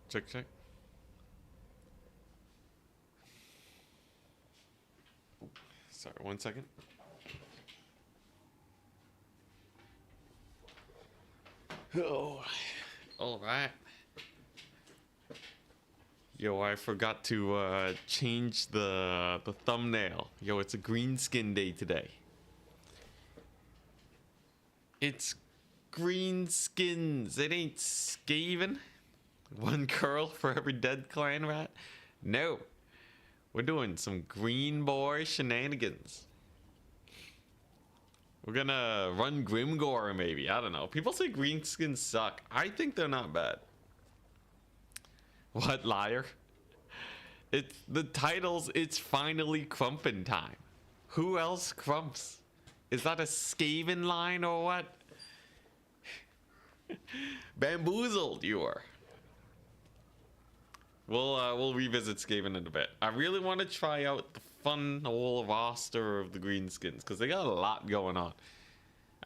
Check, check. Sorry, 1 second. Oh, all right. Yo, I forgot to change the thumbnail. Yo, it's a Greenskin day today. It's Greenskins. It ain't Skaven. One curl for every dead clan rat. No, we're doing some green boy shenanigans. We're gonna run Grimgore maybe. I don't know. People say Greenskins suck. I think they're not bad. What, liar? It's the titles. It's finally Krumpin time. Who else crumps? Is that a Skaven line or what? Bamboozled you are. We'll revisit Skaven in a bit. I really want to try out the fun whole roster of the Greenskins because they got a lot going on.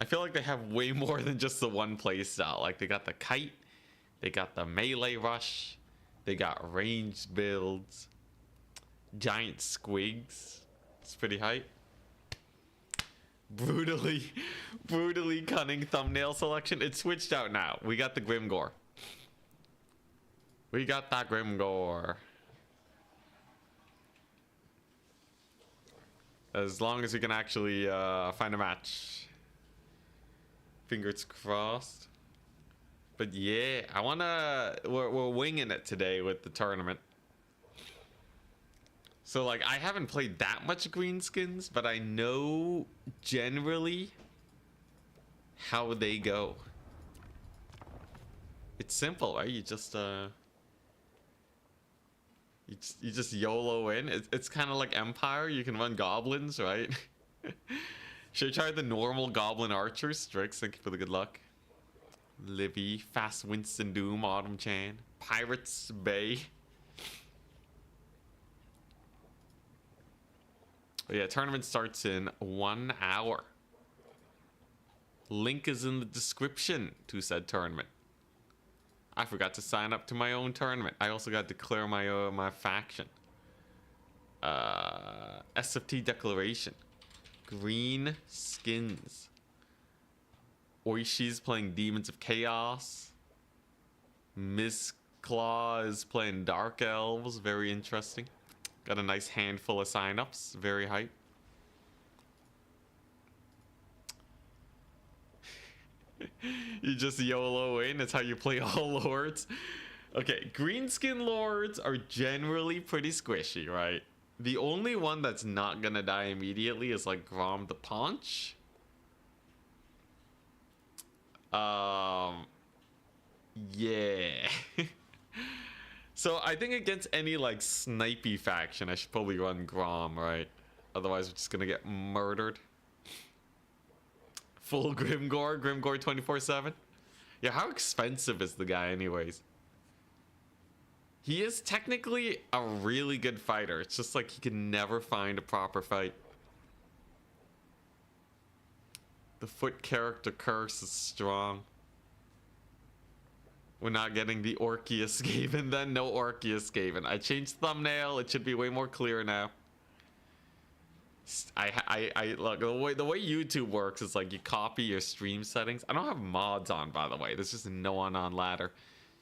I feel like they have way more than just the one playstyle. Like they got the kite, they got the melee rush, they got ranged builds, giant squigs. It's pretty hype. Brutally cunning thumbnail selection. It switched out now. We got the Grimgore. We got that Grimgore. As long as we can actually find a match. Fingers crossed. But yeah, I wanna... We're winging it today with the tournament. So like, I haven't played that much Greenskins, but I know generally how they go. It's simple, right? You just you just YOLO in. It's kind of like Empire. You can run goblins, right? Should I try the normal goblin archers? Strix, thank you for the good luck. Livy, Fast Winston Doom, Autumn Chan, Pirates Bay. But yeah, tournament starts in 1 hour. Link is in the description to said tournament. I forgot to sign up to my own tournament. I also got to declare my my faction. SFT declaration. Greenskins. Oishi's playing Demons of Chaos. Miss Claw is playing Dark Elves. Very interesting. Got a nice handful of signups. Very hype. You just YOLO in. That's how you play all lords. Okay, Greenskin lords are generally pretty squishy, right? The only one that's not gonna die immediately is like Grom the Paunch. Yeah. So I think against any like snipey faction, I should probably run Grom, right? Otherwise, we're just gonna get murdered. Full Grimgore 24/7. Yeah, how expensive is the guy anyways? He is technically a really good fighter. It's just like he can never find a proper fight. The foot character curse is strong. We're not getting the Orkius Skaven then. No Orkius Skaven. I changed thumbnail. It should be way more clear now. I look, the way YouTube works is like you copy your stream settings. I don't have mods on, by the way. There's just no one on ladder.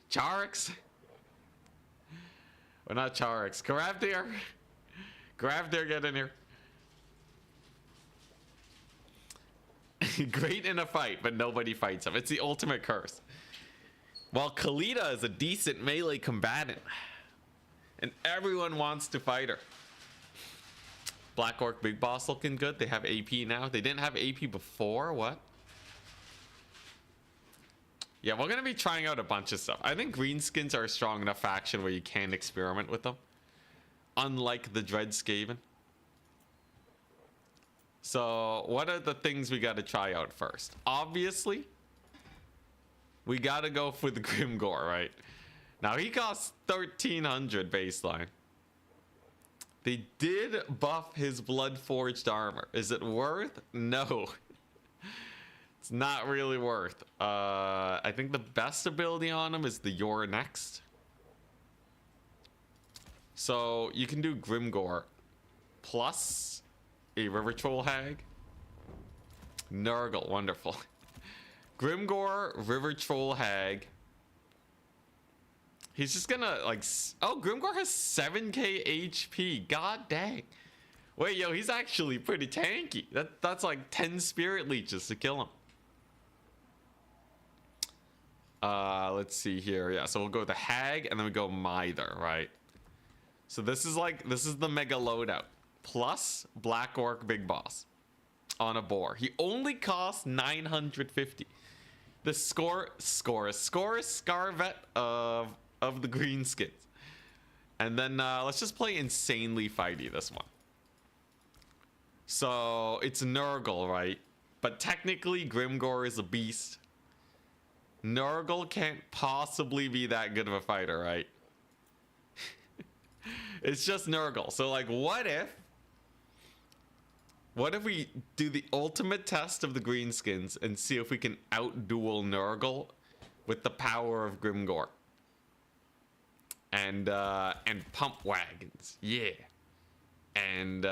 Charix. We're not Charix. Gravdir. Gravdir, get in here. Great in a fight, but nobody fights him. It's the ultimate curse. While Kalita is a decent melee combatant, and everyone wants to fight her. Black Orc Big Boss looking good. They have AP now. They didn't have AP before. What? Yeah, we're going to be trying out a bunch of stuff. I think Greenskins are a strong enough faction where you can experiment with them. Unlike the Dread Skaven. So, what are the things we got to try out first? Obviously, we got to go for the Grimgore, right? Now, he costs 1,300 baseline. They did buff his Blood-Forged armor. Is it worth? No. It's not really worth. I think the best ability on him is the You're Next. So you can do Grimgore plus a River Troll Hag. Nurgle, wonderful. Grimgore, River Troll Hag. He's just gonna like, oh, Grimgore has 7k HP. God dang. Wait, yo, he's actually pretty tanky. That's like 10 Spirit Leeches to kill him. Let's see here. Yeah, so we'll go with the Hag and then we go Mither, right? So this is the mega loadout. Plus Black Orc Big Boss on a boar. He only costs 950. The Scarvet of the Greenskins. And then let's just play insanely fighty this one. So it's Nurgle, right? But technically Grimgore is a beast. Nurgle can't possibly be that good of a fighter, right? It's just Nurgle. So like, what if we do the ultimate test of the Greenskins and see if we can outduel Nurgle with the power of Grimgore and pump wagons, yeah, and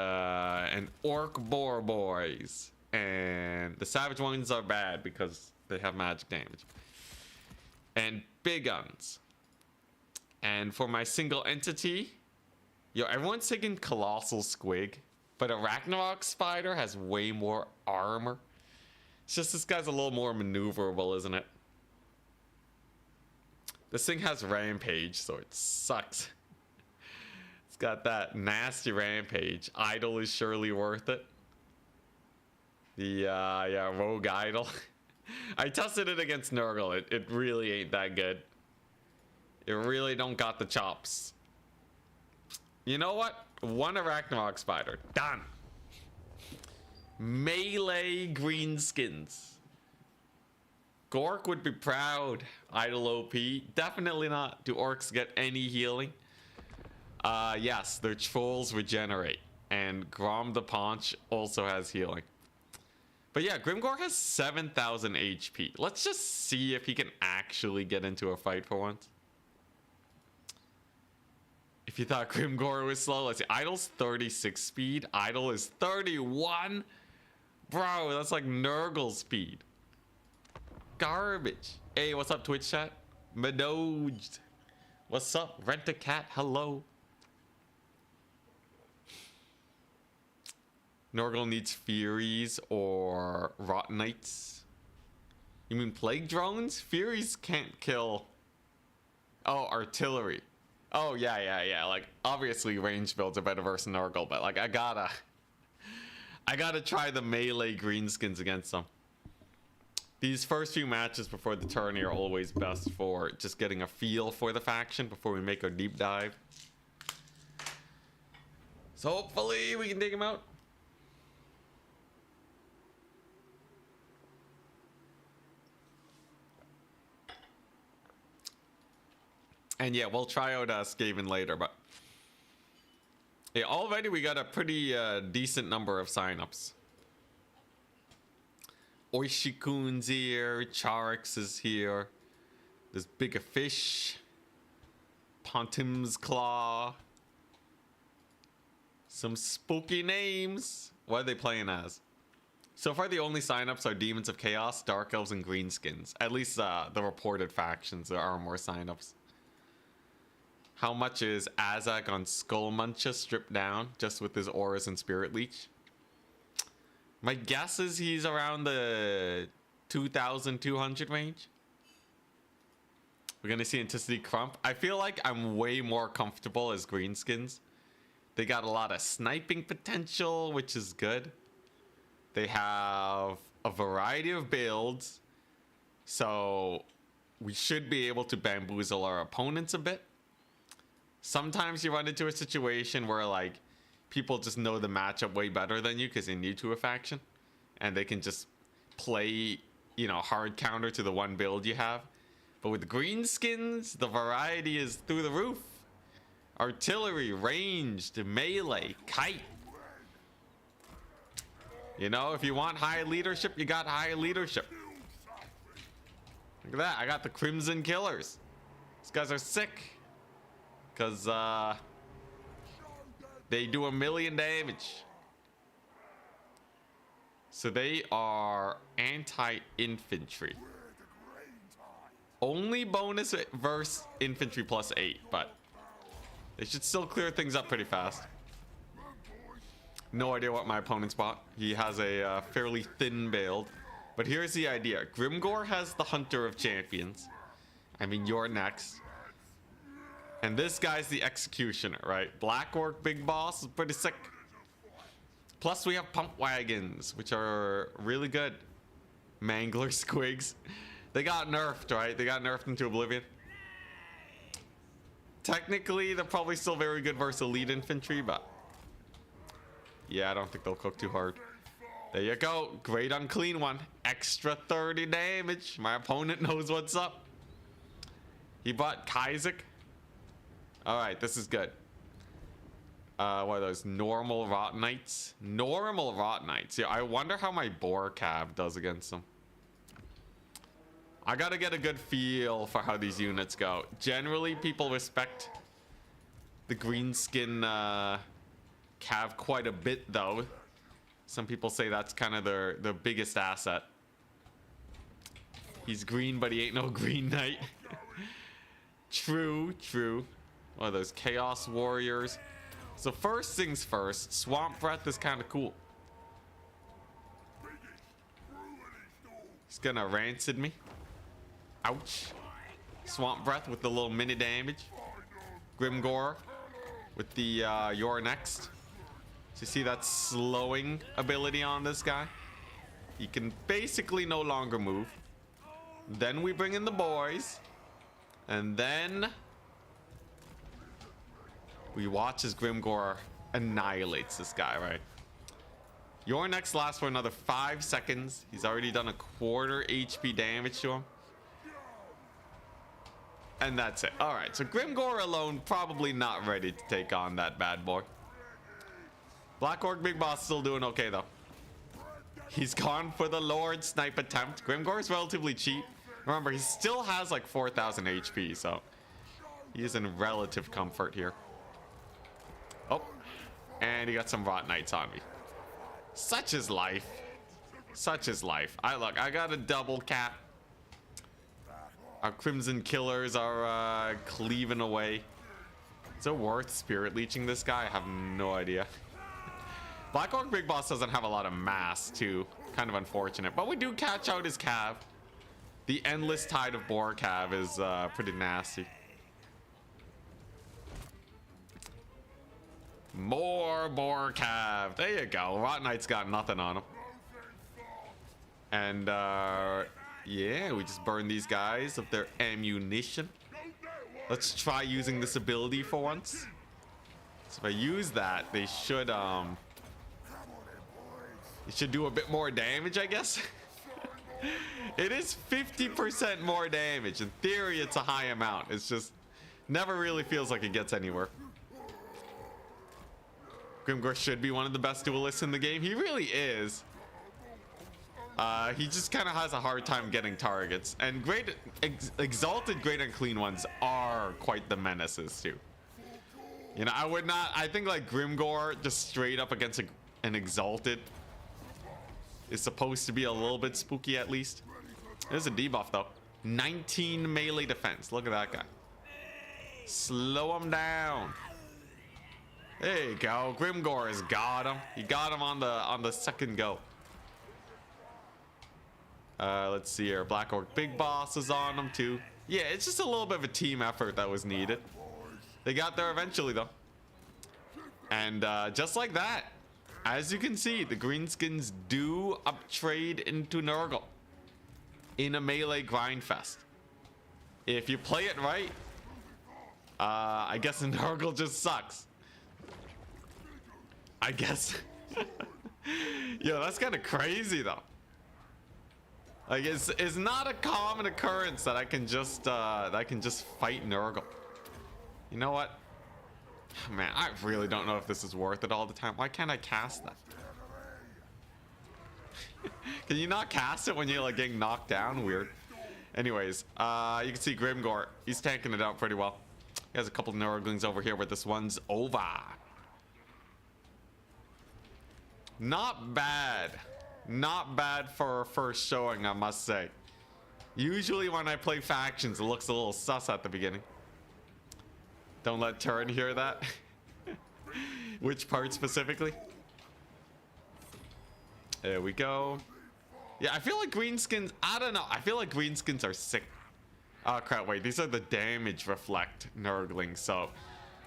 orc boar boys, and the savage ones are bad because they have magic damage, and big guns. And for my single entity, yo, everyone's taking Colossal Squig, but a Ragnarok Spider has way more armor. It's just this guy's a little more maneuverable, isn't it? This thing has Rampage, so it sucks. It's got that nasty Rampage. Idol is surely worth it. The, yeah, Rogue Idol. I tested it against Nurgle. It really ain't that good. It really don't got the chops. You know what? One Ragnarok Spider. Done. Melee Greenskins. Gork would be proud. Idle OP. Definitely not. Do orcs get any healing? Yes, their trolls regenerate. And Grom the Paunch also has healing. But yeah, Grimgore has 7,000 HP. Let's just see if he can actually get into a fight for once. If you thought Grimgore was slow, let's see. Idle's 36 speed. Idle is 31. Bro, that's like Nurgle speed. Garbage. Hey, what's up, Twitch chat? Madoged. What's up? Rent a cat. Hello. Nurgle needs Furies or Rotten Knights. You mean Plague Drones? Furies can't kill. Oh, Artillery. Oh, yeah. Like, obviously, range builds are better versus Nurgle, but, like, I gotta try the melee Greenskins against them. These first few matches before the tourney are always best for just getting a feel for the faction before we make our deep dive. So, hopefully, we can dig him out. And yeah, we'll try out Skaven later, but yeah, already we got a pretty decent number of signups. Oishikun's here, Charix is here. There's Bigger Fish, Pontim's Claw. Some spooky names. What are they playing as? So far, the only signups are Demons of Chaos, Dark Elves, and Greenskins. At least the reported factions. There are more signups. How much is Azak on Skullmuncher stripped down just with his auras and Spirit Leech? My guess is he's around the 2,200 range. We're gonna see Anticity Krump. I feel like I'm way more comfortable as Greenskins. They got a lot of sniping potential, which is good. They have a variety of builds, so we should be able to bamboozle our opponents a bit. Sometimes you run into a situation where like people just know the matchup way better than you because they're new to a faction and they can just play, you know, hard counter to the one build you have. But with Greenskins, the variety is through the roof. Artillery, ranged, melee, kite. You know, if you want high leadership, you got high leadership. Look at that, I got the Crimson Killers. These guys are sick. Because, They do 1,000,000 damage. So they are anti-infantry. Only bonus versus infantry +8, but they should still clear things up pretty fast. No idea what my opponent's bought. He has a fairly thin build. But here's the idea. Grimgor has the Hunter of Champions. I mean, you're next. And this guy's the Executioner, right? Black Orc Big Boss is pretty sick. Plus, we have Pump Wagons, which are really good. Mangler Squigs. They got nerfed, right? They got nerfed into oblivion. Technically, they're probably still very good versus elite infantry, but yeah, I don't think they'll cook too hard. There you go. Great unclean one. Extra 30 damage. My opponent knows what's up. He bought Kaizek. All right, this is good. What are those? Normal Rot Knights? Normal Rot Knights. Yeah, I wonder how my Boar Cab does against them. I gotta get a good feel for how these units go. Generally, people respect the Greenskin Cav quite a bit, though. Some people say that's kind of their biggest asset. He's green, but he ain't no Green Knight. True, true. What are those? Chaos Warriors. So first things first, Swamp Breath is kind of cool. He's gonna rancid me. Ouch. Swamp Breath with the little mini damage. Grimgor with the You're Next. So you see that slowing ability on this guy? He can basically no longer move. Then we bring in the boys. And then we watch as Grimgor annihilates this guy, right? Your next lasts for another 5 seconds. He's already done a quarter HP damage to him. And that's it. All right, so Grimgor alone probably not ready to take on that bad boy. Black Orc Big Boss still doing okay, though. He's gone for the Lord Snipe attempt. Grimgor is relatively cheap. Remember, he still has like 4,000 HP, so he is in relative comfort here. Oh, and he got some Rot Knights on me. Such is life. Such is life. I got a double cap. Our Crimson Killers are cleaving away. Is it worth Spirit Leeching this guy? I have no idea. Black Orc Big Boss doesn't have a lot of mass, too. Kind of unfortunate. But we do catch out his Cav. The Endless Tide of Boar Cav is pretty nasty. More Boar Cav. There you go. Rot Knight's got nothing on him. And yeah, we just burn these guys of their ammunition. Let's try using this ability for once. So if I use that, they should do a bit more damage, I guess. It is 50% more damage. In theory, it's a high amount. It's just never really feels like it gets anywhere. Grimgor should be one of the best duelists in the game. He really is. He just kind of has a hard time getting targets. And exalted great and clean ones are quite the menaces too. You know, I think like Grimgor just straight up against an exalted is supposed to be a little bit spooky at least. There's a debuff though. 19 melee defense. Look at that guy. Slow him down. There you go. Grimgor has got him. He got him on the second go. Let's see here. Black Orc Big Boss is on him too. Yeah, it's just a little bit of a team effort that was needed. They got there eventually though. And just like that, as you can see, the Greenskins do uptrade into Nurgle in a melee grind fest. If you play it right, I guess Nurgle just sucks. I guess. Yo, that's kind of crazy though. Like it's not a common occurrence that I can just fight Nurgle. You know what? Man, I really don't know if this is worth it all the time. Why can't I cast that? Can you not cast it when you're like getting knocked down? Weird. Anyways, you can see Grimgor. He's tanking it out pretty well. He has a couple Nurglings over here, but this one's over. Not bad. Not bad for a first showing, I must say. Usually when I play factions, it looks a little sus at the beginning. Don't let Turin hear that. Which part specifically? There we go. Yeah, I feel like Greenskins, I don't know. I feel like Greenskins are sick. Oh crap, wait, these are the damage reflect Nurglings. So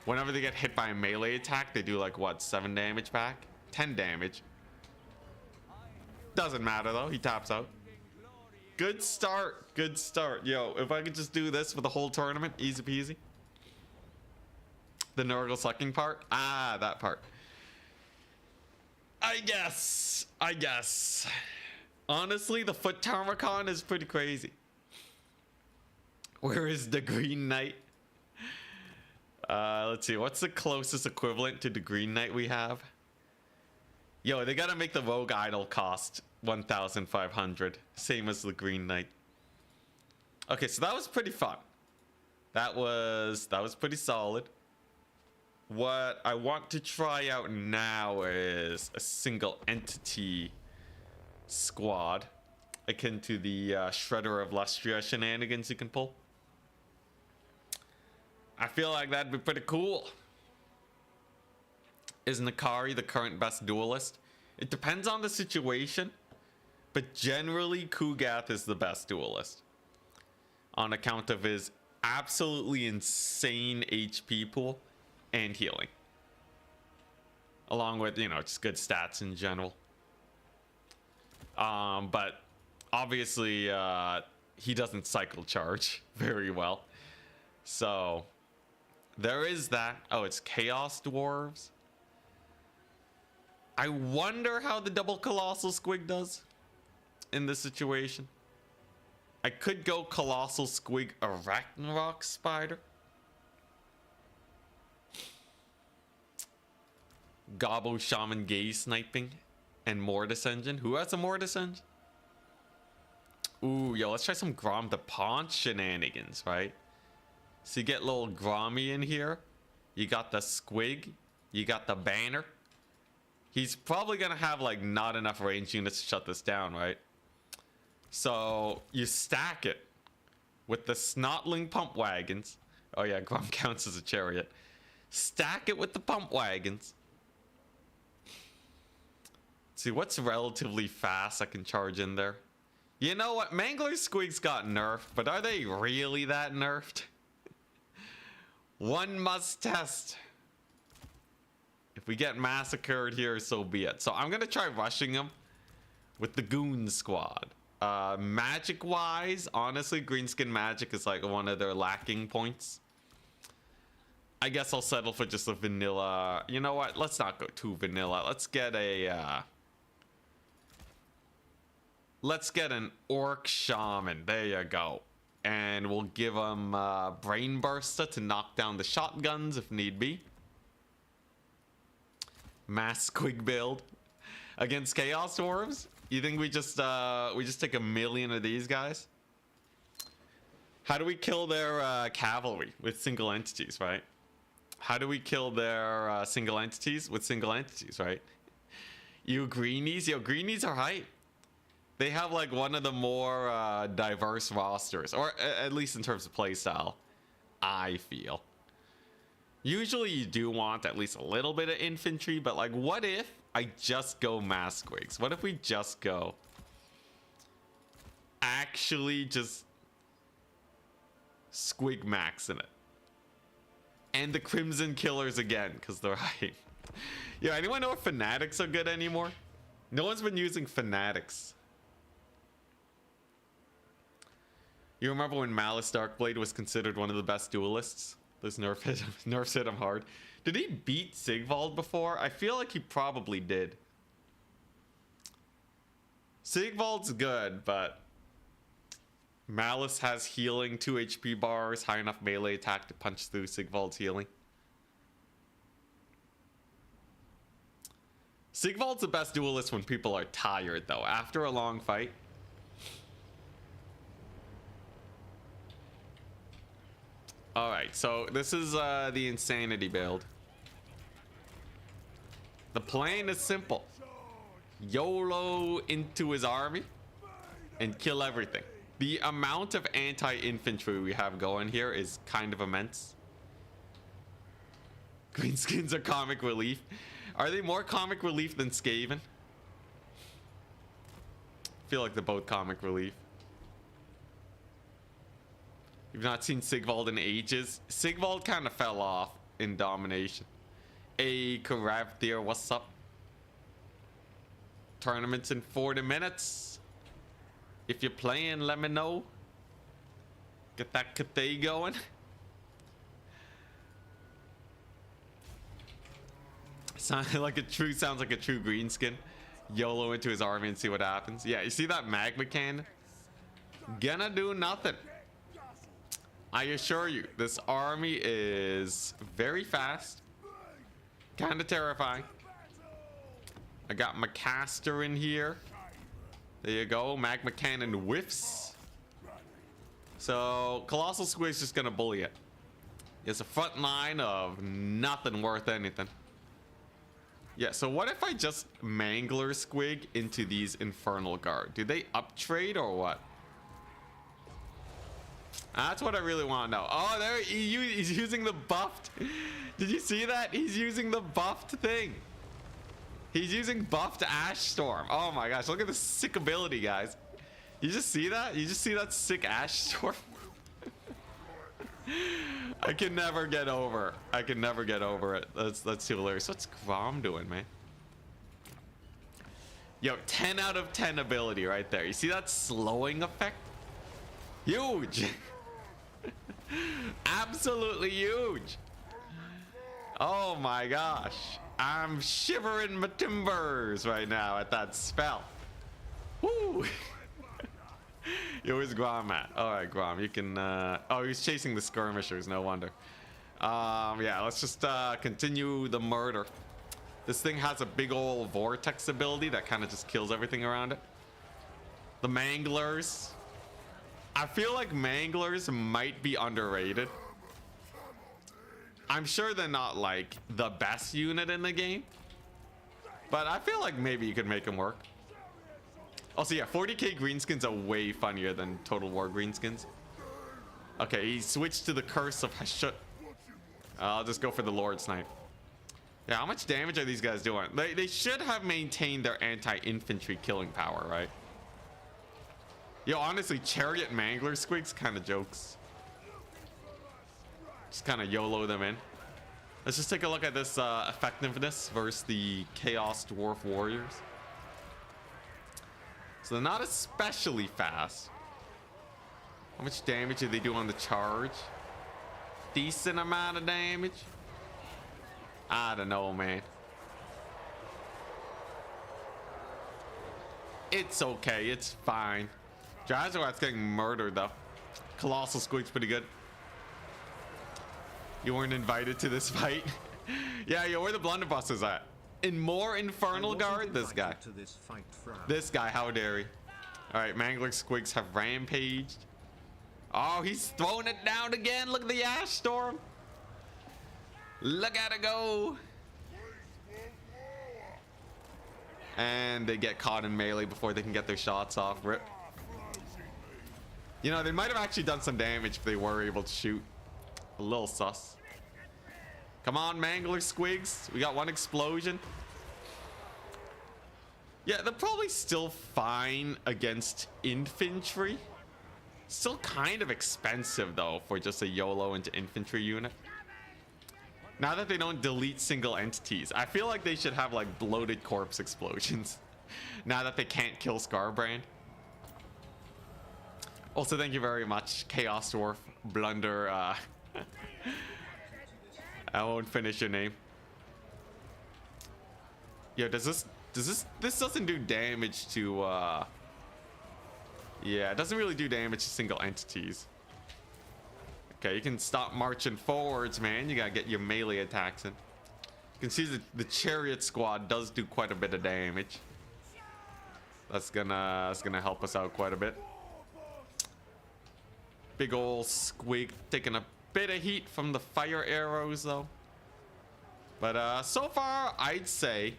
whenever they get hit by a melee attack, they do like what, 7 damage back? 10 damage. Doesn't matter though, he taps out. Good start, good start. Yo, if I could just do this for the whole tournament, easy peasy. The Nurgle sucking part? Ah, that part. I guess. Honestly, the foot Tarmacon is pretty crazy. Where is the Green Knight? Let's see, what's the closest equivalent to the Green Knight we have? Yo, they gotta make the Rogue Idol cost 1,500, same as the Green Knight. Okay, so that was pretty fun. That was pretty solid. What I want to try out now is a single entity squad, akin to the Shredder of Lustria shenanigans you can pull. I feel like that'd be pretty cool. Is Nakari the current best duelist? It depends on the situation, but generally Kugath is the best duelist on account of his absolutely insane HP pool and healing, along with, you know, just good stats in general. But obviously he doesn't cycle charge very well, so there is that. Oh, it's Chaos Dwarves. I wonder how the double Colossal Squig does in this situation. I could go Colossal Squig Arachnarok Spider. Gobbo Shaman Gaze Sniping and Mortis Engine. Who has a Mortis Engine? Ooh, yo, let's try some Grom the Paunch shenanigans, right? So you get little Grommy in here. You got the Squig. You got the Banner. He's probably gonna have like not enough range units to shut this down, right? So you stack it with the Snotling Pump Wagons. Oh yeah, Grom counts as a chariot. Stack it with the Pump Wagons. See what's relatively fast I can charge in there. You know what? Mangler Squigs got nerfed, but are they really that nerfed? One must test. If we get massacred here, so be it. So I'm gonna try rushing them with the Goon Squad. Magic wise, honestly, Greenskin magic is like one of their lacking points. I guess I'll settle for just a vanilla. You know what? Let's not go too vanilla. Let's get a let's get an Orc Shaman. There you go. And we'll give them Brain Burster to knock down the shotguns if need be. Mass Squig build against Chaos Dwarves. You think we just take 1,000,000 of these guys? How do we kill their cavalry with single entities, right? How do we kill their single entities with single entities, right? You greenies, yo, greenies are hype. They have like one of the more diverse rosters, or at least in terms of playstyle, I feel. Usually you do want at least a little bit of infantry, but like what if I just go mass squigs? What if we just go actually just squig max in it? And the Crimson Killers again, because they're hype. Yeah, anyone know if Fanatics are good anymore? No one's been using Fanatics. You remember when Malice Darkblade was considered one of the best duelists? Those nerfs hit him hard. Did he beat Sigvald before? I feel like he probably did. Sigvald's good, but Malice has healing, 2 HP bars, high enough melee attack to punch through Sigvald's healing. Sigvald's the best duelist when people are tired, though. After a long fight. Alright, so this is the Insanity build. The plan is simple. YOLO into his army and kill everything. The amount of anti-infantry we have going here is kind of immense. Greenskins are comic relief. Are they more comic relief than Skaven? I feel like they're both comic relief. You've not seen Sigvald in ages. Sigvald kind of fell off in domination. Hey, Karavdir, what's up? Tournaments in 40 minutes. If you're playing, let me know. Get that Cathay going. Sounds like a true Greenskin. YOLO into his army and see what happens. Yeah, you see that magma cannon? Gonna do nothing. I assure you, this army is very fast. Kind of terrifying. I got my caster in here. There you go. Magma cannon whiffs. So Colossal Squig's just gonna bully it. It's a front line of nothing worth anything. Yeah, so what if I just Mangler Squig into these Infernal Guard? Do they uptrade or what? That's what I really want to know. Oh, there he's using the buffed. Did you see that? He's using the buffed thing. He's using buffed Ash Storm. Oh my gosh, look at the sick ability, guys. You just see that? You just see that sick Ash Storm? I can never get over. I can never get over it. That's too hilarious. What's Grom doing, man? Yo, 10 out of 10 ability right there. You see that slowing effect? Huge. Absolutely huge. Oh my gosh. I'm shivering my timbers right now at that spell. Woo. Yo, where's Grom at? All right, Grom, you can oh, he's chasing the skirmishers, no wonder. Yeah, let's just continue the murder. This thing has a big old vortex ability that kind of just kills everything around it. The Manglers. I feel like Manglers might be underrated. I'm sure they're not like the best unit in the game, but I feel like maybe you could make them work. Also, yeah, 40k Greenskins are way funnier than Total War Greenskins. Okay, he switched to the Curse of Hashut. I'll just go for the Lord Snipe. Yeah, how much damage are these guys doing? They should have maintained their anti-infantry killing power, right? Yo, honestly, Chariot Mangler Squigs kind of jokes. Just kind of YOLO them in. Let's just take a look at this effectiveness versus the Chaos Dwarf Warriors. So they're not especially fast. How much damage do they do on the charge? Decent amount of damage. I don't know, man. It's okay. It's fine. Jazzawat's getting murdered, though. Colossal Squig's pretty good. You weren't invited to this fight. Yeah, yo, where the blunderbusters at? In more Infernal Guard? This guy. This guy, how dare he? Alright, Mangler Squigs have rampaged. Oh, he's throwing it down again. Look at the Ash Storm. Look at it go. And they get caught in melee before they can get their shots off. Rip. You know, they might have actually done some damage if they were able to shoot. A little sus. Come on, Mangler Squigs. We got one explosion. Yeah, they're probably still fine against infantry. Still kind of expensive, though, for just a YOLO into infantry unit. Now that they don't delete single entities, I feel like they should have, like, bloated corpse explosions. Now that they can't kill Scarbrand. Also, thank you very much, Chaos Dwarf Blunder. I won't finish your name. Yo, this doesn't do damage to yeah, it doesn't really do damage to single entities. Okay, you can stop marching forwards, man. You gotta get your melee attacks in. You can see the chariot squad does do quite a bit of damage. That's gonna help us out quite a bit. Big ol' Squig taking a bit of heat from the fire arrows, though. But so far, I'd say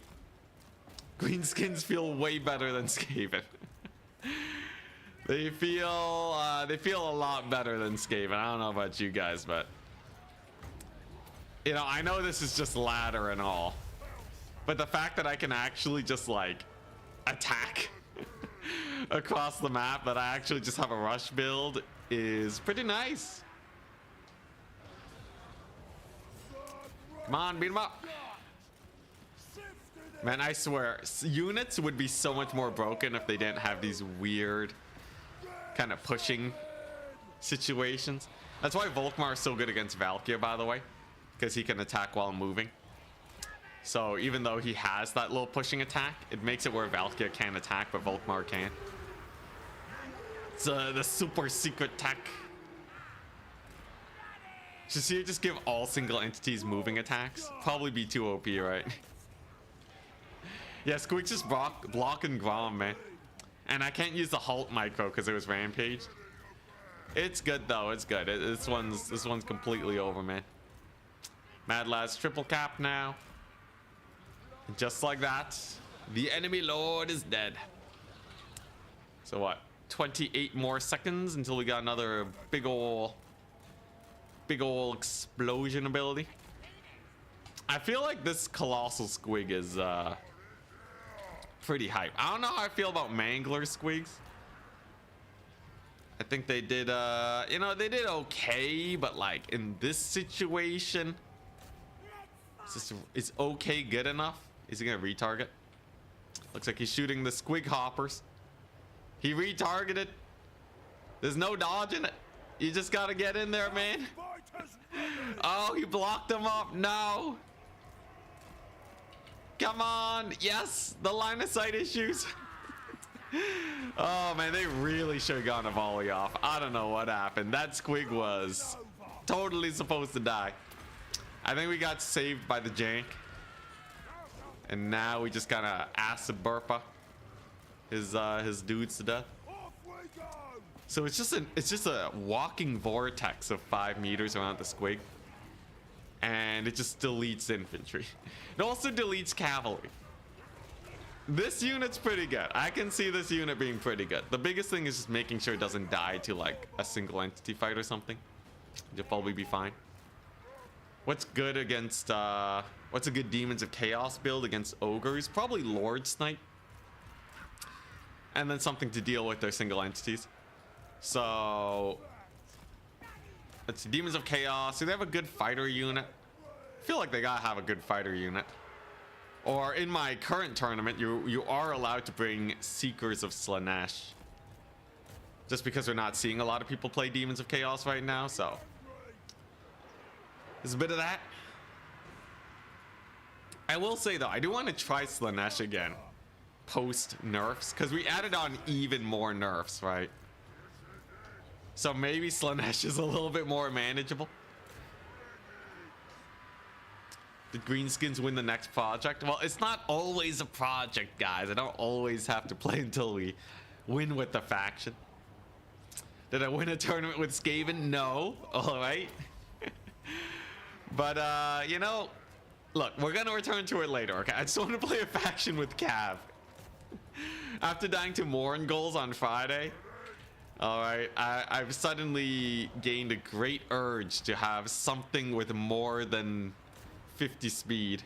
Greenskins feel way better than Skaven. They feel a lot better than Skaven. I don't know about you guys, but you know, I know this is just ladder and all, but the fact that I can actually just like attack across the map, that I actually just have a rush build, is pretty nice. Come on, beat him up. Man, I swear, units would be so much more broken if they didn't have these weird kind of pushing situations. That's why Volkmar is so good against Valkyr, by the way, because he can attack while moving. So even though he has that little pushing attack, it makes it where Valkyr can't attack, but Volkmar can. It's the super secret tech. Should see just give all single entities moving attacks? Probably be too OP, right? Yeah, Squeak's just blocking Grom, man. And I can't use the Halt micro because it was Rampage. It's good though, it's good. This one's completely over, man. Mad Lads triple cap now. And just like that, the enemy lord is dead. So what? 28 more seconds until we got another big ol' explosion ability. I feel like this colossal squig is pretty hype. I don't know how I feel about Mangler squigs. I think they did you know, they did okay, but like in this situation, is okay good enough? Is he gonna retarget? Looks like he's shooting the squig hoppers. He retargeted. There's no dodging it. You just gotta get in there, man. Oh, he blocked him up. No. Come on. Yes, the line of sight issues. Oh man, they really should have gone a volley off. I don't know what happened. That squig was totally supposed to die. I think we got saved by the jank. And now we just gotta acid burpa his dudes to death. So it's just a walking vortex of 5 meters around the squig. And it just deletes infantry. It also deletes cavalry. This unit's pretty good. I can see this unit being pretty good. The biggest thing is just making sure it doesn't die to like a single entity fight or something. You'll probably be fine. What's good against what's a good Demons of Chaos build against ogres? Probably Lord Snipe. And then something to deal with their single entities. So let's see, Demons of Chaos. Do they have a good fighter unit? I feel like they gotta have a good fighter unit. Or in my current tournament, you are allowed to bring Seekers of Slanesh. Just because we're not seeing a lot of people play Demons of Chaos right now, so there's a bit of that. I will say though, I do want to try Slanesh again post nerfs, because we added on even more nerfs, right? So maybe Slanesh is a little bit more manageable. Did Greenskins win the next project? Well, it's not always a project, guys. I don't always have to play until we win with the faction. Did I win a tournament with Skaven? No. All right. But, you know, look, we're going to return to it later, okay? I just want to play a faction with Cav. After dying to Morin goals on Friday, all right, I've suddenly gained a great urge to have something with more than 50 speed.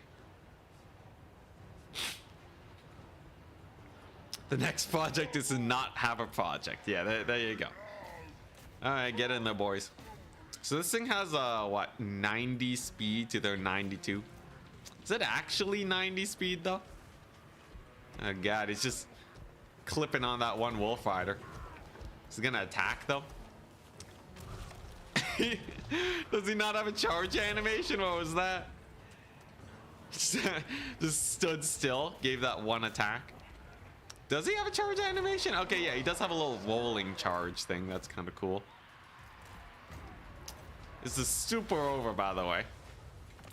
The next project is to not have a project. Yeah, there you go. All right, get in there, boys. So this thing has what, 90 speed to their 92. Is it actually 90 speed though? Oh god, it's just clipping on that one wolf rider. Is he gonna attack though? Does he not have a charge animation? What was that? Just stood still, gave that one attack. Does he have a charge animation? Okay, yeah, he does have a little rolling charge thing. That's kind of cool. This is super over, by the way.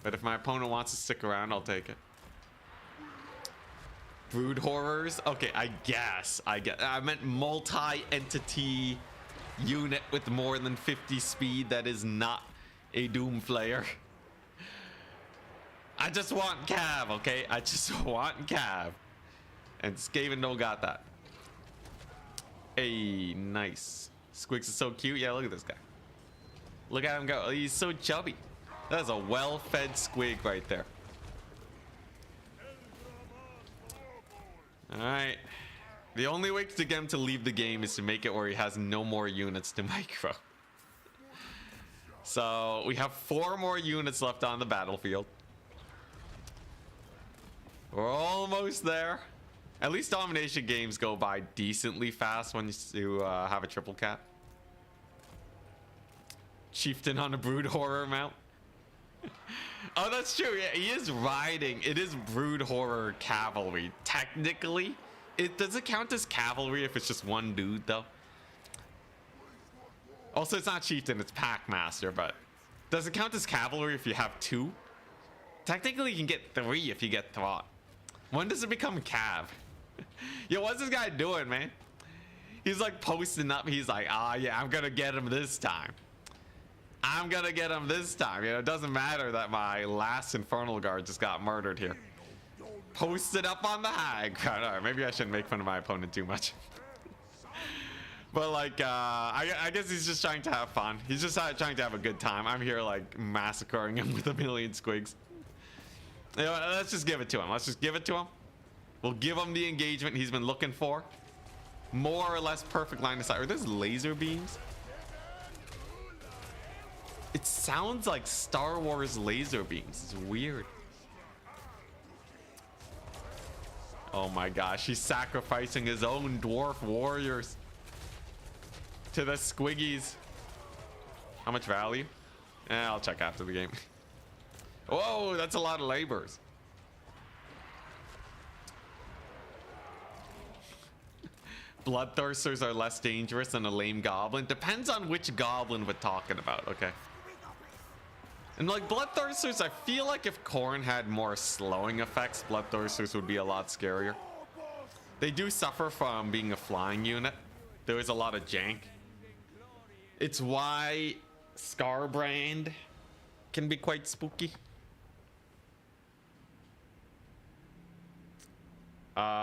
But if my opponent wants to stick around, I'll take it. Brood horrors? Okay, I guess. I meant multi-entity unit with more than 50 speed that is not a Doom Flayer. I just want Cav, okay? I just want Cav. And Skaven don't got that. Hey, nice. Squigs is so cute. Yeah, look at this guy. Look at him go. Oh, he's so chubby. That's a well-fed squig right there. Alright. The only way to get him to leave the game is to make it where he has no more units to micro. So we have 4 more units left on the battlefield. We're almost there. At least domination games go by decently fast when you have a triple cap. Chieftain on a brood horror mount. Oh, that's true. Yeah, he is riding. It is brood horror cavalry. Technically, it doesn't count as cavalry if it's just one dude, though. Also, it's not chieftain, it's packmaster, but does it count as cavalry if you have 2? Technically, you can get 3 if you get Throt. When does it become cav? Yo, what's this guy doing, man? He's like posting up. He's like, ah, yeah, I'm gonna get him this time. I'm gonna get him this time. You know, it doesn't matter that my last Infernal Guard just got murdered here. Posted up on the high ground. All right, maybe I shouldn't make fun of my opponent too much. But like, I guess he's just trying to have fun. He's just trying to have a good time. I'm here like massacring him with a million squigs. You know, let's just give it to him. Let's just give it to him. We'll give him the engagement he's been looking for. More or less perfect line of sight. Are those laser beams? It sounds like Star Wars laser beams. It's weird. Oh my gosh, he's sacrificing his own dwarf warriors to the squiggies. How much value? I'll check after the game. Whoa, that's a lot of labors. Bloodthirsters are less dangerous than a lame goblin. Depends on which goblin we're talking about, okay? And like Bloodthirsters, I feel like if Khorne had more slowing effects, Bloodthirsters would be a lot scarier. They do suffer from being a flying unit. There is a lot of jank. It's why Scarbrand can be quite spooky.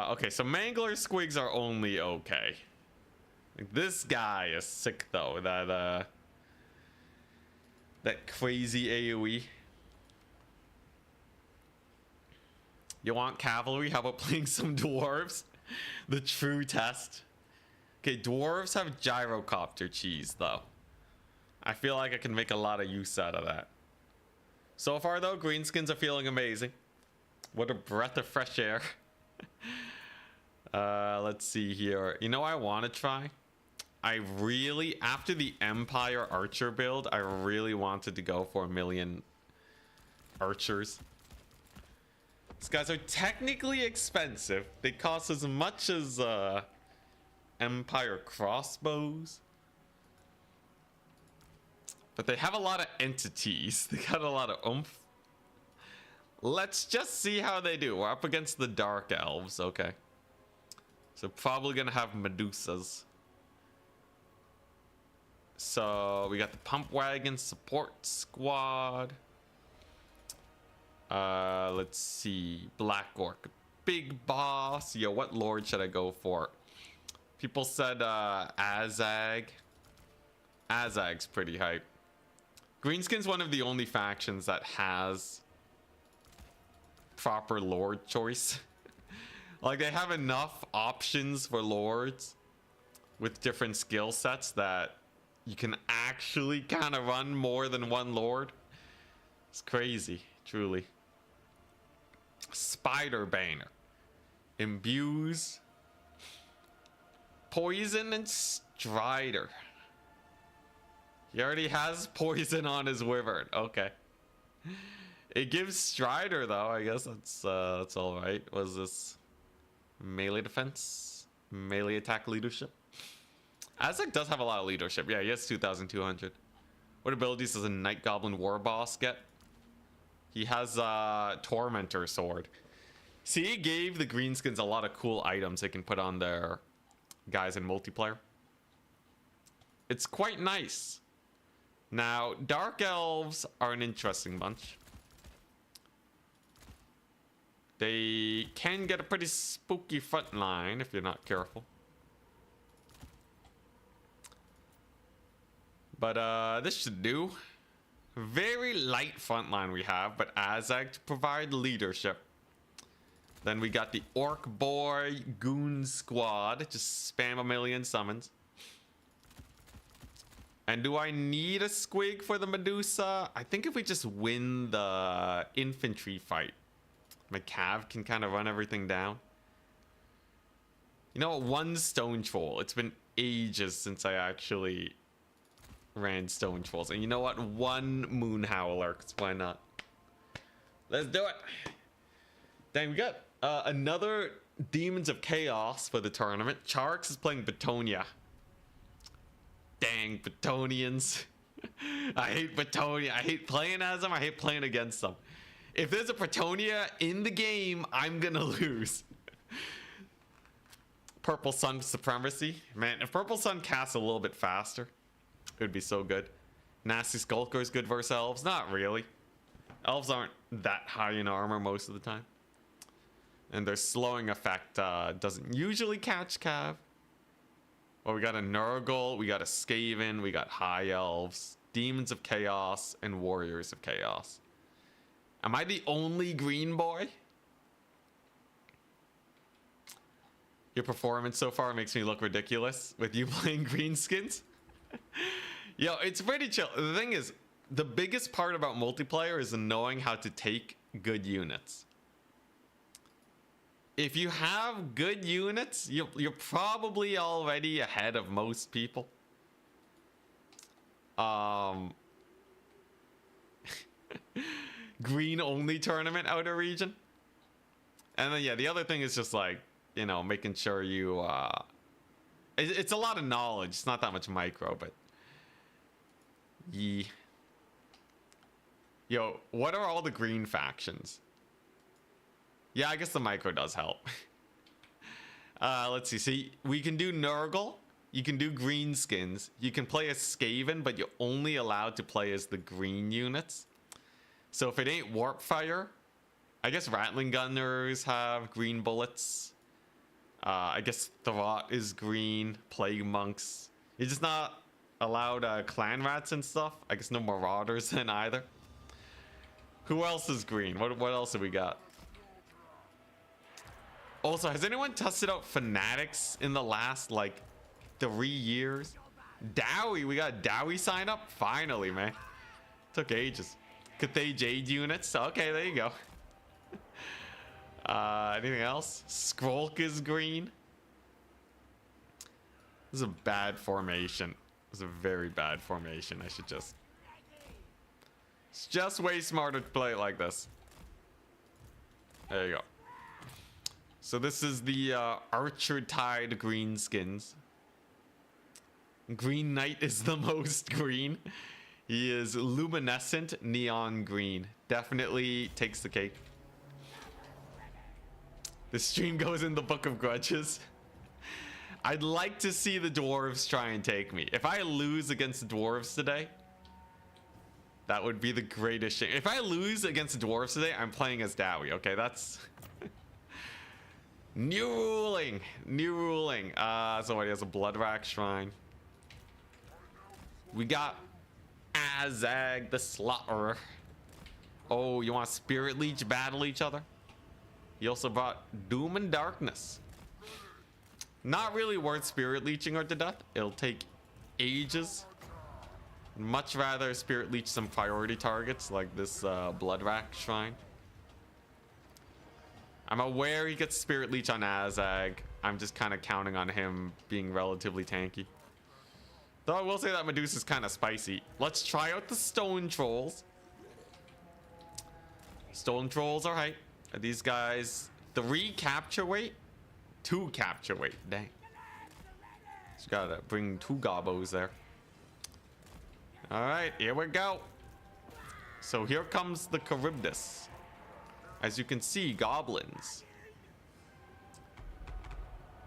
Okay, so Mangler Squigs are only okay. Like, this guy is sick though. That crazy AoE. You want cavalry? How about playing some dwarves? The true test. Okay, dwarves have gyrocopter cheese though. I feel like I can make a lot of use out of that. So far though, greenskins are feeling amazing. What a breath of fresh air. Let's see here. You know what I want to try? I really, after the Empire Archer build, I really wanted to go for 1 million archers. These guys are technically expensive. They cost as much as Empire crossbows. But they have a lot of entities. They got a lot of oomph. Let's just see how they do. We're up against the Dark Elves, okay. So probably gonna have Medusas. So we got the Pump Wagon support squad. Let's see. Black Orc, big boss. Yo, what lord should I go for? People said Azag. Azag's pretty hype. Greenskin's one of the only factions that has proper lord choice. Like, they have enough options for lords with different skill sets that you can actually kind of run more than one lord. It's crazy, truly. Spider Banner imbues poison and Strider. He already has poison on his wyvern. Okay. It gives Strider though. I guess that's all right. Was this melee defense, melee attack leadership? Azek does have a lot of leadership. Yeah, he has 2,200. What abilities does a Night Goblin War Boss get? He has Tormentor Sword. See, he gave the Greenskins a lot of cool items they can put on their guys in multiplayer. It's quite nice. Now, Dark Elves are an interesting bunch. They can get a pretty spooky front line if you're not careful. But this should do. Very light front line we have, but Azag to provide leadership. Then we got the Orc Boy Goon Squad. Just spam a million summons. And do I need a squig for the Medusa? I think if we just win the infantry fight, my Cav can kind of run everything down. You know what? One Stone Troll. It's been ages since I actually ran Stone Trolls. And you know what? One Moon Howler. 'Cause why not? Let's do it. Dang, we got another Demons of Chaos for the tournament. Charx is playing Betonia. Dang, Betonians. I hate Betonia. I hate playing as them. I hate playing against them. If there's a Betonia in the game, I'm gonna lose. Purple Sun Supremacy. Man, if Purple Sun casts a little bit faster, it would be so good. Nasty Skulker is good versus Elves. Not really. Elves aren't that high in armor most of the time. And their slowing effect doesn't usually catch Cav. Well, we got a Nurgle, we got a Skaven, we got High Elves, Demons of Chaos, and Warriors of Chaos. Am I the only green boy? Your performance so far makes me look ridiculous with you playing Greenskins. Yo, it's pretty chill. The thing is, the biggest part about multiplayer is knowing how to take good units. If you have good units, you're probably already ahead of most people. Green only tournament outer region. And then yeah, the other thing is just like, you know, making sure you it's a lot of knowledge. It's not that much micro, but yeah. Yo, what are all the green factions? Yeah, I guess the micro does help. Let's see. See, we can do Nurgle. You can do Greenskins. You can play as Skaven, but you're only allowed to play as the green units. So if it ain't Warp Fire, I guess Rattling Gunners have green bullets. I guess Throt is green. Plague Monks. You're just not allowed Clan Rats and stuff. I guess no Marauders then either. Who else is green? What else have we got? Also, has anyone tested out Fanatics in the last, like, 3 years? Dowie, we got Dowie sign up? Finally, man. Took ages. Cathay Jade units. Okay, there you go. Anything else? Skrulk is green. This is a bad formation. This is a very bad formation. I should just... It's just way smarter to play it like this. There you go. So this is the Archer Tide Greenskins. Green Knight is the most green. He is luminescent neon green. Definitely takes the cake. The stream goes in the Book of Grudges. I'd like to see the Dwarves try and take me. If I lose against the Dwarves today, that would be the greatest shame. If I lose against the Dwarves today, I'm playing as Dowie. Okay, that's... New ruling. New ruling. So he has a Blood Rack Shrine. We got Azag the Slaughterer. Oh, you want Spirit Leech battle each other? He also brought Doom and Darkness. Not really worth Spirit Leeching her to death. It'll take ages. Much rather Spirit Leech some priority targets like this Blood Rack Shrine. I'm aware he gets Spirit Leech on Azag. I'm just kind of counting on him being relatively tanky. Though I will say that Medusa's kind of spicy. Let's try out the Stone Trolls. Stone Trolls are hype. Are these guys 3 capture weight? 2 capture weight. Dang. Just gotta bring 2 gobos there. Alright, here we go. So here comes the Charybdis. As you can see, goblins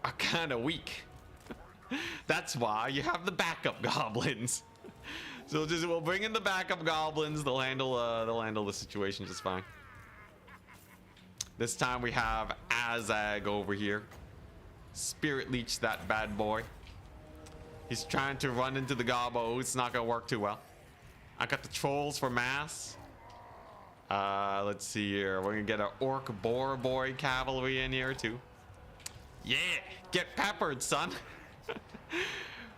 are kind of weak. That's why you have the backup goblins. So we'll bring in the backup goblins. They'll handle the situation just fine. This time we have Azag over here. Spirit Leech that bad boy. He's trying to run into the gobbo. It's not gonna work too well. I got the trolls for mass. Let's see here. We're gonna get an orc boar boy cavalry in here too. Yeah, get peppered, son.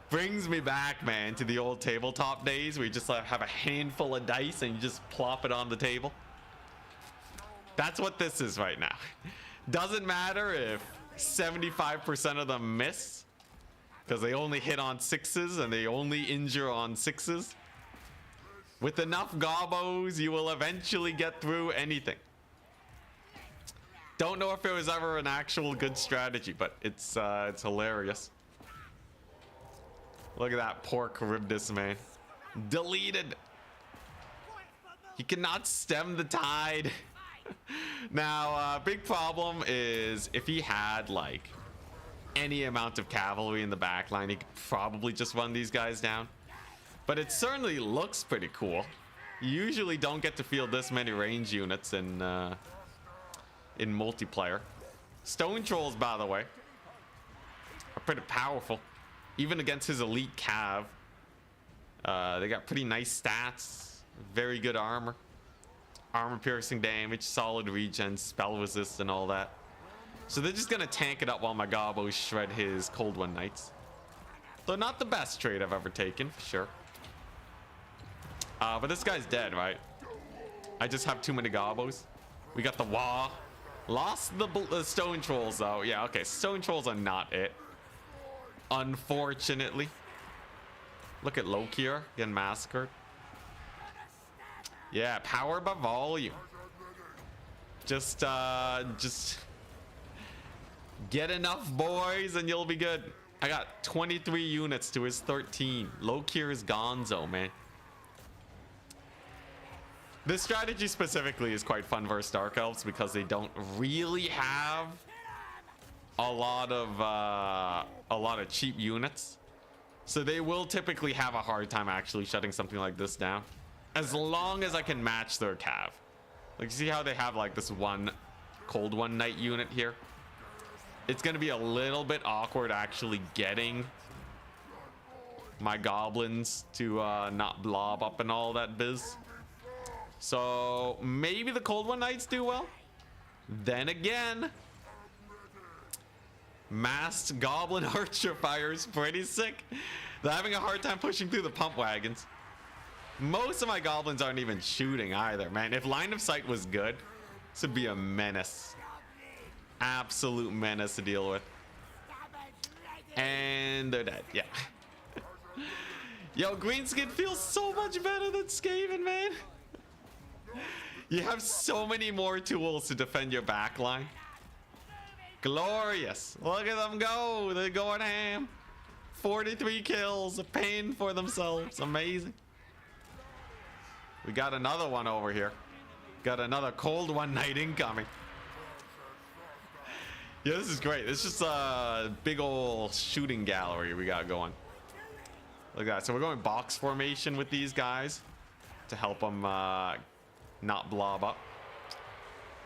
Brings me back, man, to the old tabletop days where you just have a handful of dice and you just plop it on the table. That's what this is right now. Doesn't matter if 75% of them miss, because they only hit on 6s and they only injure on 6s. With enough gobbos, you will eventually get through anything. Don't know if it was ever an actual good strategy, but it's hilarious. Look at that poor Charybdis, man. Deleted. He cannot stem the tide. Now, big problem is if he had like any amount of cavalry in the back line, he could probably just run these guys down. But it certainly looks pretty cool. You usually don't get to field this many range units in multiplayer. Stone trolls, by the way, are pretty powerful. Even against his elite cav. They got pretty nice stats. Very good armor. Armor piercing damage, solid regen, spell resist, and all that. So they're just gonna tank it up while my gobbos shred his Cold One Knights. Though not the best trade I've ever taken, for sure. But this guy's dead, right? I just have too many gobbos. We got the Wah. Lost the stone trolls, though. Yeah, okay. Stone trolls are not it. Unfortunately. Look at Lokier getting massacred. Yeah, power by volume. Just get enough boys and you'll be good. I got 23 units to his 13. Lokier is gonzo, man. This strategy specifically is quite fun versus Dark Elves because they don't really have a lot of cheap units. So they will typically have a hard time actually shutting something like this down. As long as I can match their cav. Like, see how they have like this one Cold One Knight unit here? It's gonna be a little bit awkward actually getting my goblins to not blob up and all that biz. So maybe the Cold One Knights do well. Then again, masked goblin archer fire is pretty sick. They're having a hard time pushing through the pump wagons. Most of my goblins aren't even shooting either, man. If line of sight was good, this would be a menace. Absolute menace to deal with. And they're dead, yeah. Yo, Greenskin feels so much better than Skaven, man. You have so many more tools to defend your backline. Glorious. Look at them go. They're going ham. 43 kills. Paying for themselves. Amazing. We got another one over here. Got another Cold One Knight incoming. Yeah, this is great. It's just a big old shooting gallery we got going. Look at that. So we're going box formation with these guys to help them not blob up.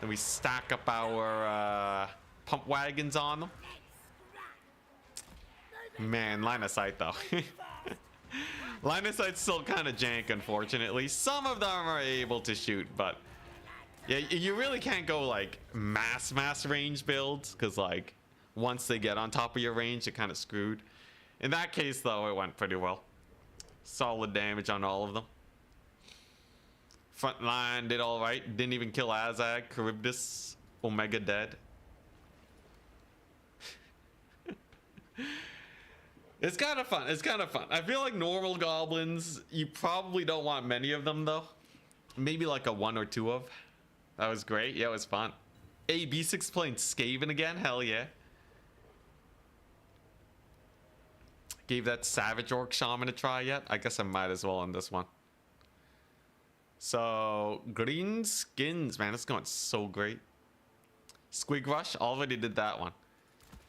Then we stack up our pump wagons on them. Man, line of sight though. Line of sight's still kind of jank, unfortunately. Some of them are able to shoot, but yeah, you really can't go like mass range builds because like once they get on top of your range, you're kind of screwed. In that case though, it went pretty well. Solid damage on all of them. Front line did all right. Didn't even kill Azag, Charybdis, Omega dead. It's kind of fun. It's kind of fun. I feel like normal goblins, you probably don't want many of them though. Maybe like a 1 or 2 of. That was great. Yeah, it was fun. Hey, B6 playing Skaven again? Hell yeah. Gave that Savage Orc Shaman a try yet? I guess I might as well on this one. So, Greenskins, man, it's going so great. Squig Rush, already did that one.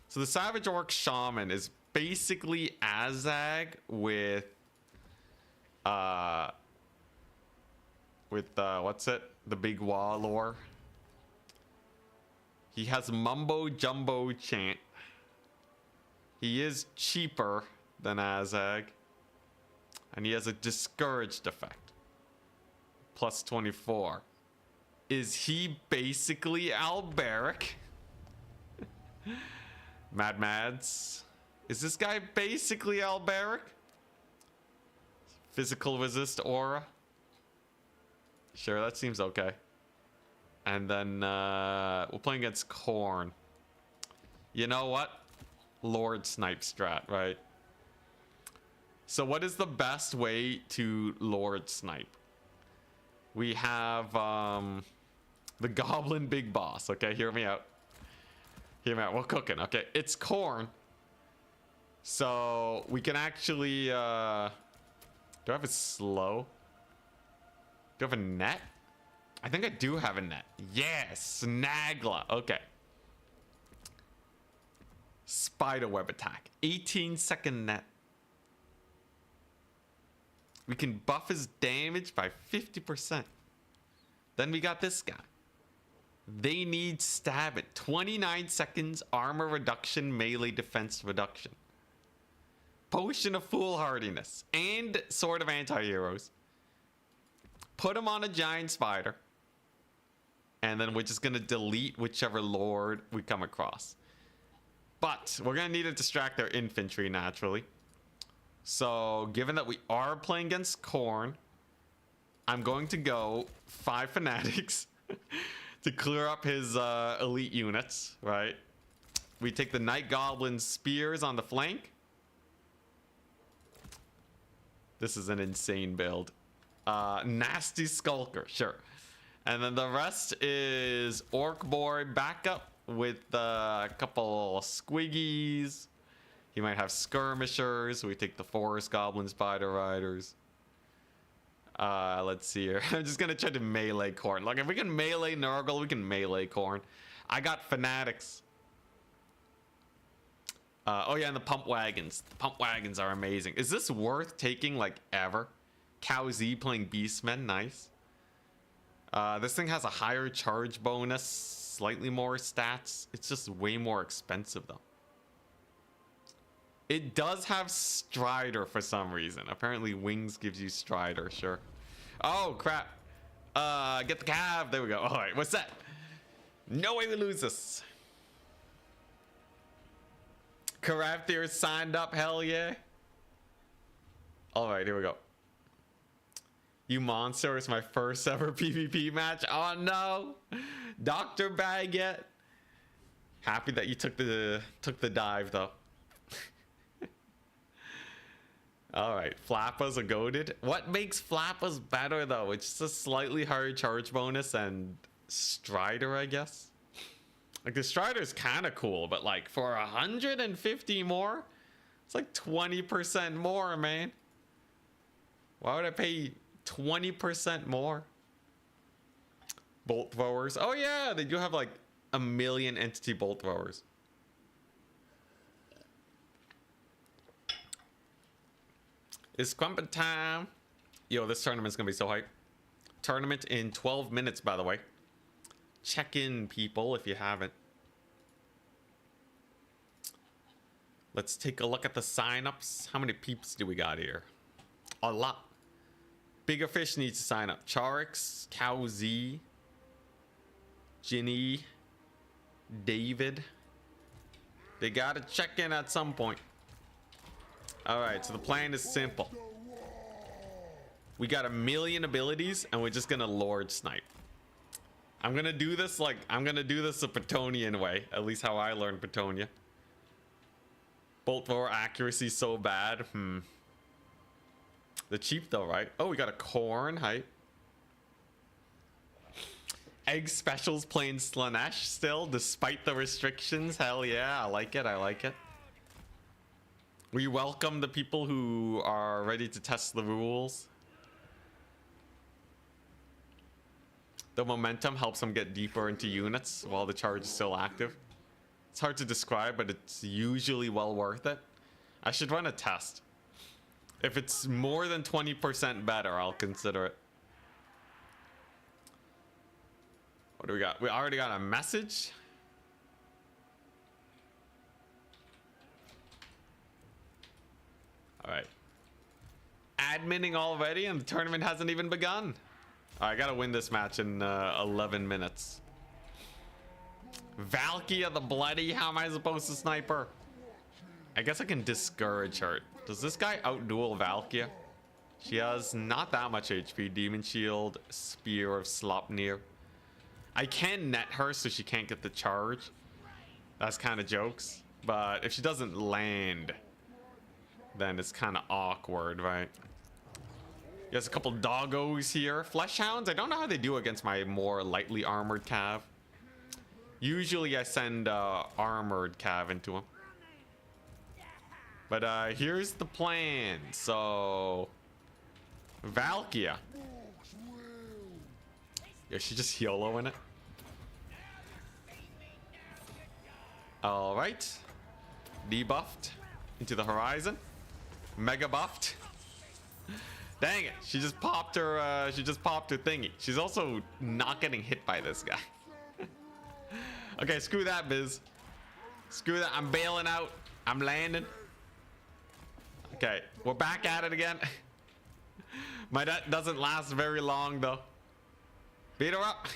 So the Savage Orc Shaman is basically Azag with what's it? The big wall lore. He has Mumbo Jumbo Chant. He is cheaper than Azag. And he has a Discouraged effect. Plus 24. Is he basically Alberic? Mad Mads. Is this guy basically Alberic? Physical resist aura. Sure, that seems okay. And then we're playing against Korn. You know what? Lord Snipe strat, right? So what is the best way to Lord Snipe? We have the Goblin Big Boss. Okay, hear me out. Hear me out. We're cooking. Okay, it's Korn. So we can actually... do I have a slow? Do I have a net? I think I do have a net. Yes, Snagla. Okay. Spiderweb attack. 18-second net. We can buff his damage by 50%. Then we got this guy. They need stab it. 29 seconds, armor reduction, melee defense reduction. Potion of Foolhardiness and Sword of Anti-Heroes. Put him on a giant spider. And then we're just going to delete whichever lord we come across. But we're going to need to distract their infantry naturally. So given that we are playing against Korn, I'm going to go 5 Fanatics to clear up his elite units, right? We take the Night Goblin Spears on the flank. This is an insane build. Nasty Skulker, sure. And then the rest is Orc Boy backup with a couple Squiggies. He might have Skirmishers. We take the Forest Goblin Spider Riders. Let's see here. I'm just going to try to melee Korn. Like, if we can melee Nurgle, we can melee Korn. I got Fanatics. Oh, yeah, and the Pump Wagons. The Pump Wagons are amazing. Is this worth taking, like, ever? Cow Z playing Beastmen. Nice. This thing has a higher charge bonus. Slightly more stats. It's just way more expensive, though. It does have Strider for some reason. Apparently Wings gives you Strider, sure. Oh, crap. Get the cav. There we go. All right, what's that? No way we lose this. Caraftier signed up, hell yeah. All right, here we go. You monster, it's my first ever PvP match. Oh no. Dr. Baguette. Happy that you took the dive though. Alright, Flappas are goated. What makes Flappas better though? It's just a slightly higher charge bonus and Strider, I guess. Like the Strider is kind of cool, but like for 150 more, it's like 20% more, man. Why would I pay 20% more? Bolt throwers. Oh yeah, they do have like a million entity bolt throwers. It's Krumpin time. Yo, this tournament's gonna be so hype. Tournament in 12 minutes, by the way. Check in, people, if you haven't. Let's take a look at the signups. How many peeps do we got here? A lot. Bigger Fish needs to sign up. Charix, Cow Z, Ginny, David. They gotta check in at some point. Alright, so the plan is simple. We got a million abilities and we're just gonna Lord Snipe. I'm gonna do this like, I'm gonna do this the Petonian way. At least how I learned Petonia. Bolt thrower accuracy so bad. The cheap though, right? Oh, we got a Korn hype. Egg Specials playing Slanesh still, despite the restrictions. Hell yeah, I like it, I like it. We welcome the people who are ready to test the rules. The momentum helps them get deeper into units while the charge is still active. It's hard to describe, but it's usually well worth it. I should run a test. If it's more than 20% better, I'll consider it. What do we got? We already got a message. adminning already and the tournament hasn't even begun. All right, I gotta win this match in 11 minutes. Valkia the Bloody, how am I supposed to snipe her? I guess I can discourage her. Does this guy outduel Valkia? She has not that much HP. Demon Shield, Spear of Slopnir. I can net her so she can't get the charge. That's kind of jokes. But if she doesn't land, then it's kind of awkward, right? There's a couple doggos here. Fleshhounds, I don't know how they do against my more lightly armored cav. Usually I send armored cav into them. But here's the plan. So Valkia. Yeah, she's just YOLOing it. Alright. Debuffed into the horizon. Mega buffed. Dang it. She just popped her thingy. She's also not getting hit by this guy. Okay, screw that, Biz. Screw that. I'm bailing out. I'm landing. Okay, we're back at it again. My net doesn't last very long, though. Beat her up.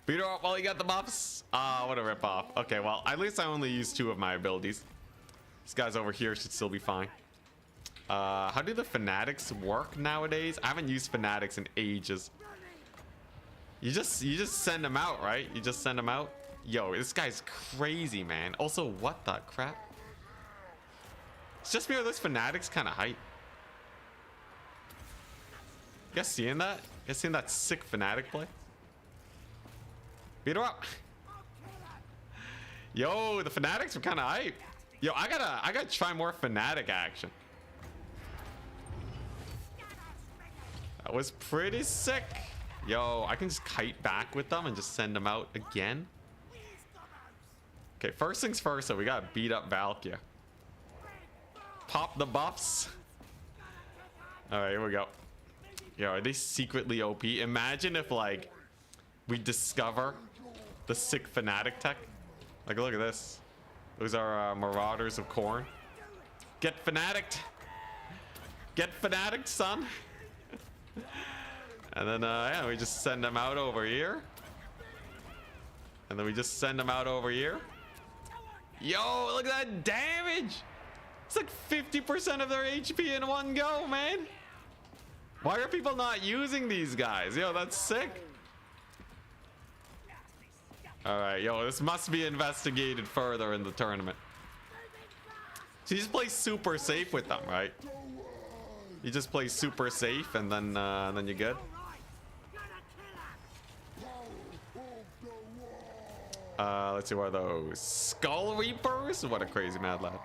Beat her up while you got the buffs. Ah, what a ripoff. Okay, well, at least I only used 2 of my abilities. This guy's over here should still be fine. How do the Fanatics work nowadays? I haven't used Fanatics in ages. You just send them out, right? You just send them out. Yo, this guy's crazy, man. Also, what the crap? It's just me or this Fanatics kind of hype. You guys seeing that? You guys seeing that sick Fanatic play? Beat her up. Yo, the Fanatics are kind of hype. Yo, I gotta try more Fanatic action. That was pretty sick. Yo, I can just kite back with them and just send them out again. Okay, first things first, so we gotta beat up Valkia. Pop the buffs. All right, here we go. Yo, are they secretly OP? Imagine if, like, we discover the sick Fanatic tech. Like, look at this. Those are Marauders of Khorne. Get Fanaticked. Get Fanaticked, son. And then, yeah, we just send them out over here. And then we just send them out over here. Yo, look at that damage. It's like 50% of their HP in one go, man. Why are people not using these guys? Yo, that's sick. All right, yo, this must be investigated further in the tournament. So you just play super safe with them, right? You just play super safe and then you're good. Let's see, what are those? Skull Reapers? What a crazy mad lad.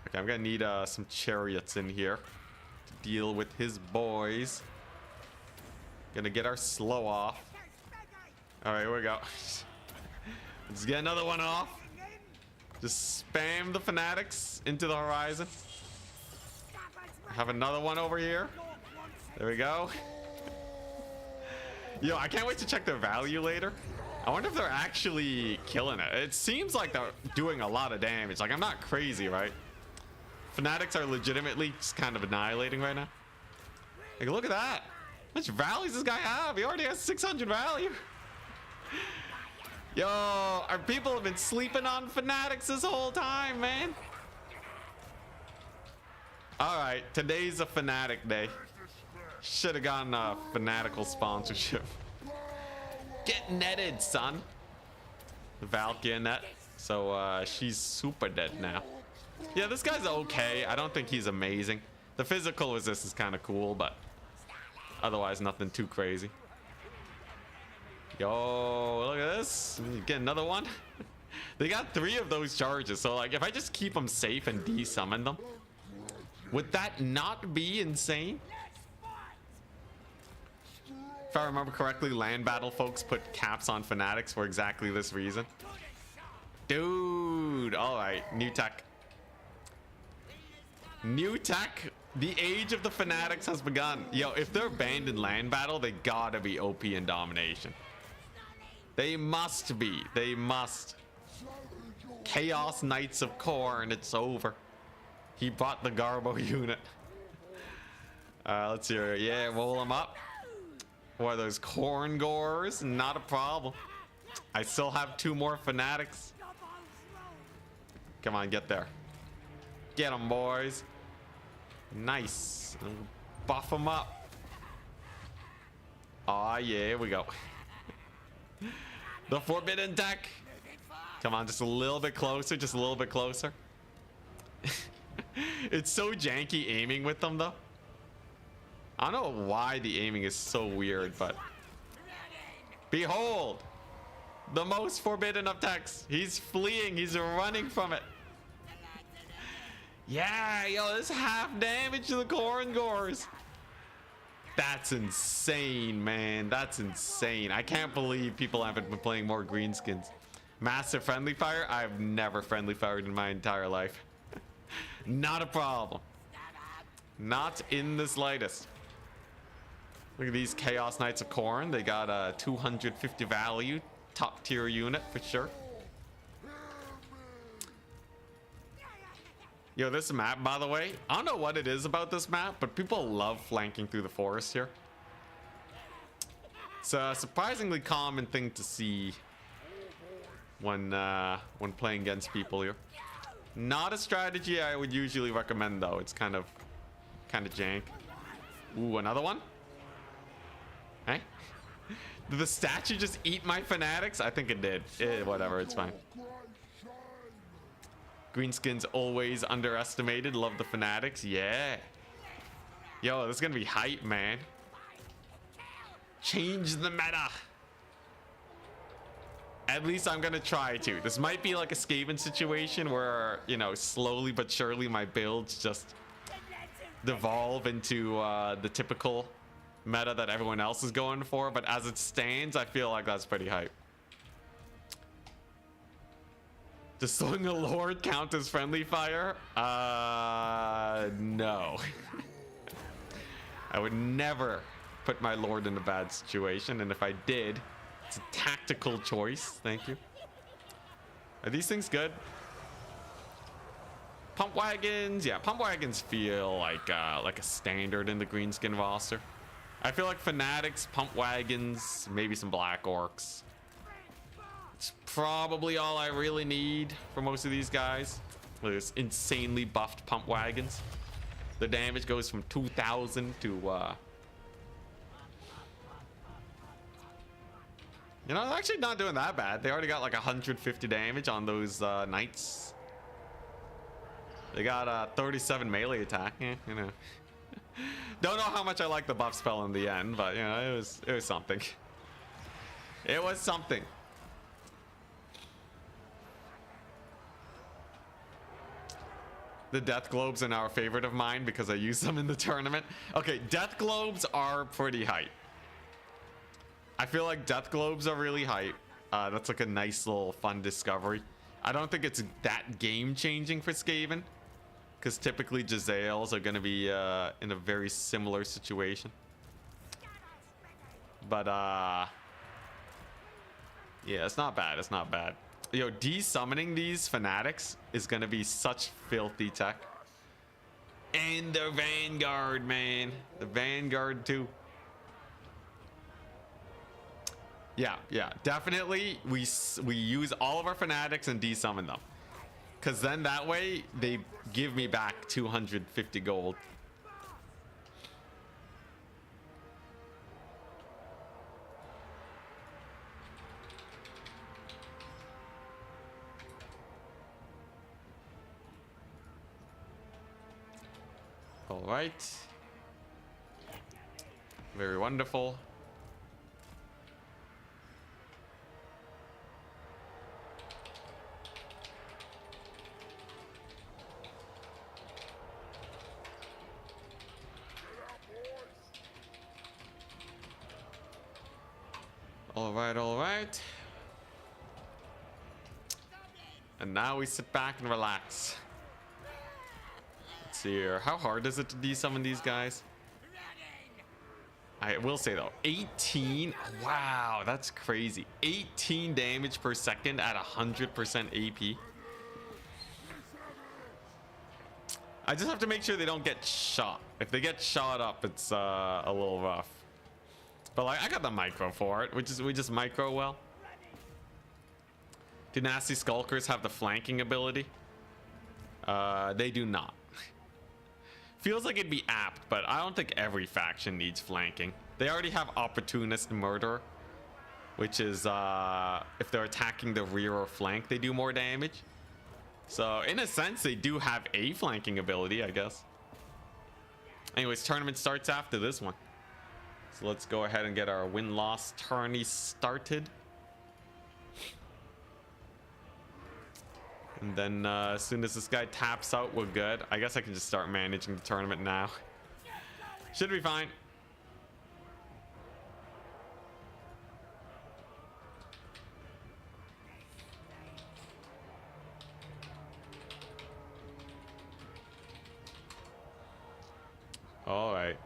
Okay, I'm gonna need some chariots in here to deal with his boys. Gonna get our slow off. All right, here we go. Let's get another one off. Just spam the Fanatics into the horizon. Have another one over here. There we go. Yo, I can't wait to check their value later. I wonder if they're actually killing it. It seems like they're doing a lot of damage. Like, I'm not crazy, right? Fanatics are legitimately just kind of annihilating right now. Like, look at that. How much value does this guy have? He already has 600 value. Yo, our people have been sleeping on Fanatics this whole time, man. All right, today's a Fanatic day. Should have gotten a Fanatical sponsorship. Get netted, son. Valkia net. So she's super dead now. Yeah, this guy's okay. I don't think he's amazing. The physical resist is kind of cool, but otherwise nothing too crazy. Yo, look at this. Get another one. They got 3 of those charges. So, like, if I just keep them safe and de-summon them, would that not be insane? If I remember correctly, land battle folks put caps on Fanatics for exactly this reason. Dude, all right, new tech. New tech. The age of the Fanatics has begun. Yo, if they're banned in land battle, they gotta be OP in domination. They must be. They must. Chaos Knights of Khorne, it's over. He bought the Garbo unit. Let's hear it. Yeah, roll them up. What are those corn gores? Not a problem. I still have 2 more fanatics. Come on, get there. Get them, boys. Nice. Buff them up. Aw, yeah, here we go. The forbidden deck. Come on, just a little bit closer. Just a little bit closer. It's so janky aiming with them, though. I don't know why the aiming is so weird, but... Behold! The most forbidden of techs. He's fleeing. He's running from it. Yeah, yo, this half damage to the corn gores. That's insane, man. That's insane. I can't believe people haven't been playing more Greenskins. Massive friendly fire? I've never friendly fired in my entire life. Not a problem. Not in the slightest. Look at these Chaos Knights of Corn. They got a 250 value. Top tier unit for sure. Yo, this map, by the way, I don't know what it is about this map, but people love flanking through the forest here. It's a surprisingly common thing to see when playing against people here. Not a strategy I would usually recommend, though. It's kind of jank. Ooh, another one. Hey, did the statue just eat my fanatics? I think it did. Whatever, it's fine. Greenskins always underestimated. Love the fanatics. Yeah. Yo, this is gonna be hype, man. Change the meta. At least I'm gonna try to. This might be like a Skaven situation where, you know, slowly but surely my builds just devolve into the typical meta that everyone else is going for. But as it stands, I feel like that's pretty hype. Does throwing a lord count as friendly fire? No. I would never put my lord in a bad situation, and if I did, it's a tactical choice. Thank you. Are these things good? Pump wagons, yeah, pump wagons feel like a standard in the Greenskin roster. I feel like fanatics, pump wagons, maybe some black orcs. It's probably all I really need for most of these guys. There's insanely buffed pump wagons. The damage goes from 2,000 to you know, they're actually not doing that bad. They already got like 150 damage on those knights. They got 37 melee attack. You know. Don't know how much I like the buff spell in the end, but you know, it was something. It was something. The death globes are now a favorite of mine because I use them in the tournament. Okay, death globes are pretty hype. I feel like death globes are really hype. That's like a nice little fun discovery. I don't think it's that game changing for Skaven, because typically Jezzails are going to be in a very similar situation. But yeah, it's not bad. It's not bad. Yo, de-summoning these fanatics is going to be such filthy tech. And the Vanguard, man. The Vanguard too. Yeah, definitely we use all of our fanatics and de-summon them, because then that way they give me back 250 gold. All right, very wonderful. All right. And now we sit back and relax. Let's see here. How hard is it to de-summon these guys? I will say though, 18. Wow, that's crazy. 18 damage per second at 100% AP. I just have to make sure they don't get shot. If they get shot up, it's a little rough. But like, I got the micro for it. We just micro well. Do Nasty Skulkers have the flanking ability? They do not. Feels like it'd be apt, but I don't think every faction needs flanking. They already have Opportunist Murder, which is if they're attacking the rear or flank, they do more damage. So in a sense, they do have a flanking ability, I guess. Anyways, tournament starts after this one. So let's go ahead and get our win-loss tourney started. And then as soon as this guy taps out, we're good. I guess I can just start managing the tournament now. Should be fine. All right.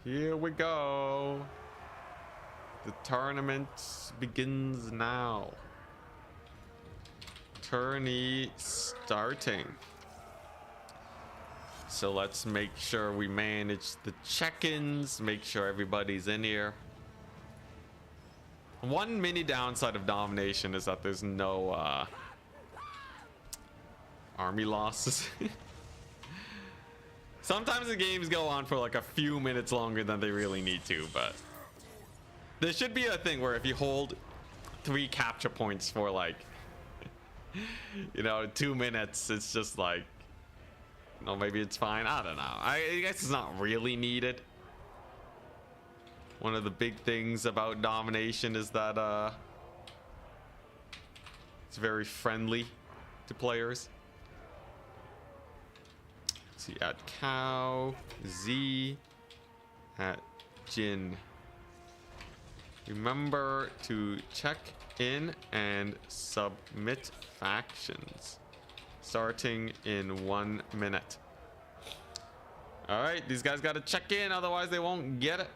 Here we go. The tournament begins now. Tourney starting. So let's make sure we manage the check-ins, make sure everybody's in here. One mini downside of domination is that there's no army losses. Sometimes the games go on for like a few minutes longer than they really need to, but there should be a thing where if you hold 3 capture points for like, you know, 2 minutes, it's just like, no, maybe it's fine. I don't know. I guess it's not really needed. One of the big things about domination is that it's very friendly to players. See, at Cow, Z, at Jin. Remember to check in and submit factions. Starting in 1 minute. All right, these guys got to check in, otherwise they won't get it.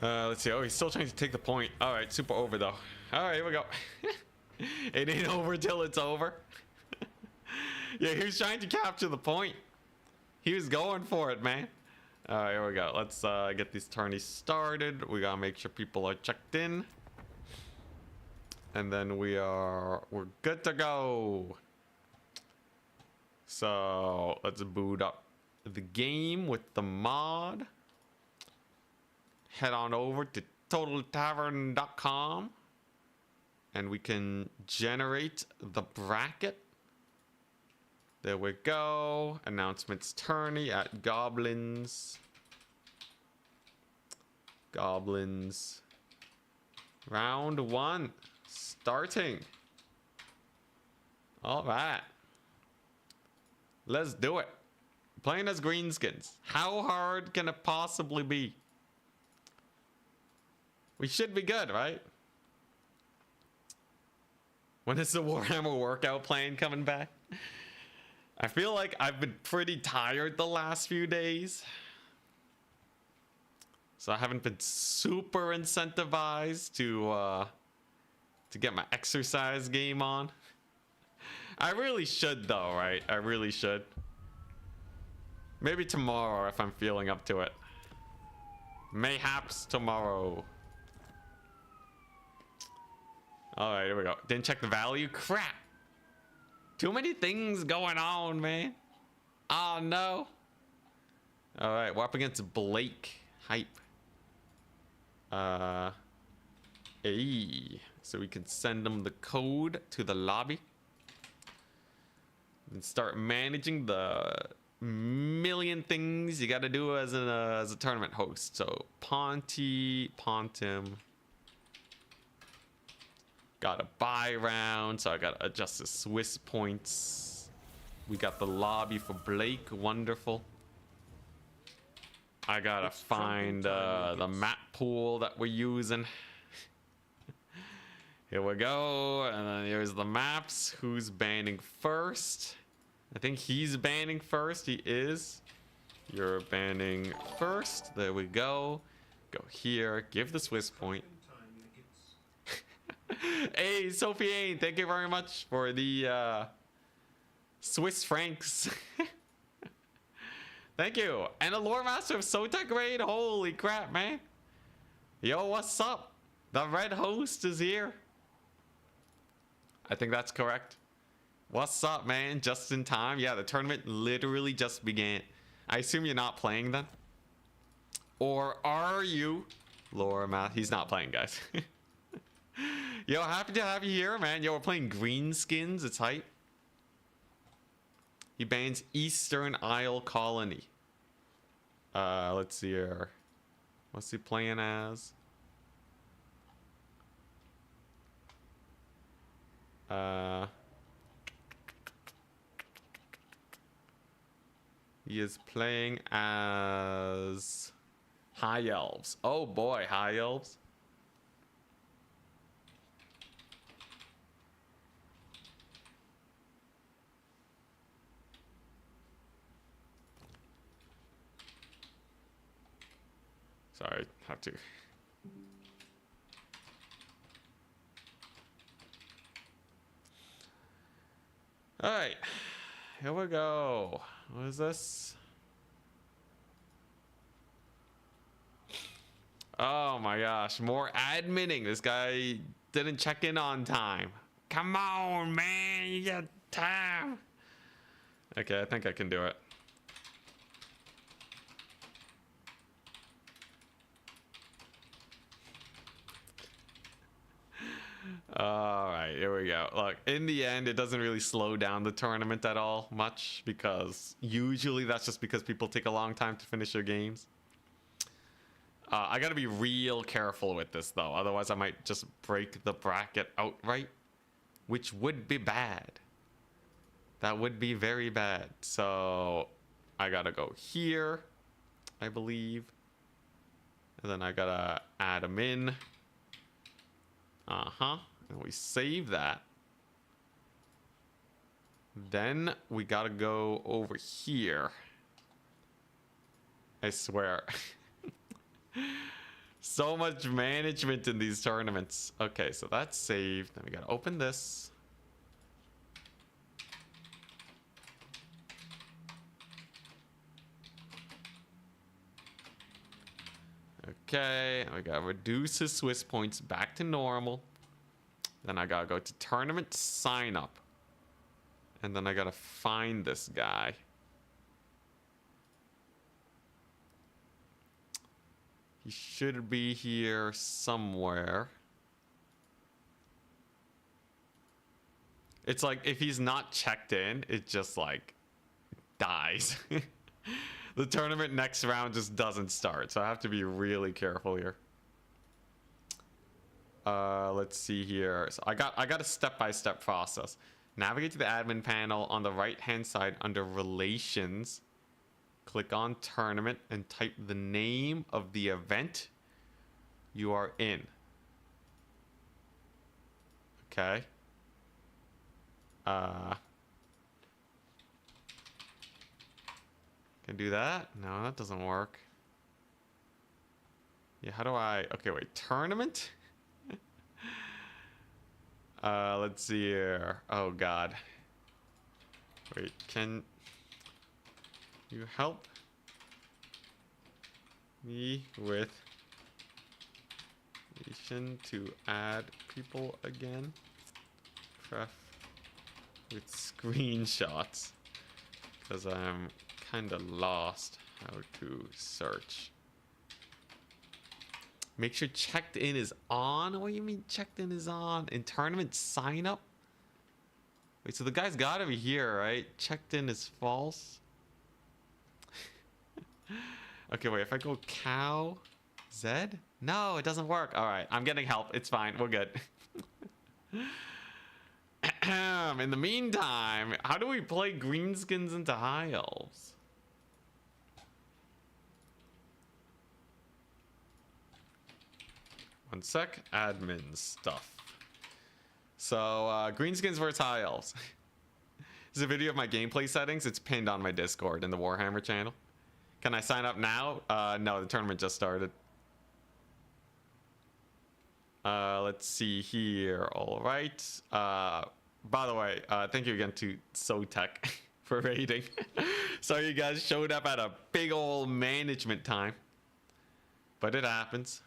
Let's see. Oh, he's still trying to take the point. All right, super over though. All right, here we go. It ain't over till it's over. Yeah, he was trying to capture the point. He was going for it, man. All right, here we go. Let's get these tourneys started. We gotta make sure people are checked in, and then we're good to go. So let's boot up the game with the mod. Head on over to totaltavern.com and we can generate the bracket. There we go. Announcements tourney at Goblins. Goblins. Round 1 starting. All right. Let's do it. Playing as Greenskins. How hard can it possibly be? We should be good, right? When is the Warhammer workout plan coming back? I feel like I've been pretty tired the last few days. So I haven't been super incentivized to get my exercise game on. I really should though, right? I really should. Maybe tomorrow if I'm feeling up to it. Mayhaps tomorrow. All right, here we go. Didn't check the value. Crap. Too many things going on, man. Oh, no. All right, we're up against Blake. Hype. So we can send them the code to the lobby. And start managing the million things you got to do as a tournament host. So, Pontim. Got a buy round, so I got to adjust the Swiss points. We got the lobby for Blake. Wonderful. I gotta find the map pool that we're using. Here we go. And then here's the maps. Who's banning first? I think he's banning first. He is. You're banning first. There we go. Go here. Give the Swiss point. Hey, Sophie, thank you very much for the Swiss francs. Thank you. And a lore master of Sota grade. Holy crap, man. Yo, what's up? The red host is here. I think that's correct. What's up, man? Just in time. Yeah, the tournament literally just began. I assume you're not playing then? Or are you? Lore math. He's not playing, guys. Yo, happy to have you here, man. Yo, we're playing Greenskins. It's hype. He bans Eastern Isle Colony. Let's see here. What's he playing as? He is playing as High Elves. Oh boy, High Elves. Sorry, have to. All right, here we go. What is this? Oh my gosh, more adminning. This guy didn't check in on time. Come on, man, you got time. Okay, I think I can do it. All right, here we go. Look, in the end, it doesn't really slow down the tournament at all much, because usually that's just because people take a long time to finish their games. I gotta be real careful with this though, otherwise I might just break the bracket outright, which would be bad. That would be very bad. So I gotta go here, I believe, and then I gotta add them in. And we save that. Then we gotta go over here. I swear. So much management in these tournaments. Okay, so that's saved. Then we gotta open this. Okay, and we gotta reduce his Swiss points back to normal. Then I gotta go to tournament sign up. And then I gotta find this guy. He should be here somewhere. It's like if he's not checked in, it just like dies. The tournament next round just doesn't start, so I have to be really careful here. Let's see here. So I got a step-by-step process. Navigate to the admin panel on the right-hand side under Relations. Click on Tournament and type the name of the event you are in. Okay. Can I do that? No, that doesn't work. Yeah, how do I... Okay, wait. Tournament? Let's see here. Oh, God. Wait, can you help me with to add people again? Pref with screenshots, because I'm kind of lost how to search. Make sure checked in is on. What do you mean checked in is on? In tournament sign up? Wait, so the guy's gotta be here, right? Checked in is false. Okay, wait, if I go cow Z? No, it doesn't work. All right, I'm getting help. It's fine. We're good. In the meantime, how do we play Greenskins into High Elves? One sec. Admin stuff. So, Greenskins versus High Elves. This is a video of my gameplay settings. It's pinned on my Discord in the Warhammer channel. Can I sign up now? No, the tournament just started. Let's see here. All right. By the way, thank you again to SoTech for raiding. Sorry you guys showed up at a big old management time. But it happens.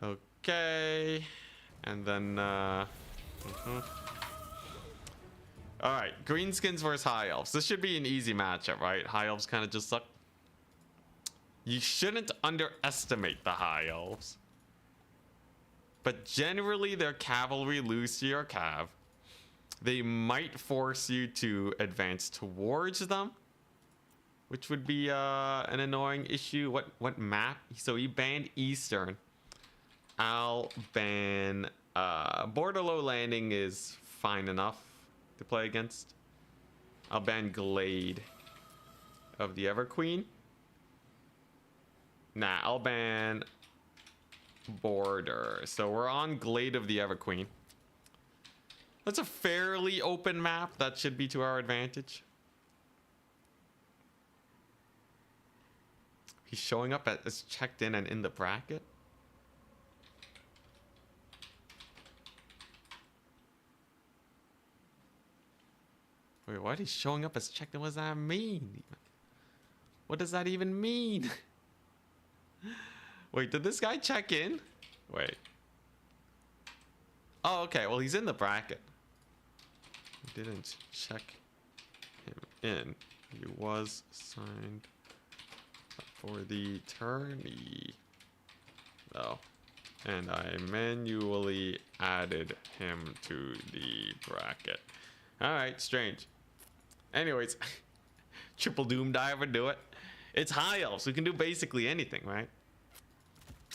Okay. And then, Alright, Greenskins versus High Elves. This should be an easy matchup, right? High Elves kind of just suck. You shouldn't underestimate the High Elves. But generally, their cavalry lose to your cav. They might force you to advance towards them, which would be an annoying issue. What map? So he banned Eastern. I'll ban... Borderlow Landing is fine enough to play against. I'll ban Glade of the Everqueen. Nah, I'll ban Border. So we're on Glade of the Everqueen. That's a fairly open map. That should be to our advantage. He's showing up as checked in and in the bracket. Wait, what? He's showing up as checked in? What does that mean? What does that even mean? Wait, did this guy check in? Wait. Oh, okay. Well, he's in the bracket. I didn't check him in. He was signed up for the tourney, though. And I manually added him to the bracket. Alright, strange. Anyways, Triple Doom Diver, do it. It's High Elves, so we can do basically anything, right?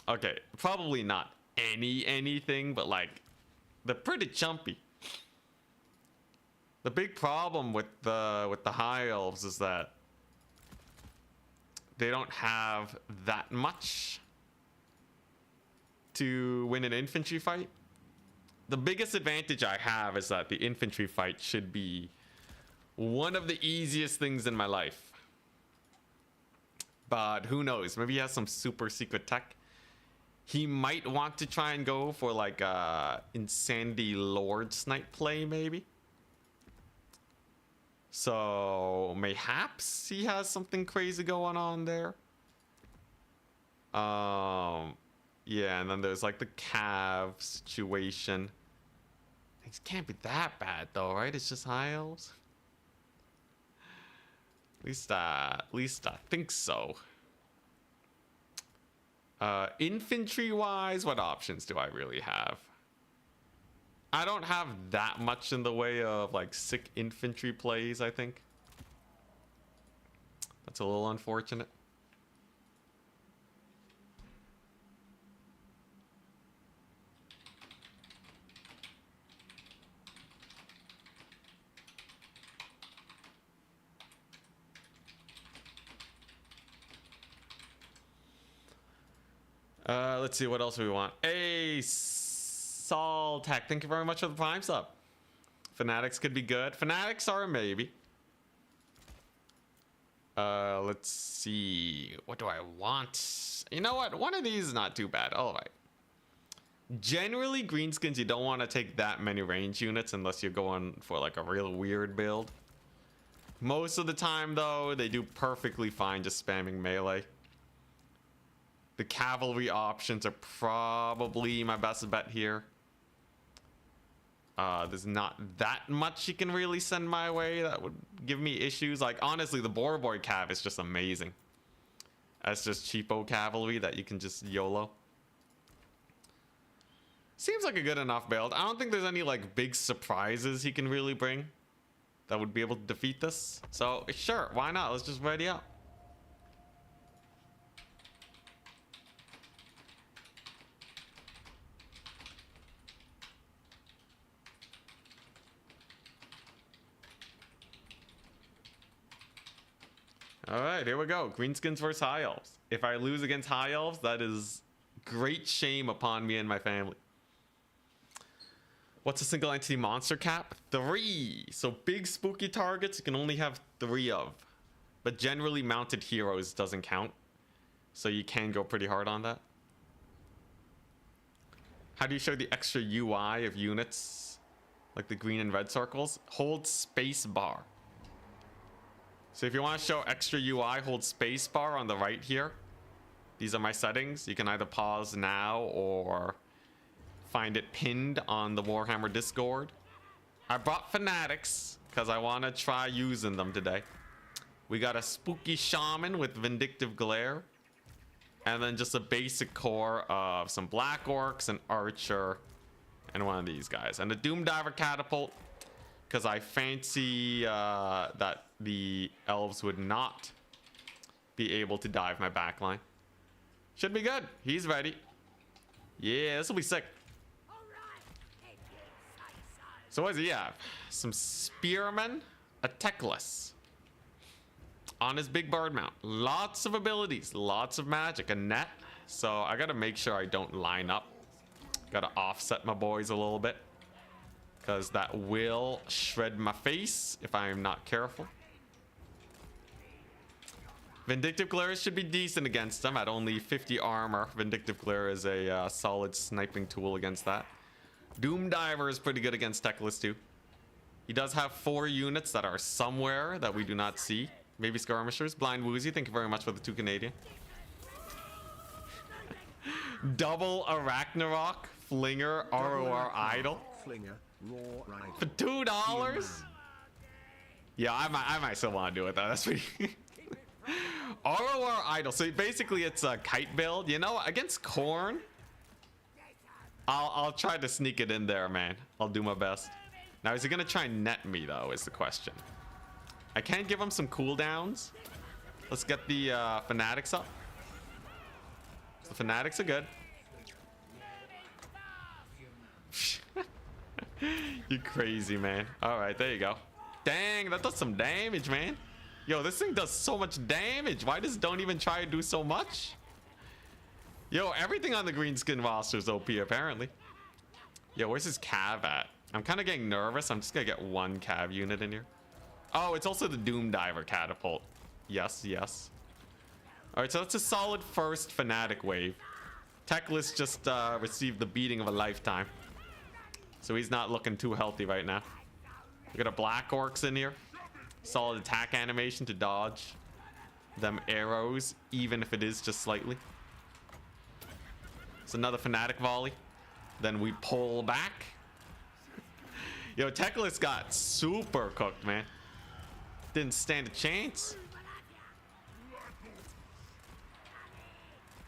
Okay, probably not anything, but like, they're pretty chumpy. The big problem with the High Elves is that they don't have that much to win an infantry fight. The biggest advantage I have is that the infantry fight should be one of the easiest things in my life. But who knows? Maybe he has some super secret tech. He might want to try and go for like a Insanity Lord snipe play, maybe. So mayhaps he has something crazy going on there. Yeah, and then there's like the Cav situation. It can't be that bad though, right? It's just High Elves. At least I think so. Infantry wise, what options do I really have? I don't have that much in the way of like sick infantry plays, I think. That's a little unfortunate. Let's see, what else do we want? Hey, Saltech, thank you very much for the Prime sub. Fanatics could be good. Fanatics are a maybe. Let's see. What do I want? You know what? One of these is not too bad. All right. Generally, Greenskins, you don't want to take that many range units unless you're going for like a real weird build. Most of the time, though, they do perfectly fine just spamming melee. The cavalry options are probably my best bet here. There's not that much you can really send my way that would give me issues. Like, honestly, the Boarboy Cav is just amazing. That's just cheapo cavalry that you can just YOLO. Seems like a good enough build. I don't think there's any, like, big surprises he can really bring that would be able to defeat this. So, sure, why not? Let's just ready up. All right, here we go. Greenskins versus High Elves. If I lose against High Elves, that is great shame upon me and my family. What's a single entity monster cap? 3. So big spooky targets you can only have 3 of. But generally mounted heroes doesn't count. So you can go pretty hard on that. How do you show the extra UI of units? Like the green and red circles? Hold space bar. So if you want to show extra UI, hold space bar on the right here. These are my settings. You can either pause now or find it pinned on the Warhammer Discord. I brought Fanatics because I want to try using them today. We got a spooky shaman with vindictive glare. And then just a basic core of some black orcs, an archer, and one of these guys. And a doom diver catapult because I fancy that the elves would not be able to dive my backline. Should be good. He's ready. Yeah, this will be sick. So what does he have? Some spearmen, a techless on his big bird mount. Lots of abilities, lots of magic, a net. So I gotta make sure I don't line up. Gotta offset my boys a little bit because that will shred my face if I am not careful. Vindictive Glare should be decent against them at only 50 armor. Vindictive Glare is a solid sniping tool against that. Doom Diver is pretty good against Techless too. He does have 4 units that are somewhere that we do not see. Maybe Skirmishers. Blind Woozy, thank you very much for the 2 Canadian. Double Arachnarok, Flinger, ROR Idol. Flinger, raw rifle. For $2? Yeah, I might still want to do it though. That's pretty... ROR Idol. So basically it's a kite build. You know, against Khorne, I'll try to sneak it in there, man. I'll do my best. Now, is he gonna try and net me though, is the question. I can give him some cooldowns. Let's get the Fanatics up. The Fanatics are good. You crazy, man. All right, there you go. Dang, that does some damage, man. Yo, this thing does so much damage. Why does don't even try to do so much? Yo, everything on the Greenskin roster is OP, apparently. Yo, where's his cav at? I'm kind of getting nervous. I'm just gonna get 1 cav unit in here. Oh, it's also the Doom Diver catapult. Yes, yes. All right, so that's a solid first Fanatic wave. Techless just received the beating of a lifetime. So he's not looking too healthy right now. We got a Black Orcs in here. Solid attack animation to dodge them arrows, even if it is just slightly. It's another Fanatic volley. Then we pull back. Yo, Techless got super cooked, man. Didn't stand a chance.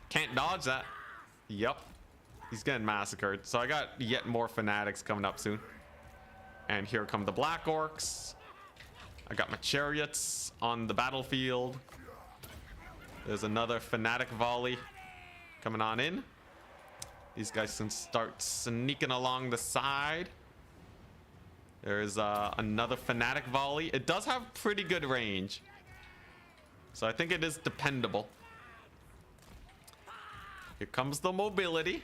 Can't dodge that. Yep. He's getting massacred. So I got yet more Fanatics coming up soon. And here come the Black Orcs. I got my chariots on the battlefield. There's another Fanatic volley coming on in. These guys can start sneaking along the side. There's another Fanatic volley. It does have pretty good range. So I think it is dependable. Here comes the mobility.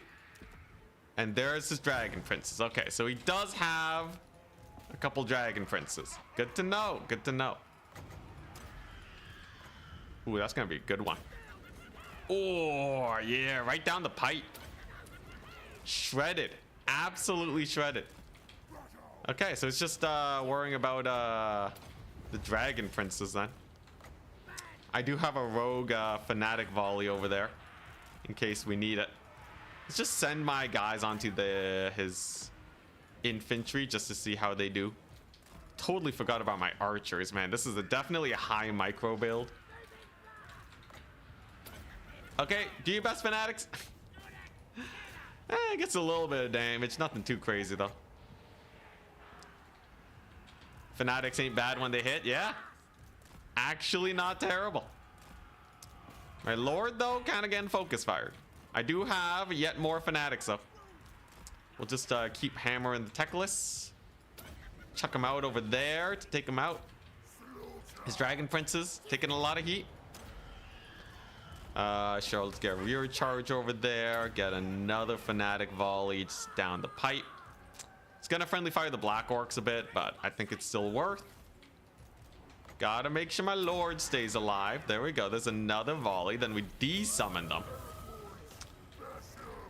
And there's his Dragon Princes. Okay, so he does have a couple Dragon Princes. Good to know. Good to know. Ooh, that's going to be a good one. Oh, yeah. Right down the pipe. Shredded. Absolutely shredded. Okay, so it's just worrying about the Dragon Princes then. I do have a rogue Fanatic volley over there in case we need it. Let's just send my guys onto his infantry just to see how they do. Totally forgot about my archers, man. This is definitely a high micro build. Okay, do your best, Fanatics. It gets a little bit of damage. Nothing too crazy, though. Fanatics ain't bad when they hit, yeah? Actually not terrible. My lord, though, kind of getting focus fired. I do have yet more Fanatics, though. We'll just keep hammering the Techless. Chuck them out over there to take them out. His Dragon Princes taking a lot of heat. Sure, let's get a rear charge over there. Get another Fanatic volley just down the pipe. It's gonna friendly fire the Black Orcs a bit, but I think it's still worth. Gotta make sure my Lord stays alive. There we go. There's another volley. Then we desummon them.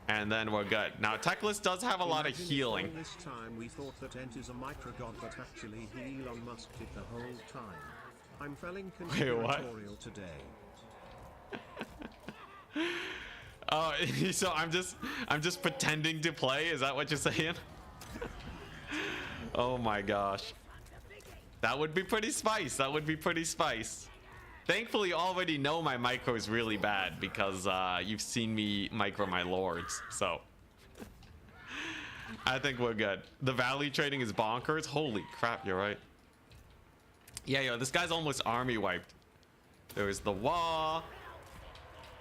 And then we're good. Now, Techless does have a lot of healing. This time we thought that Ent is a microgod, but actually he Elon Musked it the whole time. I'm feeling conspiratorial today. Oh, so I'm just pretending to play. Is that what you're saying? Oh my gosh. That would be pretty spice. That would be pretty spice. Thankfully, you already know my micro is really bad because you've seen me micro my lords. So I think we're good. The value trading is bonkers. Holy crap, you're right. Yeah, yo, this guy's almost army wiped. There's the wall.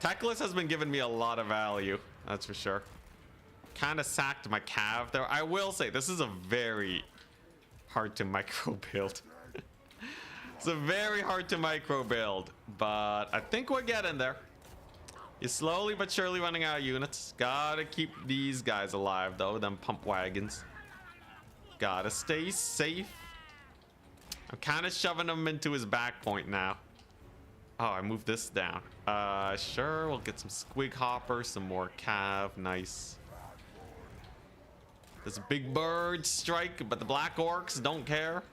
Techless has been giving me a lot of value. That's for sure. Kind of sacked my cav there. I will say, this is a very hard to micro build. It's a very hard to micro build, but I think we're getting there. You're slowly but surely running out of units. Gotta keep these guys alive though, them pump wagons. Gotta stay safe. I'm kind of shoving him into his back point now. Oh, I moved this down. Sure, we'll get some squig hopper, some more cav. Nice. There's a big bird strike, but the Black Orcs don't care.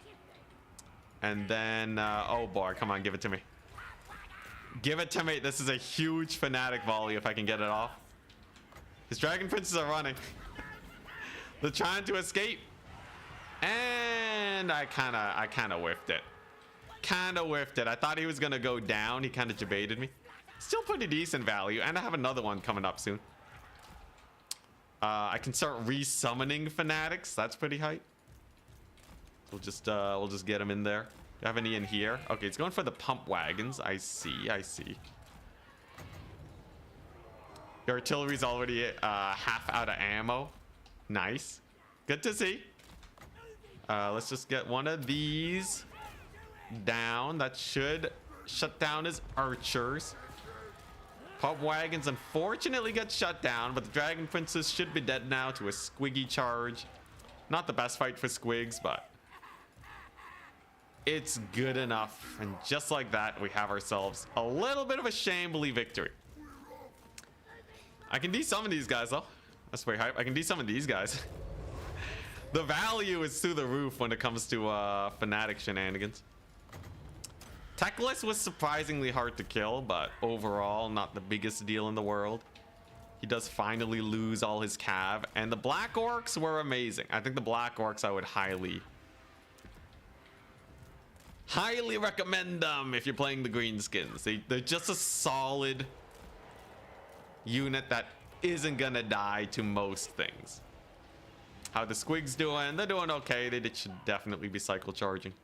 And then, oh boy, come on, give it to me. Give it to me. This is a huge Fanatic volley if I can get it off. His Dragon Princes are running. They're trying to escape. And I kind of whiffed it. Kind of whiffed it. I thought he was going to go down. He kind of debated me. Still pretty decent value. And I have another one coming up soon. I can start re-summoning Fanatics. That's pretty hype. We'll just get him in there. Do you have any in here? Okay, it's going for the pump wagons. I see. Your artillery's already half out of ammo. Nice. Good to see. Let's just get one of these down. That should shut down his archers. Pump wagons unfortunately get shut down, but the Dragon Princes should be dead now to a squiggy charge. Not the best fight for squigs, but it's good enough. And just like that, we have ourselves a little bit of a shambly victory. I can desummon these guys though. That's pretty hype. I can desummon these guys. The value is through the roof when it comes to Fanatic shenanigans. Techless was surprisingly hard to kill, but overall not the biggest deal in the world. He does finally lose all his cav, and the Black Orcs were amazing. I think the Black Orcs I would highly recommend them if you're playing the Greenskins. They're just a solid unit that isn't gonna die to most things. How the squigs doing? They're doing okay. They should definitely be cycle charging.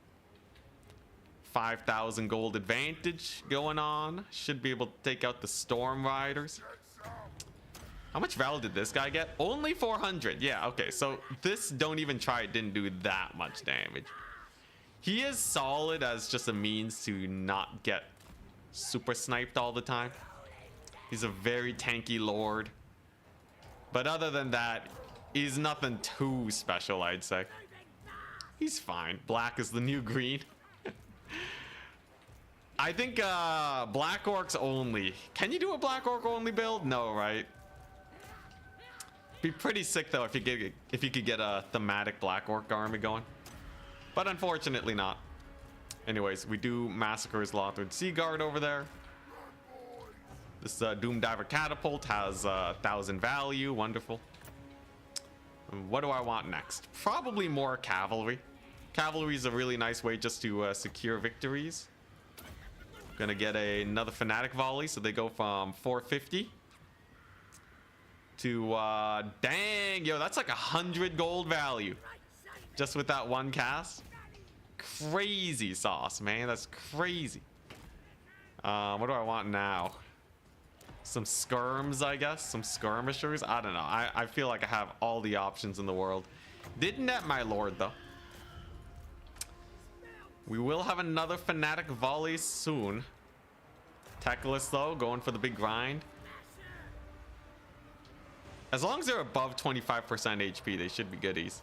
5,000 gold advantage going on. Should be able to take out the Storm Riders. How much value did this guy get? Only 400. Yeah, okay. So this don't even try. It didn't do that much damage. He is solid as just a means to not get super sniped all the time. He's a very tanky lord. But other than that, he's nothing too special, I'd say. He's fine. Black is the new green. I think Black Orcs only. Can you do a Black Orc only build? No, right? Be pretty sick though if you could get a thematic Black Orc army going. But unfortunately not. Anyways, we do massacre his Lothran Sea Guard over there. This Doom Diver Catapult has 1,000 value. Wonderful. And what do I want next? Probably more cavalry. Cavalry is a really nice way just to secure victories. Gonna get another Fanatic volley, so they go from 450 to dang, yo, that's like 100 gold value just with that one cast. Crazy sauce, man. That's crazy. What do I want now? Some skirms, I guess. Some skirmishers. I don't know. I feel like I have all the options in the world. Didn't net my lord though. We will have another Fanatic volley soon. Techless though, going for the big grind. As long as they're above 25% HP, they should be goodies.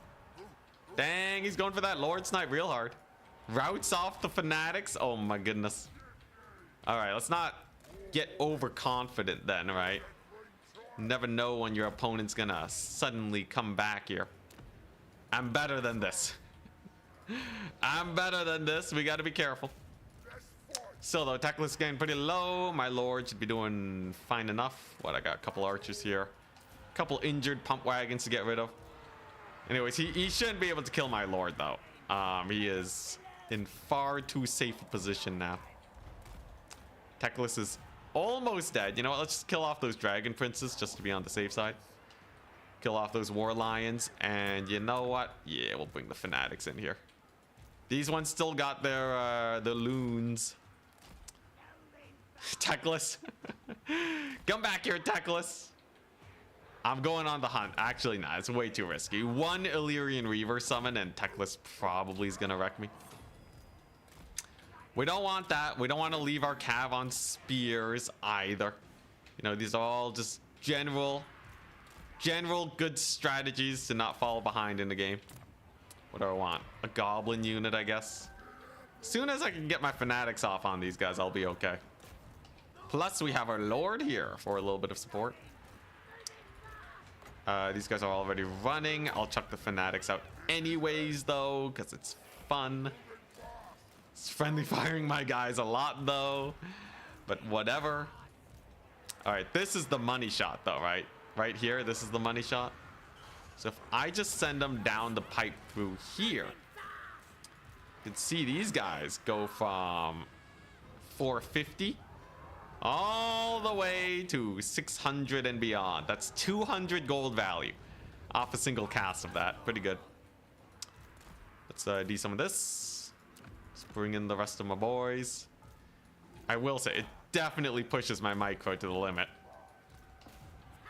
Dang, he's going for that Lord Snipe real hard. Routes off the Fanatics. Oh my goodness. All right, let's not get overconfident then, right? Never know when your opponent's gonna suddenly come back here. I'm better than this. I'm better than this. We gotta be careful. Still though, Techless getting pretty low. My Lord should be doing fine enough. What, I got a couple archers here. A couple injured pump wagons to get rid of. Anyways, he shouldn't be able to kill my Lord though. He is in far too safe a position now. Techless is almost dead. You know what? Let's just kill off those Dragon Princes just to be on the safe side. Kill off those War Lions. And you know what? Yeah, we'll bring the Fanatics in here. These ones still got their loons. Techless. Come back here, Techless. I'm going on the hunt. Actually, nah, it's way too risky. One Illyrian Reaver summon and Techless probably is going to wreck me. We don't want that. We don't want to leave our Cav on spears either. You know, these are all just general good strategies to not fall behind in the game. What do I want? A Goblin unit, I guess. As soon as I can get my Fanatics off on these guys, I'll be okay. Plus, we have our Lord here for a little bit of support. These guys are already running. I'll chuck the Fanatics out anyways, though, because it's fun. It's friendly firing my guys a lot, though. But whatever. All right, this is the money shot, though, right? Right here, this is the money shot. So if I just send them down the pipe through here, you can see these guys go from 450 all the way to 600 and beyond. That's 200 gold value off a single cast of that. Pretty good. Let's do some of this. Let's bring in the rest of my boys. I will say it definitely pushes my micro to the limit.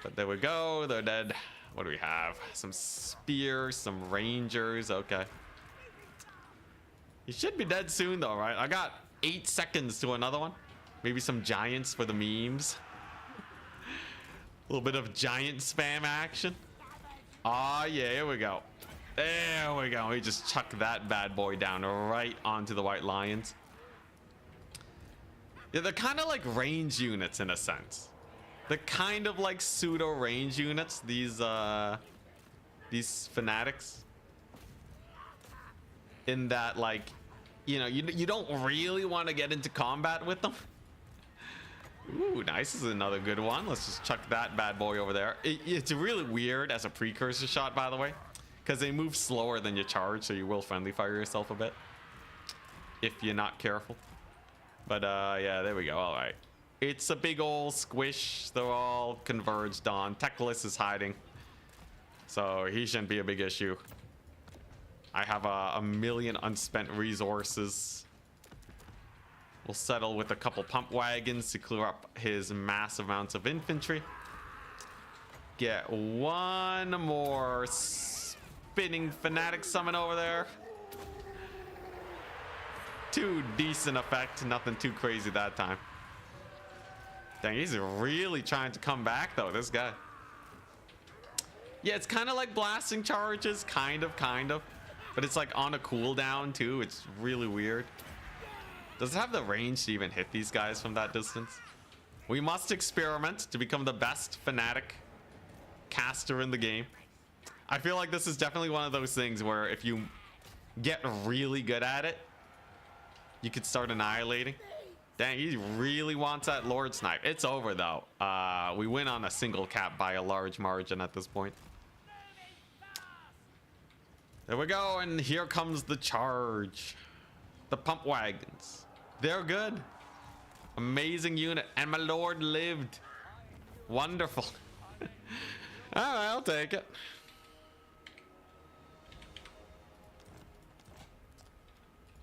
But there we go. They're dead. What do we have? Some spears, some rangers. Okay. He should be dead soon though, right? I got 8 seconds to another one. Maybe some giants for the memes. A little bit of giant spam action. Ah, yeah, here we go. There we go. We just chuck that bad boy down right onto the White Lions. Yeah, they're kind of like range units in a sense. They're kind of like pseudo range units. These Fanatics. In that, like, you know, you don't really want to get into combat with them. Ooh, nice. This is another good one. Let's just chuck that bad boy over there. It's really weird as a precursor shot, by the way, because they move slower than you charge, so you will friendly fire yourself a bit if you're not careful. But yeah, there we go. All right. It's a big old squish. They're all converged on. Techless is hiding, so he shouldn't be a big issue. I have a million unspent resources. We'll settle with a couple pump wagons to clear up his massive amounts of infantry. Get one more spinning Fanatic summon over there. Too decent effect. Nothing too crazy that time. Dang, he's really trying to come back though, this guy. Yeah, it's kind of like blasting charges, kind of. But it's like on a cooldown too. It's really weird. Does it have the range to even hit these guys from that distance? We must experiment to become the best Fanatic caster in the game. I feel like this is definitely one of those things where if you get really good at it, you could start annihilating. Dang, he really wants that Lord Snipe. It's over though. We win on a single cap by a large margin at this point. There we go, and here comes the charge. The pump wagons. They're good. Amazing unit, and my Lord lived. Wonderful. All right, I'll take it.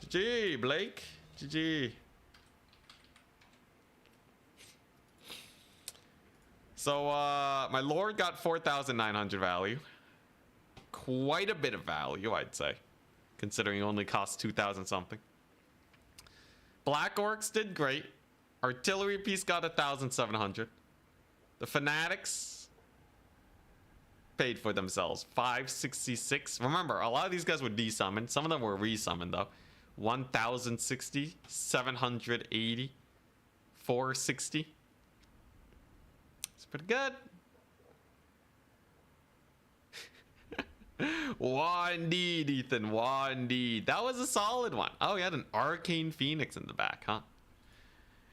GG, Blake. GG. So, my Lord got 4,900 value. Quite a bit of value, I'd say, considering it only costs 2,000 something. Black Orcs did great. Artillery piece got 1,700. The Fanatics paid for themselves. 566. Remember, a lot of these guys were desummoned. Some of them were resummoned though. 1,060, 780, 460. It's pretty good. Wah indeed, Ethan. Wah indeed. That was a solid one. Oh, he had an Arcane Phoenix in the back, huh?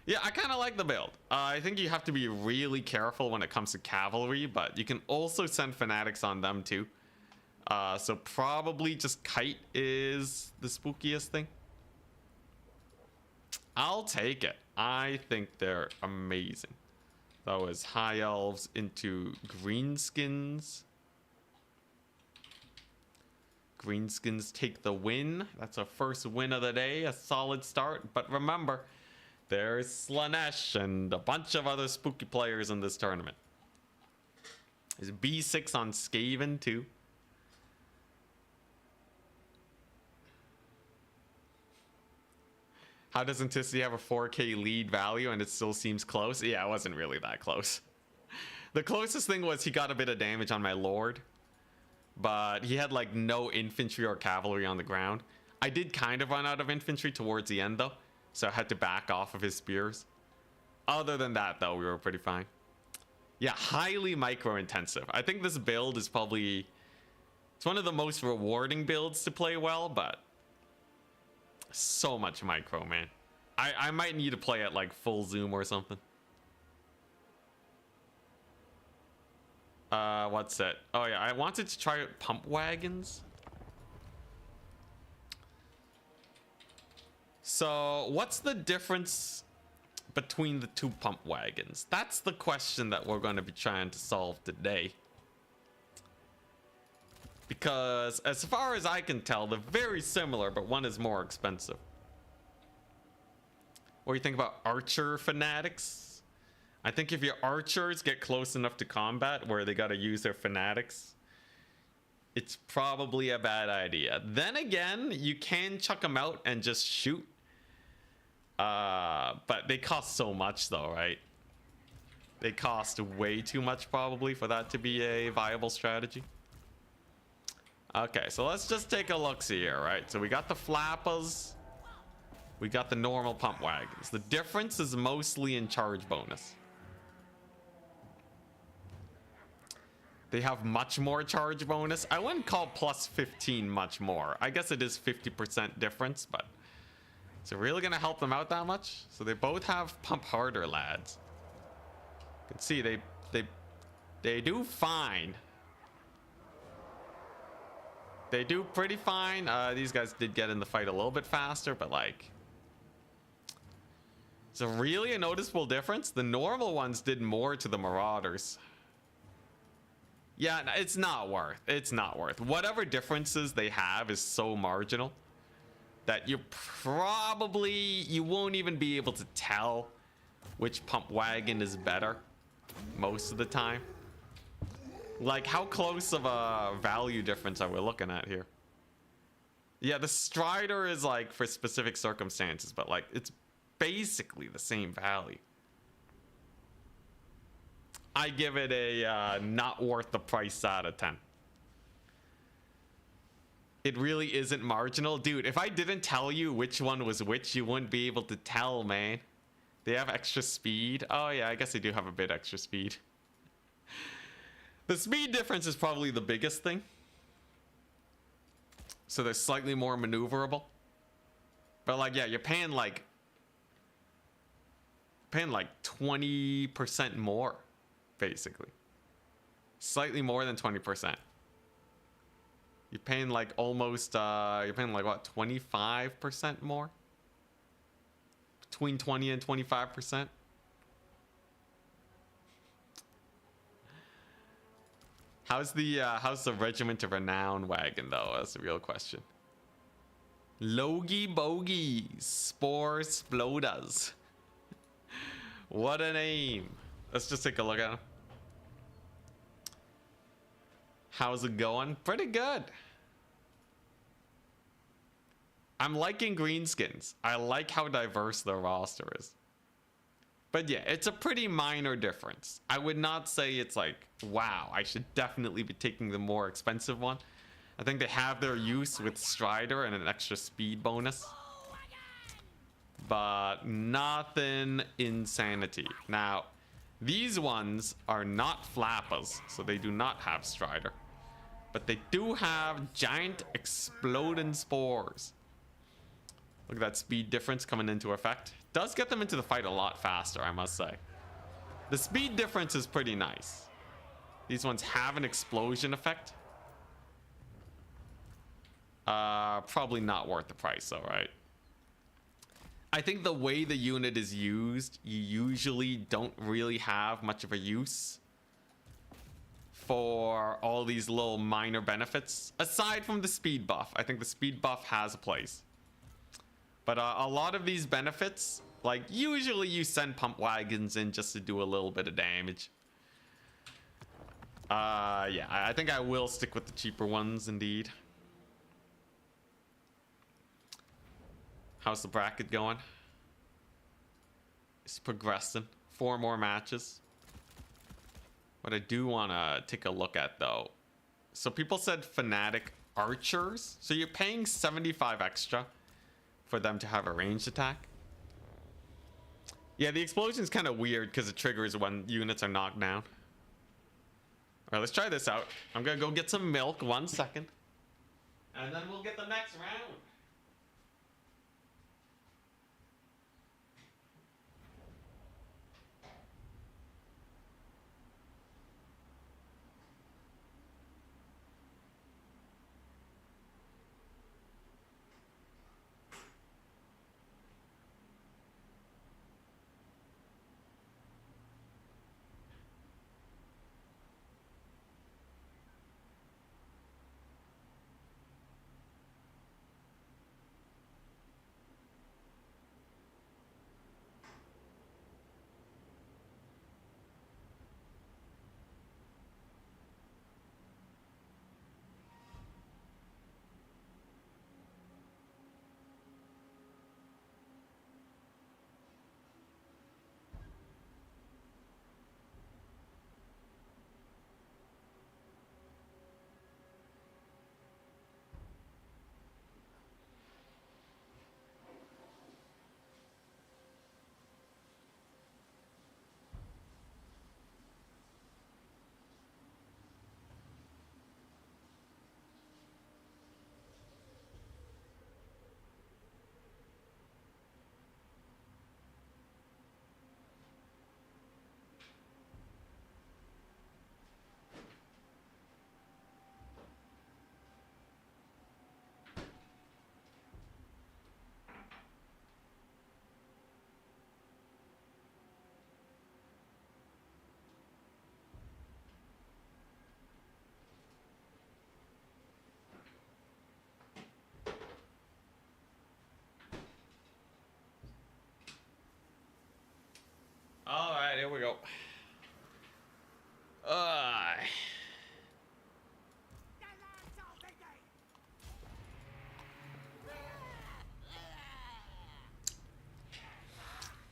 Yeah, I kind of like the build. I think you have to be really careful when it comes to cavalry, but you can also send Fanatics on them too. So probably just Kite is the spookiest thing. I'll take it. I think they're amazing. That was High Elves into Greenskins. Greenskins take the win. That's our first win of the day. A solid start. But remember, there's Slanesh and a bunch of other spooky players in this tournament. There's B6 on Skaven too. How does Anticity have a 4K lead value and it still seems close? Yeah, it wasn't really that close. The closest thing was he got a bit of damage on my Lord, but he had like no infantry or cavalry on the ground. I did kind of run out of infantry towards the end though, so I had to back off of his spears. Other than that though, we were pretty fine. Yeah, highly micro intensive. I think this build is probably, it's one of the most rewarding builds to play well, but so much micro, man. I might need to play at like full zoom or something. What's it? Oh yeah, I wanted to try out pump wagons. So what's the difference between the two pump wagons? That's the question that we're going to be trying to solve today. Because as far as I can tell, they're very similar, but one is more expensive. What do you think about archer fanatics? I think if your archers get close enough to combat where they got to use their fanatics, it's probably a bad idea. Then again, you can chuck them out and just shoot. But they cost so much though, right? They cost way too much probably for that to be a viable strategy. Okay, so let's just take a look-see here, right? So we got the flappers. We got the normal pump wagons. The difference is mostly in charge bonus. They have much more charge bonus. I wouldn't call plus 15 much more. I guess it is 50% difference, but is it really gonna help them out that much? So they both have pump harder lads. You can see they do fine. They do pretty fine. These guys did get in the fight a little bit faster, but like, is it really a noticeable difference? The normal ones did more to the Marauders. Yeah, it's not worth. It's not worth. Whatever differences they have is so marginal that you won't even be able to tell which pump wagon is better most of the time. Like, how close of a value difference are we looking at here? Yeah, the Strider is like for specific circumstances, but like it's basically the same value. I give it a not worth the price out of 10. It really isn't marginal. Dude, if I didn't tell you which one was which, you wouldn't be able to tell, man. They have extra speed. Oh yeah, I guess they do have a bit extra speed. The speed difference is probably the biggest thing. So they're slightly more maneuverable. But like, yeah, you're paying like 20% more, basically. Slightly more than 20%. You're paying like almost, you're paying like what, 25% more? Between 20 and 25%. How's the Regiment of Renown wagon though? That's the real question. Logie Bogey Spore Splodas. What a name. Let's just take a look at him. How's it going? Pretty good. I'm liking Greenskins. I like how diverse their roster is. But yeah, it's a pretty minor difference. I would not say it's like, wow, I should definitely be taking the more expensive one. I think they have their use with Strider and an extra speed bonus. But nothing insanity. Now, these ones are not flappers, so they do not have Strider. But they do have giant exploding spores. Look at that speed difference coming into effect. Does get them into the fight a lot faster, I must say. The speed difference is pretty nice. These ones have an explosion effect. Probably not worth the price though, right? I think the way the unit is used, you usually don't really have much of a use for all these little minor benefits. Aside from the speed buff, I think the speed buff has a place. But a lot of these benefits, like usually you send pump wagons in just to do a little bit of damage. Yeah, I think I will stick with the cheaper ones indeed. How's the bracket going? It's progressing. 4 more matches. What I do want to take a look at though. So people said Fanatic archers. So you're paying 75 extra for them to have a ranged attack. Yeah, the explosion's kind of weird because it triggers when units are knocked down. All right, let's try this out. I'm gonna go get some milk. 1 second. And then we'll get the next round. All right, here we go.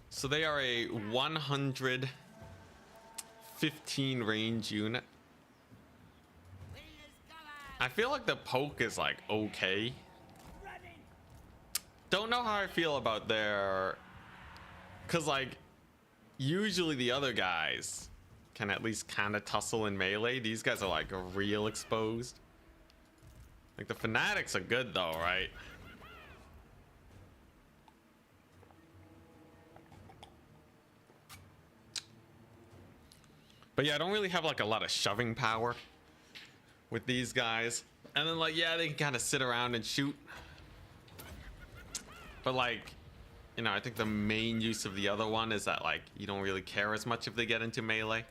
So they are a 115 range unit. I feel like the poke is like okay. Don't know how I feel about their, cause like usually the other guys can at least kind of tussle in melee. These guys are like real exposed. Like the Fanatics are good though, right? But yeah, I don't really have like a lot of shoving power with these guys. And then like, yeah, they can kind of sit around and shoot. But like, you know, I think the main use of the other one is that like, you don't really care as much if they get into melee.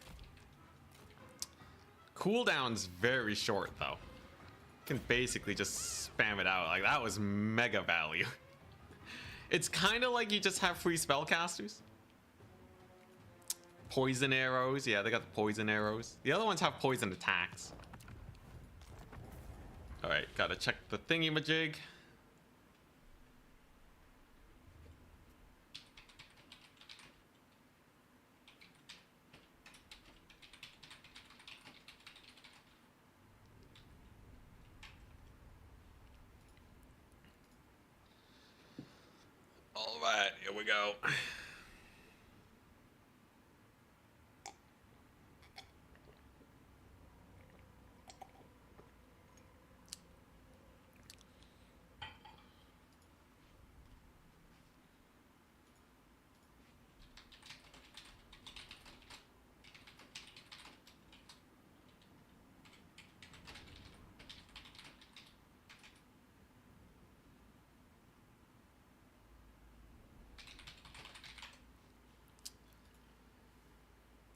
Cooldown's very short though. You can basically just spam it out. Like that was mega value. It's kind of like you just have free spellcasters. Poison arrows. Yeah, they got the poison arrows. The other ones have poison attacks. All right, gotta check the thingy-majig. right, here we go.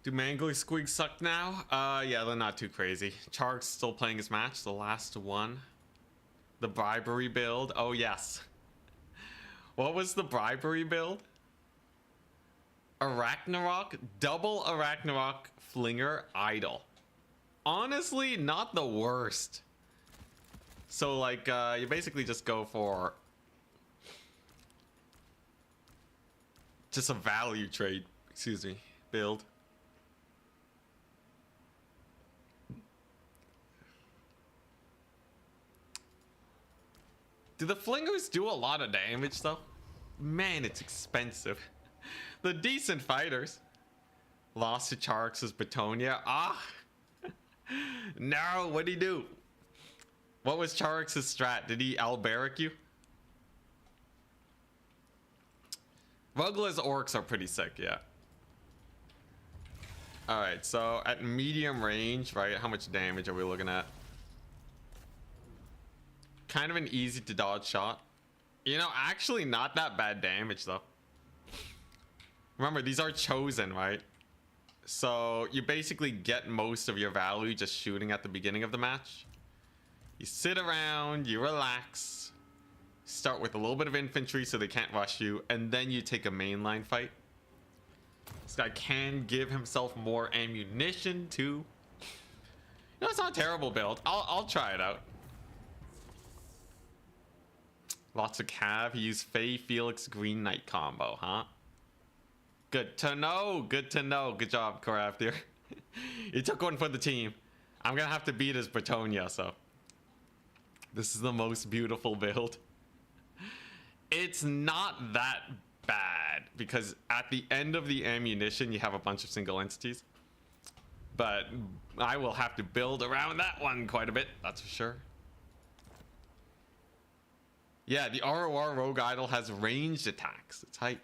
Do Mangly Squeaks suck now? Yeah, they're not too crazy. Chark's still playing his match, the last one. The bribery build. Oh, yes. What was the bribery build? Arachnarok, double Arachnarok, Flinger, Idol. Honestly, not the worst. So, like, you basically just go for just a value trade, excuse me, build. Do the Flingers do a lot of damage, though? Man, it's expensive. The decent fighters. Lost to Charks' Betonia. Ah! No, what'd he do? What was Charks' strat? Did he Alberic you? Rugla's orcs are pretty sick, yeah. Alright, so at medium range, right? How much damage are we looking at? Kind of an easy to dodge shot. You know, actually not that bad damage though. Remember, these are chosen, right? So you basically get most of your value just shooting at the beginning of the match. You sit around, you relax, start with a little bit of infantry so they can't rush you, and then you take a mainline fight. This guy can give himself more ammunition too. You know, it's not a terrible build. I'll try it out. Lots of cav. He used Faye, Felix, Green Knight combo, huh? Good to know. Good to know. Good job, Craft here. He took one for the team. I'm gonna have to beat his Bretonia, so. This is the most beautiful build. It's not that bad because at the end of the ammunition, you have a bunch of single entities. But I will have to build around that one quite a bit, that's for sure. Yeah, the ROR Rogue Idol has ranged attacks. It's hype.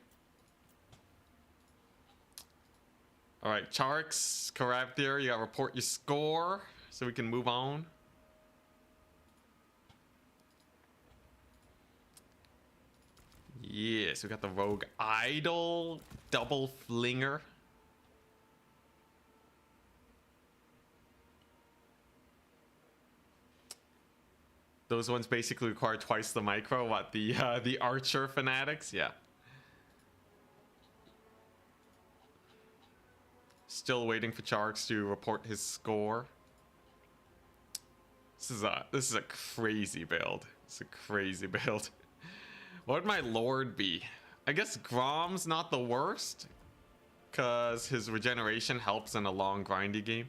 Alright, Charks, Karabthir, you gotta report your score so we can move on. Yes, we got the Rogue Idol, double Flinger. Those ones basically require twice the micro. What, the Archer Fanatics? Yeah. Still waiting for Charks to report his score. This is a crazy build. It's a crazy build. What would my Lord be? I guess Grom's not the worst, cause his regeneration helps in a long grindy game.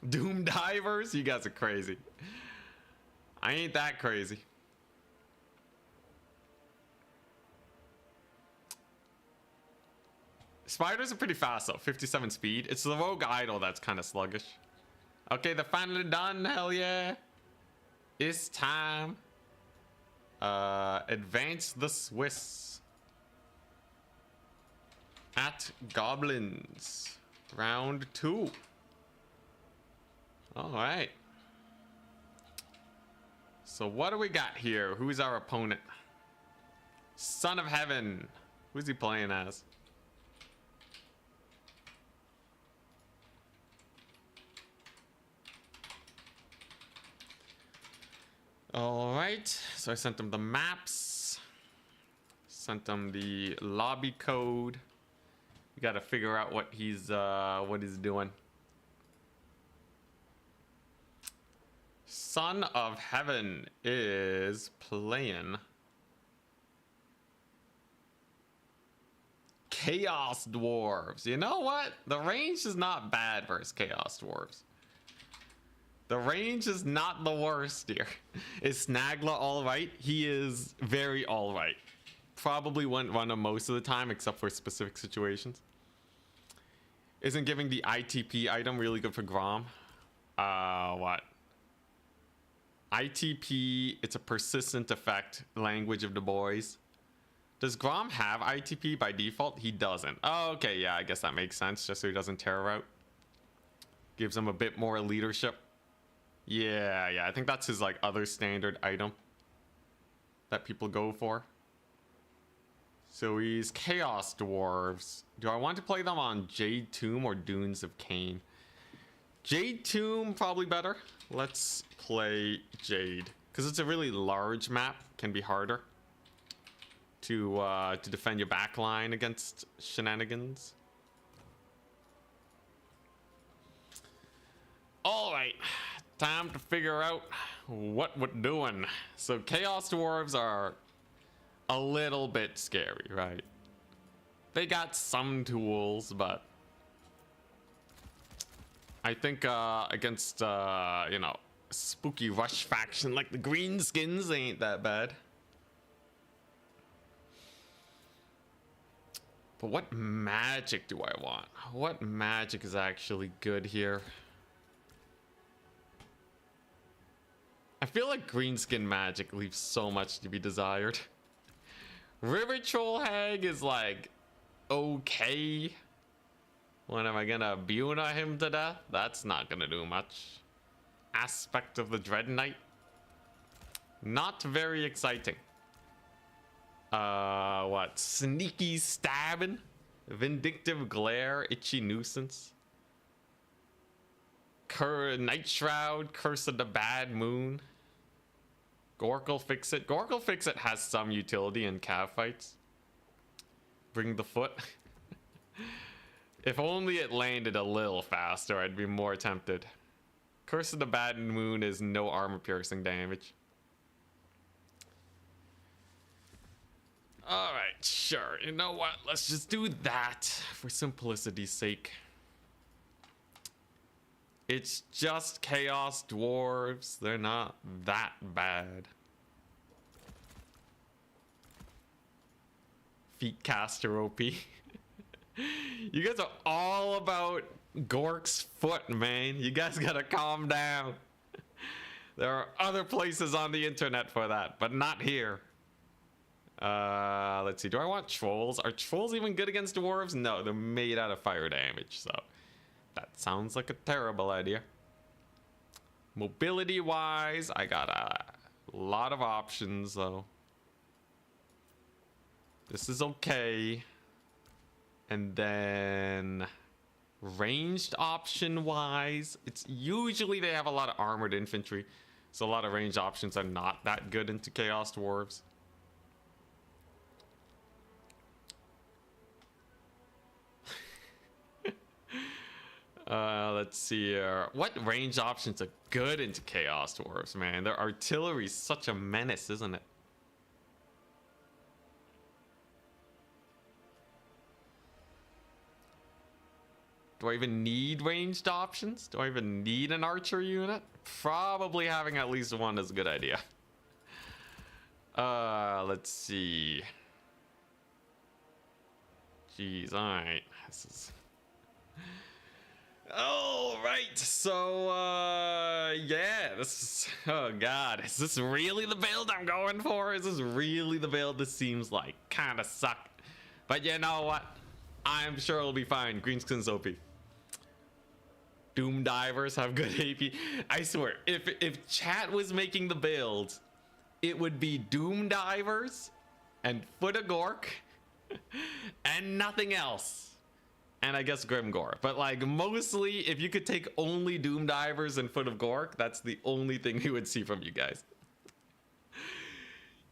Doom Divers? You guys are crazy. I ain't that crazy. Spiders are pretty fast though, 57 speed. It's the Rogue Idol that's kind of sluggish. Okay, they're finally done, hell yeah. It's time. Advance the Swiss. At Goblins. Round 2. Alright. So what do we got here? Who's our opponent? Son of Heaven. Who's he playing as? Alright, so I sent him the maps. Sent him the lobby code. We gotta figure out what he's doing. Son of Heaven is playing Chaos Dwarves. You know what? The range is not bad versus Chaos Dwarves. The range is not the worst here. Is Snagla all right? He is very all right. Probably wouldn't run them most of the time except for specific situations. Isn't giving the ITP item really good for Grom? What? ITP, it's a persistent effect, language of the boys. Does Grom have ITP by default? He doesn't. Oh, okay, yeah, I guess that makes sense, just so he doesn't terror out. Gives him a bit more leadership. Yeah, I think that's his like other standard item that people go for. So he's Chaos Dwarves. Do I want to play them on Jade Tomb or Dunes of Cain? Jade Tomb probably better. Let's play Jade because it's a really large map. Can be harder to defend your backline against shenanigans. All right, time to figure out what we're doing. So Chaos Dwarves are a little bit scary, right? They got some tools, but I think against you know, spooky rush faction like the Greenskins ain't that bad. But what magic do I want? What magic is actually good here? I feel like Greenskin magic leaves so much to be desired. River Troll Hag is like okay. When am I gonna Buna him to death? That's not gonna do much. Aspect of the Dread Knight, not very exciting. What? Sneaky Stabbing, Vindictive Glare, Itchy Nuisance, Night Shroud, Curse of the Bad Moon, Gorkle Fix It. Gorkle Fix It has some utility in cav fights. Bring the Foot. If only it landed a little faster, I'd be more tempted. Curse of the Bad Moon is no armor piercing damage. Alright, sure. You know what? Let's just do that for simplicity's sake. It's just Chaos Dwarves. They're not that bad. Feet caster OP. You guys are all about Gork's foot, man. You guys gotta calm down. There are other places on the internet for that, but not here. Let's see. Do I want trolls? Are trolls even good against dwarves? No, they're made out of fire damage, so that sounds like a terrible idea. Mobility wise, I got a lot of options though. This is okay. And then ranged option wise, it's usually they have a lot of armored infantry, so a lot of ranged options are not that good into Chaos Dwarves. Let's see here. What range options are good into Chaos Dwarves, man? Their artillery is such a menace, isn't it? Do I even need ranged options? Do I even need an archer unit? Probably having at least one is a good idea. Let's see. Jeez, alright. This is... All right, so yeah, this is, oh god, is this really the build I'm going for? Is this really the build this seems like? Kind of suck, but you know what, I'm sure it'll be fine. Greenskins OP. Doom Divers have good AP. I swear, if chat was making the build, it would be Doom Divers and Foot of Gork and nothing else. And I guess Grimgore. But like mostly, if you could take only Doom Divers and Foot of Gork, that's the only thing we would see from you guys.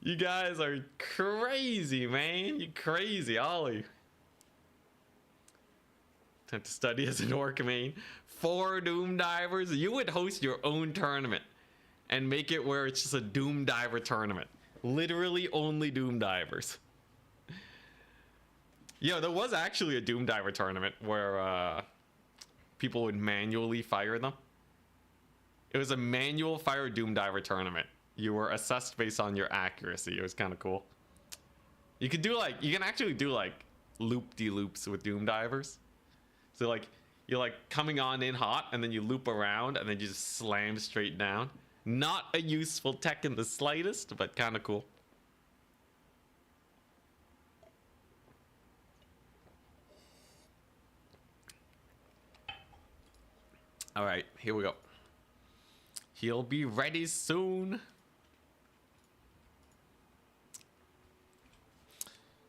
You guys are crazy, man. You crazy, Ollie. Time to study as an orc main. 4 Doom Divers. You would host your own tournament and make it where it's just a Doom Diver tournament. Literally only Doom Divers. Yeah, there was actually a Doom Diver tournament where people would manually fire them. It was a manual fire Doom Diver tournament. You were assessed based on your accuracy. It was kind of cool. You could do like, you can actually do like loop-de-loops with Doom Divers. So like, you're like coming on in hot and then you loop around and then you just slam straight down. Not a useful tech in the slightest, but kind of cool. All right, here we go. He'll be ready soon.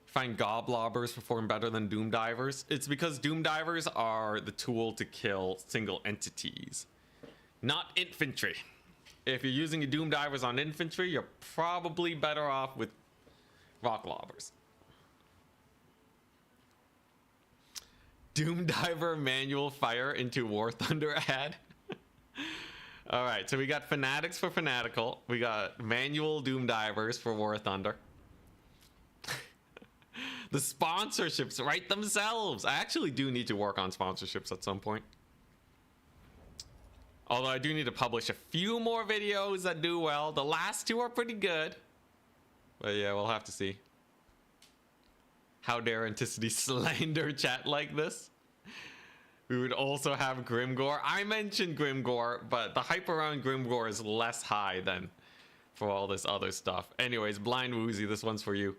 Find Goblobbers perform better than Doom Divers. It's because Doom Divers are the tool to kill single entities, not infantry. If you're using your Doom Divers on infantry, you're probably better off with Rock Lobbers. Doom Diver manual fire into War Thunder ad. All right, so we got Fanatics for Fanatical. We got manual Doom Divers for War Thunder. The sponsorships write themselves. I actually do need to work on sponsorships at some point. Although I do need to publish a few more videos that do well. The last two are pretty good. But yeah, we'll have to see. How dare Anticity slander chat like this? We would also have Grimgore. I mentioned Grimgore, but the hype around Grimgore is less high than for all this other stuff. Anyways, Blind Woozy, this one's for you.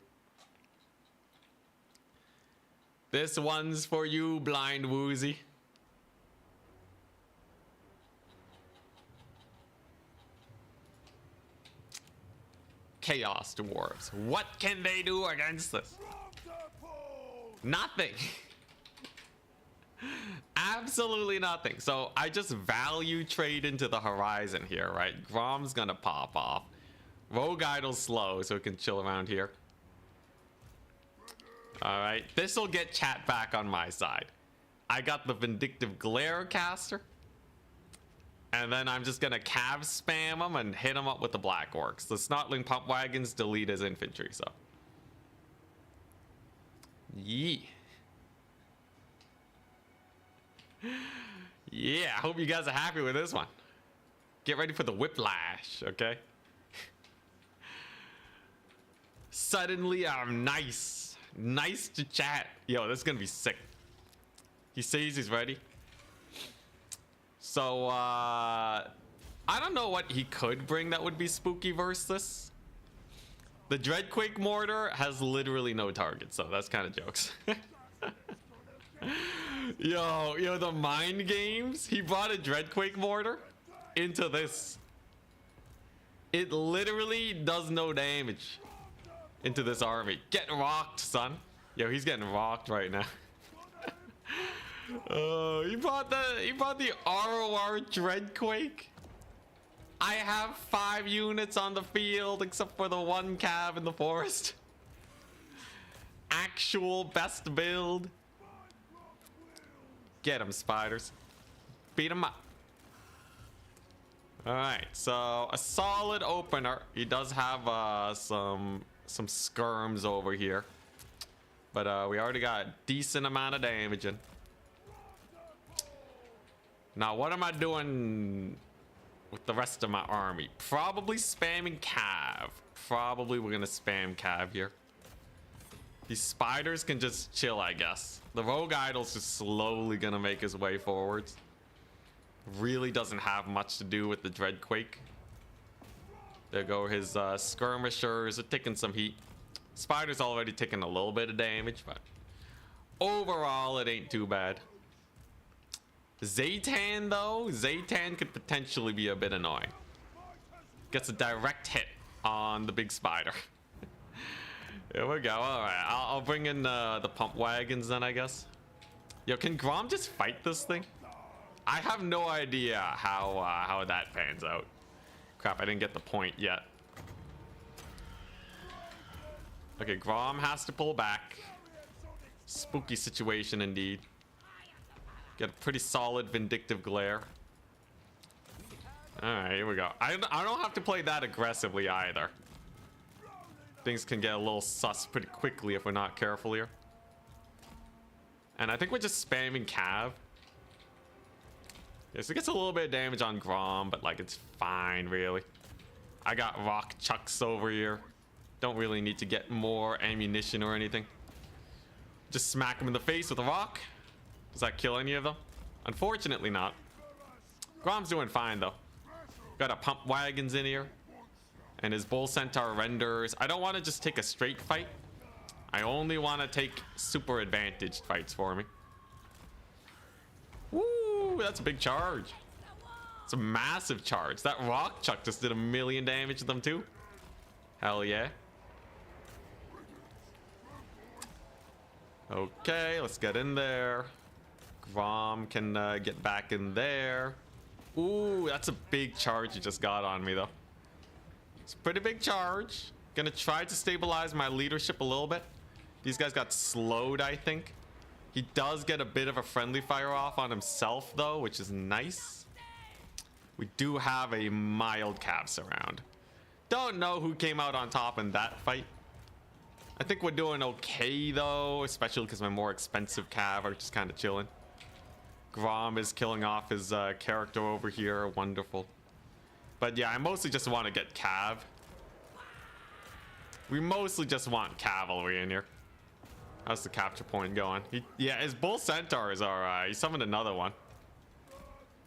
This one's for you, Blind Woozy. Chaos Dwarfs. What can they do against this? Nothing. Absolutely nothing. So I just value trade into the horizon here, right? Grom's gonna pop off. Rogue Idol's slow, so it can chill around here. All right, this will get chat back on my side. I got the Vindictive Glare caster. And then I'm just gonna cav spam him and hit him up with the Black Orcs. The Snotling Pump Wagons delete his infantry, so. Yee. Yeah, I hope you guys are happy with this one. Get ready for the whiplash, okay? Suddenly, I'm nice. Nice to chat. Yo, this is gonna be sick. He says he's ready. So, I don't know what he could bring that would be spooky versus this. The Dreadquake Mortar has literally no target, so that's kind of jokes. Yo, the mind games. He brought a Dreadquake Mortar into this. It literally does no damage into this army. Get rocked, son. Yo, he's getting rocked right now. He brought the ROR Dreadquake. I have 5 units on the field except for the 1 cav in the forest. Actual best build. Get him, spiders. Beat him up. Alright, so a solid opener. He does have some skirms over here. But we already got a decent amount of damage in. Now, what am I doing with the rest of my army? Probably spamming cav. Probably we're gonna spam cav here. These spiders can just chill, I guess. The Rogue Idol's just slowly gonna make his way forwards. Really doesn't have much to do with the Dreadquake. There go his skirmishers are taking some heat. Spider's already taking a little bit of damage, but overall it ain't too bad. Zaytan though, Zaytan could potentially be a bit annoying. Gets a direct hit on the big spider. Here we go. All right, I'll bring in the pump wagons then, I guess. Yo, can Grom just fight this thing? I have no idea how that pans out. Crap, I didn't get the point yet. Okay, Grom has to pull back. Spooky situation indeed. Get a pretty solid Vindictive Glare. Alright, here we go. I don't have to play that aggressively either. Things can get a little sus pretty quickly if we're not careful here. And I think we're just spamming cav. Yeah, so it gets a little bit of damage on Grom, but like it's fine, really. I got rock chucks over here. Don't really need to get more ammunition or anything. Just smack him in the face with a rock. Does that kill any of them? Unfortunately not. Grom's doing fine though. Got a pump wagons in here. And his bull centaur renders. I don't want to just take a straight fight. I only want to take super advantaged fights for me. Woo, that's a big charge. It's a massive charge. That rock chuck just did 1,000,000 damage to them too. Hell yeah. Okay, let's get in there. Grom can get back in there. Ooh, that's a big charge he just got on me though. It's a pretty big charge. Gonna try to stabilize my leadership a little bit. These guys got slowed, I think. He does get a bit of a friendly fire off on himself though, which is nice. We do have a mild cav surround. Don't know who came out on top in that fight. I think we're doing okay though, especially because my more expensive cav are just kind of chilling. Grom is killing off his character over here. Wonderful. But yeah, I mostly just want to get cav. We mostly just want cavalry in here. How's the capture point going? Yeah, his bull centaurs are. He summoned another one.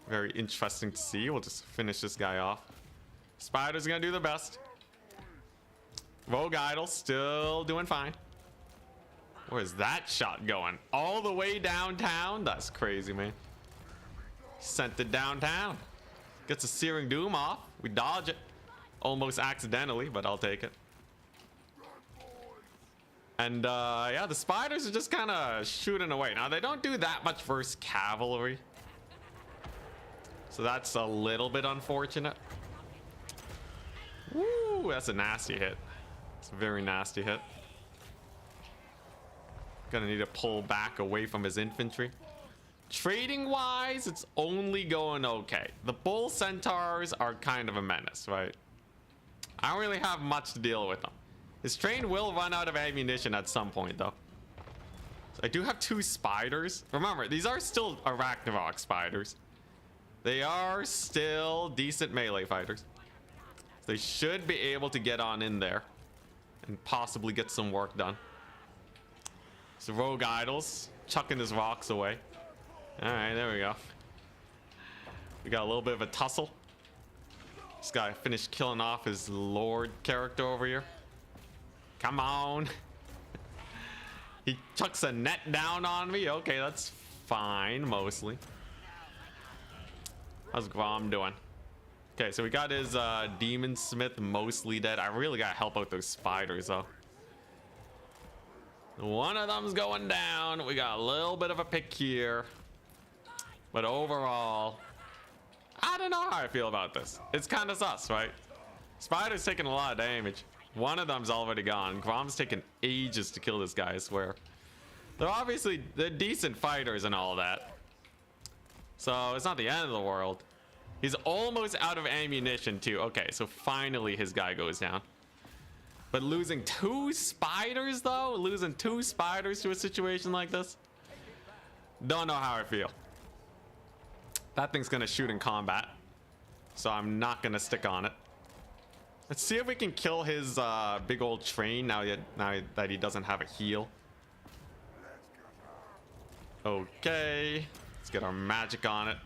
Very interesting to see. We'll just finish this guy off. Spiders are gonna do their best. Rogue Idol still doing fine. Where's that shot going? All the way downtown? That's crazy, man. Sent it downtown. Gets a Searing Doom off. We dodge it. Almost accidentally, but I'll take it. And yeah, the spiders are just kind of shooting away. Now, they don't do that much versus cavalry. So that's a little bit unfortunate. Woo, that's a nasty hit. It's a very nasty hit. Gonna need to pull back away from his infantry. Trading wise, it's only going okay. The bull centaurs are kind of a menace, right? I don't really have much to deal with them. His train will run out of ammunition at some point though. So I do have 2 spiders. Remember, these are still Arachnarok spiders. They are still decent melee fighters. They should be able to get on in there and possibly get some work done. So Rogue Idols chucking his rocks away. All right, there we go. We got a little bit of a tussle. This guy finished killing off his Lord character over here. Come on. He chucks a net down on me. Okay, that's fine, mostly. How's Grom doing? Okay, so we got his Demon Smith mostly dead. I really gotta help out those spiders, though. One of them's going down. We got a little bit of a pick here. But overall, I don't know how I feel about this. It's kind of sus, right? Spider's taking a lot of damage. One of them's already gone. Grom's taking ages to kill this guy, I swear. They're decent fighters and all that. So it's not the end of the world. He's almost out of ammunition too. Okay, so finally his guy goes down. But losing 2 spiders though? Losing 2 spiders to a situation like this? Don't know how I feel. That thing's gonna shoot in combat. So I'm not gonna stick on it. Let's see if we can kill his big old train now that he doesn't have a heal. Okay. Let's get our magic on it.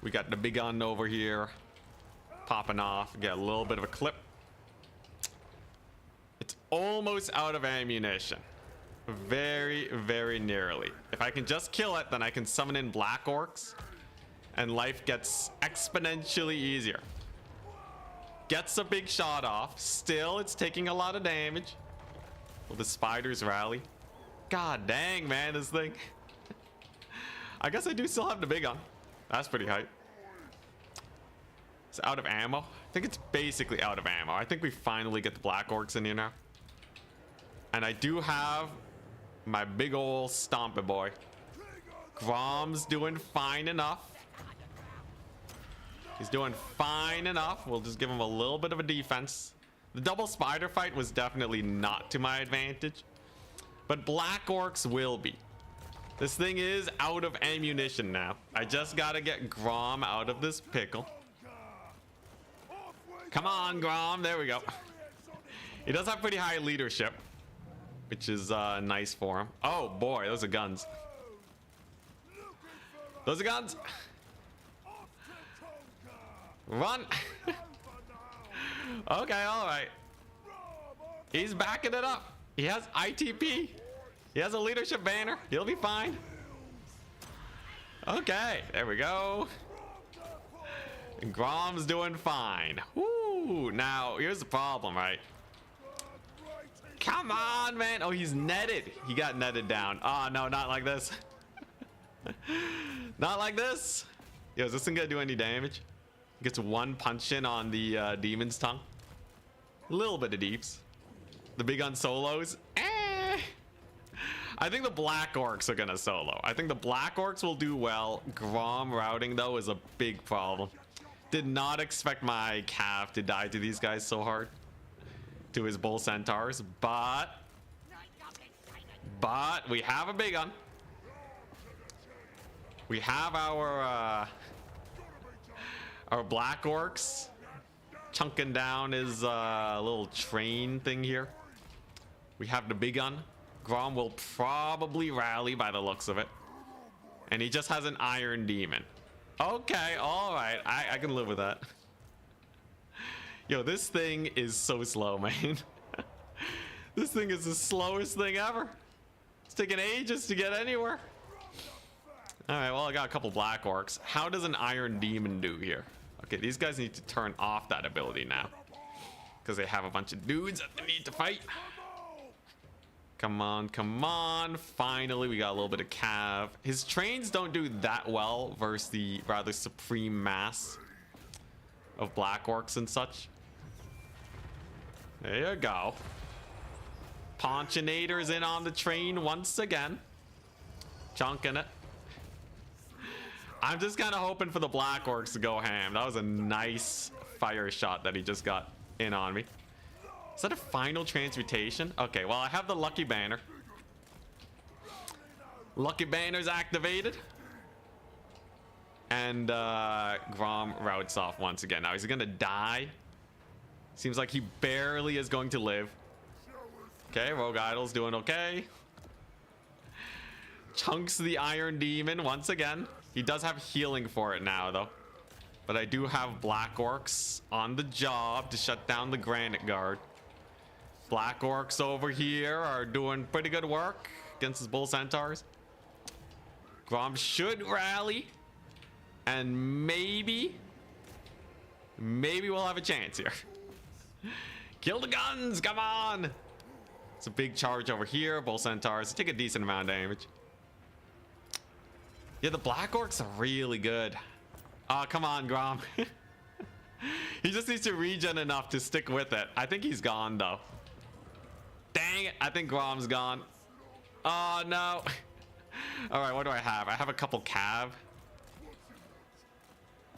We got the big gun over here. Popping off. Get a little bit of a clip. It's almost out of ammunition. Very, very nearly. If I can just kill it, then I can summon in black orcs. And life gets exponentially easier. Gets a big shot off. Still, it's taking a lot of damage. Will the spiders rally? God dang, man, this thing. I guess I do still have the big gun. That's pretty hype. It's out of ammo. I think it's basically out of ammo. I think we finally get the black orcs in here now. And I do have my big ol' stompy boy. Grom's doing fine enough. He's doing fine enough. We'll just give him a little bit of a defense. The double spider fight was definitely not to my advantage. But black orcs will be. This thing is out of ammunition now. I just gotta get Grom out of this pickle. Come on, Grom. There we go. He does have pretty high leadership, which is nice for him. Oh boy, those are guns. Those are guns. Run. Okay, all right. He's backing it up. He has ITP. He has a leadership banner. He'll be fine. Okay, there we go. And Grom's doing fine. Woo! Now, here's the problem, right? Come on, man. Oh, he's netted. He got netted down. Oh, no, not like this. Not like this. Yo, is this thing gonna do any damage? Gets one punch in on the demon's tongue. A little bit of deeps. The big gun solos. I think the black orcs are gonna solo. I think the black orcs will do well. Grom routing though is a big problem. Did not expect my calf to die to these guys so hard. To his bull centaurs, but we have a big gun. We have our black orcs chunking down his little train thing here. We have the big gun. Grom will probably rally by the looks of it. And he just has an iron demon. Okay, all right. I can live with that. Yo, this thing is so slow, man. This thing is the slowest thing ever. It's taking ages to get anywhere. All right, well, I got a couple black orcs. How does an iron demon do here? Okay, these guys need to turn off that ability now. Because they have a bunch of dudes that they need to fight. Come on, come on. Finally, we got a little bit of cav. His trains don't do that well versus the rather supreme mass of black orcs and such. There you go. Ponchinator's in on the train once again. Chunking it. I'm just kind of hoping for the black orcs to go ham. That was a nice fire shot that he just got in on me. Is that a final transmutation? Okay, well, I have the lucky banner. Lucky banner's activated. And Grom routes off once again. Now, is he gonna die? Seems like he barely is going to live. Okay, Rogue Idol's doing okay. Chunks the Iron Demon once again. He does have healing for it now, though. But I do have Black Orcs on the job to shut down the Granite Guard. Black Orcs over here are doing pretty good work against his Bull Centaurs. Grom should rally. And maybe we'll have a chance here. Kill the guns, come on. It's a big charge over here. Bull Centaurs take a decent amount of damage. Yeah, the Black Orcs are really good. Oh, come on, Grom. He just needs to regen enough to stick with it. I think he's gone, though. Dang it, I think Grom's gone. Oh, no. All right, what do I have? I have a couple cav.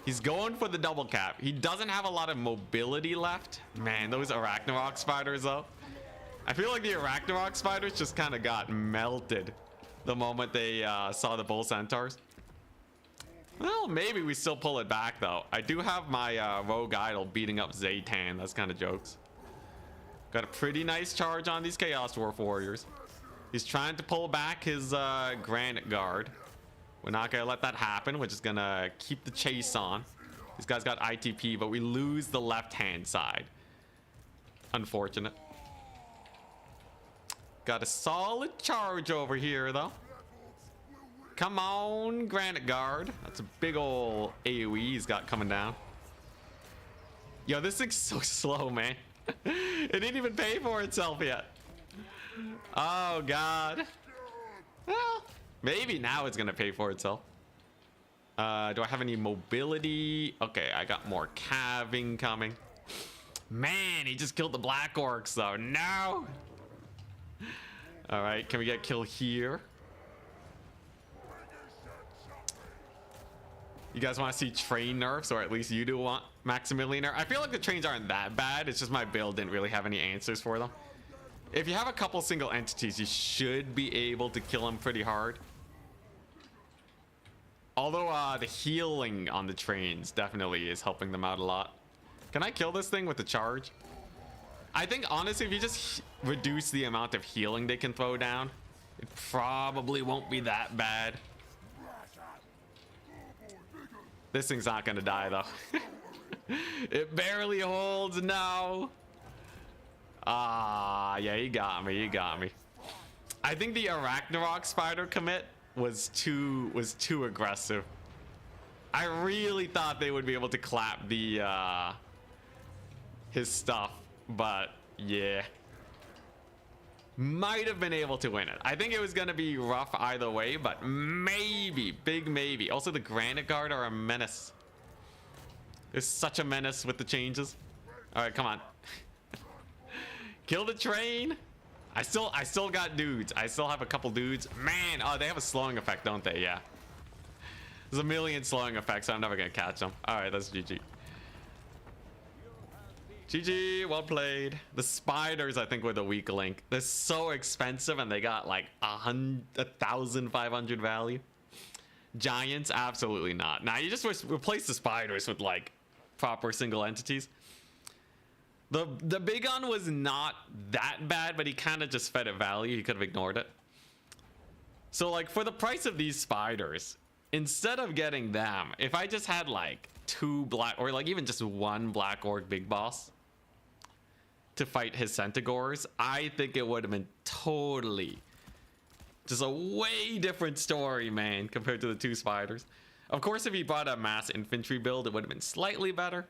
He's going for the double cap. He doesn't have a lot of mobility left. Man, those Arachnarok spiders, though. I feel like the Arachnarok spiders just kind of got melted the moment they saw the Bull Centaurs. Well, maybe we still pull it back, though. I do have my Rogue Idol beating up Zaytan. That's kind of jokes. Got a pretty nice charge on these Chaos Dwarf Warriors. He's trying to pull back his Granite Guard. We're not going to let that happen. We're just going to keep the chase on. These guys got ITP, but we lose the left-hand side. Unfortunate. Got a solid charge over here, though. Come on, Granite Guard. That's a big ol' AoE he's got coming down. Yo, this thing's so slow, man. It didn't even pay for itself yet. Oh, God. Well, maybe now it's going to pay for itself. Do I have any mobility? Okay, I got more calving coming. Man, he just killed the Black Orcs, though. No. All right, can we get kill here? You guys want to see train nerfs, or at least you do want Maximilian nerf? I feel like the trains aren't that bad. It's just my build didn't really have any answers for them. If you have a couple single entities, you should be able to kill them pretty hard. Although the healing on the trains definitely is helping them out a lot. Can I kill this thing with the charge? I think honestly, if you just reduce the amount of healing they can throw down, it probably won't be that bad. This thing's not gonna die though. It barely holds now. Ah, yeah, you got me. You got me. I think the Arachnarok spider commit was too aggressive. I really thought they would be able to clap the his stuff, but yeah, might have been able to win it. I think it was gonna be rough either way, but maybe, big maybe. Also, the Granite Guard are a menace. It's such a menace with the changes. All right, come on. Kill the train. I still got dudes. I still have a couple dudes. Man, oh, they have a slowing effect, don't they? Yeah. There's a million slowing effects, so I'm never gonna catch them. All right, that's GG. GG, well played. The spiders, I think, were the weak link. They're so expensive, and they got like 1,500 value. Giants, absolutely not. Now you just replace the spiders with like proper single entities. The big gun was not that bad, but he kind of just fed it value. He could have ignored it. So like for the price of these spiders, instead of getting them, if I just had like 2 black, or like even just 1 black orc big boss to fight his Centaurs, I think it would have been totally just a way different story, man, compared to the 2 spiders. Of course, if he brought a mass infantry build, it would have been slightly better.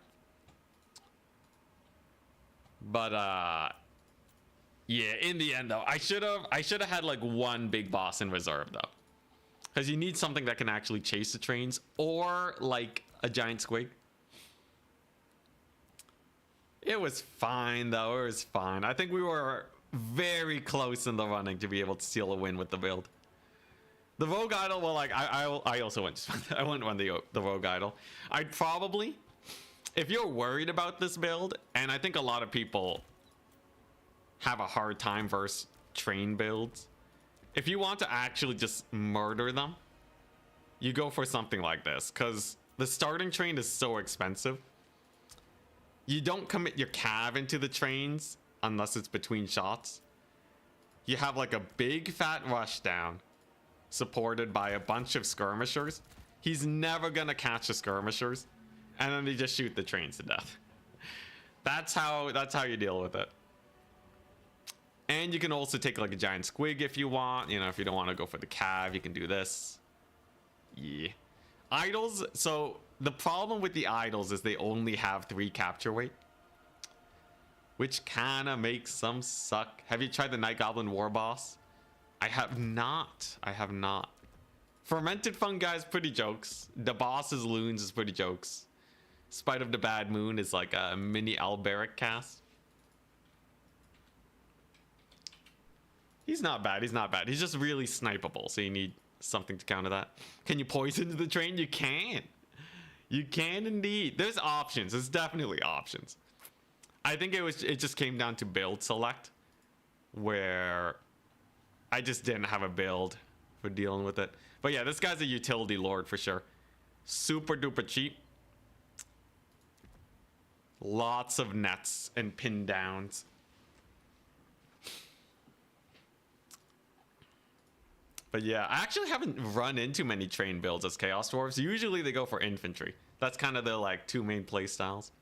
But yeah, in the end though, I should have had like 1 big boss in reserve though, because you need something that can actually chase the trains, or like a giant squig. It was fine though. It was fine. I think we were very close in the running to be able to steal a win with the build. The Rogue Idol, well, like I also went. I wouldn't run the Rogue Idol. I'd probably, if you're worried about this build, and I think a lot of people have a hard time versus train builds, if you want to actually just murder them, you go for something like this, because the starting train is so expensive. You don't commit your cav into the trains unless it's between shots. You have like a big fat rushdown supported by a bunch of skirmishers. He's never gonna catch the skirmishers, and then they just shoot the trains to death. That's how you deal with it. And you can also take like a giant squig if you want. You know, if you don't want to go for the cav, you can do this. Yeah. Idols. So the problem with the idols is they only have 3 capture weight, which kind of makes them suck. Have you tried the Night Goblin War Boss? I have not. I have not. Fermented Fungi is pretty jokes. The boss's loons is pretty jokes. Spite of the Bad Moon is like a mini Alberic cast. He's not bad. He's not bad. He's just really snipeable, so you need something to counter that. Can you poison the train? You can. You can indeed. There's options. There's definitely options. I think it just came down to build select, where I just didn't have a build for dealing with it. But yeah, this guy's a utility lord for sure. Super duper cheap. Lots of nets and pin downs. But yeah, I actually haven't run into many train builds as Chaos Dwarves. Usually they go for infantry. That's kind of their like 2 main play styles.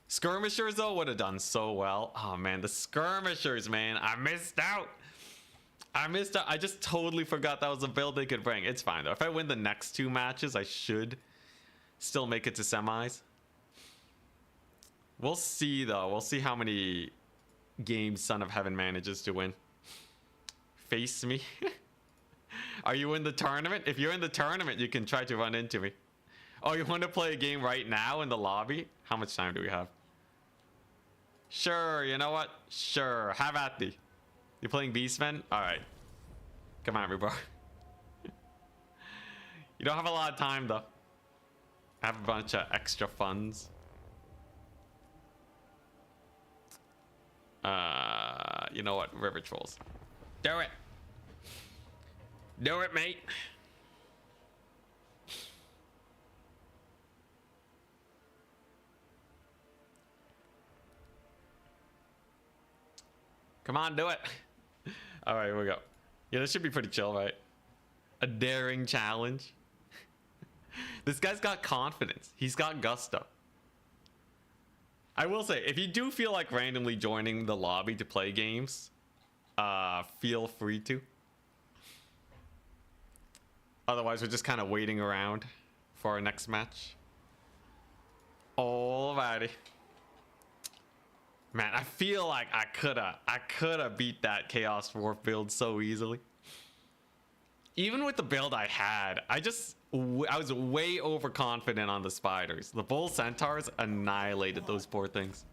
Skirmishers though would have done so well. Oh man, the skirmishers, man. I missed out. I just totally forgot that was a build they could bring. It's fine though. If I win the next 2 matches, I should still make it to semis. We'll see though. We'll see how many games Son of Heaven manages to win. Face me. Are you in the tournament? If you're in the tournament, you can try to run into me. Oh, you want to play a game right now in the lobby? How much time do we have? Sure, you know what? Sure, have at thee. You're playing Beastmen? Alright. Come on, bro. You don't have a lot of time, though. I have a bunch of extra funds. You know what? River Trolls. Do it. Do it, mate. Come on, do it. All right, here we go. Yeah, this should be pretty chill, right? A daring challenge. This guy's got confidence. He's got gusto. I will say, if you do feel like randomly joining the lobby to play games, feel free to. Otherwise, we're just kind of waiting around for our next match. Alrighty. Man, I feel like I coulda beat that Chaos Dwarf build so easily. Even with the build I had, I was way overconfident on the spiders. The bull centaurs annihilated those poor things.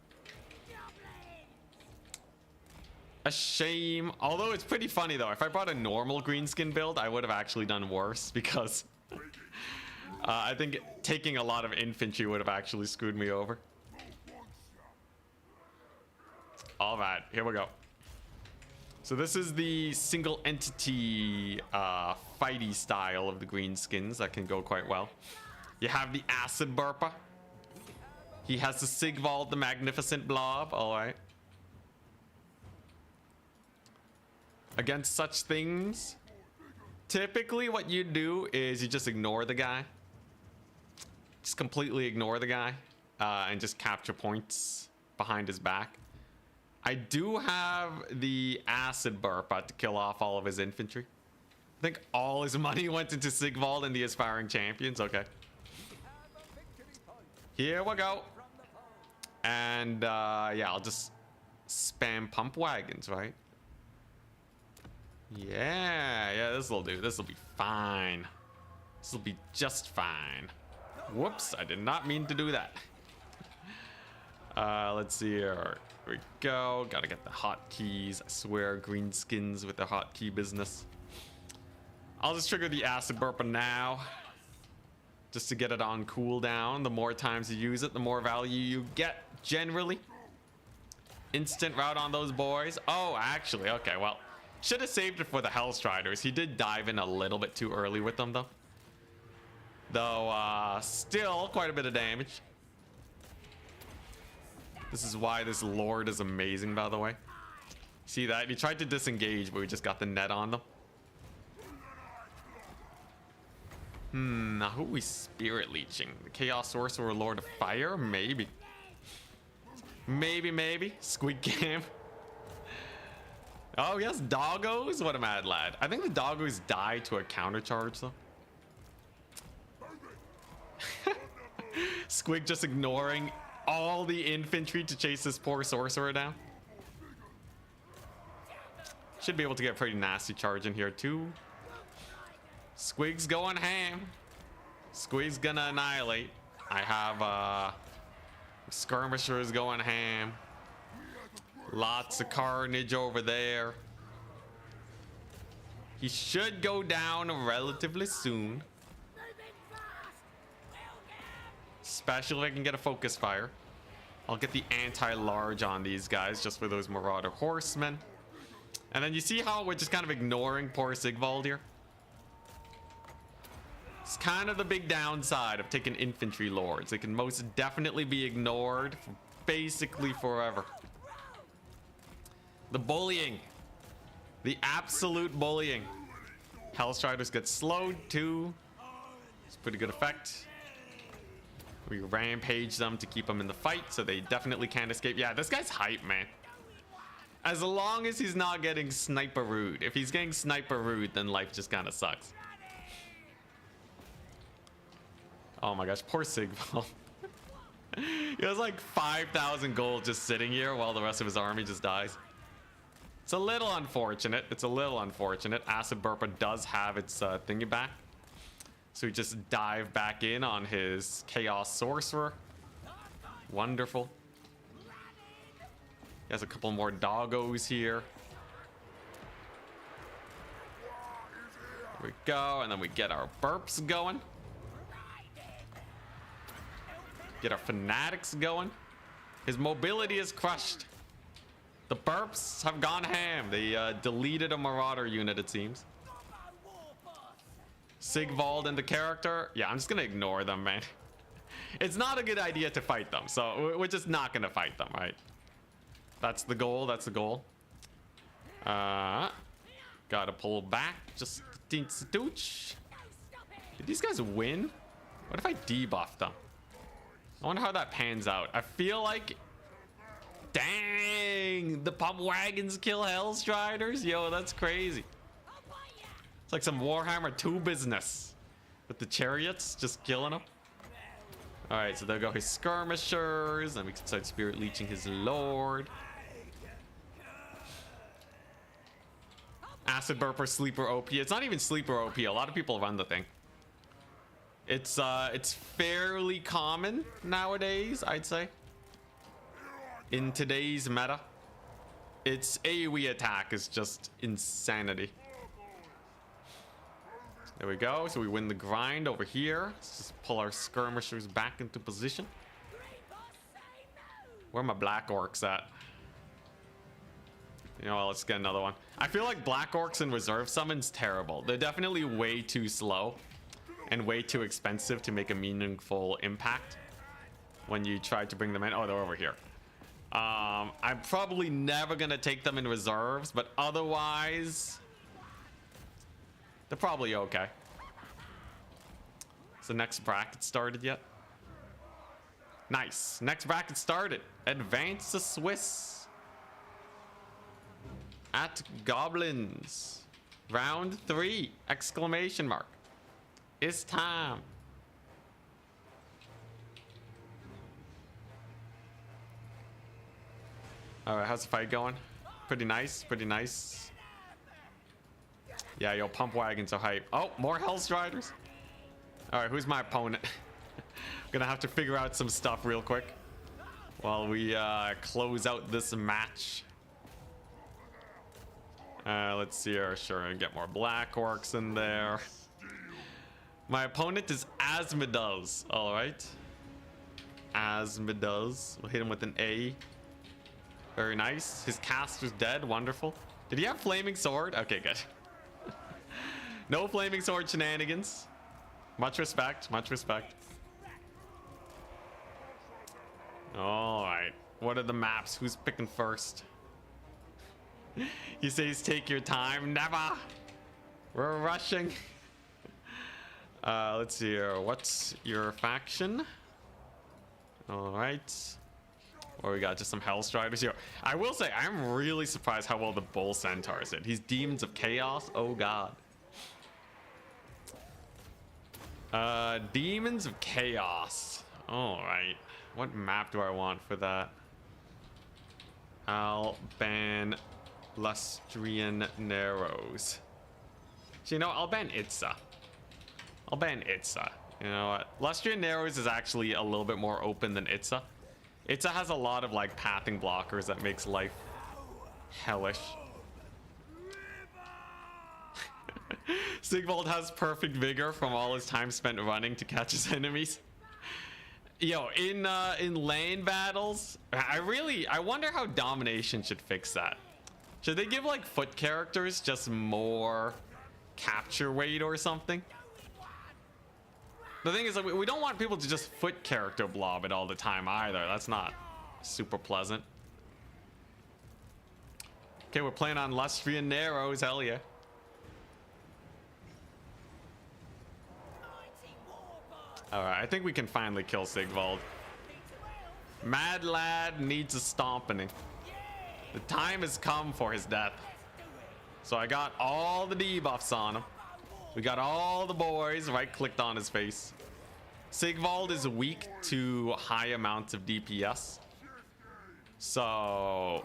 A shame. Although it's pretty funny though. If I brought a normal greenskin build, I would have actually done worse because I think taking a lot of infantry would have actually screwed me over. All right, here we go. So this is the single entity fighty style of the greenskins that can go quite well. You have the acid burpa. He has the Sigvald the Magnificent Blob. All right. Against such things, typically what you do is you just ignore the guy. Just completely ignore the guy and just capture points behind his back. I do have the acid burpa to kill off all of his infantry. I think all his money went into Sigvald and the aspiring champions. Okay. Here we go. And yeah, I'll just spam pump wagons, right? Yeah, this will do. This will be fine. This will be just fine. Whoops, I did not mean to do that. Let's see here. Here we go. Gotta get the hotkeys. I swear, greenskins with the hotkey business. I'll just trigger the acid burpa now, just to get it on cooldown. The more times you use it, the more value you get, generally. Instant route on those boys. Oh, actually, okay, well, should have saved it for the Hellstriders. He did dive in a little bit too early with them, though. Though, still quite a bit of damage. This is why this Lord is amazing, by the way. See that? He tried to disengage, but we just got the net on them. Now who are we spirit leeching? The Chaos Sorcerer, Lord of Fire? Maybe. Maybe. Squid Cam. Oh, yes, doggos? What a mad lad. I think the doggos die to a counter charge, though. Squig just ignoring all the infantry to chase this poor sorcerer down. Should be able to get a pretty nasty charge in here, too. Squig's going ham. Squig's gonna annihilate. I have skirmishers going ham. Lots of carnage over there. He should go down relatively soon. Especially if I can get a focus fire. I'll get the anti-large on these guys just for those marauder horsemen. And then you see how we're just kind of ignoring poor Sigvald here? It's kind of the big downside of taking infantry lords. They can most definitely be ignored for basically forever. The bullying. The absolute bullying. Hellstriders get slowed too. It's pretty good effect. We rampage them to keep them in the fight, so they definitely can't escape. Yeah, this guy's hype, man. As long as he's not getting sniper-rooed. If he's getting sniper-rooed, then life just kind of sucks. Oh my gosh, poor Sigvald. He has like 5,000 gold just sitting here while the rest of his army just dies. It's a little unfortunate. Acid Burpa does have its thingy back. So we just dive back in on his Chaos Sorcerer. Wonderful. He has a couple more doggos here. There we go, and then we get our burps going. Get our fanatics going. His mobility is crushed. The burps have gone ham. They deleted a marauder unit, it seems. Sigvald and the character. Yeah, I'm just gonna ignore them, man. It's not a good idea to fight them, so we're just not gonna fight them, right? That's the goal. Gotta pull back just a dooch. Did these guys win? What if I debuff them? I wonder how that pans out. I feel like... Dang! The pump wagons kill Hellstriders? Yo, that's crazy. It's like some Warhammer 2 business. With the chariots just killing them. Alright, so there go his skirmishers. Then we can start spirit leeching his lord. Acid burper, sleeper OP. It's not even sleeper OP. A lot of people run the thing. It's fairly common nowadays, I'd say. In today's meta, its AoE attack is just insanity. There we go. So we win the grind over here. Let's just pull our skirmishers back into position. Where are my black orcs at? You know what, let's get another one. I feel like black orcs and reserve summons terrible. They're definitely way too slow and way too expensive to make a meaningful impact when you try to bring them in. Oh, they're over here. I'm probably never gonna take them in reserves, but otherwise they're probably okay. Is the next bracket started yet? Nice. Next bracket started. Advance the Swiss at Goblins. Round 3! Exclamation mark. It's time. Alright, how's the fight going? Pretty nice, pretty nice. Yeah, yo, pump wagons are hype. Oh, more Hellstriders. Alright, who's my opponent? Gonna have to figure out some stuff real quick while we close out this match. Let's see here. Sure, and get more black orcs in there. My opponent is Asmodeus. Alright. Asmodeus. We'll hit him with an A. Very nice. His caster's dead. Wonderful. Did he have flaming sword? Okay, good. No flaming sword shenanigans. Much respect. Much respect. Alright. What are the maps? Who's picking first? He says take your time. Never. We're rushing. Let's see here. What's your faction? Alright. Or we got just some Hellstriders here. I will say, I'm really surprised how well the Bull Centaurs did. He's Demons of Chaos. Oh, God. Demons of Chaos. Alright. What map do I want for that? I'll ban Lustrian Narrows. So, you know, I'll ban Itza. I'll ban Itza. You know what? Lustrian Narrows is actually a little bit more open than Itza. Itza has a lot of like pathing blockers that makes life hellish. Sigvald has perfect vigor from all his time spent running to catch his enemies. Yo, in lane battles, I wonder how domination should fix that. Should they give like foot characters just more capture weight or something? The thing is, like, we don't want people to just foot character blob it all the time either. That's not super pleasant. Okay, we're playing on Lustrian Narrows. Hell yeah. Alright, I think we can finally kill Sigvald. Mad Lad needs a stomping. The time has come for his death. So I got all the debuffs on him. We got all the boys right-clicked on his face. Sigvald is weak to high amounts of DPS. So,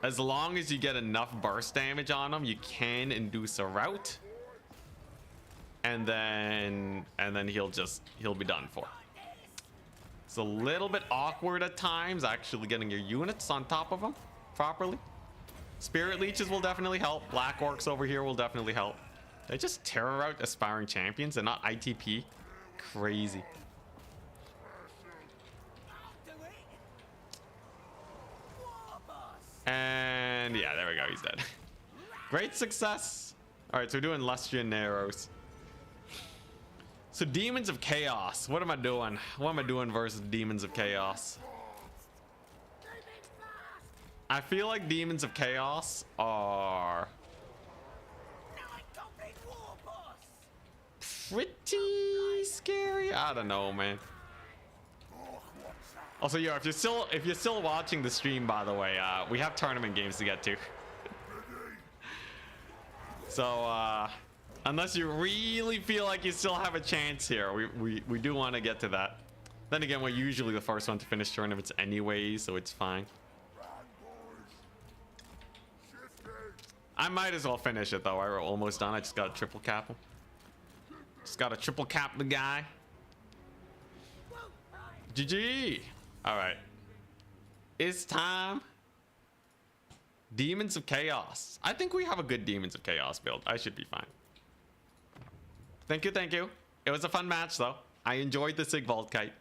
as long as you get enough burst damage on him, you can induce a rout. And then he'll be done for. It's a little bit awkward at times, actually getting your units on top of him properly. Spirit leeches will definitely help. Black orcs over here will definitely help. They just terror out aspiring champions and not ITP. Crazy. And yeah, there we go. He's dead. Great success. All right, so we're doing Lustrian Narrows. So Demons of Chaos. What am I doing? What am I doing versus Demons of Chaos? I feel like Demons of Chaos are pretty scary. I don't know, man. Also, yeah, if you're still watching the stream, by the way, we have tournament games to get to. So unless you really feel like you still have a chance here, we do want to get to that. Then again, we're usually the first one to finish tournaments anyway, so it's fine. I might as well finish it though. We're almost done. I just got a triple cap him. Just got to triple cap the guy. GG. All right. It's time. Demons of Chaos. I think we have a good Demons of Chaos build. I should be fine. Thank you, thank you. It was a fun match though. I enjoyed the Sigvald kite.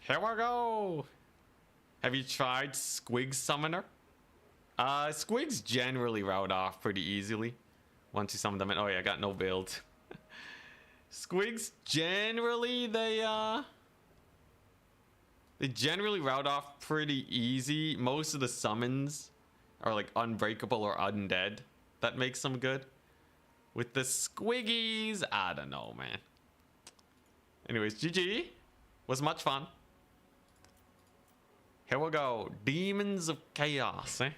Here we go. Have you tried Squig's Summoner? Squigs generally route off pretty easily once you summon them in. Oh yeah, I got no build. Squigs generally they generally route off pretty easy. Most of the summons are like unbreakable or undead. That makes them good. With the Squiggies, I don't know, man. Anyways, GG. Was much fun. Here we go. Demons of Chaos, eh?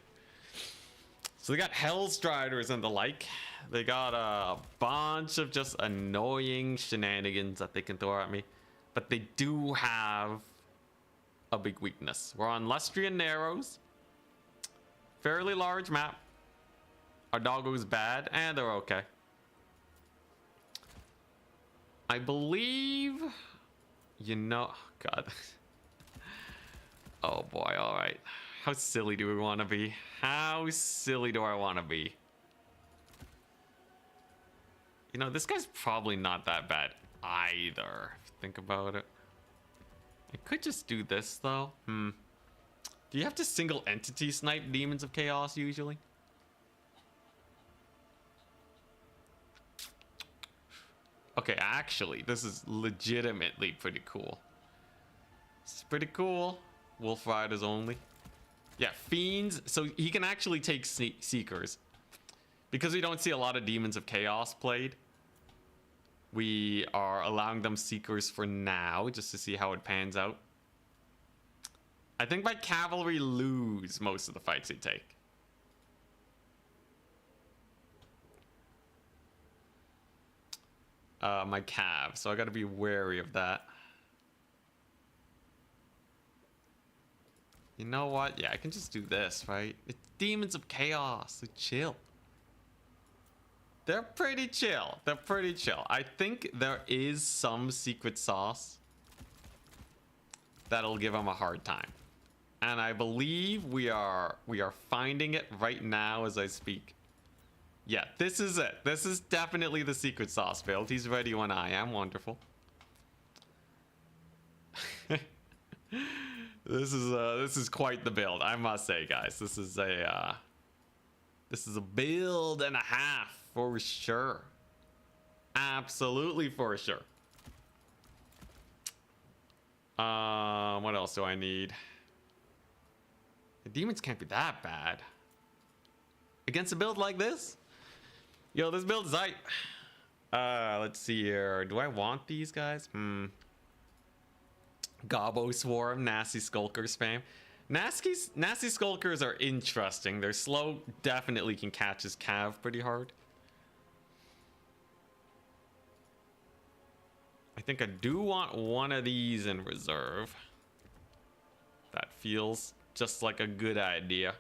So they got Hellstriders and the like. They got a bunch of just annoying shenanigans that they can throw at me. But they do have a big weakness. We're on Lustrian Narrows. Fairly large map. Our doggo's bad, and they're okay. I believe... You know... Oh, God. Oh boy, alright. How silly do we want to be? How silly do I want to be? You know, this guy's probably not that bad either. Think about it. I could just do this though. Do you have to single entity snipe Demons of Chaos usually? Okay, actually, this is legitimately pretty cool. It's pretty cool. Wolf Riders only. Yeah, Fiends. So he can actually take Seekers. Because we don't see a lot of Demons of Chaos played, we are allowing them Seekers for now, just to see how it pans out. I think my Cavalry lose most of the fights they take. My Cav, so I gotta be wary of that. You know what? Yeah, I can just do this, right? It's Demons of Chaos. So chill. They're pretty chill. They're pretty chill. I think there is some secret sauce that'll give them a hard time. And I believe we are finding it right now as I speak. Yeah, this is it. This is definitely the secret sauce build. He's ready when I am. Wonderful. This is quite the build, I must say, guys. This is a build and a half for sure. Absolutely for sure. What else do I need? The demons can't be that bad against a build like this. Yo, this build is hype. Let's see here. Do I want these guys? Gobbo Swarm, Nasty Skulker spam. Nasty Skulkers are interesting. They're slow, definitely can catch his Cav pretty hard. I think I do want one of these in reserve. That feels just like a good idea.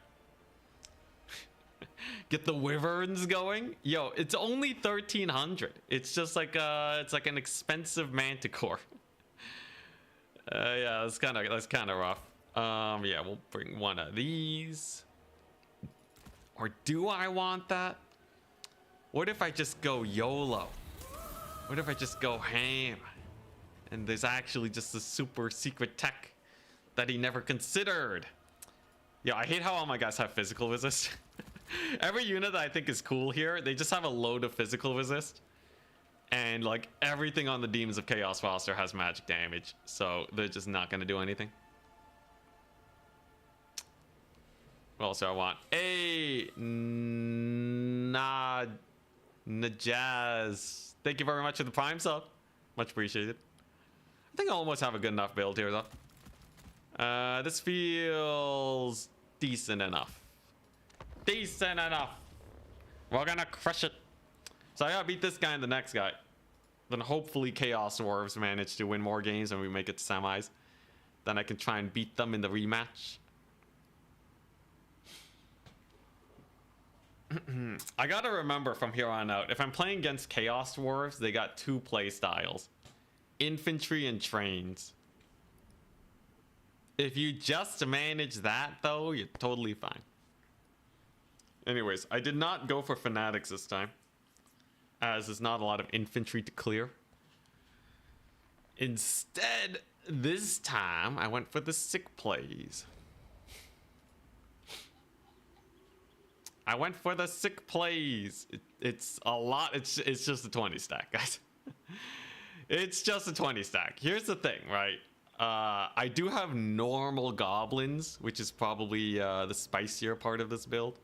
Get the Wyverns going. Yo, it's only 1,300. It's just like it's like an expensive Manticore. Yeah, that's kind of rough. Yeah, we'll bring one of these. Or do I want that? What if I just go YOLO? What if I just go ham? And there's actually just a super secret tech that he never considered. Yeah, I hate how all my guys have physical resist. Every unit that I think is cool here, they just have a load of physical resist. And like everything on the Demons of Chaos roster has magic damage. So they're just not going to do anything. What else do I want? Hey, Najaz. Thank you very much for the Prime sub. Much appreciated. I think I almost have a good enough build here, though. This feels decent enough. Decent enough. We're gonna crush it. So I gotta beat this guy and the next guy. Then hopefully Chaos Dwarves manage to win more games and we make it to semis. Then I can try and beat them in the rematch. I gotta remember from here on out, if I'm playing against Chaos Dwarves, they got two play styles. Infantry and trains. If you just manage that, though, you're totally fine. Anyways, I did not go for Fanatics this time, as there's not a lot of infantry to clear. Instead, this time, I went for the sick plays. I went for the sick plays. It's a lot. It's just a 20 stack, guys. It's just a 20 stack. Here's the thing, right? I do have normal goblins, which is probably the spicier part of this build.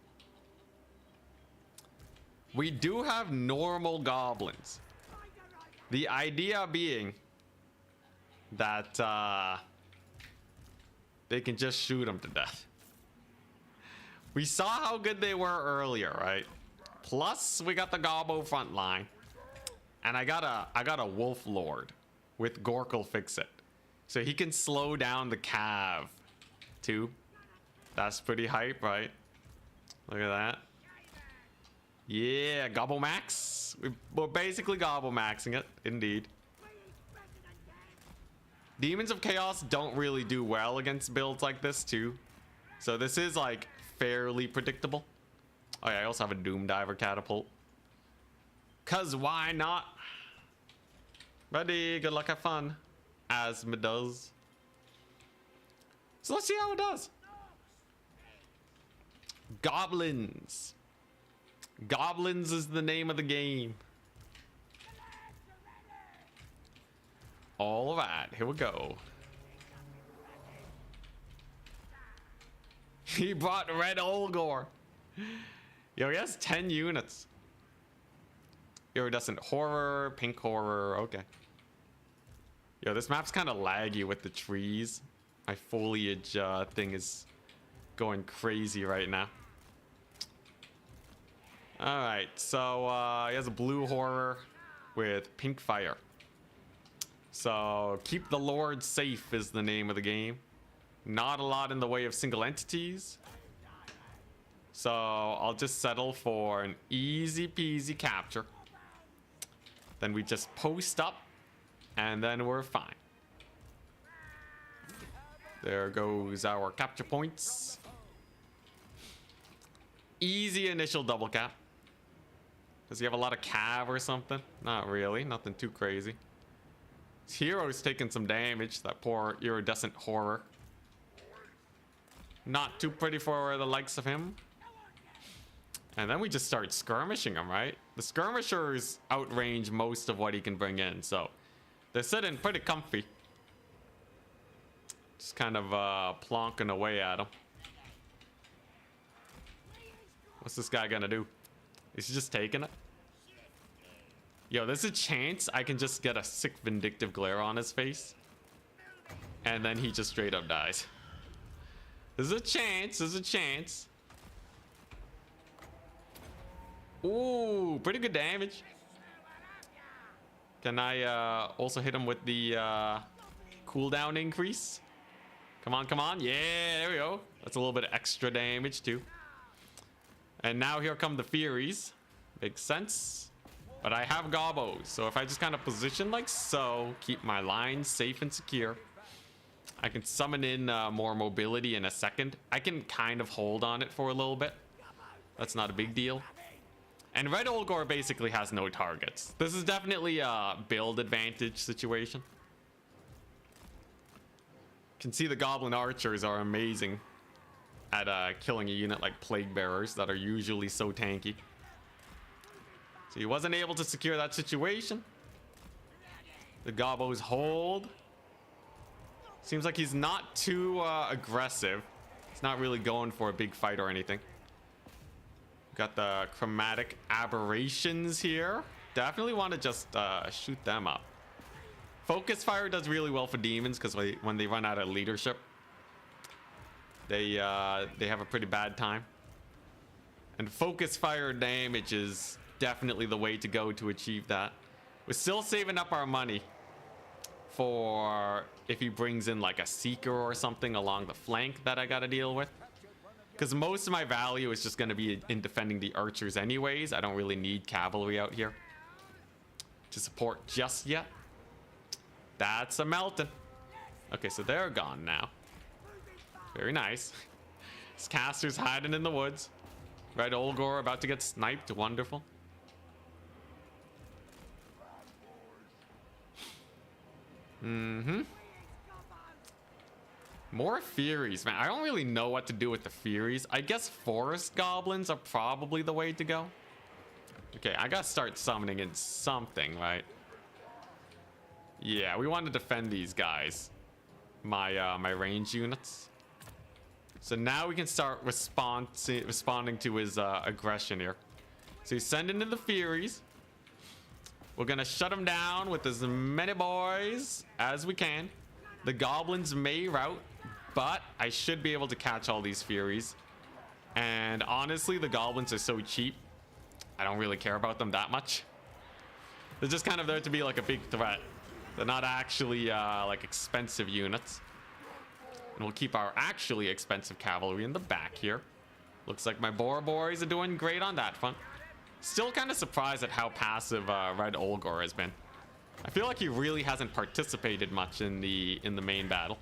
We do have normal goblins. The idea being that they can just shoot them to death. We saw how good they were earlier, right? Plus, we got the Gobbo front line. And I got a Wolf Lord with Gork'll Fix It. So he can slow down the Cav, too. That's pretty hype, right? Look at that. Yeah, Gobbo Max. We're basically Gobbo Maxing it, indeed. Demons of Chaos don't really do well against builds like this, too. So this is, like, fairly predictable. Oh yeah, I also have a Doom Diver catapult. Cause why not? Ready, good luck, have fun. Asthma does. So let's see how it does. Goblins. Goblins is the name of the game. All right, here we go. He brought Red Olgor. Yo, he has 10 units. Iridescent Horror, Pink Horror, okay. Yo, this map's kind of laggy with the trees. My foliage thing is going crazy right now. Alright, so he has a Blue Horror with Pink Fire. So, Keep the Lord Safe is the name of the game. Not a lot in the way of single entities. So I'll just settle for an easy peasy capture. Then we just post up and then we're fine. There goes our capture points. Easy initial double cap. Does he have a lot of cav or something? Not really, nothing too crazy. His hero's taking some damage, that poor iridescent horror. Not too pretty for the likes of him. And then we just start skirmishing him, right? The skirmishers outrange most of what he can bring in, so they're sitting pretty comfy. Just kind of plonking away at him. What's this guy gonna do? Is he just taking it? Yo, there's a chance I can just get a sick vindictive glare on his face. And then he just straight up dies. There's a chance, there's a chance. Ooh, pretty good damage. Can I also hit him with the cooldown increase? Come on, come on. Yeah, there we go. That's a little bit of extra damage too. And now here come the Furies. Makes sense. But I have Gobbos, so if I just kind of position like so, keep my lines safe and secure, I can summon in more mobility in a second. I can kind of hold on it for a little bit. That's not a big deal. And Red Olgor basically has no targets. This is definitely a build advantage situation. Can see the Goblin Archers are amazing at killing a unit like Plague Bearers that are usually so tanky. So he wasn't able to secure that situation. The Gobbos hold. Seems like he's not too aggressive. It's not really going for a big fight or anything. Got the chromatic aberrations here. Definitely want to just shoot them up. Focus fire does really well for demons because when they run out of leadership, they have a pretty bad time. And focus fire damage is definitely the way to go to achieve that. We're still saving up our money for if he brings in like a seeker or something along the flank that I gotta deal with. Because most of my value is just going to be in defending the archers anyways. I don't really need cavalry out here to support just yet. That's a melting. Okay, so they're gone now. Very nice. This caster's hiding in the woods. Red Olgor about to get sniped. Wonderful. More Furies, man. I don't really know what to do with the Furies. I guess Forest Goblins are probably the way to go. Okay, I gotta start summoning in something, right? Yeah, we want to defend these guys. My range units. So now we can start responding to his aggression here. So he's sending in the Furies. We're gonna shut him down with as many boys as we can. The goblins may rout, but I should be able to catch all these Furies. And honestly, the goblins are so cheap, I don't really care about them that much. They're just kind of there to be like a big threat. They're not actually like expensive units. And we'll keep our actually expensive cavalry in the back here. Looks like my Boar boys are doing great on that front. Still kind of surprised at how passive Red Olgor has been. I feel like he really hasn't participated much in the main battle.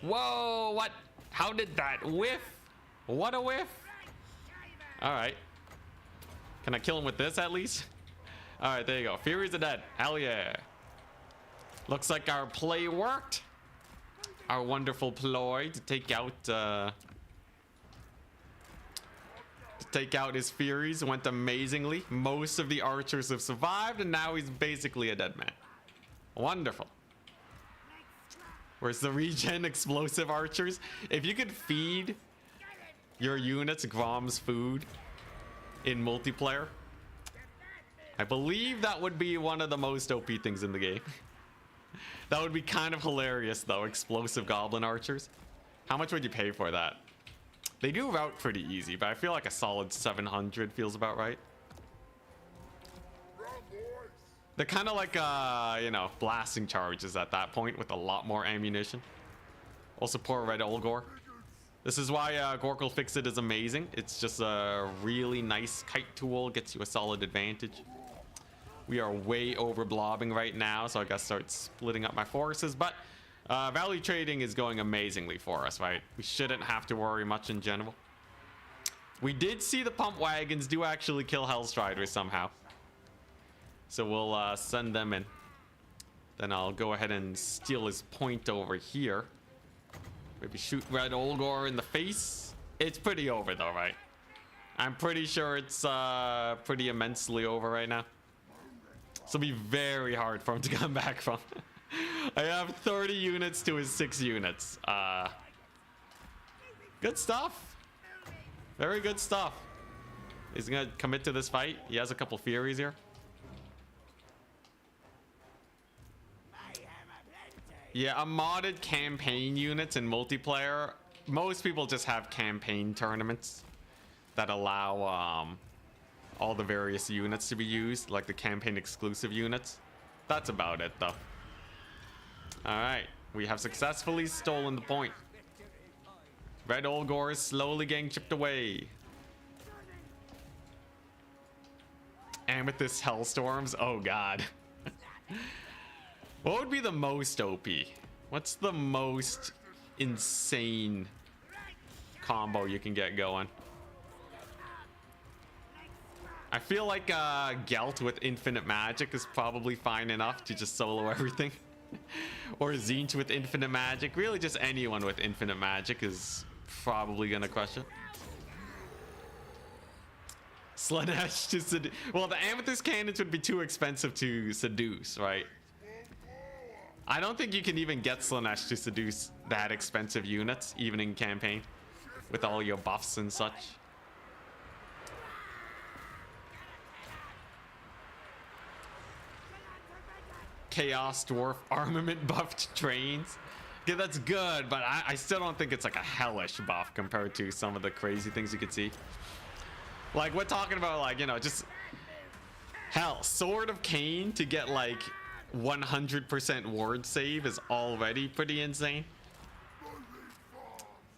Whoa, what? How did that whiff? What a whiff. All right. Can I kill him with this at least? All right, there you go. Furies are dead. Hell yeah. Looks like our play worked. Our wonderful ploy to take out his Furies went amazingly. Most of the archers have survived, and now he's basically a dead man. Wonderful. Where's the regen explosive archers? If you could feed your units Grom's food in multiplayer, I believe that would be one of the most OP things in the game. That would be kind of hilarious though, explosive goblin archers. How much would you pay for that? They do route pretty easy, but I feel like a solid 700 feels about right. They're kind of like, you know, blasting charges at that point with a lot more ammunition. Also, poor Red Olgor. This is why Gorkle Fix It is amazing. It's just a really nice kite tool, gets you a solid advantage. We are way over blobbing right now, so I gotta start splitting up my forces, but value trading is going amazingly for us, right? We shouldn't have to worry much in general. We did see the pump wagons do actually kill Hellstriders somehow. So we'll send them in. Then I'll go ahead and steal his point over here. Maybe shoot Red Olgor in the face. It's pretty over though, right? I'm pretty sure it's pretty immensely over right now. This will be very hard for him to come back from. I have 30 units to his 6 units. Good stuff. Very good stuff. He's gonna commit to this fight. He has a couple Furies here. Yeah, a modded campaign units in multiplayer. Most people just have campaign tournaments that allow all the various units to be used, like the campaign exclusive units. That's about it though. Alright, we have successfully stolen the point. Red Olgor is slowly getting chipped away. Amethyst Hellstorms, oh god. What would be the most OP? What's the most insane combo you can get going? I feel like Gelt with infinite magic is probably fine enough to just solo everything. Or Zinch with infinite magic. Really just anyone with infinite magic is probably gonna crush it. Slanesh to seduce. Well, the Amethyst cannons would be too expensive to seduce, right? I don't think you can even get Slanesh to seduce that expensive units, even in campaign, with all your buffs and such. Chaos Dwarf armament buffed trains. Yeah, that's good, but I still don't think it's like a hellish buff compared to some of the crazy things you could see. Like, we're talking about, like, you know, just hell, Sword of Cain to get like 100% ward save is already pretty insane.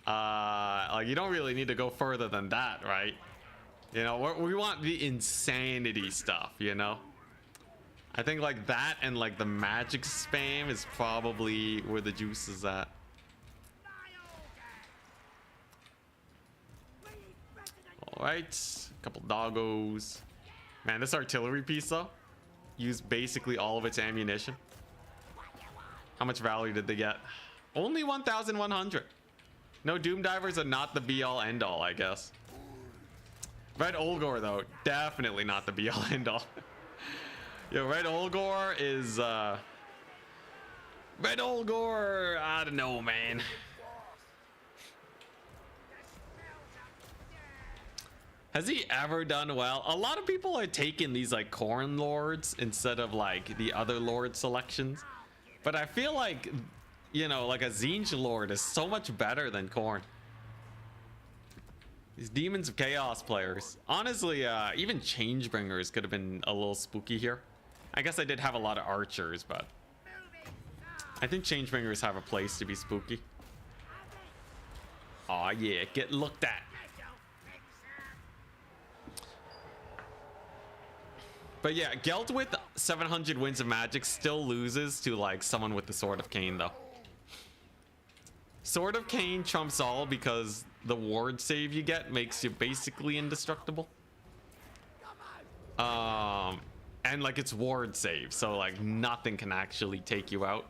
Like, you don't really need to go further than that, right? You know, we want the insanity stuff, you know? I think like that and like the magic spam is probably where the juice is at. All right, a couple doggos. Man, this artillery piece though, used basically all of its ammunition. How much value did they get? Only 1,100. No, Doom Divers are not the be all end all, I guess. Red Olgor though, definitely not the be all end all. Yo, Red Olgor is Red Olgor, I don't know, man. Has he ever done well? A lot of people are taking these like Corn Lords instead of like the other Lord selections. But I feel like, you know, like a Zinj Lord is so much better than Corn. These Demons of Chaos players. Honestly, even Changebringers could have been a little spooky here. I guess I did have a lot of archers, but I think Changebringers have a place to be spooky. Aw, yeah, get looked at. But yeah, Gelt with 700 Winds of Magic still loses to like someone with the Sword of Cain though. Sword of Cain trumps all because the ward save you get makes you basically indestructible. And like it's ward save, so like nothing can actually take you out.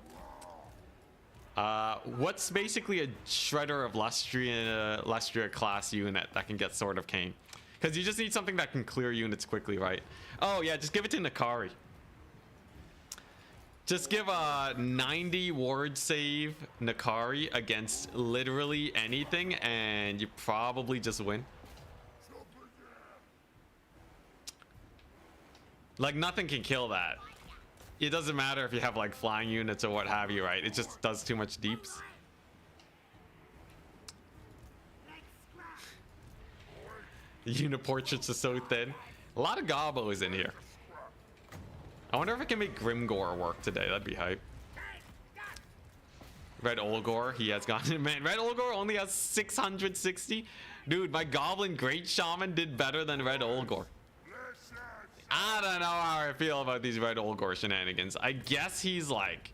What's basically a Shredder of Lestria class unit that can get Sword of Cain? Because you just need something that can clear units quickly, right? Oh yeah, just give it to Nakari. Just give a 90 ward save Nakari against literally anything and you probably just win. Like nothing can kill that. It doesn't matter if you have like flying units or what have you, right? It just does too much deeps. The unit portraits are so thin. A lot of gobos in here. I wonder if I can make Grimgor work today. That'd be hype. Red Olgor, he has gone. Man, Red Olgor only has 660. Dude, my Goblin Great Shaman did better than Red Olgor. I don't know how I feel about these Red Olgor shenanigans. I guess he's like,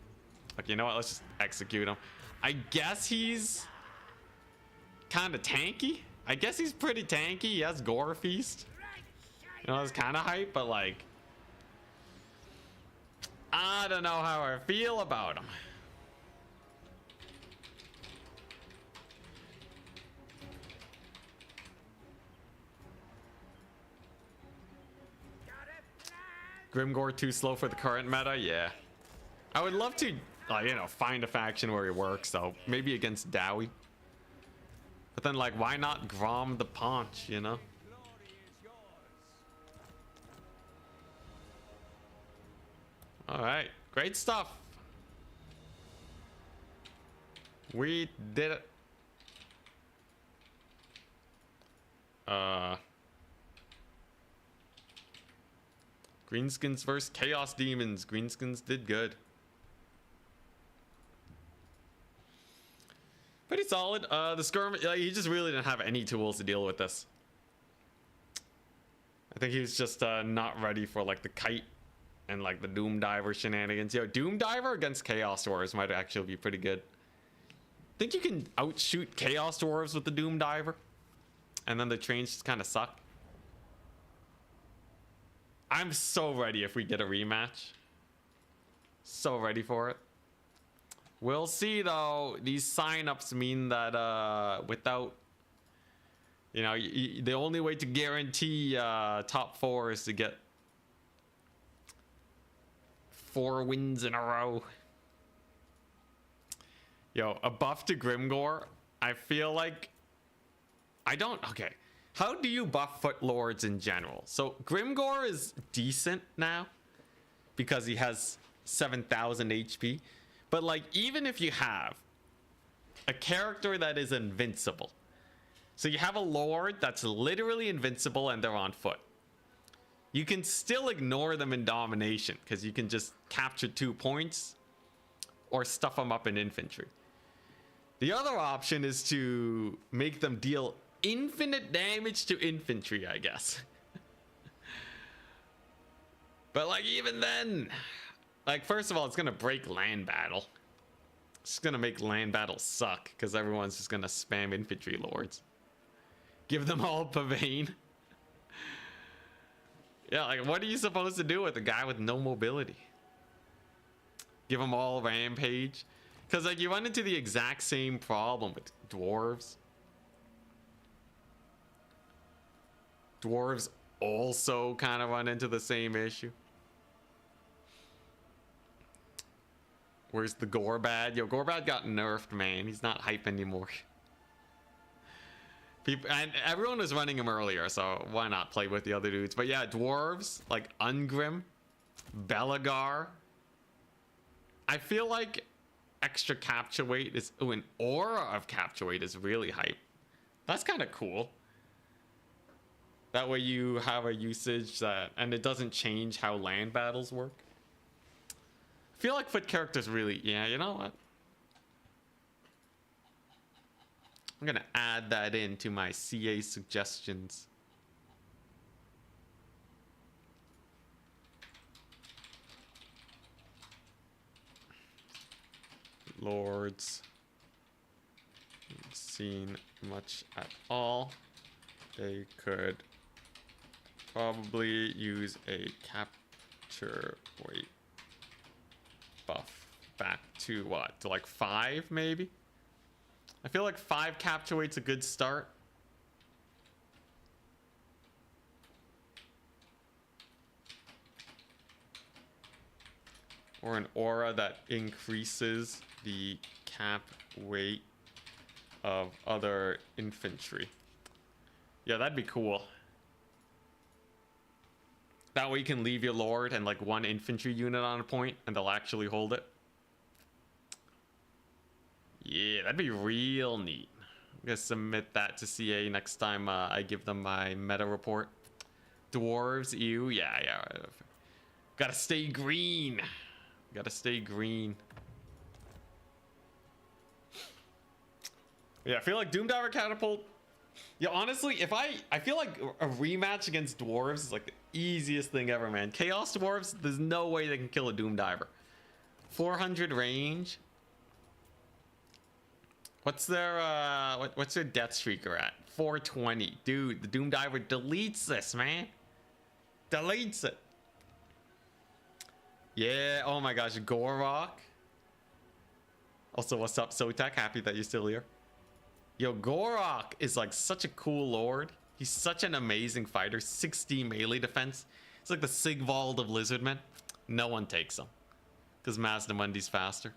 you know what? Let's just execute him. I guess he's kind of tanky. I guess he's pretty tanky. He has Gore Feast. You know, it's kind of hype, but like, I don't know how I feel about him. Grimgor too slow for the current meta? Yeah. I would love to, you know, find a faction where he works, though. Maybe against Dowie. But then, like, why not Grom the Paunch, you know? Alright. Great stuff. We did it. Greenskins versus Chaos Demons. Greenskins did good. Pretty solid. The skirmish, he just really didn't have any tools to deal with this. I think he was just not ready for like the kite and like the Doom Diver shenanigans. Yo, Doom Diver against Chaos Dwarves might actually be pretty good. Think you can outshoot Chaos Dwarves with the Doom Diver? And then the trains just kind of suck. I'm so ready if we get a rematch. So ready for it. We'll see though. These signups mean that without, you know, the only way to guarantee top 4 is to get 4 wins in a row. Yo, a buff to Grimgore. I feel like okay. How do you buff Foot Lords in general? So Grimgore is decent now because he has 7,000 HP. But like, even if you have a character that is invincible, so you have a Lord that's literally invincible and they're on foot, you can still ignore them in domination because you can just capture 2 points or stuff them up in infantry. The other option is to make them deal infinite damage to infantry, I guess. But like, even then, like, first of all, it's gonna break land battle. It's gonna make land battle suck because everyone's just gonna spam infantry lords. Give them all Pavane. Yeah, like, what are you supposed to do with a guy with no mobility? Give them all rampage? Because like, you run into the exact same problem with dwarves. Dwarves also kind of run into the same issue. Where's the Gorbad? Yo, Gorbad got nerfed, man. He's not hype anymore. People, and everyone was running him earlier, so why not play with the other dudes? But yeah, dwarves like Ungrim, Belagar. I feel like extra capture weight is, oh, an aura of capture weight is really hype. That's kind of cool. That way you have a usage that, and it doesn't change how land battles work. I feel like foot characters really, yeah, you know what? I'm gonna add that into my CA suggestions. Lords. Haven't seen much at all. They could probably use a capture weight buff back to what? To like 5 maybe? I feel like 5 capture weight's a good start. Or an aura that increases the cap weight of other infantry. Yeah, that'd be cool. That way you can leave your lord and like 1 infantry unit on a point and they'll actually hold it. Yeah, that'd be real neat. I'm gonna submit that to CA next time I give them my meta report. Dwarves, ew, yeah. Gotta stay green. Gotta stay green. Yeah, I feel like Doomdiver Catapult. Yeah, honestly, if I feel like a rematch against dwarves is like the easiest thing ever, man. Chaos dwarves, there's no way they can kill a Doomdiver. 400 range. What's their what's their death streaker at? 420. Dude, the Doomdiver deletes this, man. Deletes it. Yeah, oh my gosh, Gorok. Also, what's up, Sotek? Happy that you're still here. Yo, Gorok is like such a cool lord. He's such an amazing fighter. 60 melee defense. It's like the Sigvald of Lizardmen. No one takes him because Mazdamundi's faster.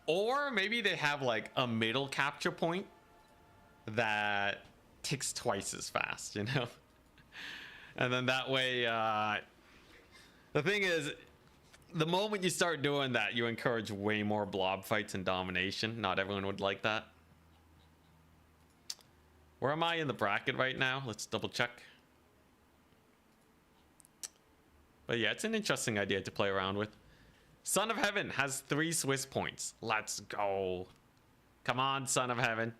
Or maybe they have like a middle capture point that ticks twice as fast, you know? And then that way, the thing is, the moment you start doing that, you encourage way more blob fights and domination. Not everyone would like that. Where am I in the bracket right now? Let's double check. But yeah, it's an interesting idea to play around with. Son of Heaven has 3 Swiss points. Let's go. Come on, Son of Heaven.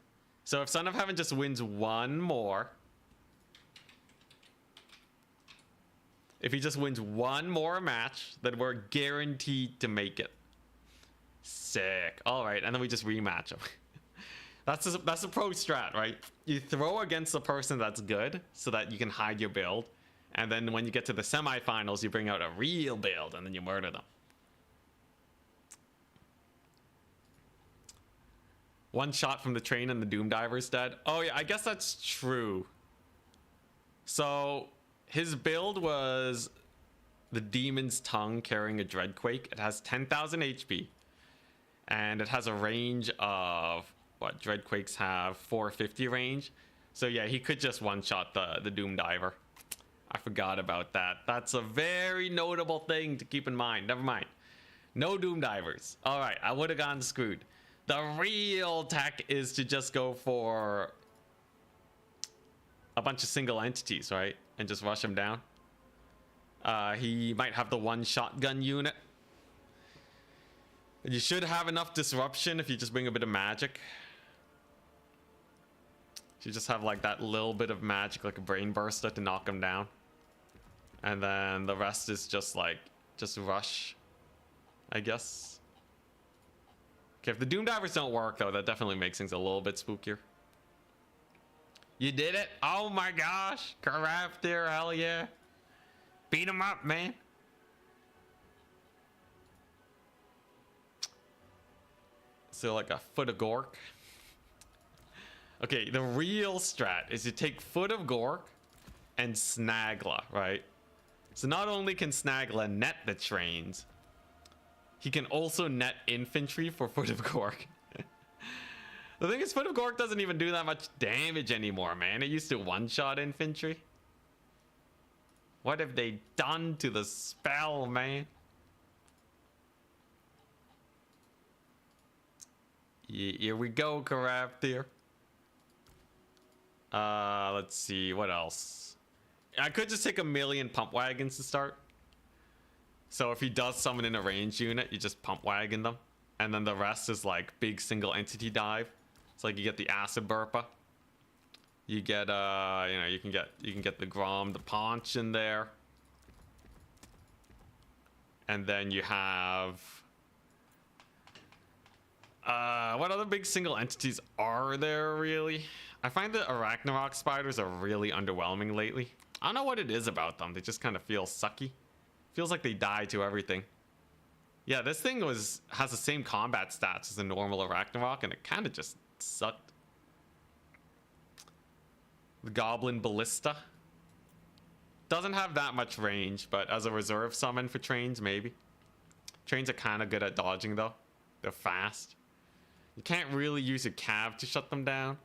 So if Son of Heaven just wins 1 more. If he just wins 1 more match, then we're guaranteed to make it. Sick. All right, and then we just rematch him. That's a pro strat, right? You throw against the person that's good so that you can hide your build. And then when you get to the semifinals, you bring out a real build and then you murder them. 1 shot from the train and the Doomdiver's dead. Oh yeah, I guess that's true. So his build was the Demon's Tongue carrying a Dreadquake. It has 10,000 HP. And it has a range of, what, Dreadquakes have 450 range. So yeah, he could just one-shot the Doom Diver. I forgot about that. That's a very notable thing to keep in mind. Never mind. No Doom Divers. All right, I would have gotten screwed. The real tech is to just go for a bunch of single entities, right? And just rush him down. He might have the one shotgun unit. You should have enough disruption if you just bring a bit of magic. You just have like that little bit of magic, like a brain burster to knock him down. And then the rest is just like, just rush, I guess. Okay, if the Doom Divers don't work though, that definitely makes things a little bit spookier. You did it! Oh my gosh! Craft there, hell yeah! Beat him up, man! So like a Foot of Gork. Okay, the real strat is you take Foot of Gork and Snagla, right? So not only can Snagla net the trains, he can also net infantry for Foot of Gork. The thing is, Foot of Gork doesn't even do that much damage anymore, man. It used to one-shot infantry. What have they done to the spell, man? Here we go, Craftier. Let's see, what else? I could just take 1,000,000 pump wagons to start. So if he does summon in a range unit, you just pump wagon them. And then the rest is like big single entity dive. It's like you get the acid burpa. You get you know, you can get the Grom, the Paunch in there. And then you have what other big single entities are there really? I find the Arachnarok spiders are really underwhelming lately. I don't know what it is about them. They just kind of feel sucky. Feels like they die to everything. Yeah, this thing has the same combat stats as a normal Arachnarok, and it kind of just sucked. The Goblin Ballista. Doesn't have that much range, but as a reserve summon for trains, maybe. Trains are kind of good at dodging, though. They're fast. You can't really use a cav to shut them down.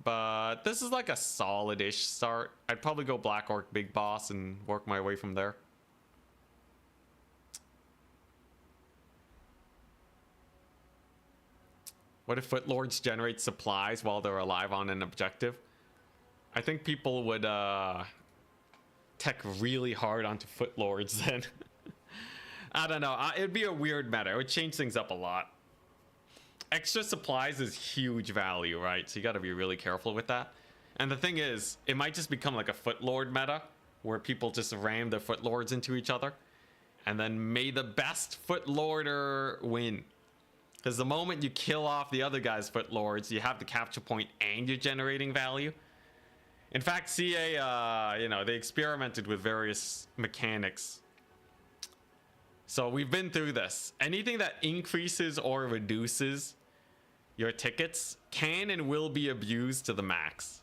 But this is like a solid-ish start. I'd probably go Black Orc Big Boss and work my way from there. What if Footlords generate supplies while they're alive on an objective? I think people would tech really hard onto Footlords then. I don't know. It'd be a weird meta. It would change things up a lot. Extra supplies is huge value, right? So you got to be really careful with that. And the thing is, it might just become like a Footlord meta where people just ram their Footlords into each other. And then may the best Footlorder win. Because the moment you kill off the other guy's Footlords, you have the capture point and you're generating value. In fact, CA, you know, they experimented with various mechanics. So we've been through this. Anything that increases or reduces your tickets can and will be abused to the max.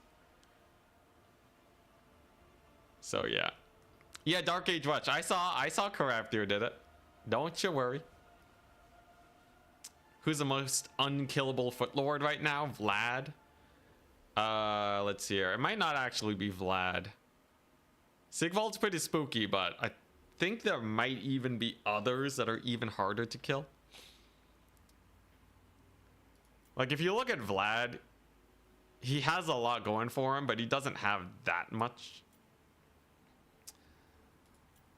So yeah. Yeah, Dark Age Rush. I saw Craftier did it. Don't you worry. Who's the most unkillable Footlord right now? Vlad. Let's see here. It might not actually be Vlad. Sigvald's pretty spooky, but I think there might even be others that are even harder to kill. Like if you look at Vlad, he has a lot going for him, but he doesn't have that much.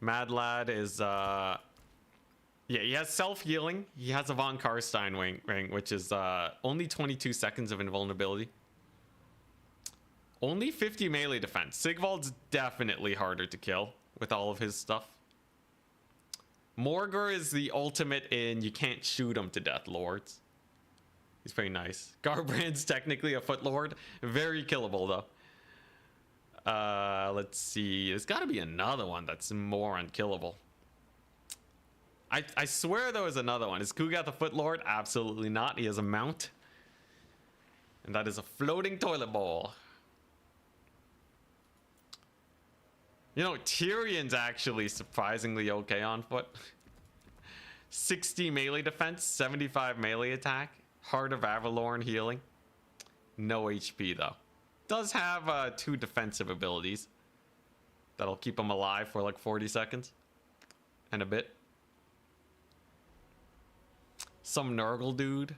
Mad Lad is yeah, he has self-healing. He has a Von Karstein ring, which is only 22 seconds of invulnerability. Only 50 melee defense. Sigvald's definitely harder to kill with all of his stuff. Morgur is the ultimate in you can't shoot him to death lords. He's pretty nice. Garbrand's technically a Footlord. Very killable though. Let's see. There's got to be another one that's more unkillable. I swear there was another one. Is Kugath a Footlord? Absolutely not. He has a mount. And that is a floating toilet bowl. You know, Tyrion's actually surprisingly okay on foot. 60 melee defense, 75 melee attack, Heart of Avalorn healing. No HP though. Does have 2 defensive abilities that'll keep him alive for like 40 seconds and a bit. Some Nurgle dude.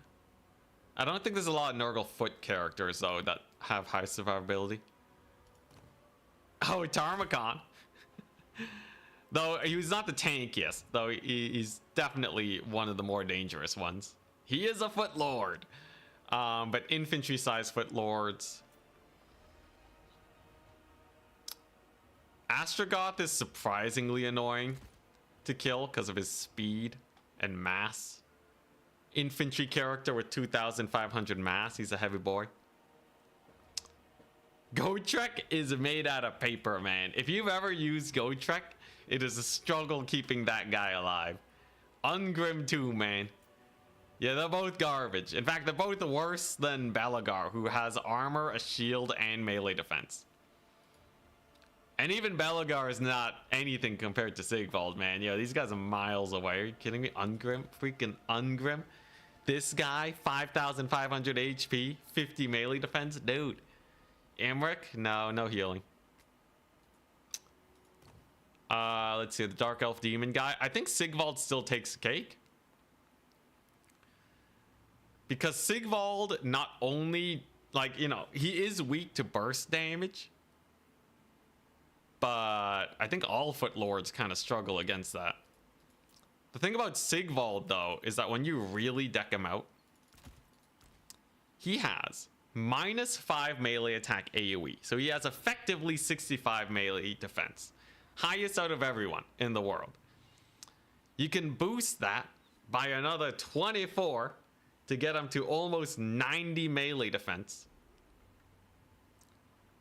I don't think there's a lot of Nurgle foot characters though that have high survivability. Oh, Tarmakon. Though he was not the tankiest, though he's definitely one of the more dangerous ones. He is a foot lord. But infantry size foot lords. Astrogoth is surprisingly annoying to kill because of his speed and mass. Infantry character with 2,500 mass. He's a heavy boy. Gotrek is made out of paper, man. If you've ever used Gotrek, it is a struggle keeping that guy alive. Ungrim too, man. Yeah, they're both garbage. In fact, they're both worse than Belagar, who has armor, a shield, and melee defense. And even Belagar is not anything compared to Sigvald, man. Yo, these guys are miles away. Are you kidding me? Ungrim? Freaking Ungrim? This guy, 5,500 HP, 50 melee defense? Dude. Imric? No healing. Let's see, the Dark Elf Demon guy. I think Sigvald still takes the cake. Because Sigvald not only, like, you know, he is weak to burst damage. But I think all foot lords kind of struggle against that. The thing about Sigvald, though, is that when you really deck him out, he has -5 melee attack AoE. So he has effectively 65 melee defense. Highest out of everyone in the world. You can boost that by another 24 to get him to almost 90 melee defense.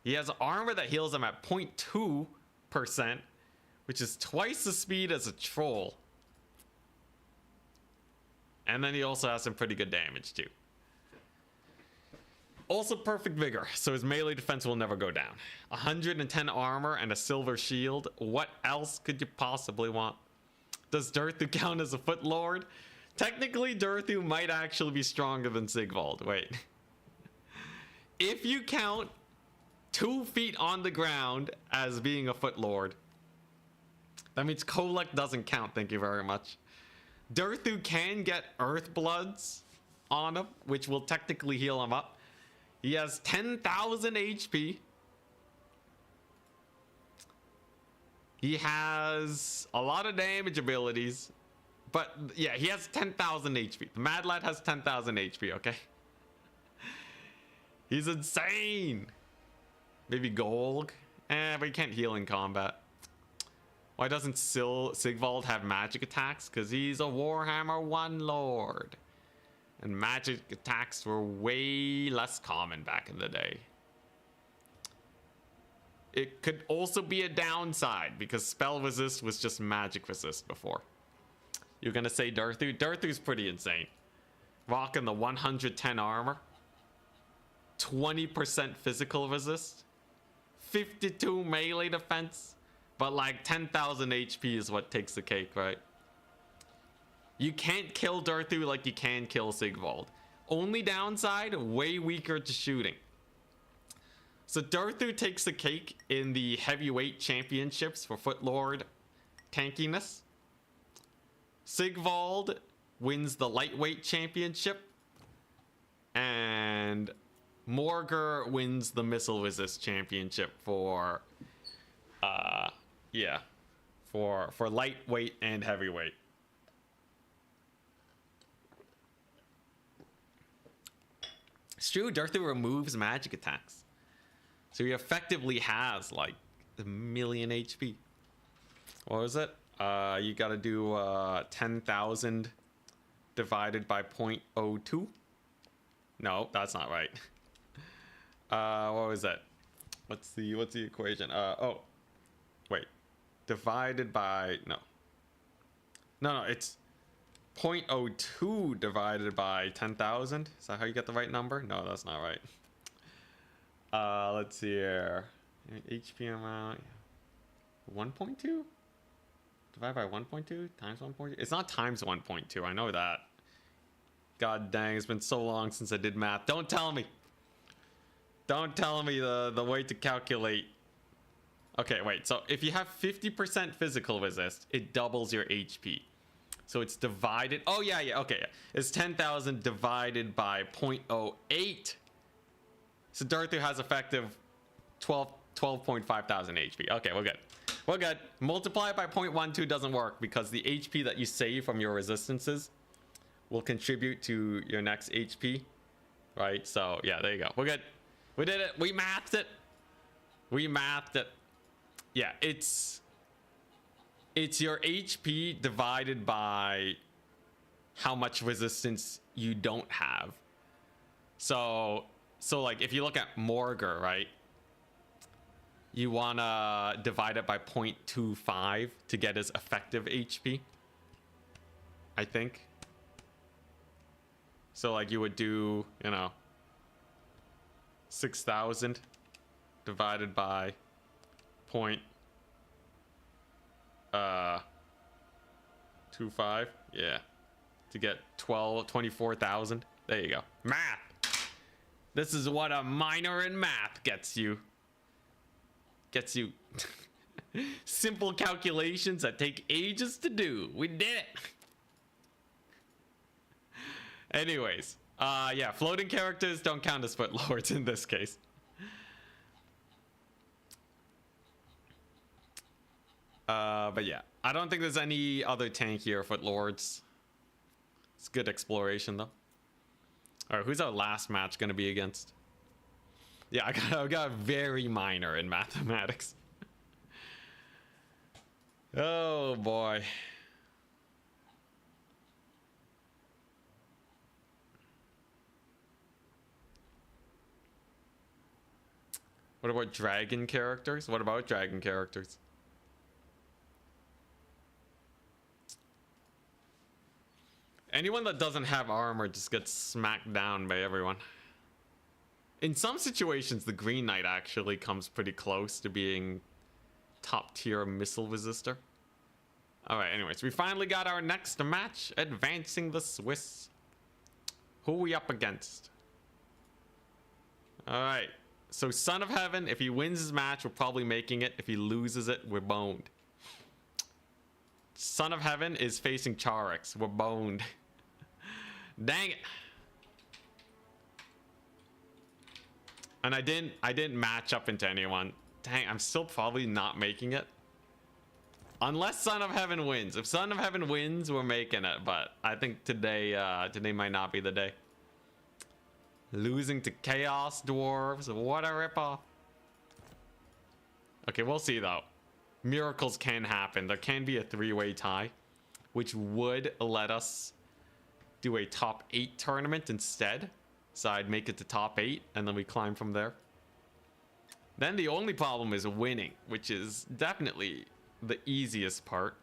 He has armor that heals him at 0.2%, which is twice the speed as a troll. And then he also has some pretty good damage too. Also perfect vigor, so his melee defense will never go down. 110 armor and a silver shield. What else could you possibly want? Does Durthu count as a foot lord? Technically, Durthu might actually be stronger than Sigvald. Wait. If you count 2 feet on the ground as being a foot lord, that means Kolek doesn't count, thank you very much. Durthu can get Earth Bloods on him, which will technically heal him up. He has 10,000 HP. He has a lot of damage abilities. But yeah, he has 10,000 HP. The Mad Lad has 10,000 HP, okay? He's insane. Maybe Golg. But he can't heal in combat. Why doesn't Sigvald have magic attacks? Because he's a Warhammer 1 Lord. And magic attacks were way less common back in the day. It could also be a downside because spell resist was just magic resist before. You're gonna say Durthu? Durthu's pretty insane. Rocking the 110 armor. 20% physical resist. 52 melee defense. But like 10,000 HP is what takes the cake, right? You can't kill Durthu like you can kill Sigvald. Only downside, way weaker to shooting. So Durthu takes the cake in the heavyweight championships for Footlord tankiness. Sigvald wins the lightweight championship. And Morger wins the missile resist championship for for lightweight and heavyweight. It's true, Durthu removes magic attacks. So he effectively has like 1,000,000 HP. What was it? You gotta do 10,000 divided by 0.02. No, that's not right. What was that? What's the equation? Oh, wait. Divided by no, it's 0.02 divided by 10,000. Is that how you get the right number? No, that's not right. Let's see here. HP amount 1.2 Divided by 1.2 times 1.2. It's not times 1.2. I know that. God dang, it's been so long since I did math. Don't tell me. Don't tell me the way to calculate. Okay, wait. So if you have 50% physical resist, it doubles your HP. So it's divided. Oh, yeah, yeah. Okay. Yeah. It's 10,000 divided by 0.08. So Darthu has effective 12.5 thousand HP. Okay, we're good. We're good. Multiply it by 0.12 doesn't work because the HP that you save from your resistances will contribute to your next HP. Right? So, yeah, there you go. We're good. We did it. We mathed it. We mathed it. Yeah, it's your HP divided by how much resistance you don't have. So like if you look at Morgar, right? You want to divide it by 0.25 to get his effective HP. I think. So like you would do, you know, 6,000 divided by 0.25, yeah, to get 24,000. There you go. Math. This is what a minor in math gets you. Gets you simple calculations that take ages to do. We did it. Anyways, yeah, floating characters don't count as foot lords in this case. But yeah, I don't think there's any other tankier foot lords. It's good exploration though. All right, who's our last match gonna be against? Yeah, I got very minor in mathematics. Oh boy. What about dragon characters? What about dragon characters? Anyone that doesn't have armor just gets smacked down by everyone. In some situations, the Green Knight actually comes pretty close to being top tier missile resistor. Alright, anyways, we finally got our next match, advancing the Swiss. Who are we up against? Alright, so Son of Heaven, if he wins his match, we're probably making it. If he loses it, we're boned. Son of Heaven is facing Charix. We're boned. Dang it. And I didn't match up into anyone. Dang, I'm still probably not making it. Unless Son of Heaven wins. If Son of Heaven wins, we're making it. But I think today might not be the day. Losing to Chaos Dwarves. What a ripoff. Okay, we'll see though. Miracles can happen. There can be a three-way tie, which would let us do a top 8 tournament instead. So I'd make it to top 8 and then we climb from there. Then the only problem is winning, which is definitely the easiest part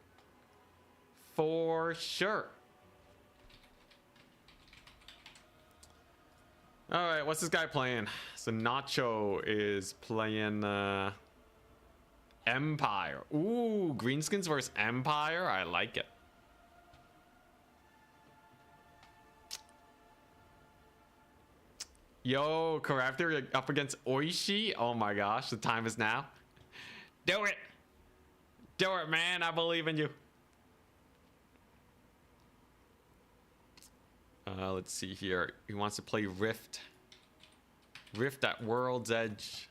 for sure. All right, what's this guy playing? So Nacho is playing Empire. Ooh, Greenskins versus Empire. I like it. Yo, Crafter up against Oishi. Oh my gosh, the time is now. Do it. Do it, man. I believe in you. Let's see here. He wants to play Rift. Rift at World's Edge.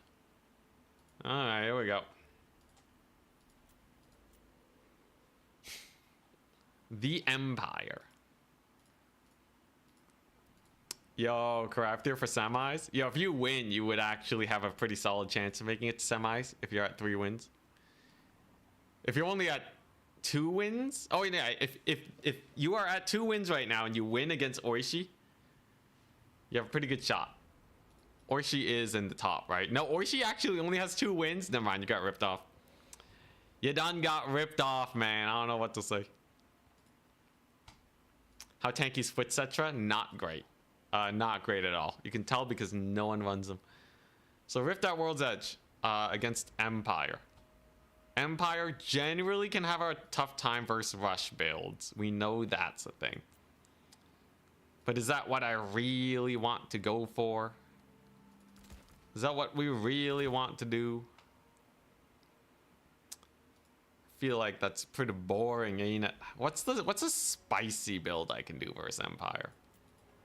All right, here we go. The Empire. Yo, Crafter for semis. Yo, if you win, you would actually have a pretty solid chance of making it to semis if you're at 3 wins. If you're only at 2 wins, oh yeah, if you are at 2 wins right now and you win against Oishi, you have a pretty good shot. Oishi is in the top, right? No, Oishi actually only has 2 wins. Never mind, you got ripped off. You done got ripped off, man. I don't know what to say. How tanky's foot Cetra? Not great. Not great at all. You can tell because no one runs them. So Rift at World's Edge against Empire. Empire generally can have a tough time versus rush builds. We know that's a thing. But is that what I really want to go for? Is that what we really want to do? I feel like that's pretty boring, ain't it? What's a spicy build I can do versus Empire?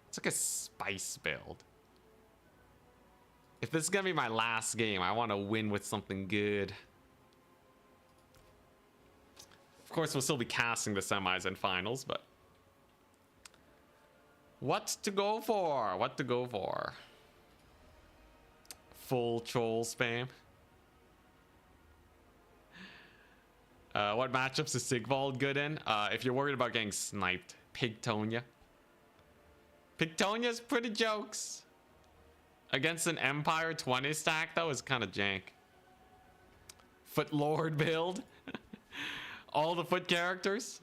It's like a spice build. If this is gonna be my last game, I want to win with something good. Of course, we'll still be casting the semis and finals, but what to go for? What to go for? Full troll spam. What matchups is Sigvald good in? If you're worried about getting sniped, Pigtonia. Pigtonia's pretty jokes. Against an Empire 20 stack, that was kind of jank. Footlord build. All the foot characters.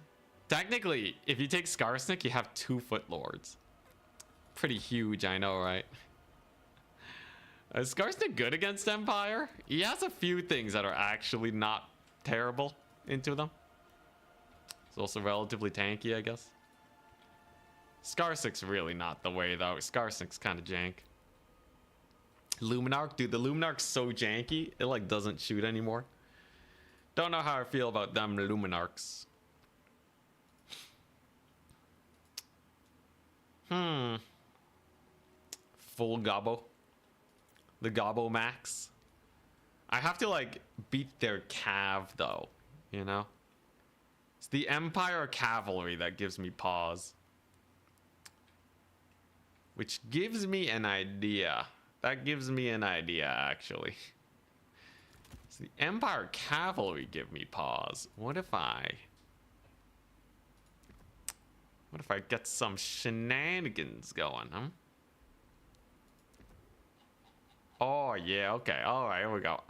Technically, if you take Skarsnik, you have 2 Footlords. Pretty huge, I know, right? Is Skarsnik good against Empire? He has a few things that are actually not terrible into them. He's also relatively tanky, I guess. Skarsnik's really not the way, though. Skarsnik's kind of jank. Luminarch, dude, the Luminarch's so janky, it like doesn't shoot anymore. Don't know how I feel about them Luminarchs. Full Gobbo. The Gobbo Max. I have to like beat their cav though, you know? It's the Empire Cavalry that gives me pause. Which gives me an idea. That gives me an idea, actually. Does the Empire Cavalry give me pause? What if I get some shenanigans going, huh? Oh, yeah, okay. All right, here we go.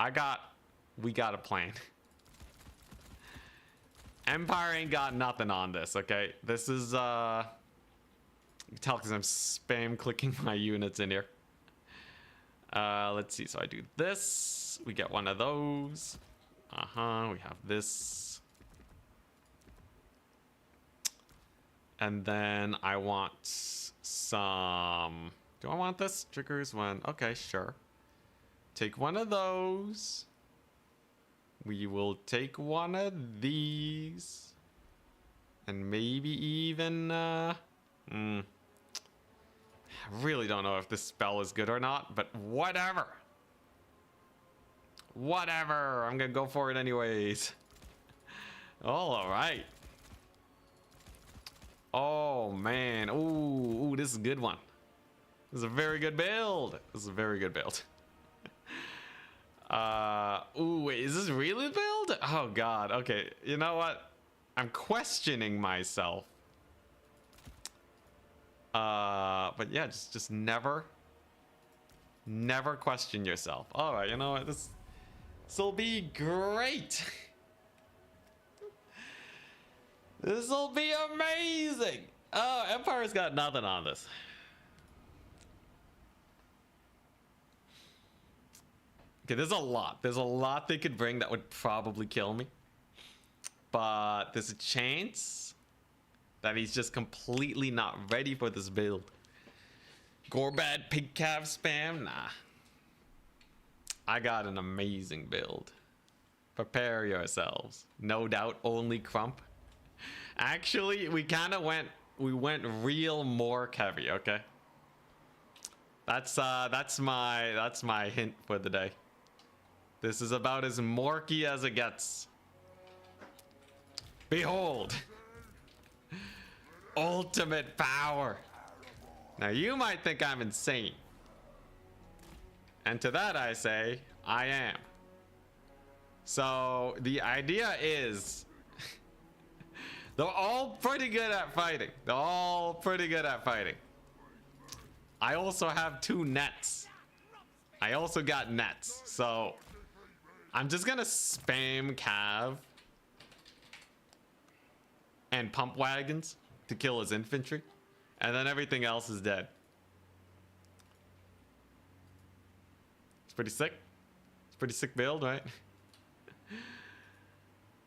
We got a plan. Empire ain't got nothing on this, okay? This is, you can tell because I'm spam clicking my units in here. Let's see. So I do this. We get one of those. We have this. And then I want some... Do I want this? Triggers when... Okay, sure. Take one of those. We will take one of these. And maybe even... I really don't know if this spell is good or not, but whatever. Whatever. I'm gonna go for it anyways. All right. Oh, man. Ooh, this is a good one. This is a very good build. This is a very good build. Ooh, wait, is this really the build? Oh, God. Okay, you know what? I'm questioning myself. But yeah, just never question yourself. All right, you know what? This'll be great. This'll be amazing. Oh, Empire's got nothing on this. Okay, there's a lot. There's a lot they could bring that would probably kill me. But there's a chance that he's just completely not ready for this build. Gorbad pig calf spam? Nah. I got an amazing build. Prepare yourselves. No doubt only Krump. Actually, we went real Mork heavy, okay? That's my hint for the day. This is about as Morky as it gets. Behold. Ultimate power. Now you might think I'm insane. And to that I say, I am. So the idea is they're all pretty good at fighting. They're all pretty good at fighting. I also have 2 nets. I also got nets. So I'm just gonna spam cav and pump wagons to kill his infantry. And then everything else is dead. It's pretty sick. It's pretty sick build, right?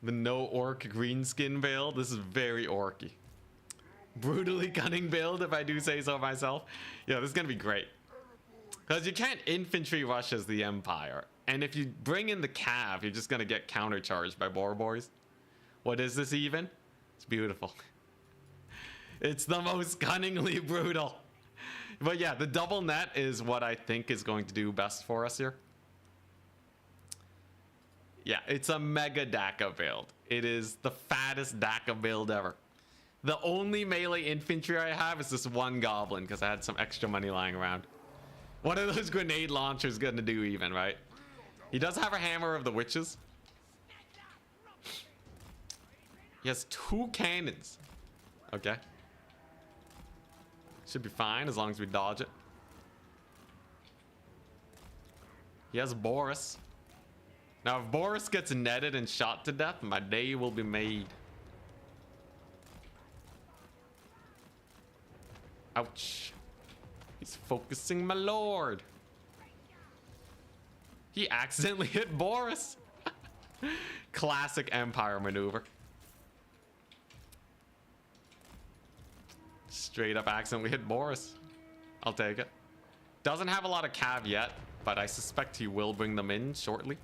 The no orc greenskin build. This is very orky. Brutally cunning build, if I do say so myself. Yeah, this is gonna be great. Because you can't infantry rush as the Empire. And if you bring in the Cav, you're just gonna get countercharged by boys. What is this even? It's beautiful. It's the most cunningly brutal. But yeah, the double net is what I think is going to do best for us here. Yeah, it's a mega DACA build. It is the fattest DACA build ever. The only melee infantry I have is this one goblin because I had some extra money lying around. What are those grenade launchers gonna do even, right? He does have a hammer of the witches. He has 2 cannons. Okay. Should be fine as long as we dodge it. He has Boris. Now, if Boris gets netted and shot to death, my day will be made. Ouch. He's focusing, my lord. He accidentally hit Boris. Classic Empire maneuver. Straight up accidentally hit Boris. I'll take it. Doesn't have a lot of cav yet, but I suspect he will bring them in shortly.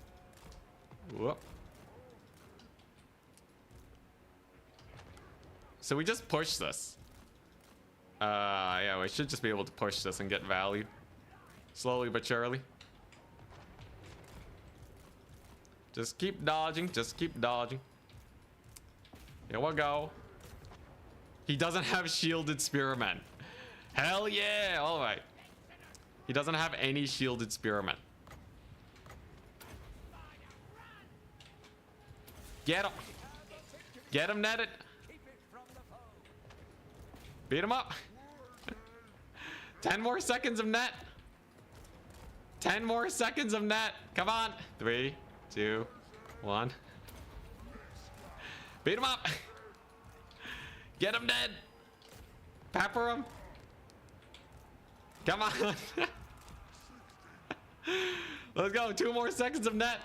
Whoop. So we just push this. Yeah, we should just be able to push this and get value. Slowly but surely. Just keep dodging, just keep dodging. Here we go. He doesn't have shielded spearmen. Hell yeah, alright. He doesn't have any shielded spearmen. Get him. Get him netted. Beat him up. 10 more seconds of net. 10 more seconds of net. Come on. 3, 2, 1. Beat him up. Get him dead. Pepper him. Come on. Let's go. 2 more seconds of net.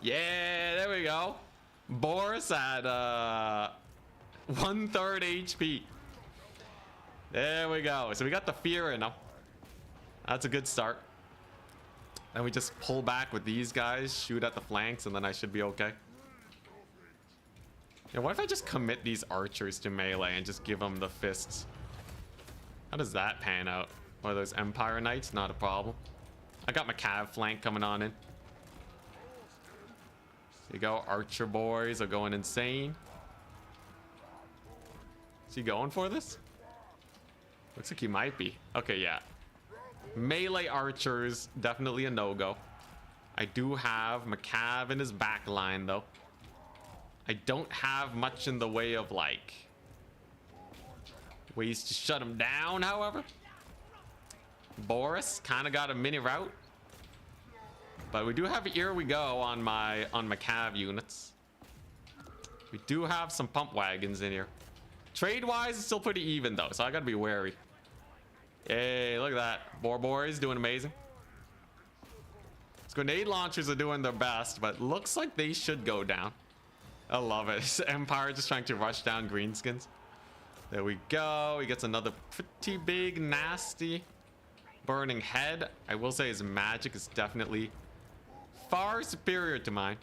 Yeah, there we go. Boris at 1/3 HP. There we go. So we got the fear in him. That's a good start. Then we just pull back with these guys, shoot at the flanks, and then I should be okay. Yeah, what if I just commit these archers to melee and just give them the fists? How does that pan out? Or those Empire Knights? Not a problem. I got my cav flank coming on in. There you go. Archer boys are going insane. Is he going for this? Looks like he might be. Okay, yeah. Melee archers, definitely a no-go. I do have Macav in his back line, though. I don't have much in the way of, like, ways to shut him down, however. Boris kind of got a mini route. But we do have Here We Go on my Cav units. We do have some pump wagons in here. Trade-wise, it's still pretty even, though, so I gotta be wary. Hey, look at that. Boys doing amazing. These grenade launchers are doing their best, but looks like they should go down. I love it. Empire just trying to rush down Greenskins. There we go. He gets another pretty big, nasty burning head. I will say his magic is definitely far superior to mine.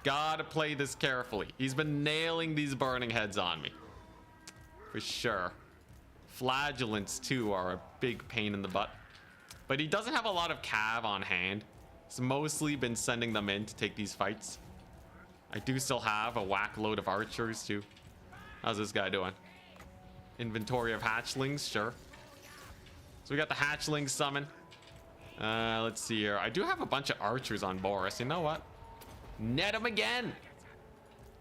Gotta play this carefully. He's been nailing these burning heads on me. For sure. Flagellants, too, are a big pain in the butt. But he doesn't have a lot of cav on hand. He's mostly been sending them in to take these fights. I do still have a whack load of archers, too. How's this guy doing? Inventory of hatchlings, sure. So we got the hatchling summon. Let's see here. I do have a bunch of archers on Boris. You know what? Net him again.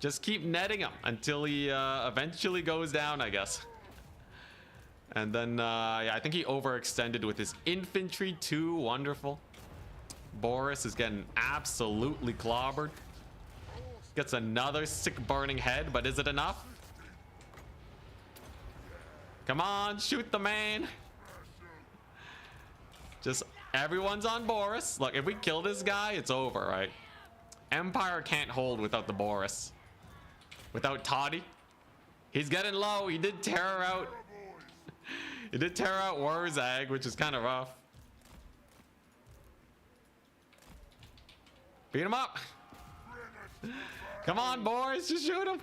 Just keep netting him until he eventually goes down, I guess. And then, yeah, I think he overextended with his infantry too. Wonderful. Boris is getting absolutely clobbered. Gets another sick burning head, but is it enough? Come on, shoot the man. Just everyone's on Boris. Look, if we kill this guy, it's over, right? Empire can't hold without the Boris. Without Toddy. He's getting low. He did tear out. He did tear out Warzag, which is kind of rough. Beat him up. Come on, boys. Just shoot him.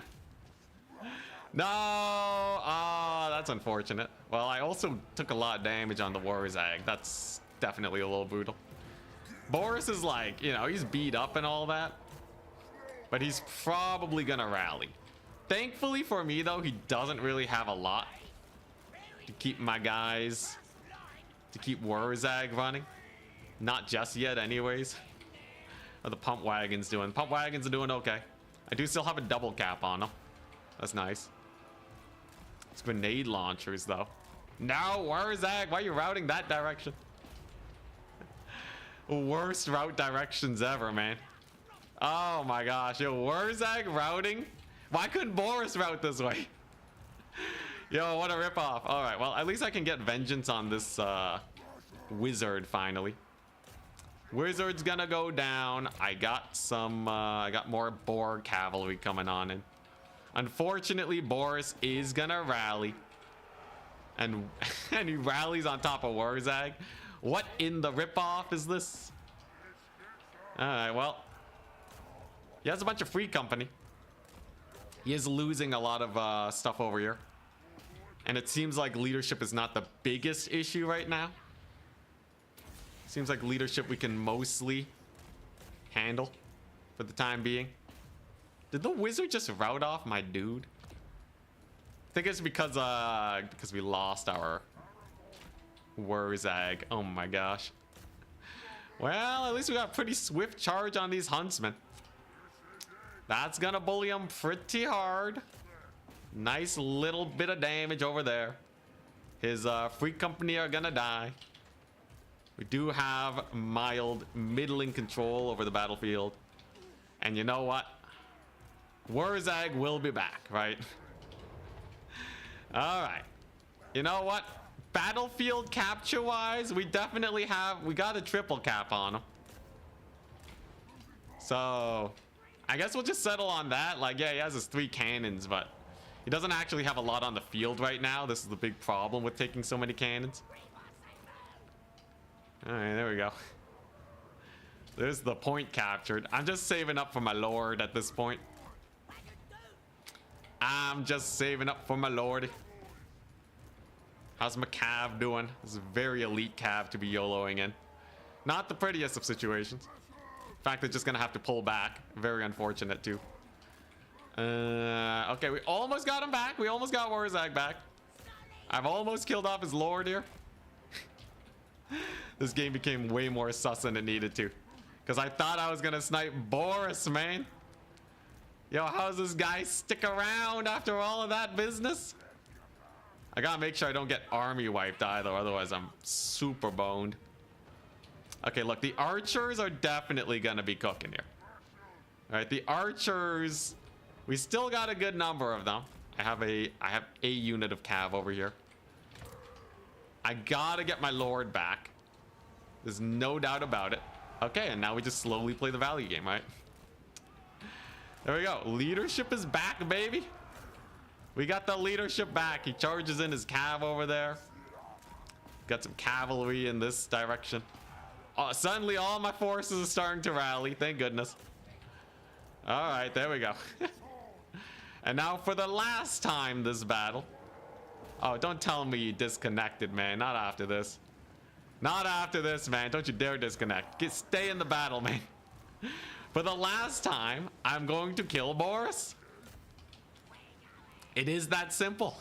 No. Oh, that's unfortunate. Well, I also took a lot of damage on the Warzag. That's definitely a little brutal. Boris is like, you know, he's beat up and all that. But he's probably gonna rally. Thankfully for me, though, he doesn't really have a lot to keep my guys, to keep Warzag running. Not just yet, anyways. How the pump wagons doing? Pump wagons are doing okay. I do still have a double cap on them. That's nice. It's grenade launchers, though. No, Warzag, why are you routing that direction? Worst route directions ever, man. Oh my gosh, yo, Warzag routing? Why couldn't Boris route this way? Yo, what a ripoff. All right, well, at least I can get vengeance on this wizard finally. Wizard's gonna go down. I got some, I got more boar cavalry coming on in. Unfortunately, Boris is gonna rally. And, and he rallies on top of Warzag. What in the ripoff is this? All right, well. He has a bunch of free company. He is losing a lot of stuff over here. And it seems like leadership is not the biggest issue right now. Seems like leadership we can mostly handle for the time being. Did the wizard just route off my dude? I think it's because we lost our Warzag. Oh my gosh. Well, at least we got pretty swift charge on these huntsmen. That's gonna bully them pretty hard. Nice little bit of damage over there. His free company are gonna die. We do have mild, middling control over the battlefield. And you know what? Warzag will be back, right? Alright. You know what? Battlefield capture-wise, we definitely have... We got a triple cap on him. So... I guess we'll just settle on that. Like, yeah, he has his 3 cannons, but... He doesn't actually have a lot on the field right now. This is the big problem with taking so many cannons. Alright, there we go. There's the point captured. I'm just saving up for my lord at this point. I'm just saving up for my lord. How's my cav doing? This is a very elite cav to be YOLOing in. Not the prettiest of situations. In fact, they're just gonna have to pull back. Very unfortunate too. Okay, we almost got him back. We almost got Warzag back. I've almost killed off his lord here. This game became way more sus than it needed to. Because I thought I was gonna snipe Boris, man. Yo, how's this guy stick around after all of that business? I gotta make sure I don't get army wiped either, otherwise I'm super boned. Okay, look, the archers are definitely gonna be cooking here. All right, the archers, we still got a good number of them. I have a unit of cav over here. I gotta get my lord back. There's no doubt about it. Okay, and now we just slowly play the value game, right? There we go. Leadership is back, baby. We got the leadership back. He charges in his cav over there. Got some cavalry in this direction. Suddenly all my forces are starting to rally. Thank goodness. All right, there we go. And now for the last time this battle. Oh, don't tell me you disconnected, man. Not after this. Not after this, man. Don't you dare disconnect. Stay in the battle, man. For the last time, I'm going to kill Boris. It is that simple.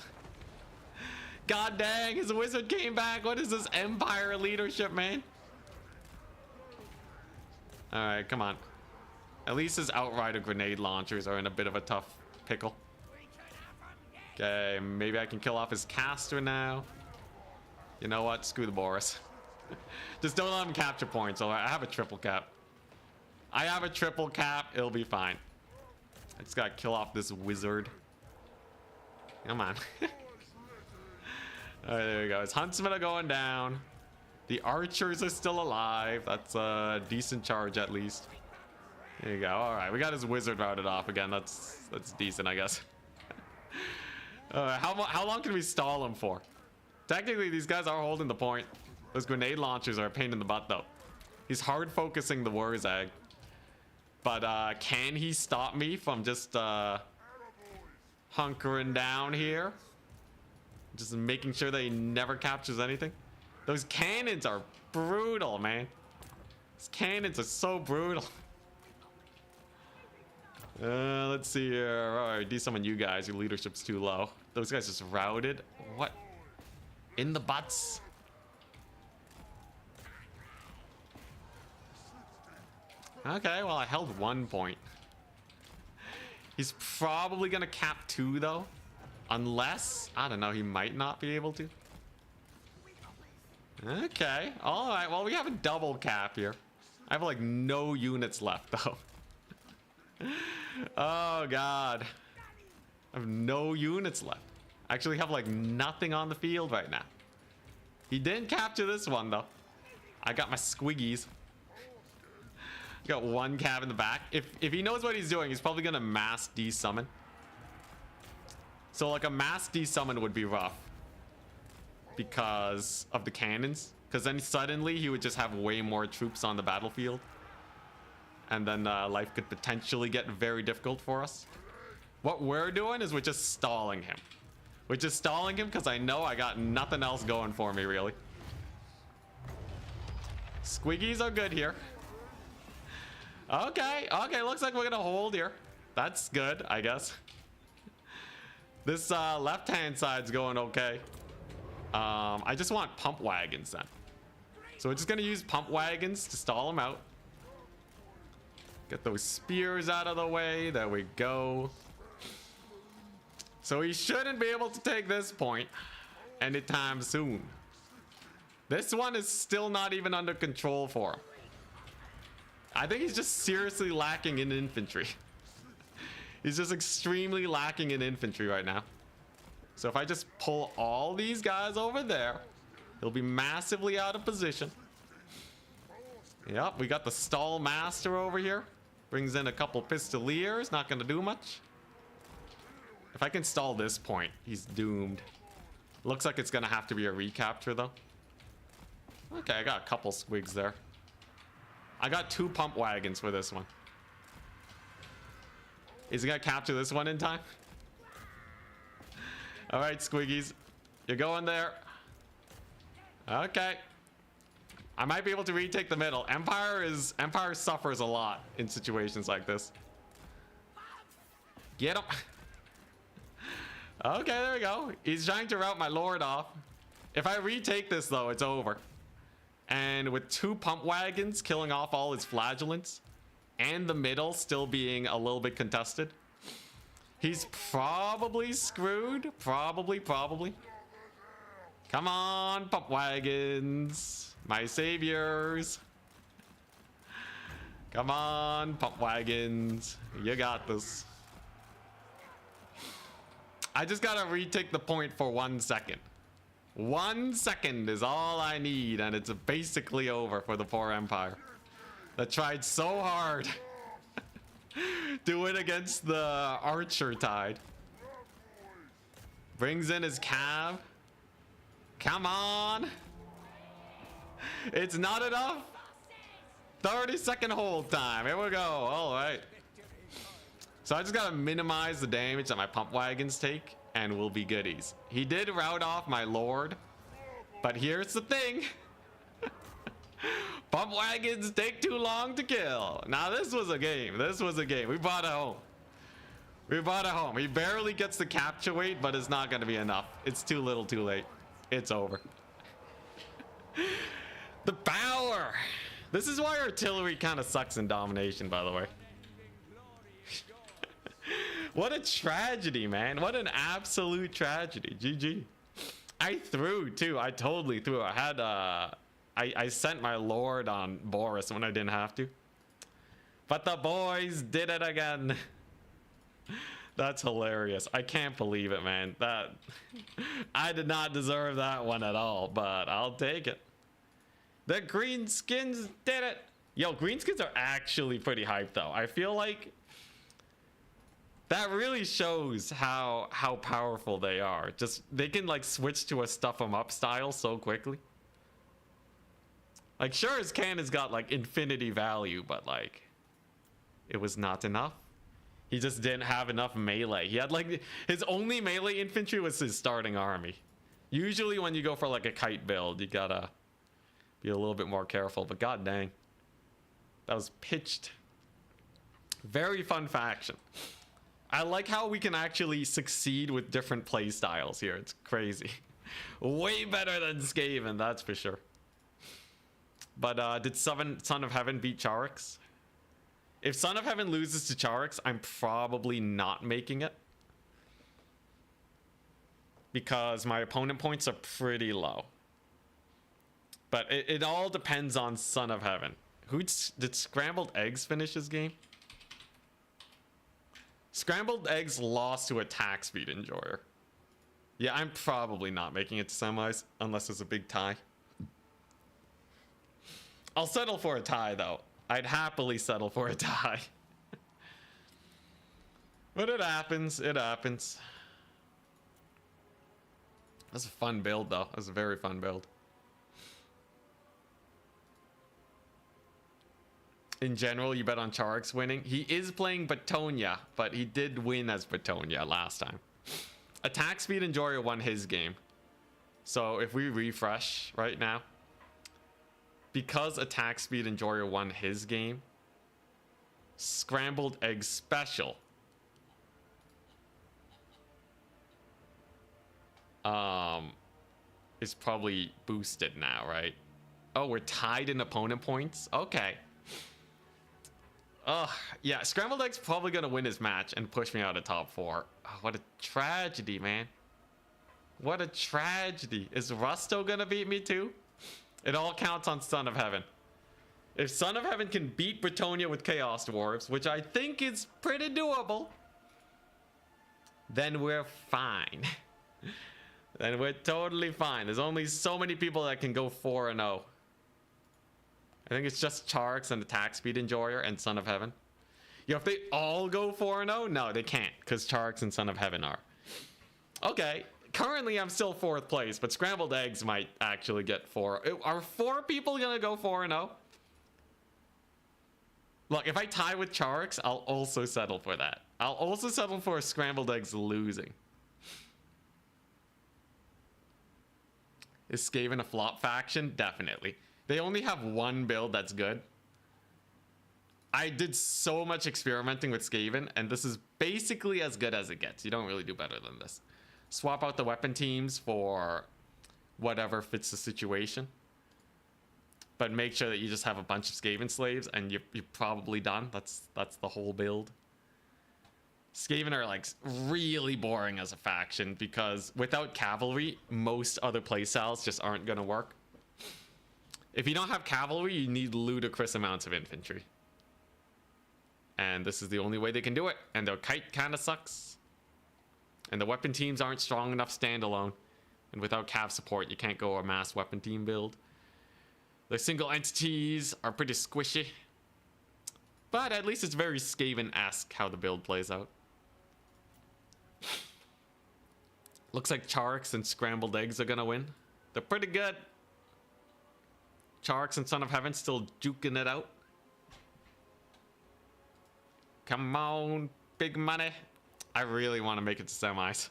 God dang, his wizard came back. What is this empire leadership, man? All right, come on. At least his outrider grenade launchers are in a bit of a tough pickle. Okay, maybe I can kill off his caster now. You know what? Screw the Boris. Just don't let him capture points. All right, I have a triple cap. I have a triple cap. It'll be fine. I just gotta kill off this wizard. Come on. All right, there we go. His huntsmen are going down. The archers are still alive. That's a decent charge at least. There you go. All right, we got his wizard routed off again. That's decent, I guess. How long can we stall him for? Technically, these guys are holding the point. Those grenade launchers are a pain in the butt, though. He's hard focusing the Wurzag. But can he stop me from just hunkering down here? Just making sure that he never captures anything. Those cannons are brutal, man. These cannons are so brutal. Let's see here. All right, de-summon you guys. Your leadership's too low. Those guys just routed. What? In the butts? Okay, well, I held 1 point. He's probably gonna cap 2, though. Unless, I don't know, he might not be able to. Okay, all right. Well, we have a double cap here. I have, like, no units left, though. Oh, God. I have no units left. I actually have, like, nothing on the field right now. He didn't capture this one, though. I got my squiggies. Got 1 cab in the back. If he knows what he's doing, he's probably gonna mass de-summon. So like a mass de-summon would be rough because of the cannons. Because then suddenly he would just have way more troops on the battlefield. And then life could potentially get very difficult for us. What we're doing is we're just stalling him. We're just stalling him because I know I got nothing else going for me, really. Squiggies are good here. Okay, looks like we're gonna hold here. That's good, I guess. This left-hand side's going okay. I just want pump wagons then. So we're just gonna use pump wagons to stall him out. Get those spears out of the way. There we go. So he shouldn't be able to take this point anytime soon. This one is still not even under control for him. I think he's just seriously lacking in infantry. He's just extremely lacking in infantry right now. So if I just pull all these guys over there, he'll be massively out of position. Yep, we got the stall master over here. Brings in a couple pistoliers, not gonna do much. If I can stall this point, he's doomed. Looks like it's gonna have to be a recapture though. Okay, I got a couple squigs there. I got 2 pump wagons for this one. Is he gonna capture this one in time? All right, squiggies, you're going there. Okay. I might be able to retake the middle. Empire suffers a lot in situations like this. Get him. Okay, there we go. He's trying to rout my lord off. If I retake this though, it's over. And with 2 pump wagons killing off all his flagellants and the middle still being a little bit contested, he's probably screwed. Probably. Come on, pump wagons. My saviors. Come on, pump wagons. You got this. I just gotta retake the point for 1 second. 1 second is all I need, and it's basically over for the poor Empire that tried so hard to win against the Archer Tide. Brings in his cav. Come on. It's not enough. 30-second hold time. Here we go. All right. So I just gotta minimize the damage that my pump wagons take, and we'll be goodies. He did rout off my lord, but here's the thing. Pump wagons take too long to kill. Now this was a game. We brought it home. He barely gets the capture weight, but it's not gonna be enough. It's too little too late. It's over. The power. This is why artillery kind of sucks in domination, by the way. What a tragedy, man. What an absolute tragedy. GG. I threw too. I totally threw. I had I sent my lord on Boris when I didn't have to. But the boys did it again. That's hilarious. I can't believe it, man. I did not deserve that one at all, but I'll take it. The Greenskins did it. Yo, Greenskins are actually pretty hyped though. I feel like that really shows how powerful they are. Just they can like switch to a stuff 'em up style so quickly. Like sure, his cannon's got like infinity value, but like it was not enough. He just didn't have enough melee. He had like his only melee infantry was his starting army. Usually when you go for like a kite build, you gotta be a little bit more careful, but god dang. That was pitched. Very fun faction. I like how we can actually succeed with different play styles here. It's crazy. Way better than Skaven, that's for sure. But did Son of Heaven beat Charix? If Son of Heaven loses to Charix, I'm probably not making it. Because my opponent points are pretty low. But it all depends on Son of Heaven. Did Scrambled Eggs finish his game? Scrambled Eggs lost to Attack Speed Enjoyer. Yeah, I'm probably not making it to semis unless there's a big tie. I'll settle for a tie though. I'd happily settle for a tie. But it happens, it happens. That's a fun build though. That's a very fun build. In general, you bet on Charix winning. He is playing Batonia, but he did win as Batonia last time. Attack Speed Enjoyer won his game. So if we refresh right now, because Attack Speed Enjoyer won his game, Scrambled Egg Special is probably boosted now, right? Oh, we're tied in opponent points? Okay. Yeah, Scrambled Egg's probably gonna win his match and push me out of top 4. Oh, what a tragedy, man. What a tragedy. Is Rusto gonna beat me too? It all counts on Son of Heaven. If Son of Heaven can beat Bretonia with Chaos Dwarfs, which I think is pretty doable, then we're fine. Then we're totally fine. There's only so many people that can go 4-0. I think it's just Charix and Attack Speed Enjoyer and Son of Heaven. Yo, if they all go 4-0, no, they can't, because Charix and Son of Heaven are. Okay, currently I'm still 4th place, but Scrambled Eggs might actually get 4. Are 4 people gonna go 4-0? Look, if I tie with Charix, I'll also settle for that. I'll also settle for Scrambled Eggs losing. Is Skaven a flop faction? Definitely. They only have one build that's good. I did so much experimenting with Skaven, and this is basically as good as it gets. You don't really do better than this. Swap out the weapon teams for whatever fits the situation. But make sure that you just have a bunch of Skaven slaves, and you're probably done. That's the whole build. Skaven are like really boring as a faction because without cavalry, most other playstyles just aren't gonna work. If you don't have cavalry, you need ludicrous amounts of infantry. And this is the only way they can do it. And their kite kind of sucks. And the weapon teams aren't strong enough standalone. And without cav support, you can't go a mass weapon team build. The single entities are pretty squishy. But at least it's very Skaven-esque how the build plays out. Looks like Charix and Scrambled Eggs are gonna win. They're pretty good. Charix and Son of Heaven still juking it out. Come on, big money. I really want to make it to semis.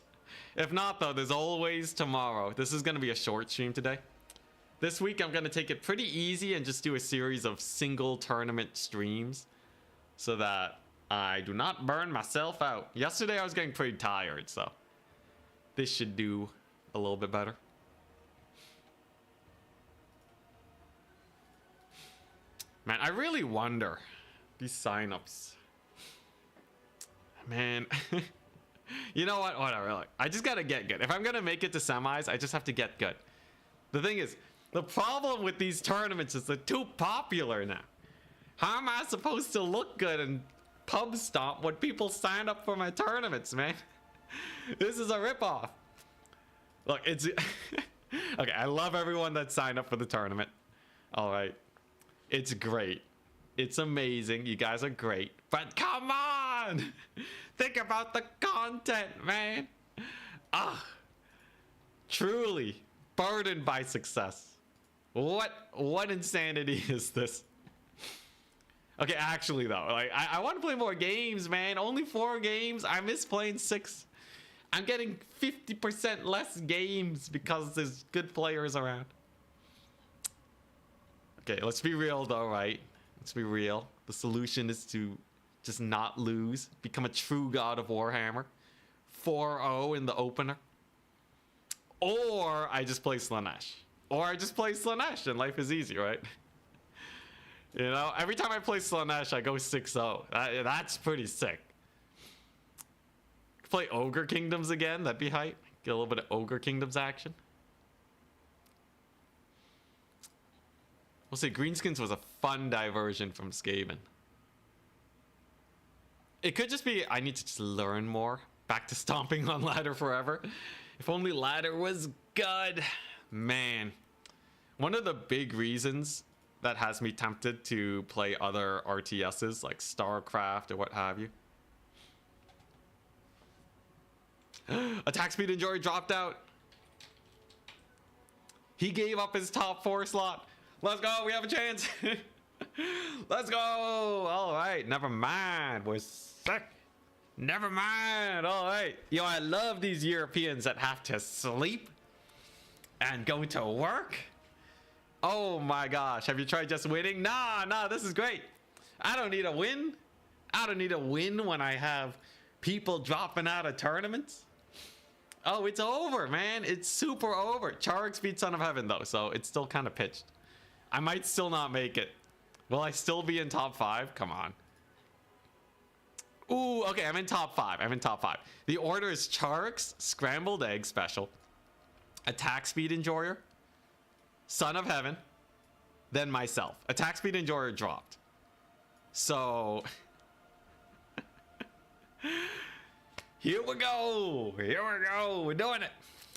If not, though, there's always tomorrow. This is going to be a short stream today. This week, I'm going to take it pretty easy and just do a series of single tournament streams so that I do not burn myself out. Yesterday, I was getting pretty tired, so this should do a little bit better. Man, I really wonder these signups. Man, you know what? Whatever. Look, I just gotta get good. If I'm gonna make it to semis, I just have to get good. The thing is, the problem with these tournaments is they're too popular now. How am I supposed to look good and pub stomp when people sign up for my tournaments, man? This is a ripoff. Look, it's okay. I love everyone that signed up for the tournament. All right. It's great. It's amazing. You guys are great. But come on! Think about the content, man. Ah. Truly burdened by success. What insanity is this? Okay, actually though, like I want to play more games, man. Only 4 games. I miss playing 6. I'm getting 50% less games because there's good players around. Okay, let's be real though, right? Let's be real. The solution is to just not lose. Become a true god of Warhammer. 4-0 in the opener. Or I just play Slanesh. Or I just play Slanesh and life is easy, right? You know, every time I play Slanesh, I go 6-0. That's pretty sick. Play Ogre Kingdoms again. That'd be hype. Get a little bit of Ogre Kingdoms action. We'll say Greenskins was a fun diversion from Skaven. It could just be I need to just learn more. Back to stomping on ladder forever. If only ladder was good. Man. One of the big reasons that has me tempted to play other RTSs like StarCraft or what have you. Attack speed enjoyer dropped out. He gave up his top 4 slot. Let's go, we have a chance. Let's go. All right, never mind. We're sick. Never mind. All right. Yo, I love these Europeans that have to sleep and go to work. Oh my gosh. Have you tried just winning? Nah, this is great. I don't need a win. I don't need a win when I have people dropping out of tournaments. Oh, it's over, man. It's super over. Charix beat Son of Heaven, though, so it's still kind of pitched. I might still not make it. Will I still be in top 5? Come on. Ooh, okay, I'm in top 5. The order is Charix, Scrambled Egg Special, Attack Speed Enjoyer, Son of Heaven, then myself. Attack Speed Enjoyer dropped. So... Here we go. We're doing it.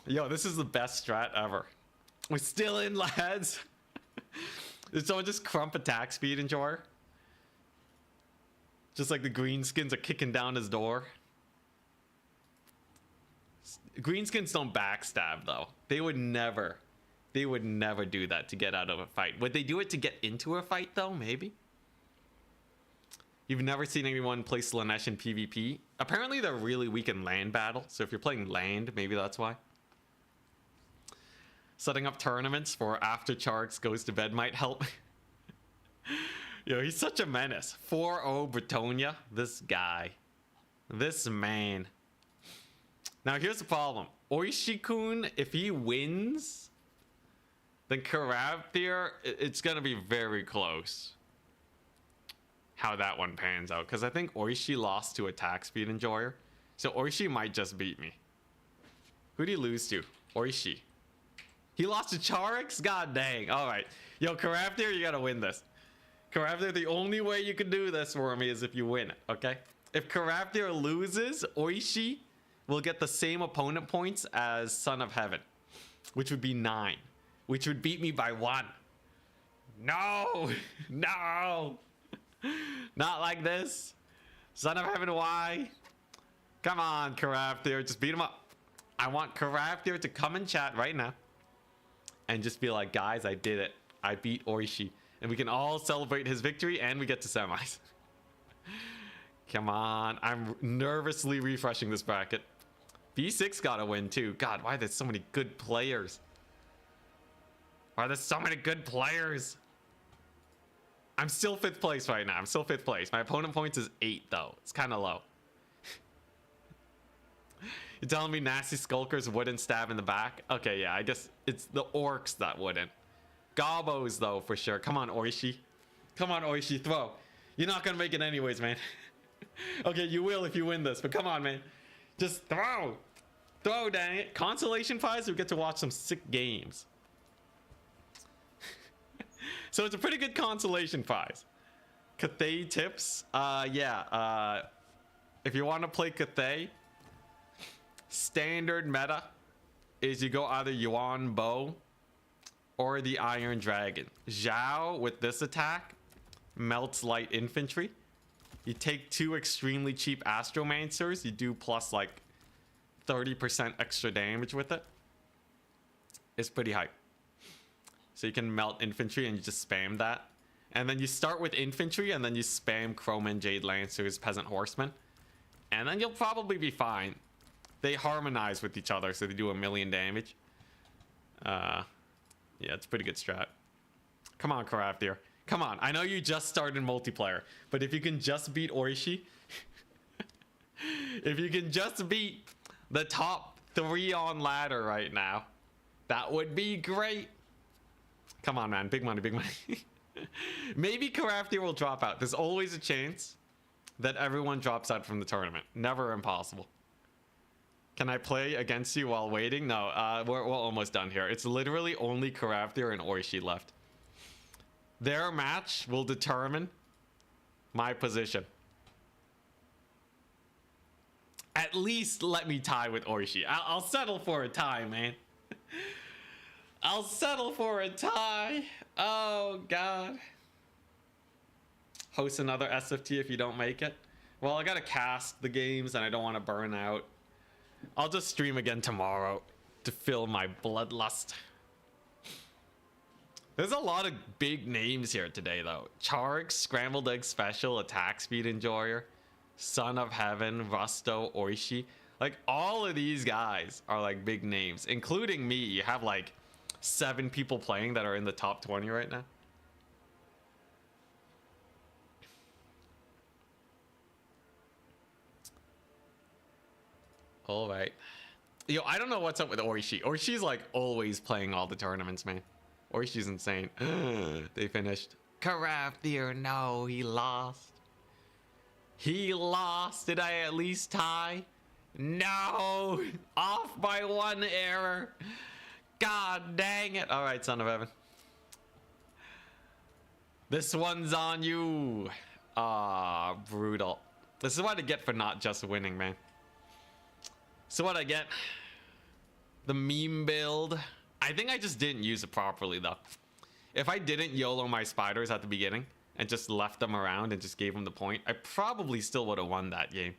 Yo, this is the best strat ever. We're still in, lads. Did someone just crump Attack Speed Enjoyer? Just like the Greenskins are kicking down his door. Greenskins don't backstab, though. They would never do that to get out of a fight. Would they do it to get into a fight, though? Maybe. You've never seen anyone play Slanesh in PvP. Apparently, they're really weak in land battle. So if you're playing land, maybe that's why. Setting up tournaments for after Charix goes to bed might help. Yo, he's such a menace. 4-0 Bretonia. This guy. This man. Now, here's the problem. Oishi-kun, if he wins, then Karavthir, it's going to be very close how that one pans out. Because I think Oishi lost to Attack Speed Enjoyer. So Oishi might just beat me. Who did he lose to? Oishi. He lost to Charix? God dang. All right. Yo, Karavthir, you got to win this. Karavthir, the only way you can do this for me is if you win it, okay? If Karavthir loses, Oishi will get the same opponent points as Son of Heaven, which would be 9, which would beat me by 1. No! No! Not like this. Son of Heaven, why? Come on, Karavthir, just beat him up. I want Karavthir to come in chat right now and just be like, guys, I did it. I beat Oishi. And we can all celebrate his victory, and we get to semis. Come on. I'm nervously refreshing this bracket. B6 got to win, too. God, why are there so many good players? Why are there so many good players? I'm still 5th place right now. My opponent points is 8, though. It's kind of low. You're telling me Nasty Skulkers wouldn't stab in the back? Okay, yeah, I guess it's the orcs that wouldn't. Gobos, though, for sure. Come on, Oishi. Come on, Oishi, throw. You're not going to make it anyways, man. Okay, you will if you win this, but come on, man. Just throw. Throw, dang it. Consolation prize, we get to watch some sick games. So it's a pretty good consolation prize. Cathay tips. If you want to play Cathay, standard meta is you go either Yuan Bow or the Iron Dragon. Zhao with this attack melts light infantry. You take 2 extremely cheap astromancers. You do plus like 30% extra damage with it. It's pretty hype. So you can melt infantry and you just spam that. And then you start with infantry and then you spam Krumpin, Jade Lancers, Peasant Horsemen. And then you'll probably be fine. They harmonize with each other, so they do 1,000,000 damage. Yeah, it's a pretty good strat. Come on, Craftier. Come on. I know you just started multiplayer, but if you can just beat Oishi, if you can just beat the top 3 on ladder right now, that would be great. Come on, man. Big money, big money. Maybe Craftier will drop out. There's always a chance that everyone drops out from the tournament. Never impossible. Can I play against you while waiting? No, we're almost done here. It's literally only Craftier and Oishi left. Their match will determine my position. At least let me tie with Oishi. I'll settle for a tie, man. I'll settle for a tie. Oh, God. Host another SFT if you don't make it. Well, I gotta cast the games and I don't want to burn out. I'll just stream again tomorrow to fill my bloodlust. There's a lot of big names here today, though. Chark, Scrambled Egg Special, Attack Speed Enjoyer, Son of Heaven, Rusto, Oishi. Like, all of these guys are, like, big names. Including me. You have, like, 7 people playing that are in the top 20 right now. All right. Yo, I don't know what's up with Oishi. Oishi's, like, always playing all the tournaments, man. Oishi's insane. They finished. Craftier, no, he lost. He lost. Did I at least tie? No. Off by 1 error. God dang it. All right, Son of Heaven. This one's on you. Ah, brutal. This is what I get for not just winning, man. So what I get? The meme build. I think I just didn't use it properly, though. If I didn't YOLO my spiders at the beginning and just left them around and just gave them the point, I probably still would have won that game.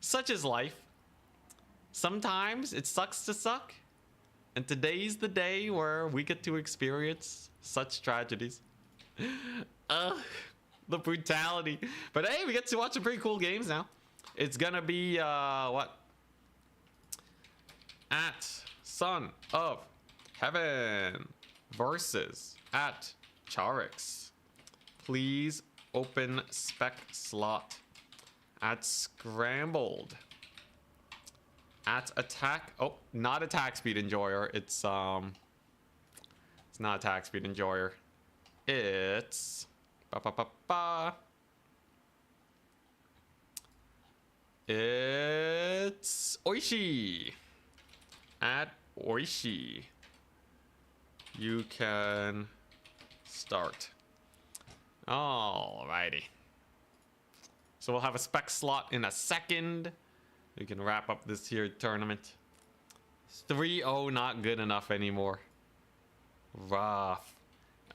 Such is life. Sometimes it sucks to suck. And today's the day where we get to experience such tragedies. The brutality. But hey, we get to watch some pretty cool games now. It's gonna be, what? At Son of Heaven versus at Charix. Please open spec slot. At Scrambled. At Attack. Oh, not Attack Speed Enjoyer. It's not Attack Speed Enjoyer. It's It's Oishi. At Oishi. You can start. Alrighty. So we'll have a spec slot in a second. We can wrap up this here tournament. 3-0, not good enough anymore. Rough.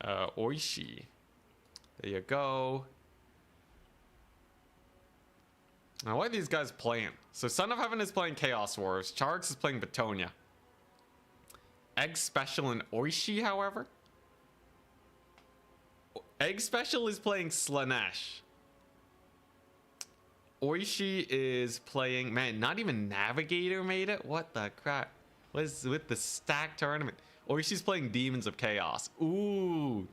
Oishi. There you go. Now, what are these guys playing? So Son of Heaven is playing Chaos Wars. Charx is playing Betonia. Egg Special and Oishi, however. Egg Special is playing Slanesh. Oishi is playing... Man, not even Navigator made it? What the crap? What is with the stack tournament? Oishi's playing Demons of Chaos. Ooh.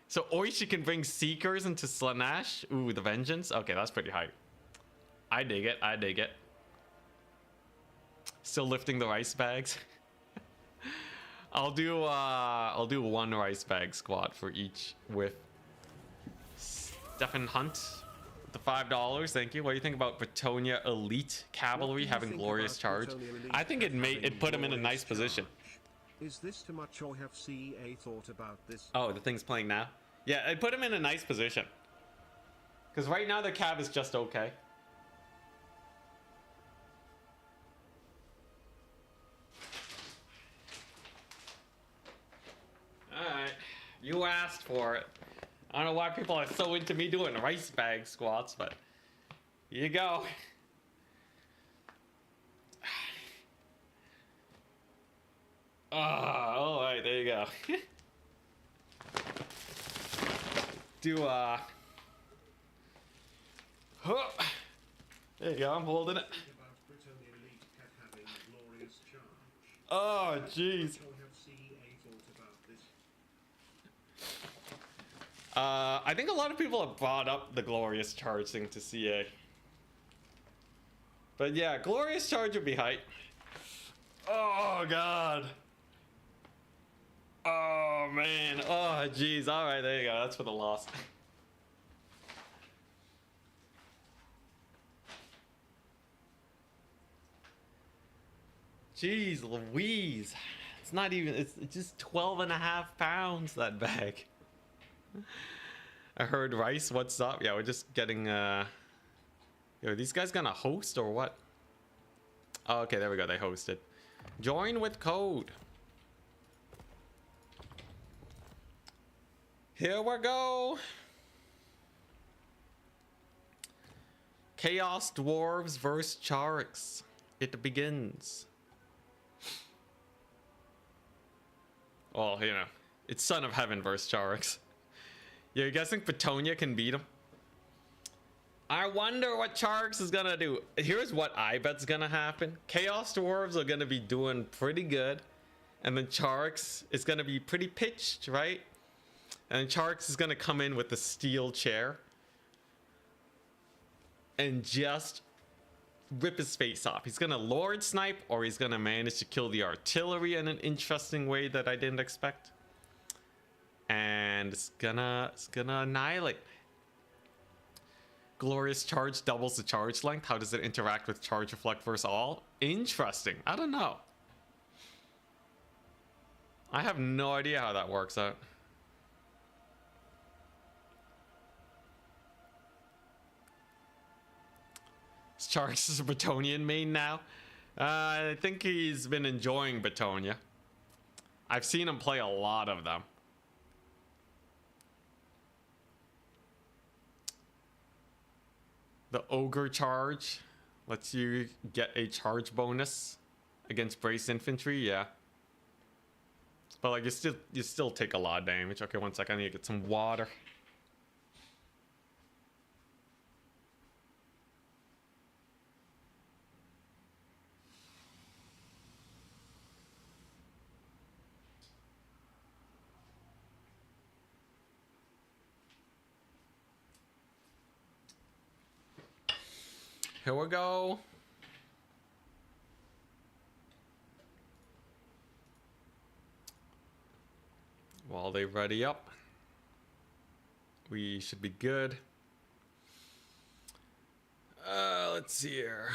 So Oishi can bring Seekers into Slanesh. Ooh, the Vengeance. Okay, that's pretty hype. I dig it. I dig it. Still lifting the rice bags. I'll do 1 rice bag squat for each with Stefan Hunt. The $5, thank you. What do you think about Betonia Elite Cavalry having glorious charge? I think it put him in a nice position. Is this too much, or have CA thought about this? Oh, the thing's playing now? Yeah, it put him in a nice position. Because right now their cav is just okay. Alright, you asked for it. I don't know why people are so into me doing rice bag squats, but here you go. All right, there you go. There you go, I'm holding it. Oh, jeez. I think a lot of people have brought up the Glorious Charge thing to CA. But yeah, Glorious Charge would be hype. Oh, God. Oh, man. Oh, jeez. All right, there you go. That's for the loss. Jeez Louise. It's not even, it's just 12.5 pounds, that bag. I heard Rice, what's up? Yeah, we're just getting, yo, are these guys gonna host or what? Oh, okay, there we go, they hosted. Join with code. Here we go. Chaos Dwarves versus Charix. It begins. Well, you know, it's Son of Heaven versus Charix. Yeah, you guys think Petonia can beat him? I wonder what Charix is gonna do. Here's what I bet's gonna happen. Chaos Dwarves are gonna be doing pretty good. And then Charix is gonna be pretty pitched, right? And Charix is gonna come in with the steel chair. And just rip his face off. He's gonna Lord Snipe, or he's gonna manage to kill the artillery in an interesting way that I didn't expect. And it's gonna annihilate. Glorious Charge doubles the charge length. How does it interact with Charge Reflect versus all? Interesting. I don't know. I have no idea how that works out. Charix is a Bretonian main now. I think he's been enjoying Bretonia. I've seen him play a lot of them. The Ogre Charge lets you get a charge bonus against Braced Infantry, yeah. But like you still take a lot of damage. Okay, one second, I need to get some water. Here we go. While they ready up, we should be good. Let's see here.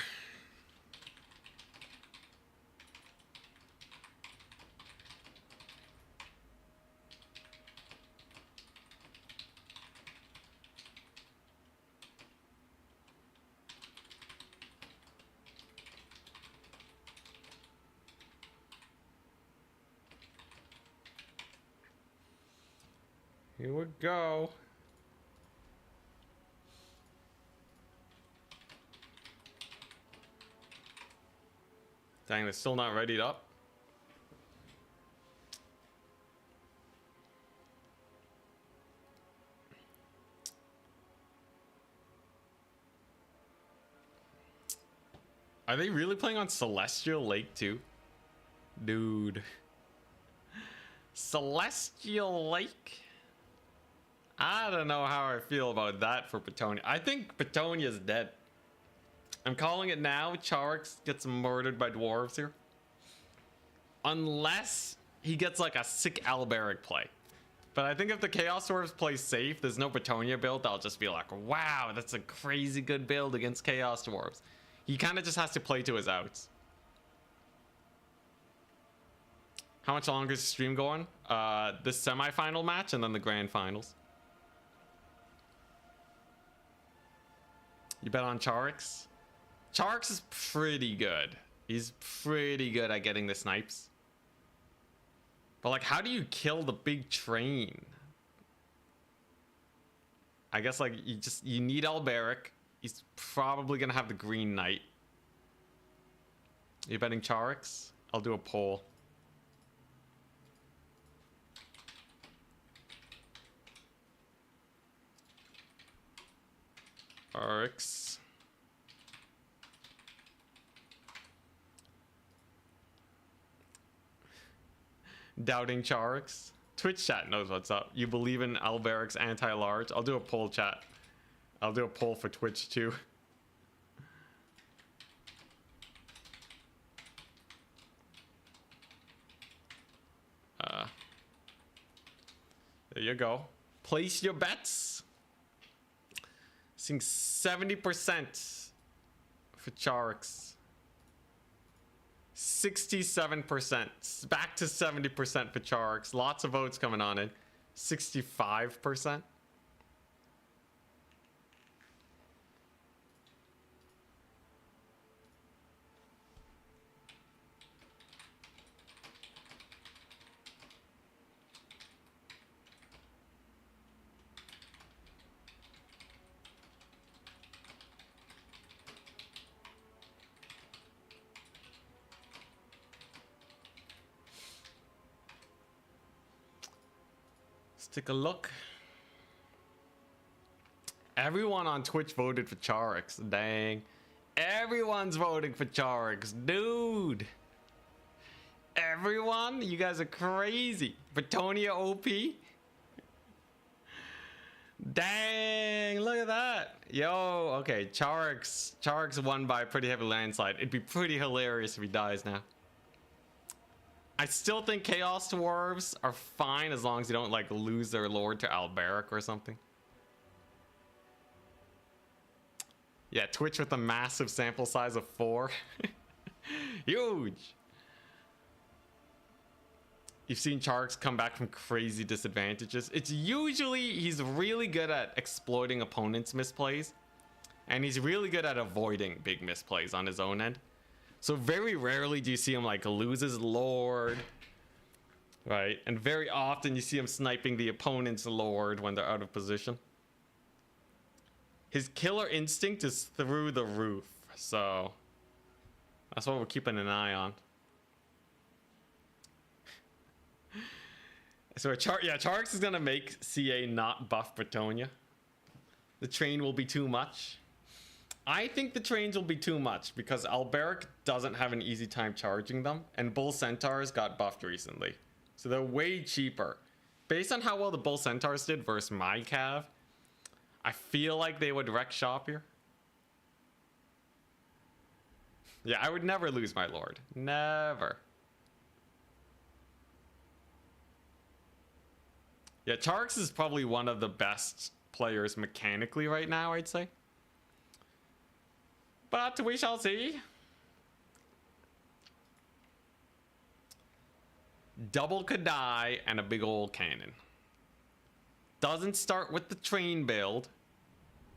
Here we go. Dang, they're still not readied up. Are they really playing on Celestial Lake too? Dude. Celestial Lake? I don't know how I feel about that for Petonia. I think Petonia's dead. I'm calling it now. Charix gets murdered by Dwarves here. Unless he gets like a sick Alberic play. But I think if the Chaos Dwarves play safe, there's no Petonia build, I'll just be like, wow, that's a crazy good build against Chaos Dwarves. He kind of just has to play to his outs. How much longer is the stream going? The semi-final match and then the grand finals. You bet on Charix? Charix is pretty good. He's pretty good at getting the snipes. But like, how do you kill the big train? I guess like you need Alberic. He's probably gonna have the Green Knight. Are you betting Charix? I'll do a poll. Charix. Doubting Charix. Twitch chat knows what's up. You believe in Alberic's anti-large? I'll do a poll, chat. I'll do a poll for Twitch too. There you go. Place your bets. Seeing 70% for Charix. 67%. Back to 70% for Charix. Lots of votes coming on in. 65%. Take a look. Everyone on Twitch voted for Charix. Dang. Everyone's voting for Charix. Dude. Everyone? You guys are crazy. Britonia OP? Dang. Look at that. Yo. Okay. Charix won by a pretty heavy landslide. It'd be pretty hilarious if he dies now. I still think Chaos Dwarves are fine as long as you don't like lose their lord to Alberic or something. Yeah, Twitch with a massive sample size of 4. Huge. You've seen Charix come back from crazy disadvantages. It's usually he's really good at exploiting opponents' misplays, and he's really good at avoiding big misplays on his own end. So very rarely do you see him like lose his lord, right? And very often you see him sniping the opponent's lord when they're out of position. His killer instinct is through the roof, so that's what we're keeping an eye on. So Charix is gonna make CA not buff Britonia. The train will be too much. I think the trains will be too much because Alberic doesn't have an easy time charging them, and Bull Centaurs got buffed recently. So they're way cheaper. Based on how well the Bull Centaurs did versus my Cav, I feel like they would wreck shop here. Yeah, I would never lose my lord. Never. Yeah, Charix is probably one of the best players mechanically right now, I'd say. But we shall see. Double Kadai and a big old cannon. Doesn't start with the train build.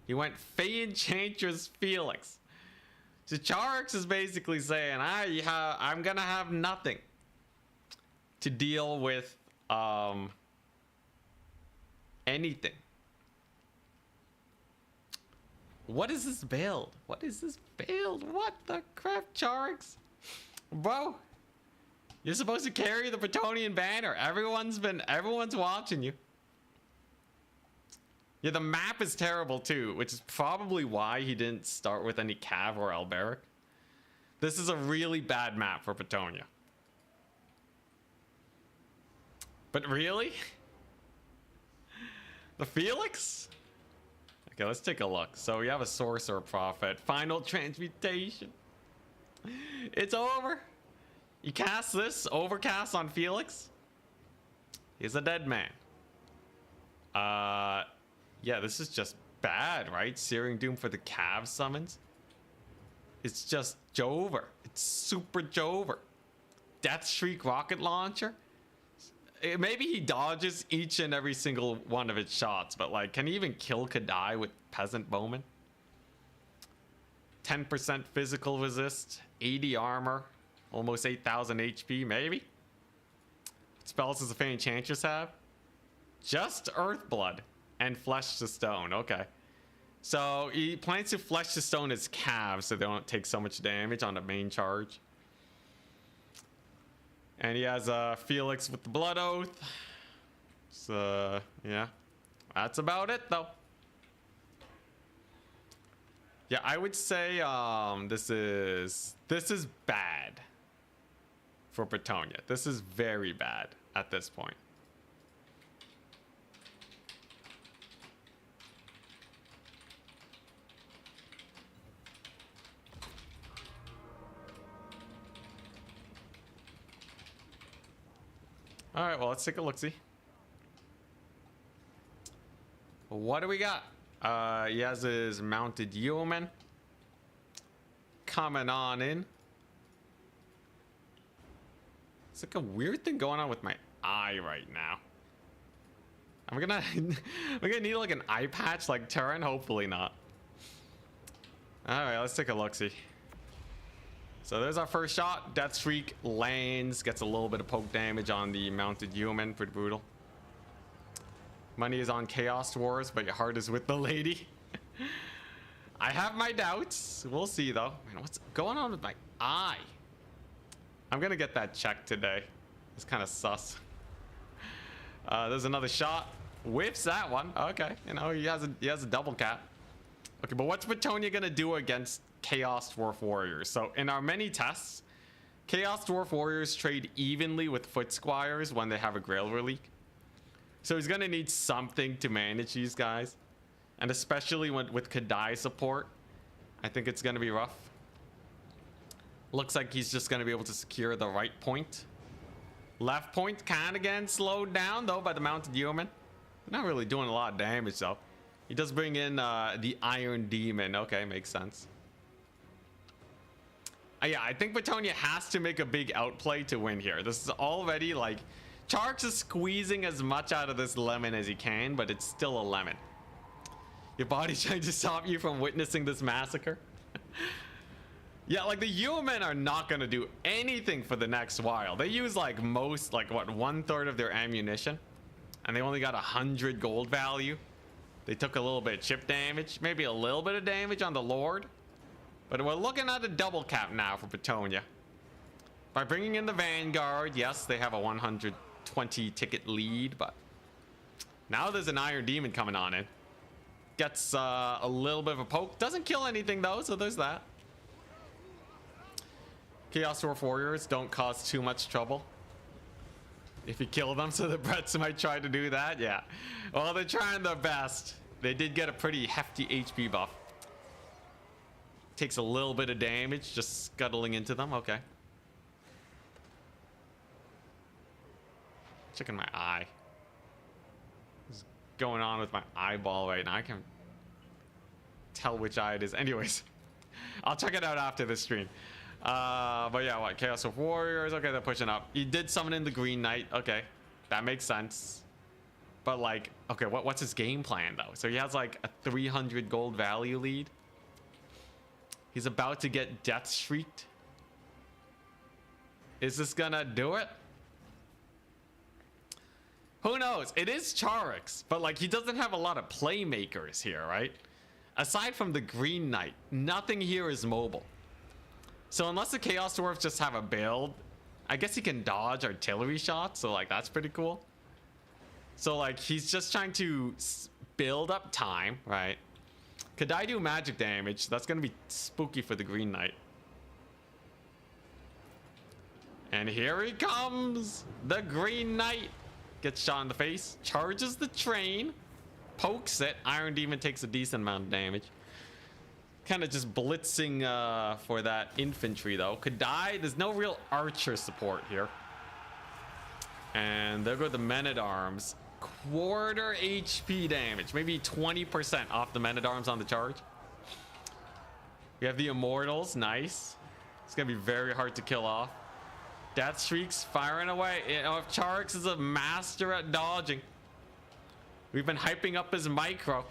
He went Fey Enchantress Felix. So Charix is basically saying, I'm gonna have nothing to deal with anything. What is this build? What is this build? What the crap, Charix? Bro, you're supposed to carry the Bretonian banner. Everyone's watching you. Yeah, the map is terrible too, which is probably why he didn't start with any Cav or Alberic. This is a really bad map for Bretonia. But really? The Felix? Okay, let's take a look. So we have a Sorcerer Prophet. Final Transmutation. It's over. You cast this, overcast on Felix. He's a dead man. Yeah, this is just bad, right? Searing Doom for the Cav summons. It's just Jover. It's super Jover. Death Shriek Rocket Launcher. Maybe he dodges each and every single one of its shots, but like, can he even kill Kadai with Peasant Bowman? 10% physical resist, 80 armor, almost 8,000 HP, maybe? What spells does the Fey Enchantress have? Just Earthblood. and flesh to stone. Okay. So he plans to flesh to stone his calves so they don't take so much damage on the main charge. And he has Felix with the Blood Oath. So yeah, that's about it though. Yeah, I would say this is bad for Bretonia. This is very bad at this point. All right, well, let's take a look-see. What do we got? He has his mounted yeoman coming on in. It's like a weird thing going on with my eye right now. I'm gonna need like an eye patch like Terran. Hopefully not. All right, let's take a look-see. So there's our first shot. Death Streak lands, gets a little bit of poke damage on the mounted yeoman. Pretty brutal. Money is on Chaos Dwarves, but your heart is with the lady. I have my doubts. We'll see though. Man, what's going on with my eye? I'm gonna get that checked today. It's kind of sus. There's another shot. Whiffs that one. Okay, you know he has a double cap. Okay, but what's Bretonia gonna do against Chaos Dwarf Warriors? So in our many tests, Chaos Dwarf Warriors trade evenly with Foot Squires when they have a Grail Relic. So he's gonna need something to manage these guys. And especially with Kadai support, I think it's gonna be rough. Looks like he's just gonna be able to secure the right point. Left point kind of getting slowed down though by the mounted yeoman. Not really doing a lot of damage though. He does bring in the Iron Demon. Okay, makes sense. Yeah, I think Bretonia has to make a big outplay to win here. This is already like... Charx is squeezing as much out of this lemon as he can, but it's still a lemon. Your body's trying to stop you from witnessing this massacre. Yeah, like the yeomen are not going to do anything for the next while. They use like what, 1/3 of their ammunition, and they only got 100 gold value. They took a little bit of chip damage, maybe a little bit of damage on the Lord, but we're looking at a double cap now for Bretonia. By bringing in the Vanguard, yes, they have a 120 ticket lead, but now there's an Iron Demon coming on in. Gets a little bit of a poke. Doesn't kill anything though, so there's that. Chaos Dwarf Warriors don't cause too much trouble if you kill them, so the Bretts might try to do that. Yeah, well, they're trying their best. They did get a pretty hefty HP buff. Takes a little bit of damage just scuttling into them. Okay. Checking my eye. What's going on with my eyeball right now? I can't tell which eye it is. Anyways, I'll check it out after this stream. But yeah, what? Chaos of Warriors. Okay, they're pushing up. He did summon in the Green Knight. Okay, that makes sense. But like, okay, what's his game plan though? So he has like a 300 gold value lead. He's about to get Death Shrieked. Is this gonna do it? Who knows? It is Charx, but like he doesn't have a lot of playmakers here, right? Aside from the Green Knight, nothing here is mobile. So unless the Chaos Dwarfs just have a build, I guess he can dodge artillery shots, so like that's pretty cool. So like he's just trying to build up time, right? Could I do magic damage? That's gonna be spooky for the Green Knight. And here he comes! The Green Knight! Gets shot in the face, charges the train, pokes it. Iron Demon takes a decent amount of damage. Kind of just blitzing for that infantry though. Could die. There's no real archer support here. And there go the men-at-arms. Quarter HP damage, maybe 20% off the men-at-arms on the charge. We have the Immortals, nice. It's gonna be very hard to kill off. Death Shrieks firing away. You know, if Charx is a master at dodging. We've been hyping up his micro,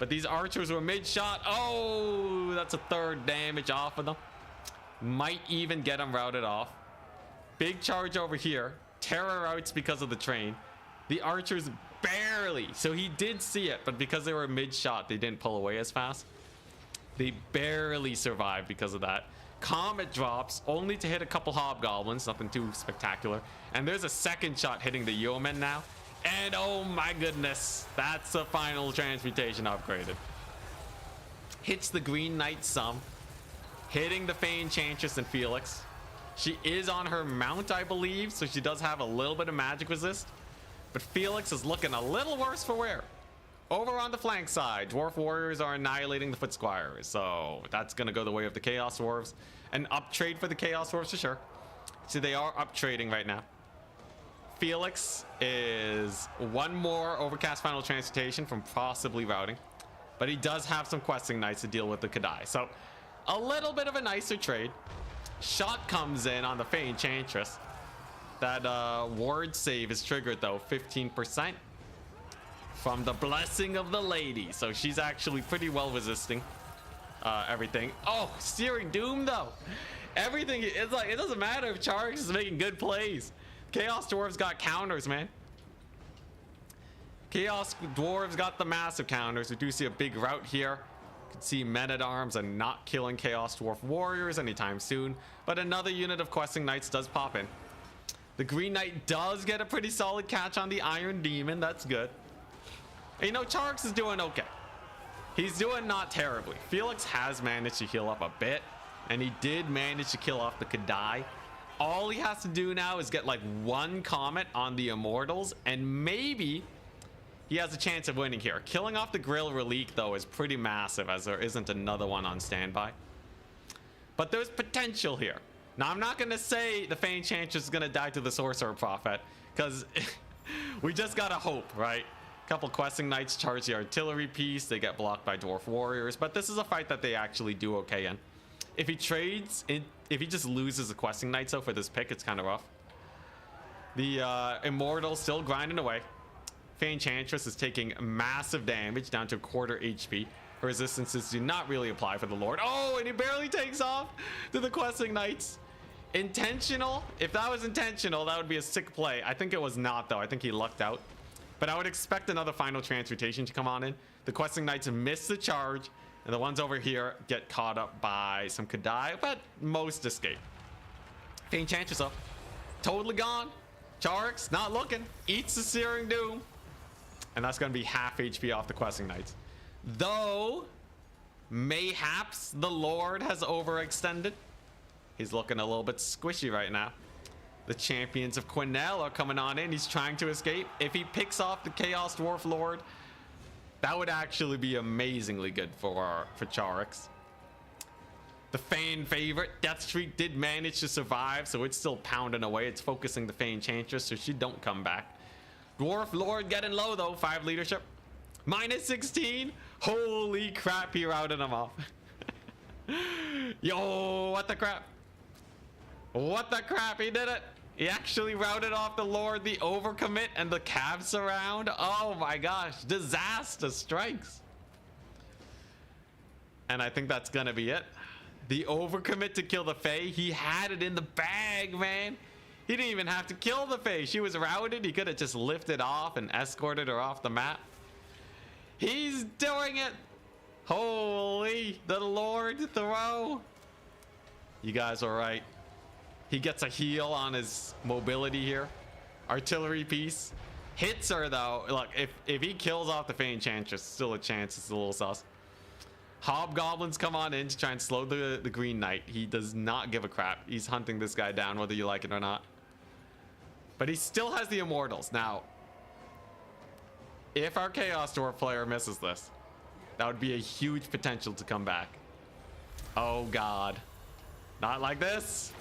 but these archers were mid-shot. Oh, that's a 3rd damage off of them. Might even get him routed off. Big charge over here. Terror outs because of the train. The archers barely. So he did see it, but because they were mid-shot, they didn't pull away as fast. They barely survived because of that. Comet drops, only to hit a couple hobgoblins, nothing too spectacular. And there's a second shot hitting the yeoman now. And oh my goodness, that's a final transmutation upgraded. Hits the Green Knight some, hitting the Fey Enchantress and Felix. She is on her mount, I believe, so she does have a little bit of magic resist. But Felix is looking a little worse for wear. Over on the flank side, Dwarf Warriors are annihilating the Foot Squires, so that's going to go the way of the Chaos Dwarves. An up trade for the Chaos Dwarves for sure. So they are up trading right now. Felix is one more Overcast Final Transmutation from possibly routing, but he does have some Questing Knights to deal with the Kadai. So a little bit of a nicer trade. Shot comes in on the Fey Enchantress. That ward save is triggered though, 15%. From the Blessing of the Lady. So she's actually pretty well resisting everything. Oh, Searing Doom though. Everything, it's like, it doesn't matter if Charge is making good plays. Chaos Dwarves got counters, man. Chaos Dwarves got the massive counters. We do see a big rout here. You can see Men-at-Arms are not killing Chaos Dwarf Warriors anytime soon. But another unit of Questing Knights does pop in. The Green Knight does get a pretty solid catch on the Iron Demon. That's good. You know, Charx is doing okay. He's doing not terribly. Felix has managed to heal up a bit, and he did manage to kill off the Kadai. All he has to do now is get like one Comet on the Immortals, and maybe he has a chance of winning here. Killing off the Grill Relique, though, is pretty massive, as there isn't another one on standby. But there's potential here. Now, I'm not going to say the Fey Enchantress is going to die to the Sorcerer Prophet, because we just got to hope, right? Couple Questing Knights charge the artillery piece. They get blocked by Dwarf Warriors, but this is a fight that they actually do okay in. If he trades, if he just loses the Questing Knights though for this pick, it's kind of rough. The Immortal still grinding away. Fey Enchantress is taking massive damage, down to 1/4 HP. Her resistances do not really apply for the Lord. Oh, and he barely takes off to the Questing Knights. Intentional? If that was intentional, that would be a sick play. I think it was not though. I think he lucked out. But I would expect another final transmutation to come on in. The Questing Knights miss the charge, and the ones over here get caught up by some Kadai, but most escape. Fey Enchantress up. Totally gone. Charx, not looking. Eats the Searing Doom. And that's going to be half HP off the Questing Knights. Though, mayhaps the Lord has overextended. He's looking a little bit squishy right now. The Champions of Quinnell are coming on in. He's trying to escape. If he picks off the Chaos Dwarf Lord, that would actually be amazingly good for Charix. The fan favorite, Deathstreak, did manage to survive, so it's still pounding away. It's focusing the Fey Enchantress, so she don't come back. Dwarf Lord getting low, though. 5 leadership. Minus 16. Holy crap, he routed him off. Yo, what the crap? What the crap? He did it. He actually routed off the Lord, the overcommit, and the Cav surround. Oh my gosh. Disaster strikes. And I think that's going to be it. The overcommit to kill the Fae. He had it in the bag, man. He didn't even have to kill the Fae. She was routed. He could have just lifted off and escorted her off the map. He's doing it. Holy, the Lord throw. You guys are right. He gets a heal on his mobility here. Artillery piece. Hits her though. Look, if he kills off the Fey Enchantress, still a chance. It's a little sus. Hobgoblins come on in to try and slow the Green Knight. He does not give a crap. He's hunting this guy down whether you like it or not. But he still has the Immortals. Now, if our Chaos Dwarf player misses this, that would be a huge potential to come back. Oh God. Not like this.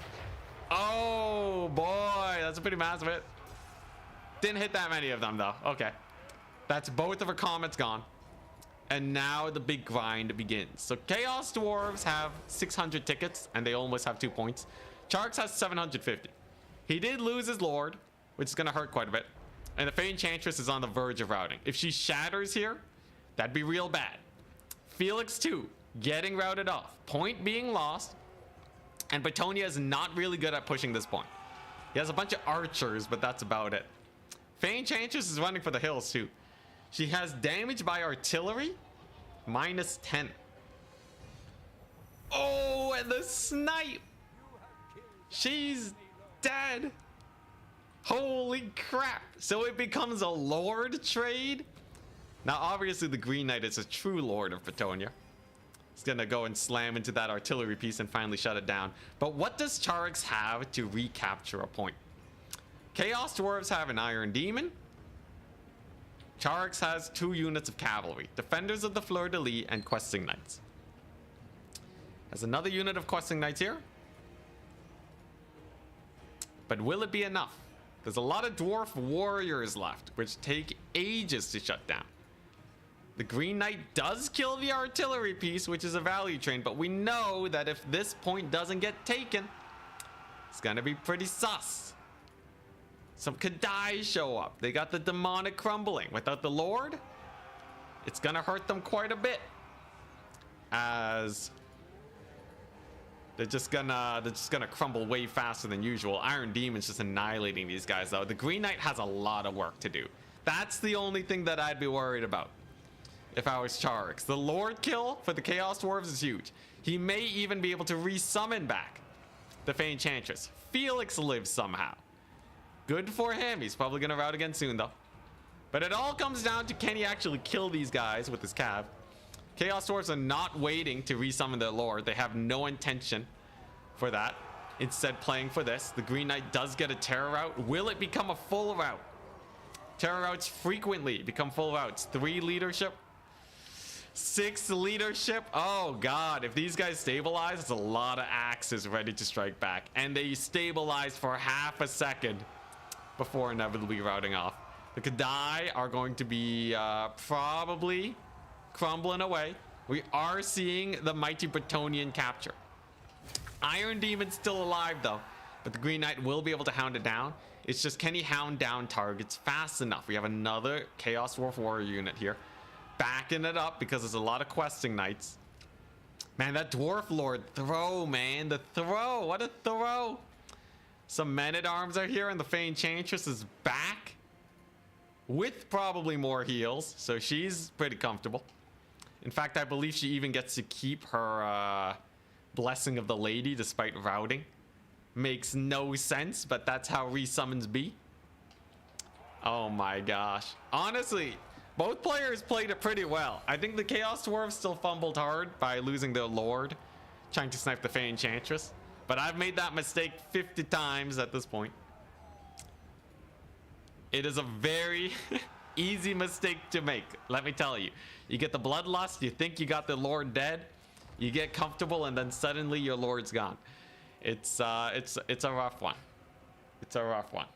Oh boy, that's a pretty massive hit. Didn't hit that many of them though. Okay. That's both of her comets gone. And now the big grind begins. So Chaos Dwarves have 600 tickets and they almost have 2 points. Charx has 750. He did lose his Lord, which is going to hurt quite a bit. And the Fey Enchantress is on the verge of routing. If she shatters here, that'd be real bad. Felix too, getting routed off. Point being lost. And Betonia is not really good at pushing this point. He has a bunch of archers, but that's about it. Fey Enchantress is running for the hills too. She has damage by artillery, -10. Oh, and the snipe! She's dead! Holy crap! So it becomes a Lord trade? Now obviously the Green Knight is a true Lord of Bretonnia. He's gonna go and slam into that artillery piece and finally shut it down. But what does Charix have to recapture a point? Chaos Dwarves have an Iron Demon. Charix has 2 units of cavalry, Defenders of the Fleur-de-Lis and Questing Knights. Has another unit of Questing Knights here. But will it be enough? There's a lot of Dwarf Warriors left, which take ages to shut down. The Green Knight does kill the artillery piece, which is a value train, but we know that if this point doesn't get taken, it's gonna be pretty sus. Some Kadai show up. They got the demonic crumbling. Without the Lord, it's gonna hurt them quite a bit. As they're just gonna crumble way faster than usual. Iron Demon's just annihilating these guys though. The Green Knight has a lot of work to do. That's the only thing that I'd be worried about if I was Charix. The Lord kill for the Chaos Dwarves is huge. He may even be able to resummon back the Fey Enchantress. Felix lives somehow. Good for him. He's probably gonna rout again soon though. But it all comes down to, can he actually kill these guys with his cav? Chaos Dwarves are not waiting to resummon their Lord. They have no intention for that. Instead playing for this. The Green Knight does get a terror rout. Will it become a full rout? Terror routs frequently become full routs. 3 leadership. 6 leadership. Oh god, if these guys stabilize, it's a lot of axes ready to strike back. And they stabilize for half a second before inevitably routing off. The Kadai are going to be probably crumbling away. We are seeing the mighty Bretonian capture. Iron Demon's still alive though, but the Green Knight will be able to hound it down. It's just, can he hound down targets fast enough? We have another Chaos Dwarf Warrior unit here, backing it up because there's a lot of Questing Knights. Man, that Dwarf Lord throw, man, the throw, what a throw. Some Men-at-Arms are here and the Fey Enchantress is back with probably more heals, so she's pretty comfortable. In fact, I believe she even gets to keep her Blessing of the Lady despite routing. Makes no sense, but that's how resummons be. Oh my gosh. Honestly, both players played it pretty well. I think the Chaos Dwarves still fumbled hard by losing their Lord, trying to snipe the Fey Enchantress. But I've made that mistake 50 times at this point. It is a very easy mistake to make, let me tell you. You get the Bloodlust, you think you got the Lord dead, you get comfortable, and then suddenly your Lord's gone. It's a rough one. It's a rough one.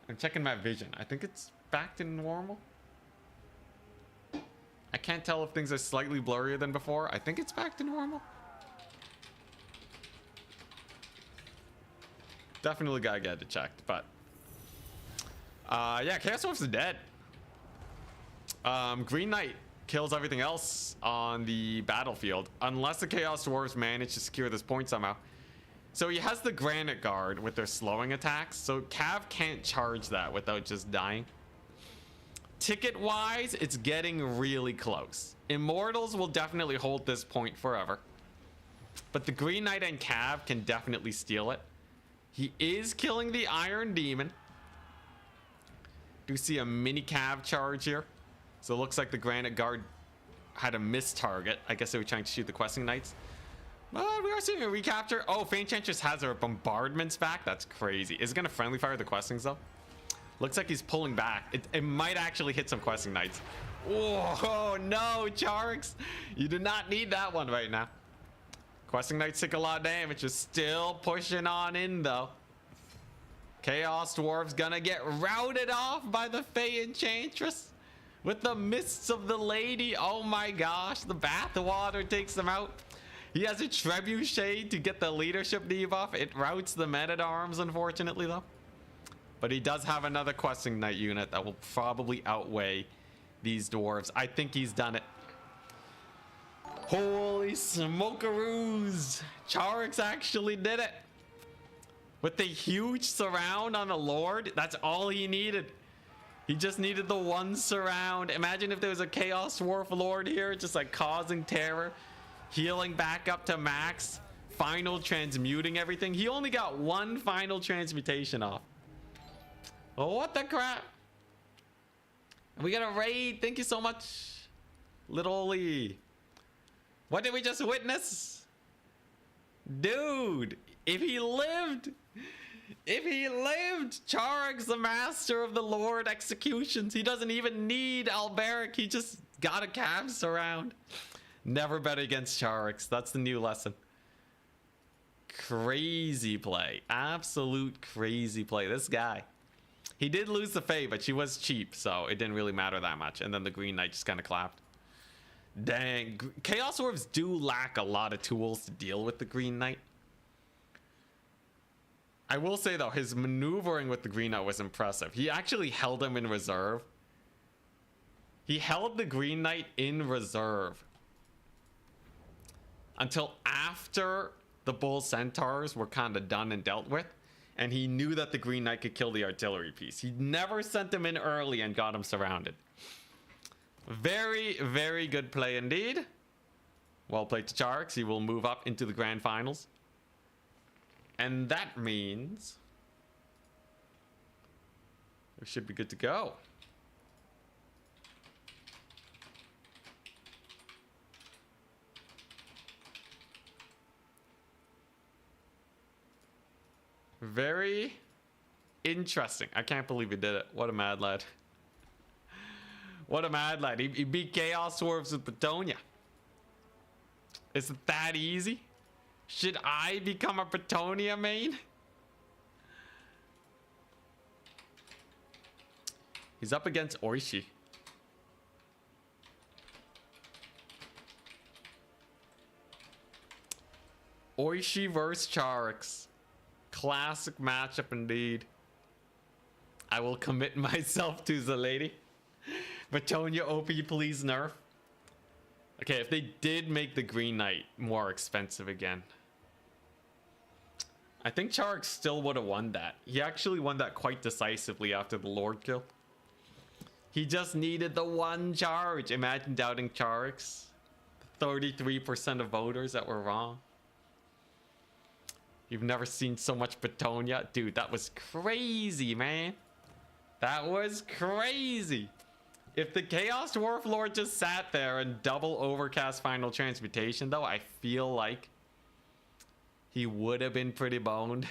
I'm checking my vision. I think it's back to normal. I can't tell if things are slightly blurrier than before. I think it's back to normal. Definitely gotta get it checked, but yeah, Chaos Dwarfs are dead. Green Knight kills everything else on the battlefield unless the Chaos Dwarves manage to secure this point somehow. So he has the Granite Guard with their slowing attacks, so Cav can't charge that without just dying. Ticket wise, it's getting really close. Immortals will definitely hold this point forever, but the Green Knight and Cav can definitely steal it. He is killing the Iron Demon. Do see a mini Cav charge here. So it looks like the Granite Guard had a missed target. I guess they were trying to shoot the Questing Knights. But we are seeing a recapture. Oh, Fey Enchantress has her bombardments back. That's crazy. Is it going to friendly fire the Questings though? Looks like he's pulling back. It might actually hit some Questing Knights. Oh no, Charix. You do not need that one right now. Questing Knights take a lot of damage. Is still pushing on in though. Chaos Dwarves gonna get routed off by the Fey Enchantress with the Mists of the Lady. Oh my gosh, the Bathwater takes them out. He has a Trebuchet to get the leadership debuff. It routs the Men-at-Arms, unfortunately though. But he does have another Questing Knight unit that will probably outweigh these dwarves. I think he's done it. Holy smokeroos! Charix actually did it. With the huge surround on the Lord, that's all he needed. He just needed the one surround. Imagine if there was a Chaos Dwarf Lord here, just like causing terror, healing back up to max, final transmuting everything. He only got one final transmutation off. Oh, what the crap? We got a raid. Thank you so much, Little Lee. What did we just witness? Dude, if he lived, Charix, the master of the Lord executions, he doesn't even need Alberic. He just got a Cav surround. Never bet against Charix. That's the new lesson. Crazy play. Absolute crazy play. This guy. He did lose the Fae, but she was cheap, so it didn't really matter that much. And then the Green Knight just kind of clapped. Dang. Chaos Dwarves do lack a lot of tools to deal with the Green Knight. I will say, though, his maneuvering with the Green Knight was impressive. He actually held him in reserve. He held the Green Knight in reserve until after the Bull Centaurs were kind of done and dealt with. And he knew that the Green Knight could kill the artillery piece. He never sent him in early and got him surrounded. Very, very good play indeed. Well played to Charix. He will move up into the grand finals. And that means we should be good to go. Very interesting. I can't believe he did it. What a mad lad. What a mad lad. He beat Chaos Dwarves with Bretonia. Is it that easy? Should I become a Bretonia main? He's up against Oishi. Oishi versus Charix. Classic matchup indeed. I will commit myself to the lady. Bretonia OP, please nerf. Okay, if they did make the Green Knight more expensive again, I think Charix still would have won that. He actually won that quite decisively after the Lord kill. He just needed the one charge. Imagine doubting Charix. 33% of voters that were wrong. You've never seen so much Bretonia. Dude, that was crazy, man. That was crazy. If the Chaos Dwarf Lord just sat there and double overcast final transmutation, though, I feel like he would have been pretty boned.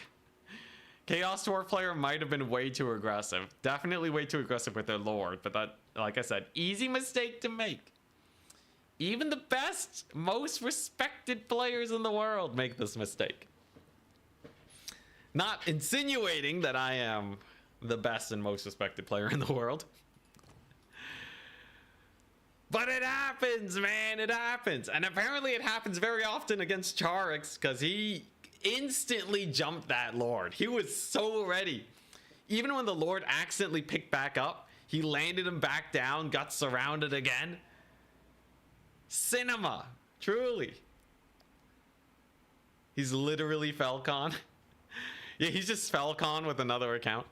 Chaos Dwarf player might have been way too aggressive. Definitely way too aggressive with their Lord. But that, like I said, easy mistake to make. Even the best, most respected players in the world make this mistake. Not insinuating that I am the best and most respected player in the world. But it happens, man. It happens. And apparently it happens very often against Charix because he instantly jumped that Lord. He was so ready. Even when the Lord accidentally picked back up, he landed him back down, got surrounded again. Cinema. Truly. He's literally Falcon. Yeah, he's just Falcon with another account.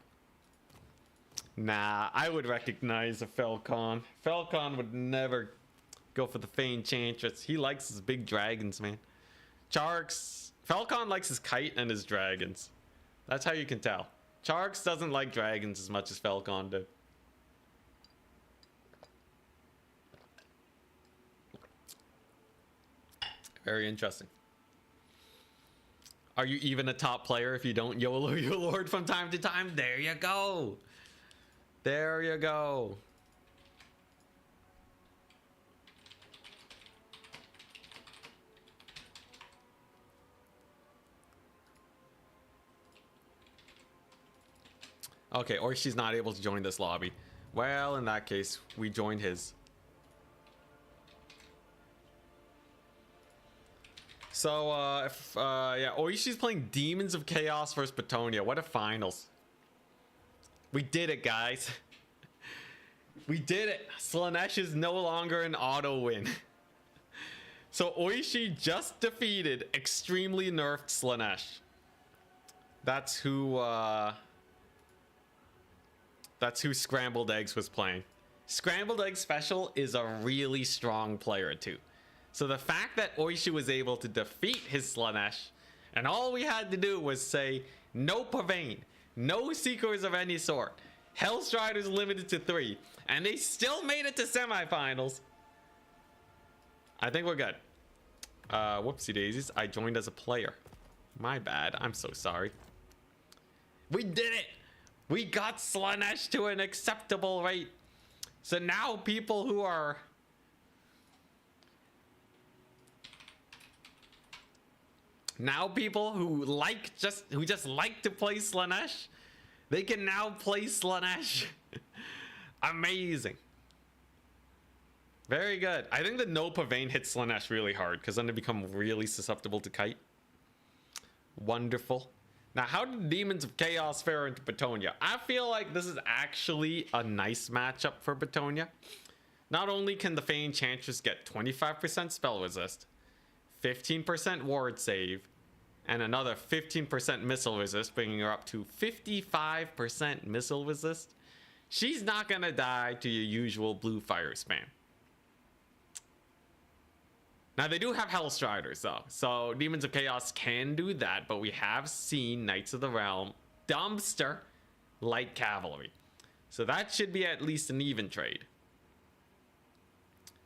Nah, I would recognize a Falcon. Falcon would never go for the Fey Enchantress. He likes his big dragons, man. Charix, Falcon likes his kite and his dragons. That's how you can tell. Charix doesn't like dragons as much as Falcon did. Very interesting. Are you even a top player if you don't YOLO your Lord from time to time? There you go. There you go. Okay, or she's not able to join this lobby. Well, in that case, we join his. So, yeah, Oishi's playing Demons of Chaos versus Bretonia. What a finals. We did it, guys. We did it. Slaanesh is no longer an auto win. So Oishi just defeated extremely nerfed Slaanesh. That's who Scrambled Eggs was playing. Scrambled Egg Special is a really strong player too. So the fact that Oishi was able to defeat his Slanesh, and all we had to do was say, no Pavane, no Seekers of any sort, Hellstriders limited to 3, and they still made it to semifinals. I think we're good. Whoopsie daisies, I joined as a player. My bad, I'm so sorry. We did it! We got Slanesh to an acceptable rate. So now people who are... Now people who just like to play Slanesh, they can now play Slanesh. Amazing. Very good. I think the no Pavane hits Slanesh really hard because then they become really susceptible to kite. Wonderful. Now, how did Demons of Chaos fare into Betonia? I feel like this is actually a nice matchup for Betonia. Not only can the Fey Enchantress get 25% spell resist, 15% ward save, and another 15% missile resist, bringing her up to 55% missile resist, she's not gonna die to your usual blue fire spam. Now, they do have Hellstriders, though, so Demons of Chaos can do that, but we have seen Knights of the Realm dumpster light cavalry. So that should be at least an even trade.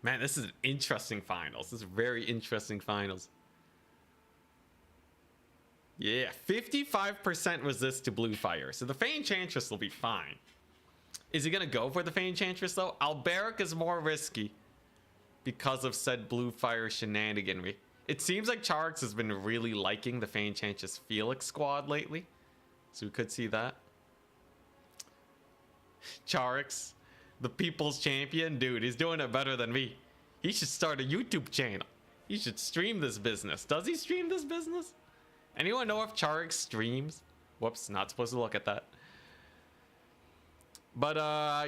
Man, this is an interesting finals. This is very interesting finals. Yeah, 55% resist to blue fire, so the Fey Enchantress will be fine. Is he going to go for the Fey Enchantress, though? Alberic is more risky because of said blue fire shenaniganry. It seems like Charix has been really liking the Fey Enchantress Felix squad lately, so we could see that. Charix, the people's champion, dude, he's doing it better than me. He should start a YouTube channel. He should stream this business. Does he stream this business? Anyone know if Charix streams? Whoops, not supposed to look at that. But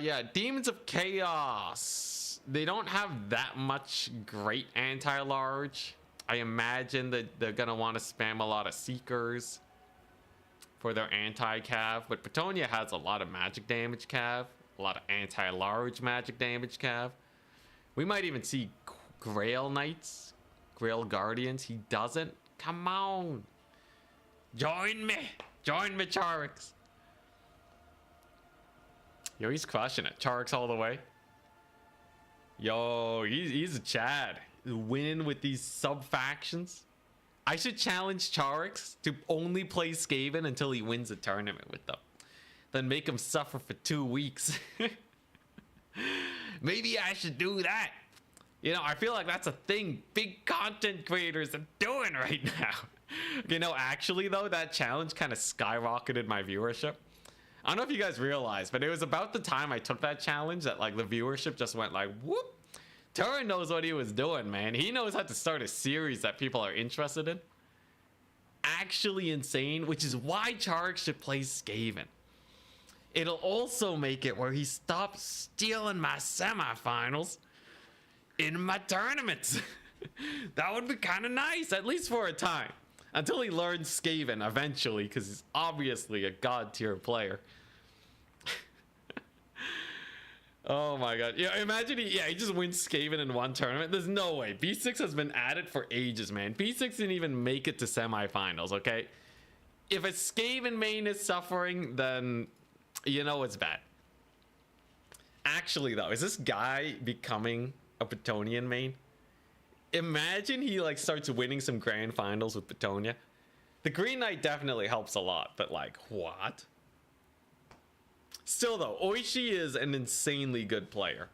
yeah, Demons of Chaos, they don't have that much great anti-large. I imagine that they're gonna want to spam a lot of Seekers for their anti-cav, but Betonia has a lot of magic damage cav, a lot of anti-large magic damage cav. We might even see Grail Knights, Grail Guardians. He doesn't. Come on, join me, Charix. Yo, he's crushing it. Charix all the way. Yo, he's a Chad. Winning with these sub-factions. I should challenge Charix to only play Skaven until he wins a tournament with them. Then make him suffer for 2 weeks. Maybe I should do that. You know, I feel like that's a thing big content creators are doing right now. You know, actually, though, that challenge kind of skyrocketed my viewership. I don't know if you guys realize, but it was about the time I took that challenge that, like, the viewership just went like, whoop. Turin knows what he was doing, man. He knows how to start a series that people are interested in. Actually insane, which is why Charix should play Skaven. It'll also make it where he stops stealing my semifinals in my tournaments. That would be kind of nice, at least for a time. Until he learns Skaven eventually, because he's obviously a god tier player. Oh my god. Yeah, imagine he just wins Skaven in one tournament. There's no way. B6 has been at it for ages, man. B6 didn't even make it to semifinals, okay? If a Skaven main is suffering, then you know it's bad. Actually, though, is this guy becoming a Betonian main? Imagine he, like, starts winning some grand finals with Betonia. The Green Knight definitely helps a lot, but, like, what? Still, though, Oishi is an insanely good player.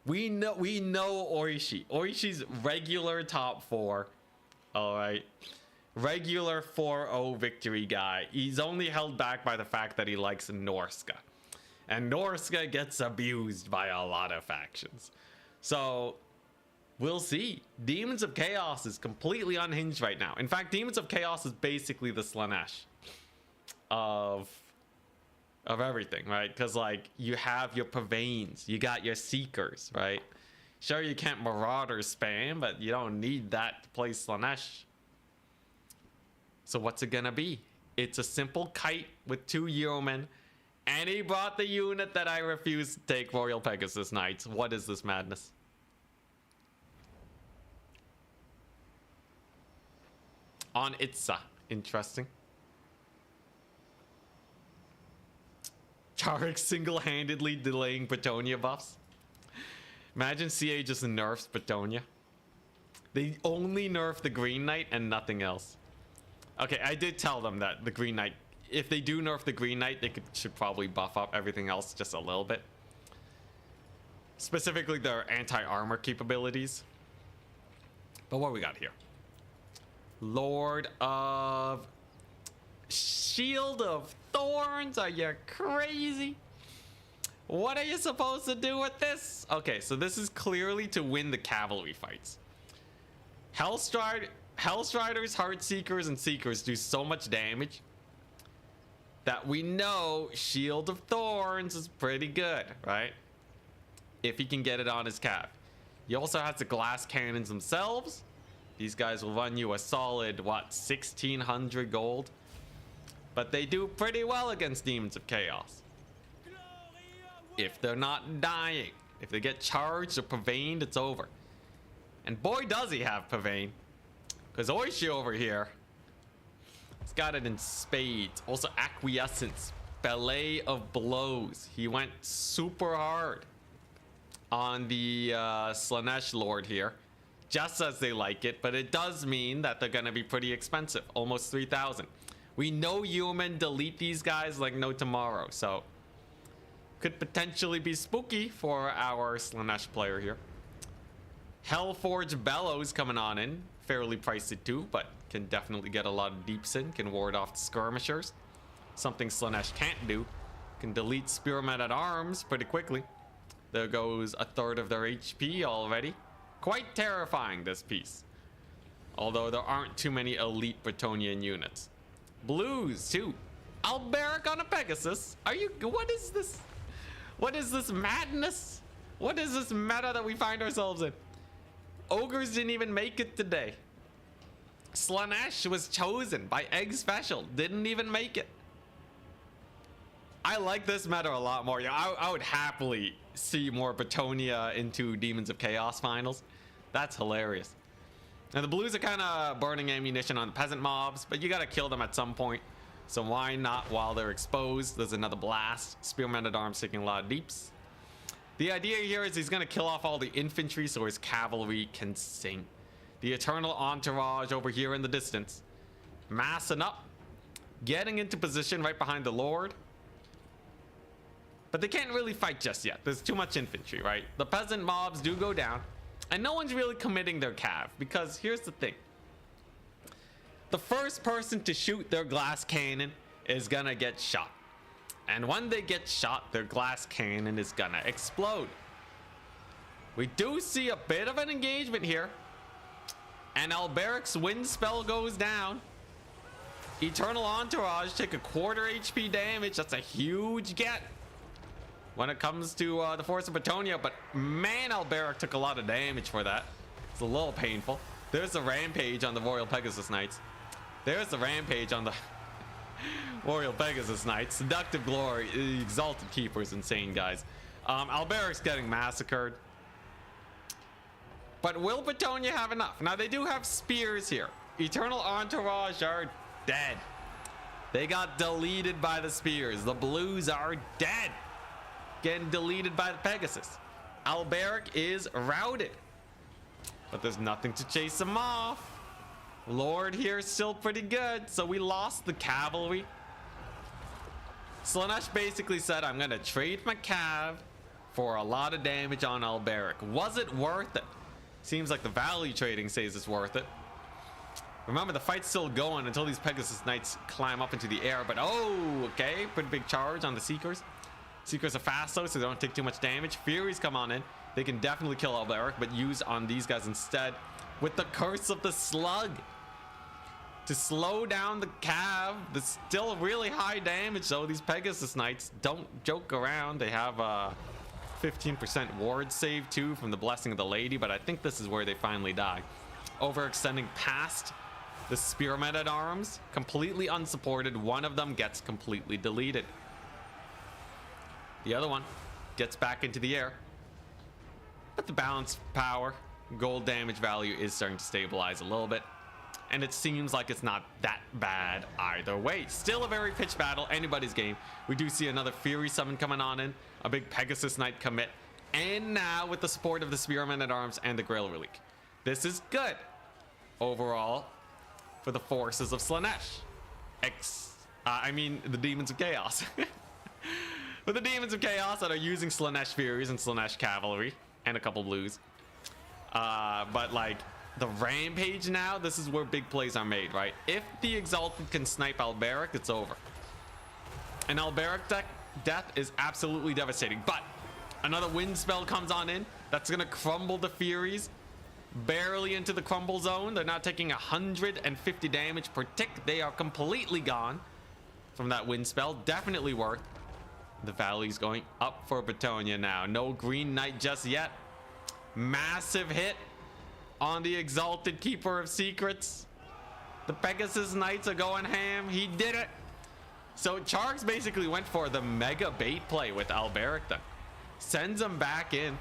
We know Oishi. Oishi's regular top 4. All right. Regular 4-0 victory guy. He's only held back by the fact that he likes Norska. And Norska gets abused by a lot of factions. So we'll see. Demons of Chaos is completely unhinged right now. In fact, Demons of Chaos is basically the Slanesh of everything, right? Because, like, you have your Pavanes, you got your Seekers, right? Sure, you can't Marauder spam, but you don't need that to play Slanesh. So what's it gonna be? It's a simple kite with 2 yeomen. And he brought the unit that I refused to take, Royal Pegasus Knights. What is this madness? On Itza. Interesting. Charik single-handedly delaying Bretonia buffs. Imagine CA just nerfs Bretonia. They only nerf the Green Knight and nothing else. Okay, I did tell them that the Green Knight, if they do nerf the Green Knight, they should probably buff up everything else just a little bit. Specifically their anti-armor capabilities. But what we got here? Lord of Shield of Thorns, are you crazy? What are you supposed to do with this? Okay, so this is clearly to win the cavalry fights. Hellstriders, Heartseekers, and Seekers do so much damage that we know Shield of Thorns is pretty good, right? If he can get it on his cav. He also has the glass cannons themselves. These guys will run you a solid, what, 1,600 gold? But they do pretty well against Demons of Chaos. If they're not dying. If they get charged or prevaned, it's over. And boy does he have Pavane. Because Oishi over here, he's got it in spades. Also Acquiescence, Ballet of Blows. He went super hard on the Slaanesh Lord here. Just as they like it, but it does mean that they're going to be pretty expensive. Almost 3,000. We know Human delete these guys like no tomorrow, so could potentially be spooky for our Slaanesh player here. Hellforge Bellows coming on in. Fairly pricey too, but can definitely get a lot of deeps in. Can ward off skirmishers. Something Slaanesh can't do. Can delete Spearmen at Arms pretty quickly. There goes a third of their HP already. Quite terrifying, this piece. Although there aren't too many elite Bretonian units. Blues too. Alberic on a Pegasus. Are you... What is this? What is this madness? What is this meta that we find ourselves in? Ogres didn't even make it today. Slaanesh was chosen by Egg Special. Didn't even make it. I like this meta a lot more. Yeah, I would happily see more Bretonia into Demons of Chaos finals. That's hilarious. Now the blues are kind of burning ammunition on the peasant mobs, but you got to kill them at some point. So why not while they're exposed? There's another blast. Spearmen at Arms taking a lot of deeps. The idea here is he's going to kill off all the infantry so his cavalry can sing. The Eternal Entourage over here in the distance. Massing up. Getting into position right behind the Lord. But they can't really fight just yet. There's too much infantry, right? The peasant mobs do go down. And no one's really committing their cav. Because here's the thing. The first person to shoot their glass cannon is going to get shot. And when they get shot, their glass cannon is gonna explode. We do see a bit of an engagement here. And Alberic's wind spell goes down. Eternal Entourage take a quarter HP damage. That's a huge get when it comes to the Force of Bretonia. But man, Alberic took a lot of damage for that. It's a little painful. There's the Rampage on the Royal Pegasus Knights. There's the Rampage on the Royal Pegasus Knights. Seductive Glory, Exalted Keepers, insane guys. Alberic's getting massacred. But will Bretonia have enough? Now they do have spears here. Eternal Entourage are dead. They got deleted by the spears. The blues are dead. Getting deleted by the Pegasus. Alberic is routed. But there's nothing to chase him off. Lord here is still pretty good. So we lost the cavalry. Slaanesh basically said, I'm going to trade my cav for a lot of damage on Alberic. Was it worth it? Seems like the value trading says it's worth it. Remember, the fight's still going until these Pegasus Knights climb up into the air. But oh, okay. Pretty big charge on the Seekers. Seekers are fast though, so they don't take too much damage. Furies come on in. They can definitely kill Alberic, but use on these guys instead with the Curse of the Slug to slow down the cav. There's still really high damage though. These Pegasus Knights don't joke around. They have a 15% ward save too from the Blessing of the Lady, but I think this is where they finally die. Overextending past The Spearmen at Arms, completely unsupported. One of them gets completely deleted. The other one gets back into the air. But the balance power, gold damage value is starting to stabilize a little bit. And it seems like it's not that bad either way. Still a very pitched battle, anybody's game. We do see another Fury Summon coming on in, a big Pegasus Knight commit. And now with the support of the Spearmen at Arms and the Grail Relic. This is good overall for the forces of Slaanesh. I mean the Demons of Chaos. For the Demons of Chaos that are using Slaanesh Furies and Slaanesh Cavalry and a couple blues. But like the Rampage now, this is where big plays are made, right? If the Exalted can snipe Alberic, it's over. An Alberic death is absolutely devastating. But another wind spell comes on in. That's going to crumble the Furies. Barely into the crumble zone. They're not taking 150 damage per tick. They are completely gone from that wind spell. Definitely worth. The Valley's going up for Bretonia now. No Green Knight just yet. Massive hit on the Exalted Keeper of Secrets. The Pegasus Knights are going ham. He did it. So Charks basically went for the mega bait play with Alberic then. Sends him back in.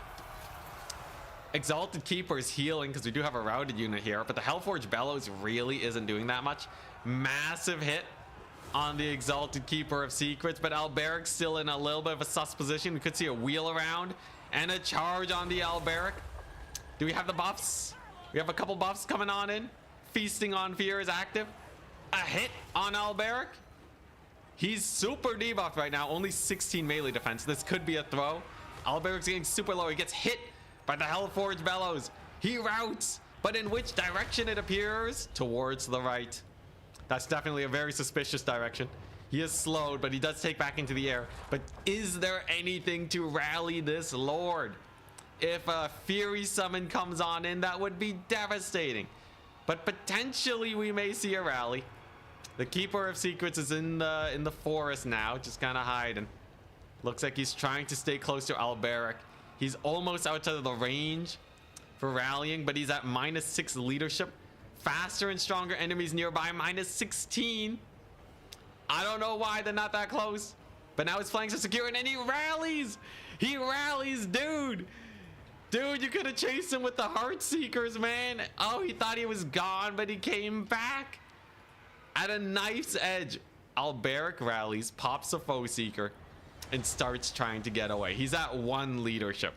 Exalted Keeper is healing because we do have a routed unit here, but the Hellforge Bellows really isn't doing that much. Massive hit on the Exalted Keeper of Secrets, but Alberic's still in a little bit of a sus position. We could see a wheel around and a charge on the Alberic. Do we have the buffs? We have a couple buffs coming on in. Feasting on Fear is active. A hit on Alberic. He's super debuffed right now. Only 16 melee defense. This could be a throw. Alberic's getting super low. He gets hit by the Hellforge Bellows. He routes, but in which direction it appears? Towards the right. That's definitely a very suspicious direction. He is slowed, but he does take back into the air. But is there anything to rally this Lord? If a Fury Summon comes on in, that would be devastating. But potentially we may see a rally. The Keeper of Secrets is in the forest now, just kind of hiding. Looks like he's trying to stay close to Alberic. He's almost outside of the range for rallying, but he's at -6 leadership. Faster and stronger enemies nearby, -16. I don't know why they're not that close, but now his flanks are secure and he rallies. He rallies, dude. Dude, you could have chased him with the Heartseekers, man. Oh, he thought he was gone, but he came back. At a knife's edge, Alberic rallies, pops a Foe Seeker, and starts trying to get away. He's at 1 leadership.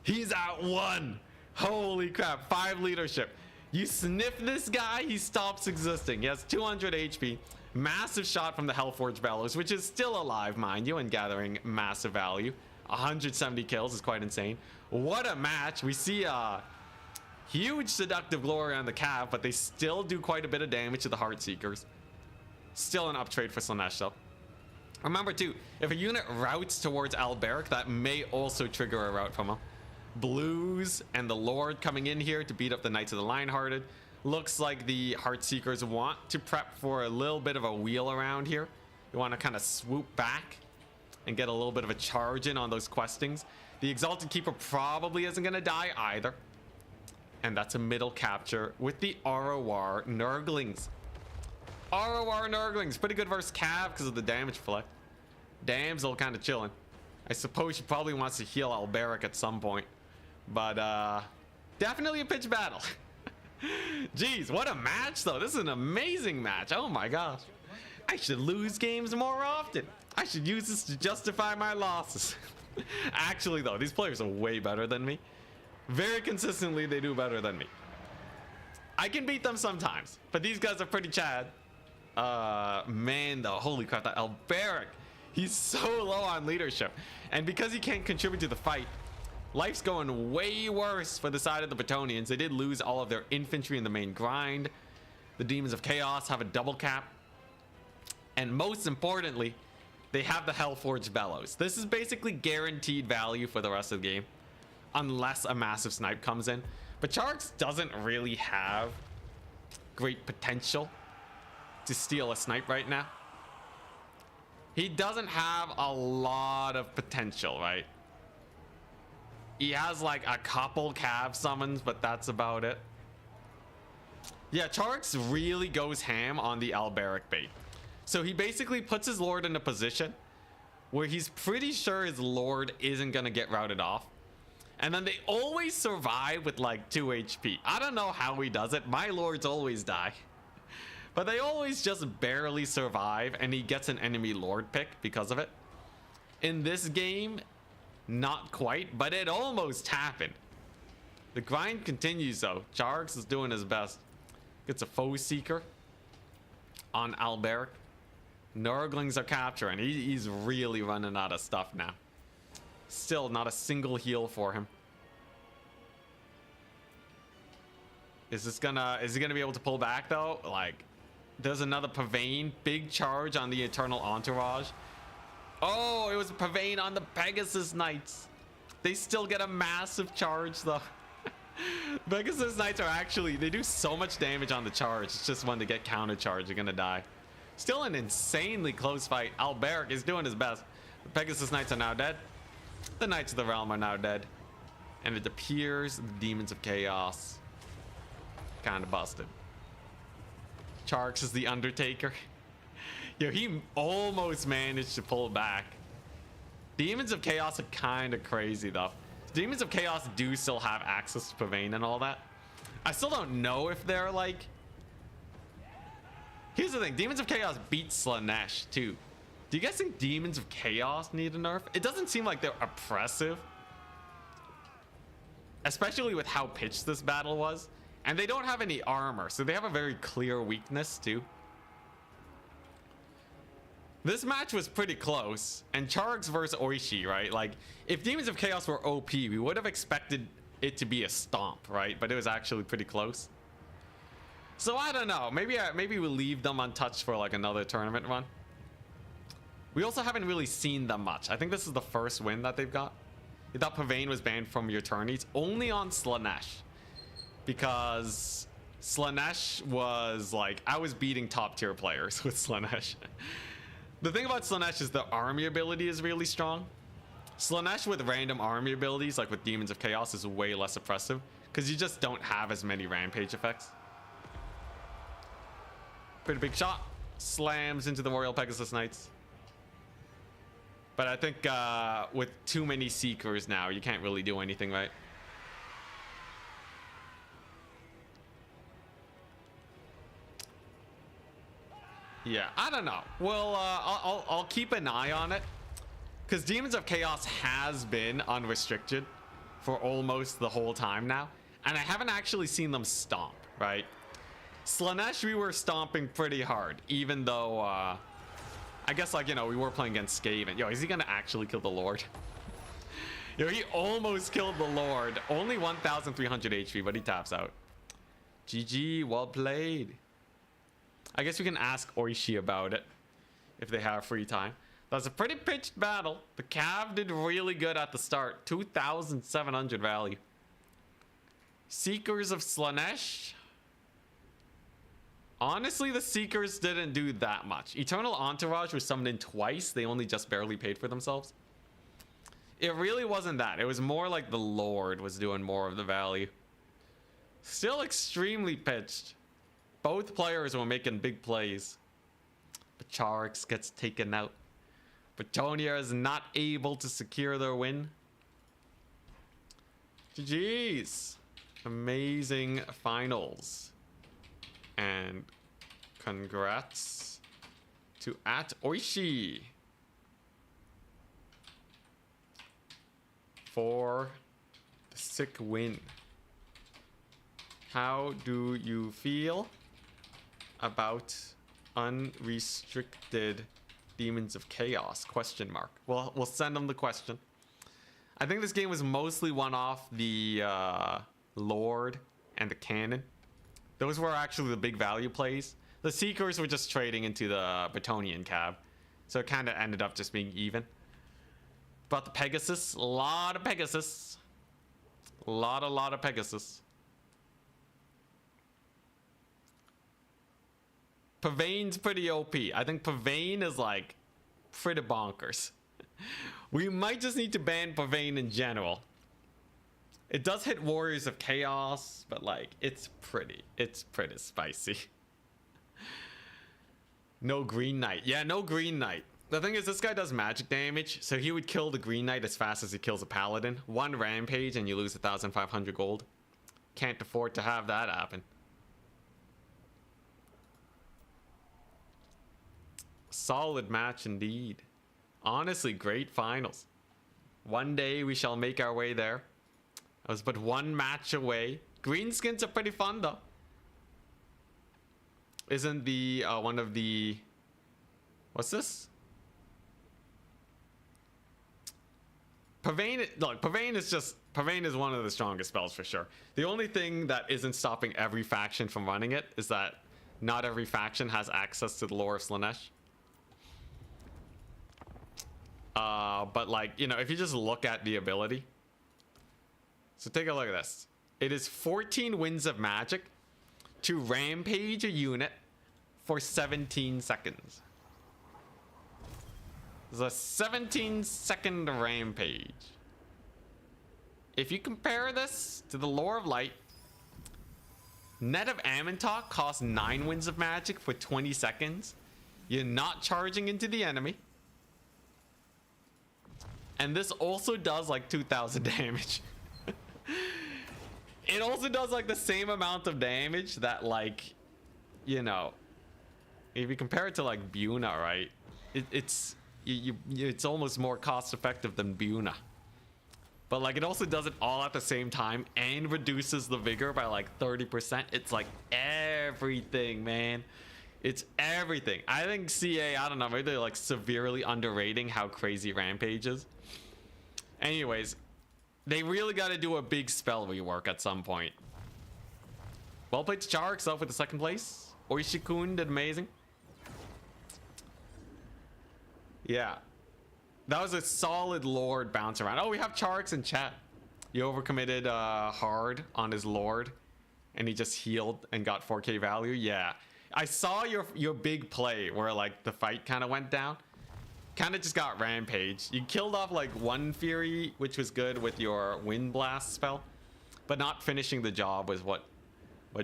He's at 1. Holy crap, 5 leadership. You sniff this guy, he stops existing. He has 200 HP. Massive shot from the Hellforge Bellows, which is still alive, mind you, and gathering massive value. 170 kills is quite insane. What a match. We see a huge Seductive Glory on the Cav, but they still do quite a bit of damage to the Heartseekers. Still an uptrade for Slaanesh though. Remember too, if a unit routes towards Alberic, that may also trigger a route from him. Blues and the Lord coming in here to beat up the Knights of the Lionhearted. Looks like the Heartseekers want to prep for a little bit of a wheel around here. You want to kind of swoop back and get a little bit of a charge in on those questings. The Exalted Keeper probably isn't going to die either. And that's a middle capture with the ROR Nurglings. ROR Nurglings, pretty good versus Cav because of the damage flick. Damsel kind of chilling. I suppose she probably wants to heal Alberic at some point. But definitely a pitch battle. Jeez, what a match though. This is an amazing match. Oh my gosh. I should lose games more often. I should use this to justify my losses. Actually though, these players are way better than me. Very consistently, they do better than me. I can beat them sometimes, but these guys are pretty chad. Man though, holy crap, that Alberic. He's so low on leadership. And because he can't contribute to the fight, life's going way worse for the side of the Bretonians. They did lose all of their infantry in the main grind. The Demons of Chaos have a double cap. And most importantly, they have the Hellforge Bellows. This is basically guaranteed value for the rest of the game, unless a massive snipe comes in. But Charks doesn't really have great potential to steal a snipe right now. He doesn't have a lot of potential, right? He has like a couple Cav summons, but that's about it. Yeah, Charx really goes ham on the Alberic bait. So he basically puts his Lord in a position where he's pretty sure his Lord isn't going to get routed off. And then they always survive with like 2 HP. I don't know how he does it. My Lords always die. But they always just barely survive, and he gets an enemy Lord pick because of it. In this game, not quite, but it almost happened. The grind continues though. Charx is doing his best. Gets a Foe Seeker on Alberic. Nurglings are capturing. He's really running out of stuff now. Still not a single heal for him. Is he gonna be able to pull back though? Like, there's another Pavane. Big charge on the Eternal Entourage. Oh, it was Pavane on the Pegasus Knights. They still get a massive charge though. Pegasus Knights are actually, they do so much damage on the charge. It's just when they get counter charge, you're gonna die. Still an insanely close fight. Alberic is doing his best. The Pegasus Knights are now dead. The Knights of the Realm are now dead. And it appears the Demons of Chaos kind of busted. Charx is the Undertaker. Yo, he almost managed to pull back. Demons of Chaos are kind of crazy though. Demons of Chaos do still have access to Pavane and all that. I still don't know if they're like... Here's the thing. Demons of Chaos beat Slaanesh too. Do you guys think Demons of Chaos need a nerf? It doesn't seem like they're oppressive. Especially with how pitched this battle was. And they don't have any armor, so they have a very clear weakness too. This match was pretty close. And Charx versus Oishi, right? Like, if Demons of Chaos were OP, we would have expected it to be a stomp, right? But it was actually pretty close. So I don't know. Maybe we'll leave them untouched for like another tournament run. We also haven't really seen them much. I think this is the first win that they've got. I thought Pavane was banned from your tourneys only on Slaanesh. Because Slaanesh was like, I was beating top tier players with Slaanesh. The thing about Slaanesh is the army ability is really strong. Slaanesh with random army abilities, like with Demons of Chaos, is way less oppressive. Because you just don't have as many rampage effects. Pretty big shot. Slams into the Royal Pegasus Knights. But I think with too many Seekers now, you can't really do anything, right? Yeah, I don't know. Well, I'll keep an eye on it. Because Demons of Chaos has been unrestricted for almost the whole time now. And I haven't actually seen them stomp, right? Slaanesh, we were stomping pretty hard. Even though, I guess, like, you know, we were playing against Skaven. Yo, is he going to actually kill the Lord? Yo, he almost killed the Lord. Only 1,300 HP, but he taps out. GG, well played. I guess we can ask Oishi about it if they have free time. That's a pretty pitched battle. The Cav did really good at the start. 2,700 value. Seekers of Slaanesh. Honestly, the Seekers didn't do that much. Eternal Entourage was summoned in twice. They only just barely paid for themselves. It really wasn't that. It was more like the Lord was doing more of the value. Still extremely pitched. Both players were making big plays. But Charx gets taken out. Bretonia is not able to secure their win. GG's. Amazing finals. And congrats to @Oishi for the sick win. How do you feel about unrestricted Demons of Chaos? Question mark. Well, we'll send them the question. I think this game was mostly won off the Lord and the Cannon. Those were actually the big value plays. The Seekers were just trading into the Bretonian Cav. So it kind of ended up just being even. But the Pegasus, a lot of Pegasus. A lot of Pegasus. Pavane's pretty OP. I think Pavane is like pretty bonkers. We might just need to ban Pavane in general. It does hit Warriors of Chaos, but like it's pretty spicy. No Green Knight. Yeah, no Green Knight. The thing is, this guy does magic damage, so he would kill the Green Knight as fast as he kills a Paladin. One Rampage and you lose 1,500 gold. Can't afford to have that happen. Solid match indeed. Honestly, great finals. One day we shall make our way there. I was but one match away. Greenskins are pretty fun though. Isn't the one of the, what's this? Pavane, look, Pavane is one of the strongest spells for sure. The only thing that isn't stopping every faction from running it is that not every faction has access to the lore of Slaanesh. But like, you know, if you just look at the ability. So take a look at this. It is 14 winds of magic to rampage a unit for 17 seconds. There's a 17-second rampage. If you compare this to the Lore of Light, Net of Amantok costs 9 winds of magic for 20 seconds. You're not charging into the enemy. And this also does like 2,000 damage. It also does like the same amount of damage that, like, you know, if you compare it to like Buna, right? It's almost more cost effective than Buna. But like it also does it all at the same time and reduces the vigor by like 30%. It's like everything, man. It's everything. I think CA, I don't know, maybe they're like severely underrating how crazy Rampage is. Anyways, they really got to do a big spell rework at some point. Well played to Charx up with the second place. Oishikun did amazing. Yeah. That was a solid Lord bounce around. Oh, we have Charx in chat. You overcommitted hard on his Lord. And he just healed and got 4k value. Yeah. I saw your big play where like the fight kind of went down. Kind of just got Rampage. You killed off like one Fury, which was good with your Wind Blast spell. But not finishing the job was what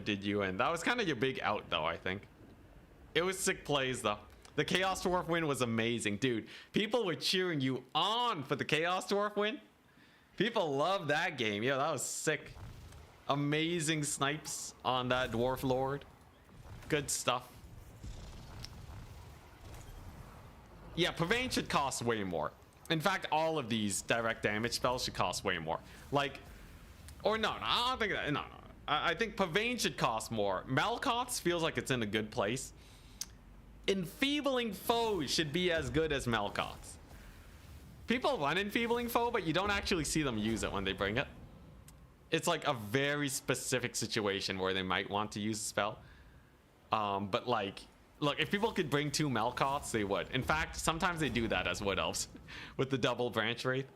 did you in. That was kind of your big out though, I think. It was sick plays though. The Chaos Dwarf win was amazing. Dude, people were cheering you on for the Chaos Dwarf win. People love that game. Yeah, that was sick. Amazing snipes on that Dwarf Lord. Good stuff. Yeah, Pavane should cost way more. In fact, all of these direct damage spells should cost way more. Like, or no, I don't think that. No. I think Pavane should cost more. Malkoth's feels like it's in a good place. Enfeebling Foe should be as good as Malkoth's. People run Enfeebling Foe, but you don't actually see them use it when they bring it. It's like a very specific situation where they might want to use a spell. But like, look, if people could bring 2 Malkoths, they would. In fact, sometimes they do that as Wood Elves with the double branch rate.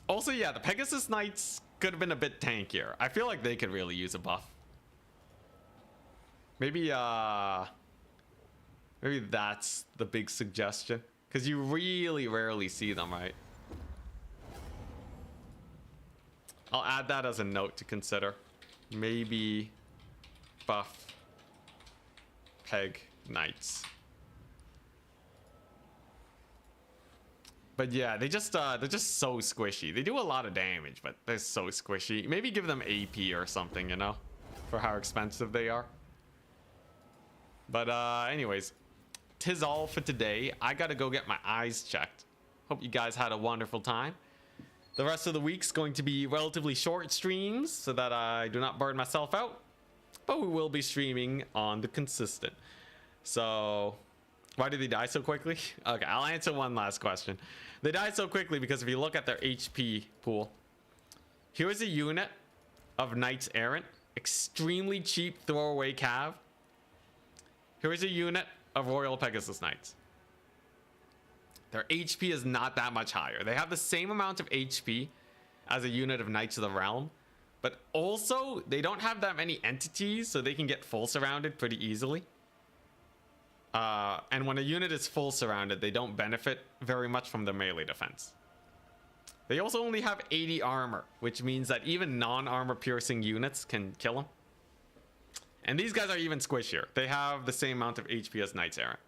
Also, yeah, the Pegasus Knights could have been a bit tankier. I feel like they could really use a buff. Maybe that's the big suggestion. Because you really rarely see them, right? I'll add that as a note to consider. Maybe buff Peg Knights. But yeah, they're just so squishy. They do a lot of damage, but they're so squishy. Maybe give them AP or something, you know, for how expensive they are. But anyways, 'tis all for today. I gotta go get my eyes checked. Hope you guys had a wonderful time. The rest of the week's going to be relatively short streams so that I do not burn myself out. But we will be streaming on the consistent. So, why did they die so quickly? Okay, I'll answer one last question. They died so quickly because if you look at their HP pool, here's a unit of Knights Errant, extremely cheap throwaway cav. Here's a unit of Royal Pegasus Knights. Their HP is not that much higher. They have the same amount of HP as a unit of Knights of the Realm, but also they don't have that many entities, so they can get full surrounded pretty easily. And when a unit is full surrounded, they don't benefit very much from the melee defense. They also only have 80 armor, which means that even non-armor piercing units can kill them. And these guys are even squishier. They have the same amount of HP as Knights Errant.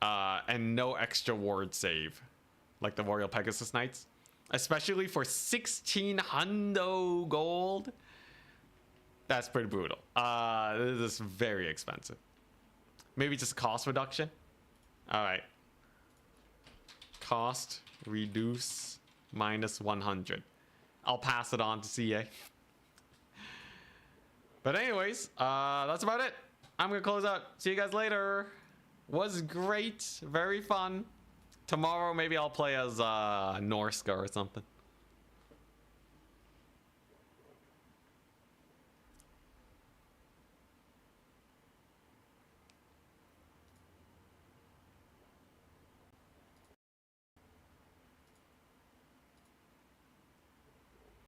And no extra ward save, like the Royal Pegasus Knights. Especially for 1600 gold. That's pretty brutal. This is very expensive. Maybe just cost reduction. All right. Cost reduce minus 100. I'll pass it on to CA. But anyways, that's about it. I'm gonna close out. See you guys later. Was great. Very fun. Tomorrow maybe I'll play as Norska or something.